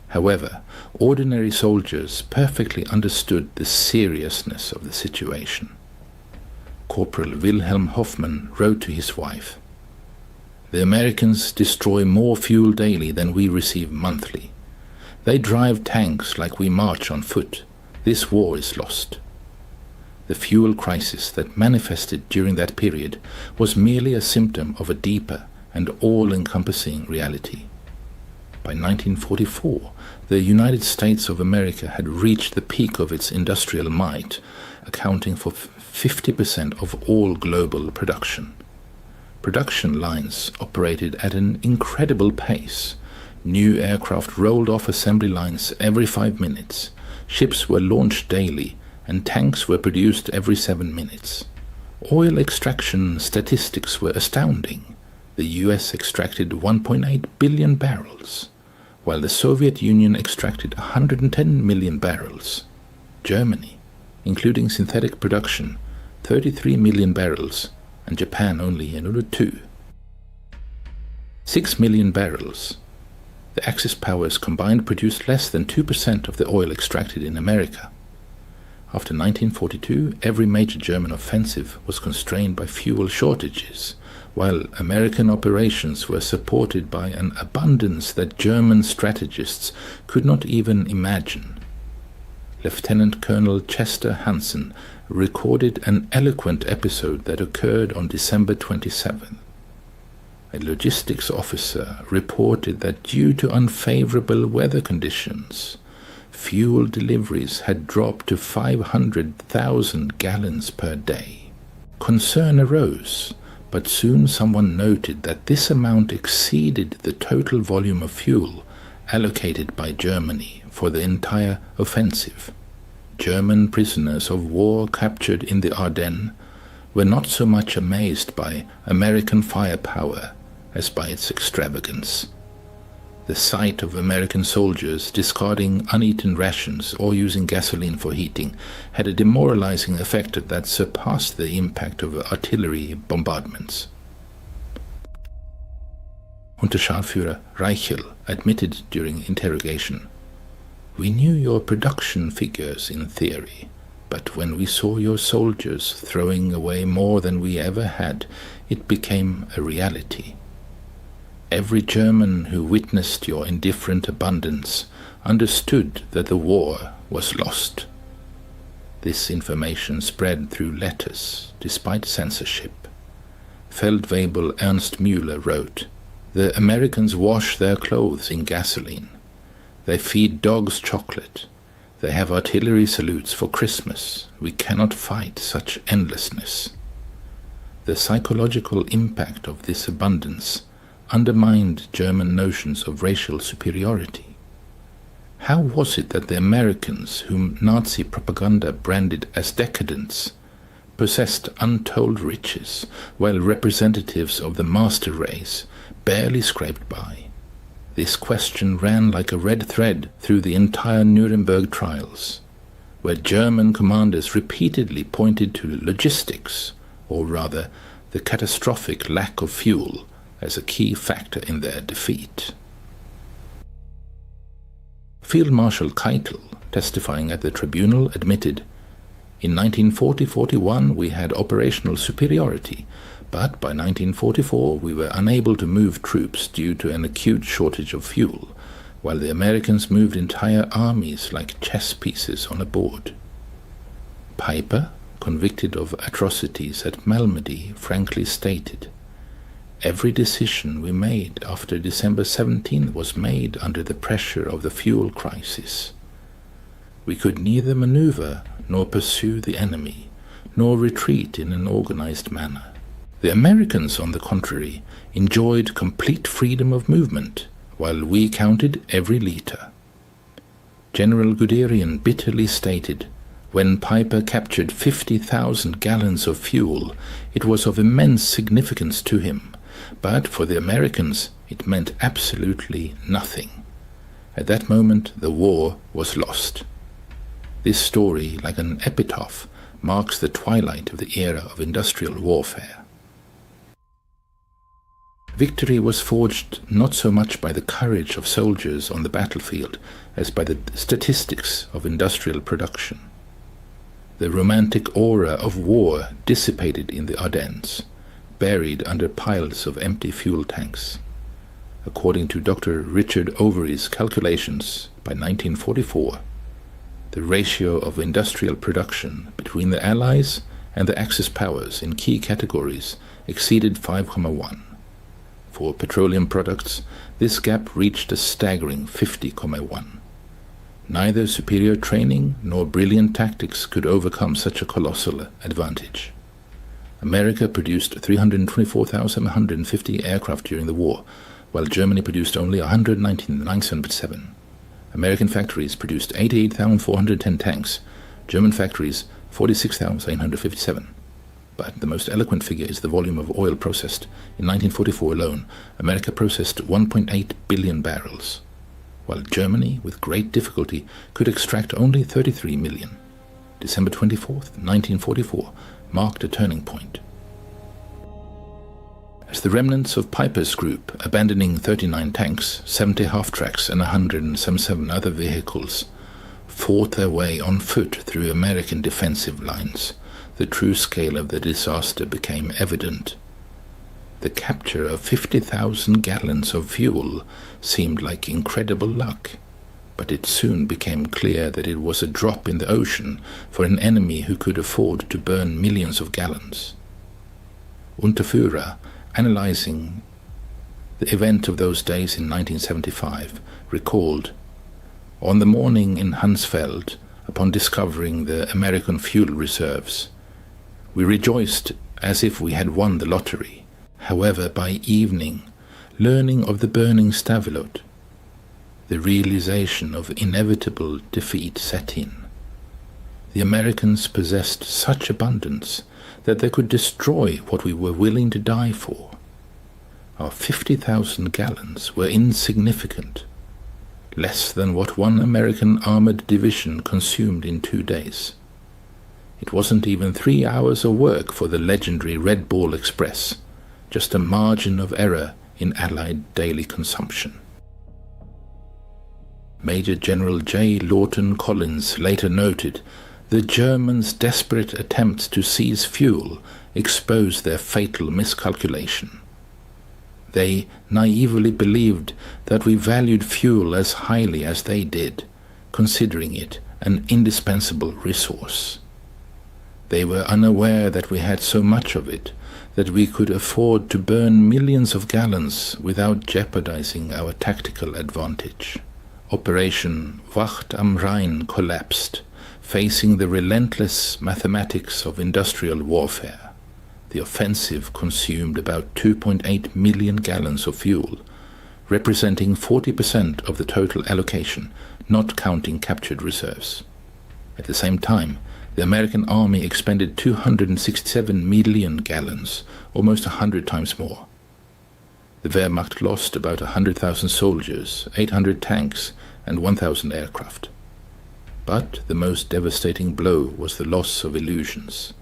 However, ordinary soldiers perfectly understood the seriousness of the situation. Corporal Wilhelm Hoffmann wrote to his wife, "The Americans destroy more fuel daily than we receive monthly. They drive tanks like we march on foot. This war is lost." The fuel crisis that manifested during that period was merely a symptom of a deeper and all-encompassing reality. By 1944, the United States of America had reached the peak of its industrial might, accounting for 50% of all global production. Production lines operated at an incredible pace. New aircraft rolled off assembly lines every 5 minutes. Ships were launched daily, and tanks were produced every 7 minutes. Oil extraction statistics were astounding. The US extracted 1.8 billion barrels, while the Soviet Union extracted 110 million barrels. Germany, including synthetic production, 33 million barrels, and Japan only another 2. 6 million barrels. The Axis powers combined produced less than 2% of the oil extracted in America. After 1942, every major German offensive was constrained by fuel shortages, while American operations were supported by an abundance that German strategists could not even imagine. Lieutenant Colonel Chester Hansen recorded an eloquent episode that occurred on December 27th. A logistics officer reported that due to unfavorable weather conditions, fuel deliveries had dropped to 500,000 gallons per day. Concern arose, but soon someone noted that this amount exceeded the total volume of fuel allocated by Germany for the entire offensive. German prisoners of war captured in the Ardennes were not so much amazed by American firepower as by its extravagance. The sight of American soldiers discarding uneaten rations or using gasoline for heating had a demoralizing effect that surpassed the impact of artillery bombardments. Unterscharführer Reichel admitted during interrogation, "We knew your production figures in theory, but when we saw your soldiers throwing away more than we ever had, it became a reality. Every German who witnessed your indifferent abundance understood that the war was lost." This information spread through letters, despite censorship. Feldwebel Ernst Müller wrote, "The Americans wash their clothes in gasoline. They feed dogs chocolate. They have artillery salutes for Christmas. We cannot fight such endlessness." The psychological impact of this abundance undermined German notions of racial superiority. How was it that the Americans, whom Nazi propaganda branded as decadents, possessed untold riches, while representatives of the master race barely scraped by? This question ran like a red thread through the entire Nuremberg trials, where German commanders repeatedly pointed to logistics, or rather the catastrophic lack of fuel, as a key factor in their defeat. Field Marshal Keitel, testifying at the tribunal, admitted, "In 1940-41 we had operational superiority, but by 1944 we were unable to move troops due to an acute shortage of fuel, while the Americans moved entire armies like chess pieces on a board." Piper, convicted of atrocities at Malmedy, frankly stated, "Every decision we made after December 17 was made under the pressure of the fuel crisis. We could neither maneuver nor pursue the enemy, nor retreat in an organized manner. The Americans, on the contrary, enjoyed complete freedom of movement, while we counted every liter." General Guderian bitterly stated, When Piper captured 50,000 gallons of fuel, it was of immense significance to him, but for the Americans it meant absolutely nothing. At that moment the war was lost. This story, like an epitaph, marks the twilight of the era of industrial warfare. Victory was forged not so much by the courage of soldiers on the battlefield as by the statistics of industrial production. The romantic aura of war dissipated in the Ardennes, buried under piles of empty fuel tanks. According to Dr. Richard Overy's calculations, by 1944, the ratio of industrial production between the Allies and the Axis powers in key categories exceeded 5,1. For petroleum products, this gap reached a staggering 50,1. Neither superior training nor brilliant tactics could overcome such a colossal advantage. America produced 324,150 aircraft during the war, while Germany produced only 119,977. American factories produced 88,410 tanks, German factories 46,857. But the most eloquent figure is the volume of oil processed. In 1944 alone, America processed 1.8 billion barrels, while Germany, with great difficulty, could extract only 33 million. December 24th, 1944, marked a turning point. As the remnants of Piper's group, abandoning 39 tanks, 70 half-tracks and 177 other vehicles, fought their way on foot through American defensive lines, the true scale of the disaster became evident. The capture of 50,000 gallons of fuel seemed like incredible luck, but it soon became clear that it was a drop in the ocean for an enemy who could afford to burn millions of gallons. Unterführer, analyzing the event of those days in 1975, recalled, "On the morning in Hansfeld, upon discovering the American fuel reserves, we rejoiced as if we had won the lottery. However, by evening, learning of the burning Stavelot, the realization of inevitable defeat set in. The Americans possessed such abundance that they could destroy what we were willing to die for. Our 50,000 gallons were insignificant, less than what one American armored division consumed in 2 days. It wasn't even 3 hours of work for the legendary Red Ball Express, just a margin of error in Allied daily consumption." Major General J. Lawton Collins later noted, "The Germans' desperate attempts to seize fuel exposed their fatal miscalculation. They naively believed that we valued fuel as highly as they did, considering it an indispensable resource. They were unaware that we had so much of it that we could afford to burn millions of gallons without jeopardizing our tactical advantage. Operation Wacht am Rhein collapsed, facing the relentless mathematics of industrial warfare. The offensive consumed about 2.8 million gallons of fuel, representing 40% of the total allocation, not counting captured reserves. At the same time, the American army expended 267 million gallons, almost 100 times more. The Wehrmacht lost about 100,000 soldiers, 800 tanks, and 1,000 aircraft. But the most devastating blow was the loss of illusions.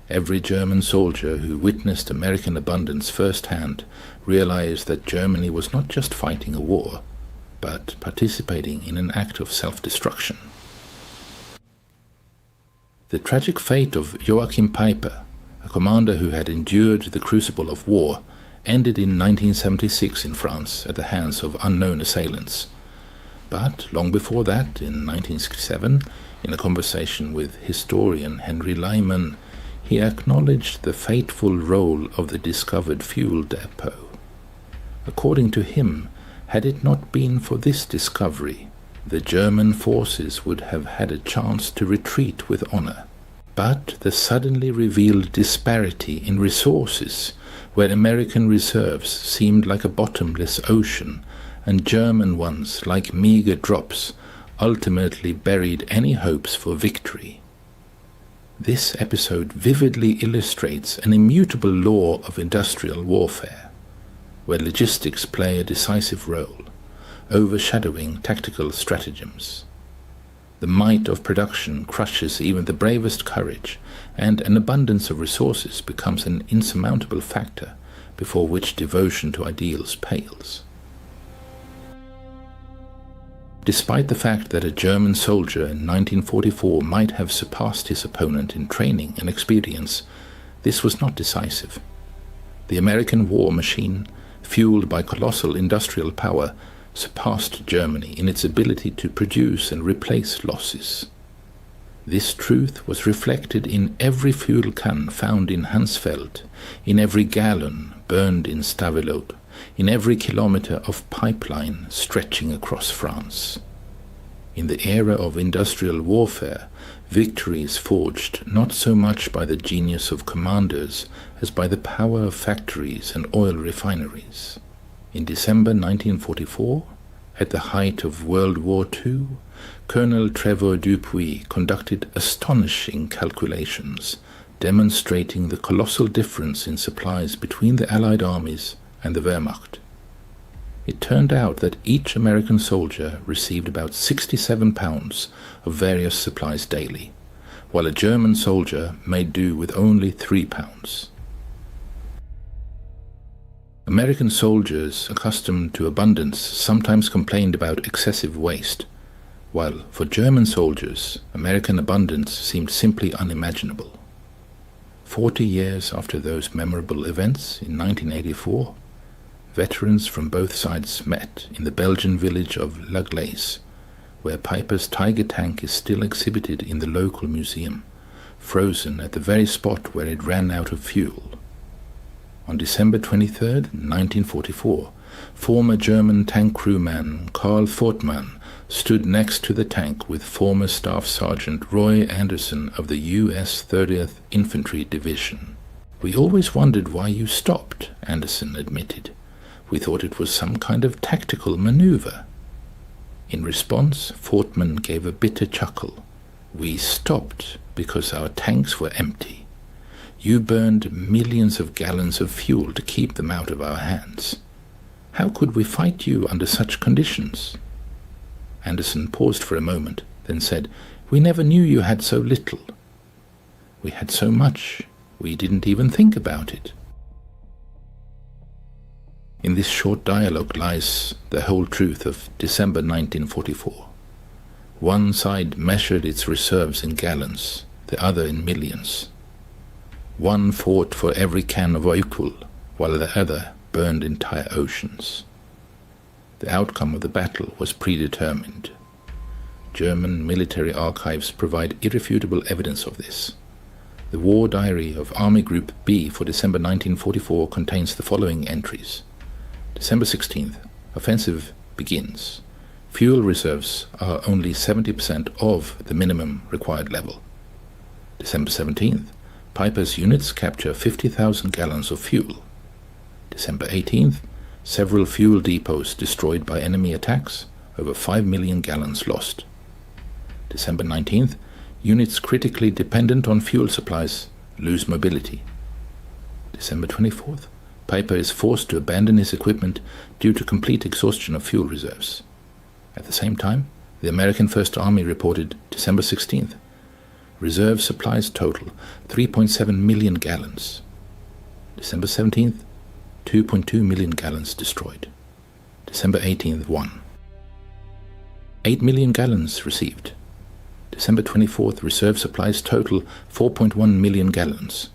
Every German soldier who witnessed American abundance firsthand realized that Germany was not just fighting a war, but participating in an act of self-destruction. The tragic fate of Joachim Peiper, a commander who had endured the crucible of war, ended in 1976 in France at the hands of unknown assailants. But long before that, in 1967, in a conversation with historian Henry Lyman, he acknowledged the fateful role of the discovered fuel depot. According to him, had it not been for this discovery, the German forces would have had a chance to retreat with honor. But the suddenly revealed disparity in resources, where American reserves seemed like a bottomless ocean and German ones like meager drops, ultimately buried any hopes for victory. This episode vividly illustrates an immutable law of industrial warfare, where logistics play a decisive role, overshadowing tactical stratagems. The might of production crushes even the bravest courage, and an abundance of resources becomes an insurmountable factor before which devotion to ideals pales. Despite the fact that a German soldier in 1944 might have surpassed his opponent in training and experience, this was not decisive. The American war machine, fueled by colossal industrial power, surpassed Germany in its ability to produce and replace losses. This truth was reflected in every fuel can found in Hansfeld, in every gallon burned in Stavelot, in every kilometer of pipeline stretching across France. In the era of industrial warfare, victory is forged not so much by the genius of commanders as by the power of factories and oil refineries. In December 1944, at the height of World War II, Colonel Trevor Dupuy conducted astonishing calculations, demonstrating the colossal difference in supplies between the Allied armies and the Wehrmacht. It turned out that each American soldier received about 67 pounds of various supplies daily, while a German soldier made do with only 3 pounds. American soldiers accustomed to abundance sometimes complained about excessive waste, while for German soldiers, American abundance seemed simply unimaginable. 40 years after those memorable events in 1984, veterans from both sides met in the Belgian village of La Glace, where Piper's Tiger tank is still exhibited in the local museum, frozen at the very spot where it ran out of fuel. On December 23, 1944, former German tank crewman Karl Fortmann stood next to the tank with former Staff Sergeant Roy Anderson of the U.S. 30th Infantry Division. "We always wondered why you stopped," Anderson admitted. "We thought it was some kind of tactical maneuver." In response, Fortmann gave a bitter chuckle. "We stopped because our tanks were empty. You burned millions of gallons of fuel to keep them out of our hands. How could we fight you under such conditions?" Anderson paused for a moment, then said, "We never knew you had so little. We had so much, we didn't even think about it." In this short dialogue lies the whole truth of December 1944. One side measured its reserves in gallons, the other in millions. One fought for every can of oil, while the other burned entire oceans. The outcome of the battle was predetermined. German military archives provide irrefutable evidence of this. The war diary of Army Group B for December 1944 contains the following entries. December 16th, offensive begins. Fuel reserves are only 70% of the minimum required level. December 17th, Piper's units capture 50,000 gallons of fuel. December 18th, several fuel depots destroyed by enemy attacks, over 5 million gallons lost. December 19th, units critically dependent on fuel supplies lose mobility. December 24th, Piper is forced to abandon his equipment due to complete exhaustion of fuel reserves. At the same time, the American First Army reported December 16th, reserve supplies total 3.7 million gallons. December 17th, 2.2 million gallons destroyed. December 18th, 1. 8 million gallons received. December 24th, reserve supplies total 4.1 million gallons.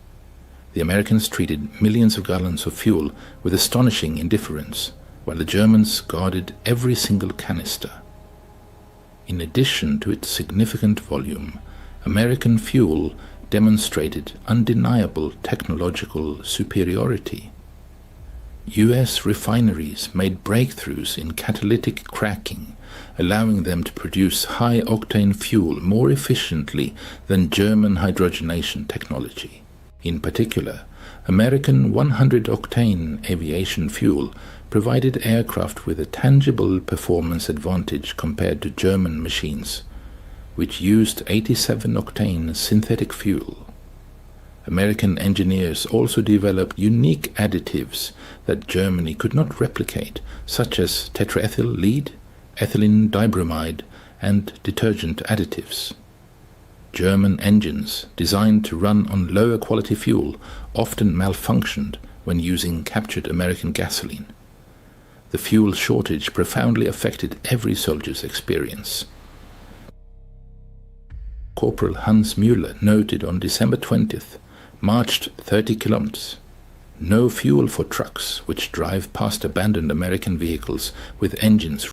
The Americans treated millions of gallons of fuel with astonishing indifference, while the Germans guarded every single canister. In addition to its significant volume, American fuel demonstrated undeniable technological superiority. U.S. refineries made breakthroughs in catalytic cracking, allowing them to produce high-octane fuel more efficiently than German hydrogenation technology. In particular, American 100-octane aviation fuel provided aircraft with a tangible performance advantage compared to German machines, which used 87-octane synthetic fuel. American engineers also developed unique additives that Germany could not replicate, such as tetraethyl lead, ethylene dibromide, and detergent additives. German engines, designed to run on lower quality fuel, often malfunctioned when using captured American gasoline. The fuel shortage profoundly affected every soldier's experience. Corporal Hans Müller noted on December 20th, marched 30 kilometers. No fuel for trucks which drive past abandoned American vehicles with engines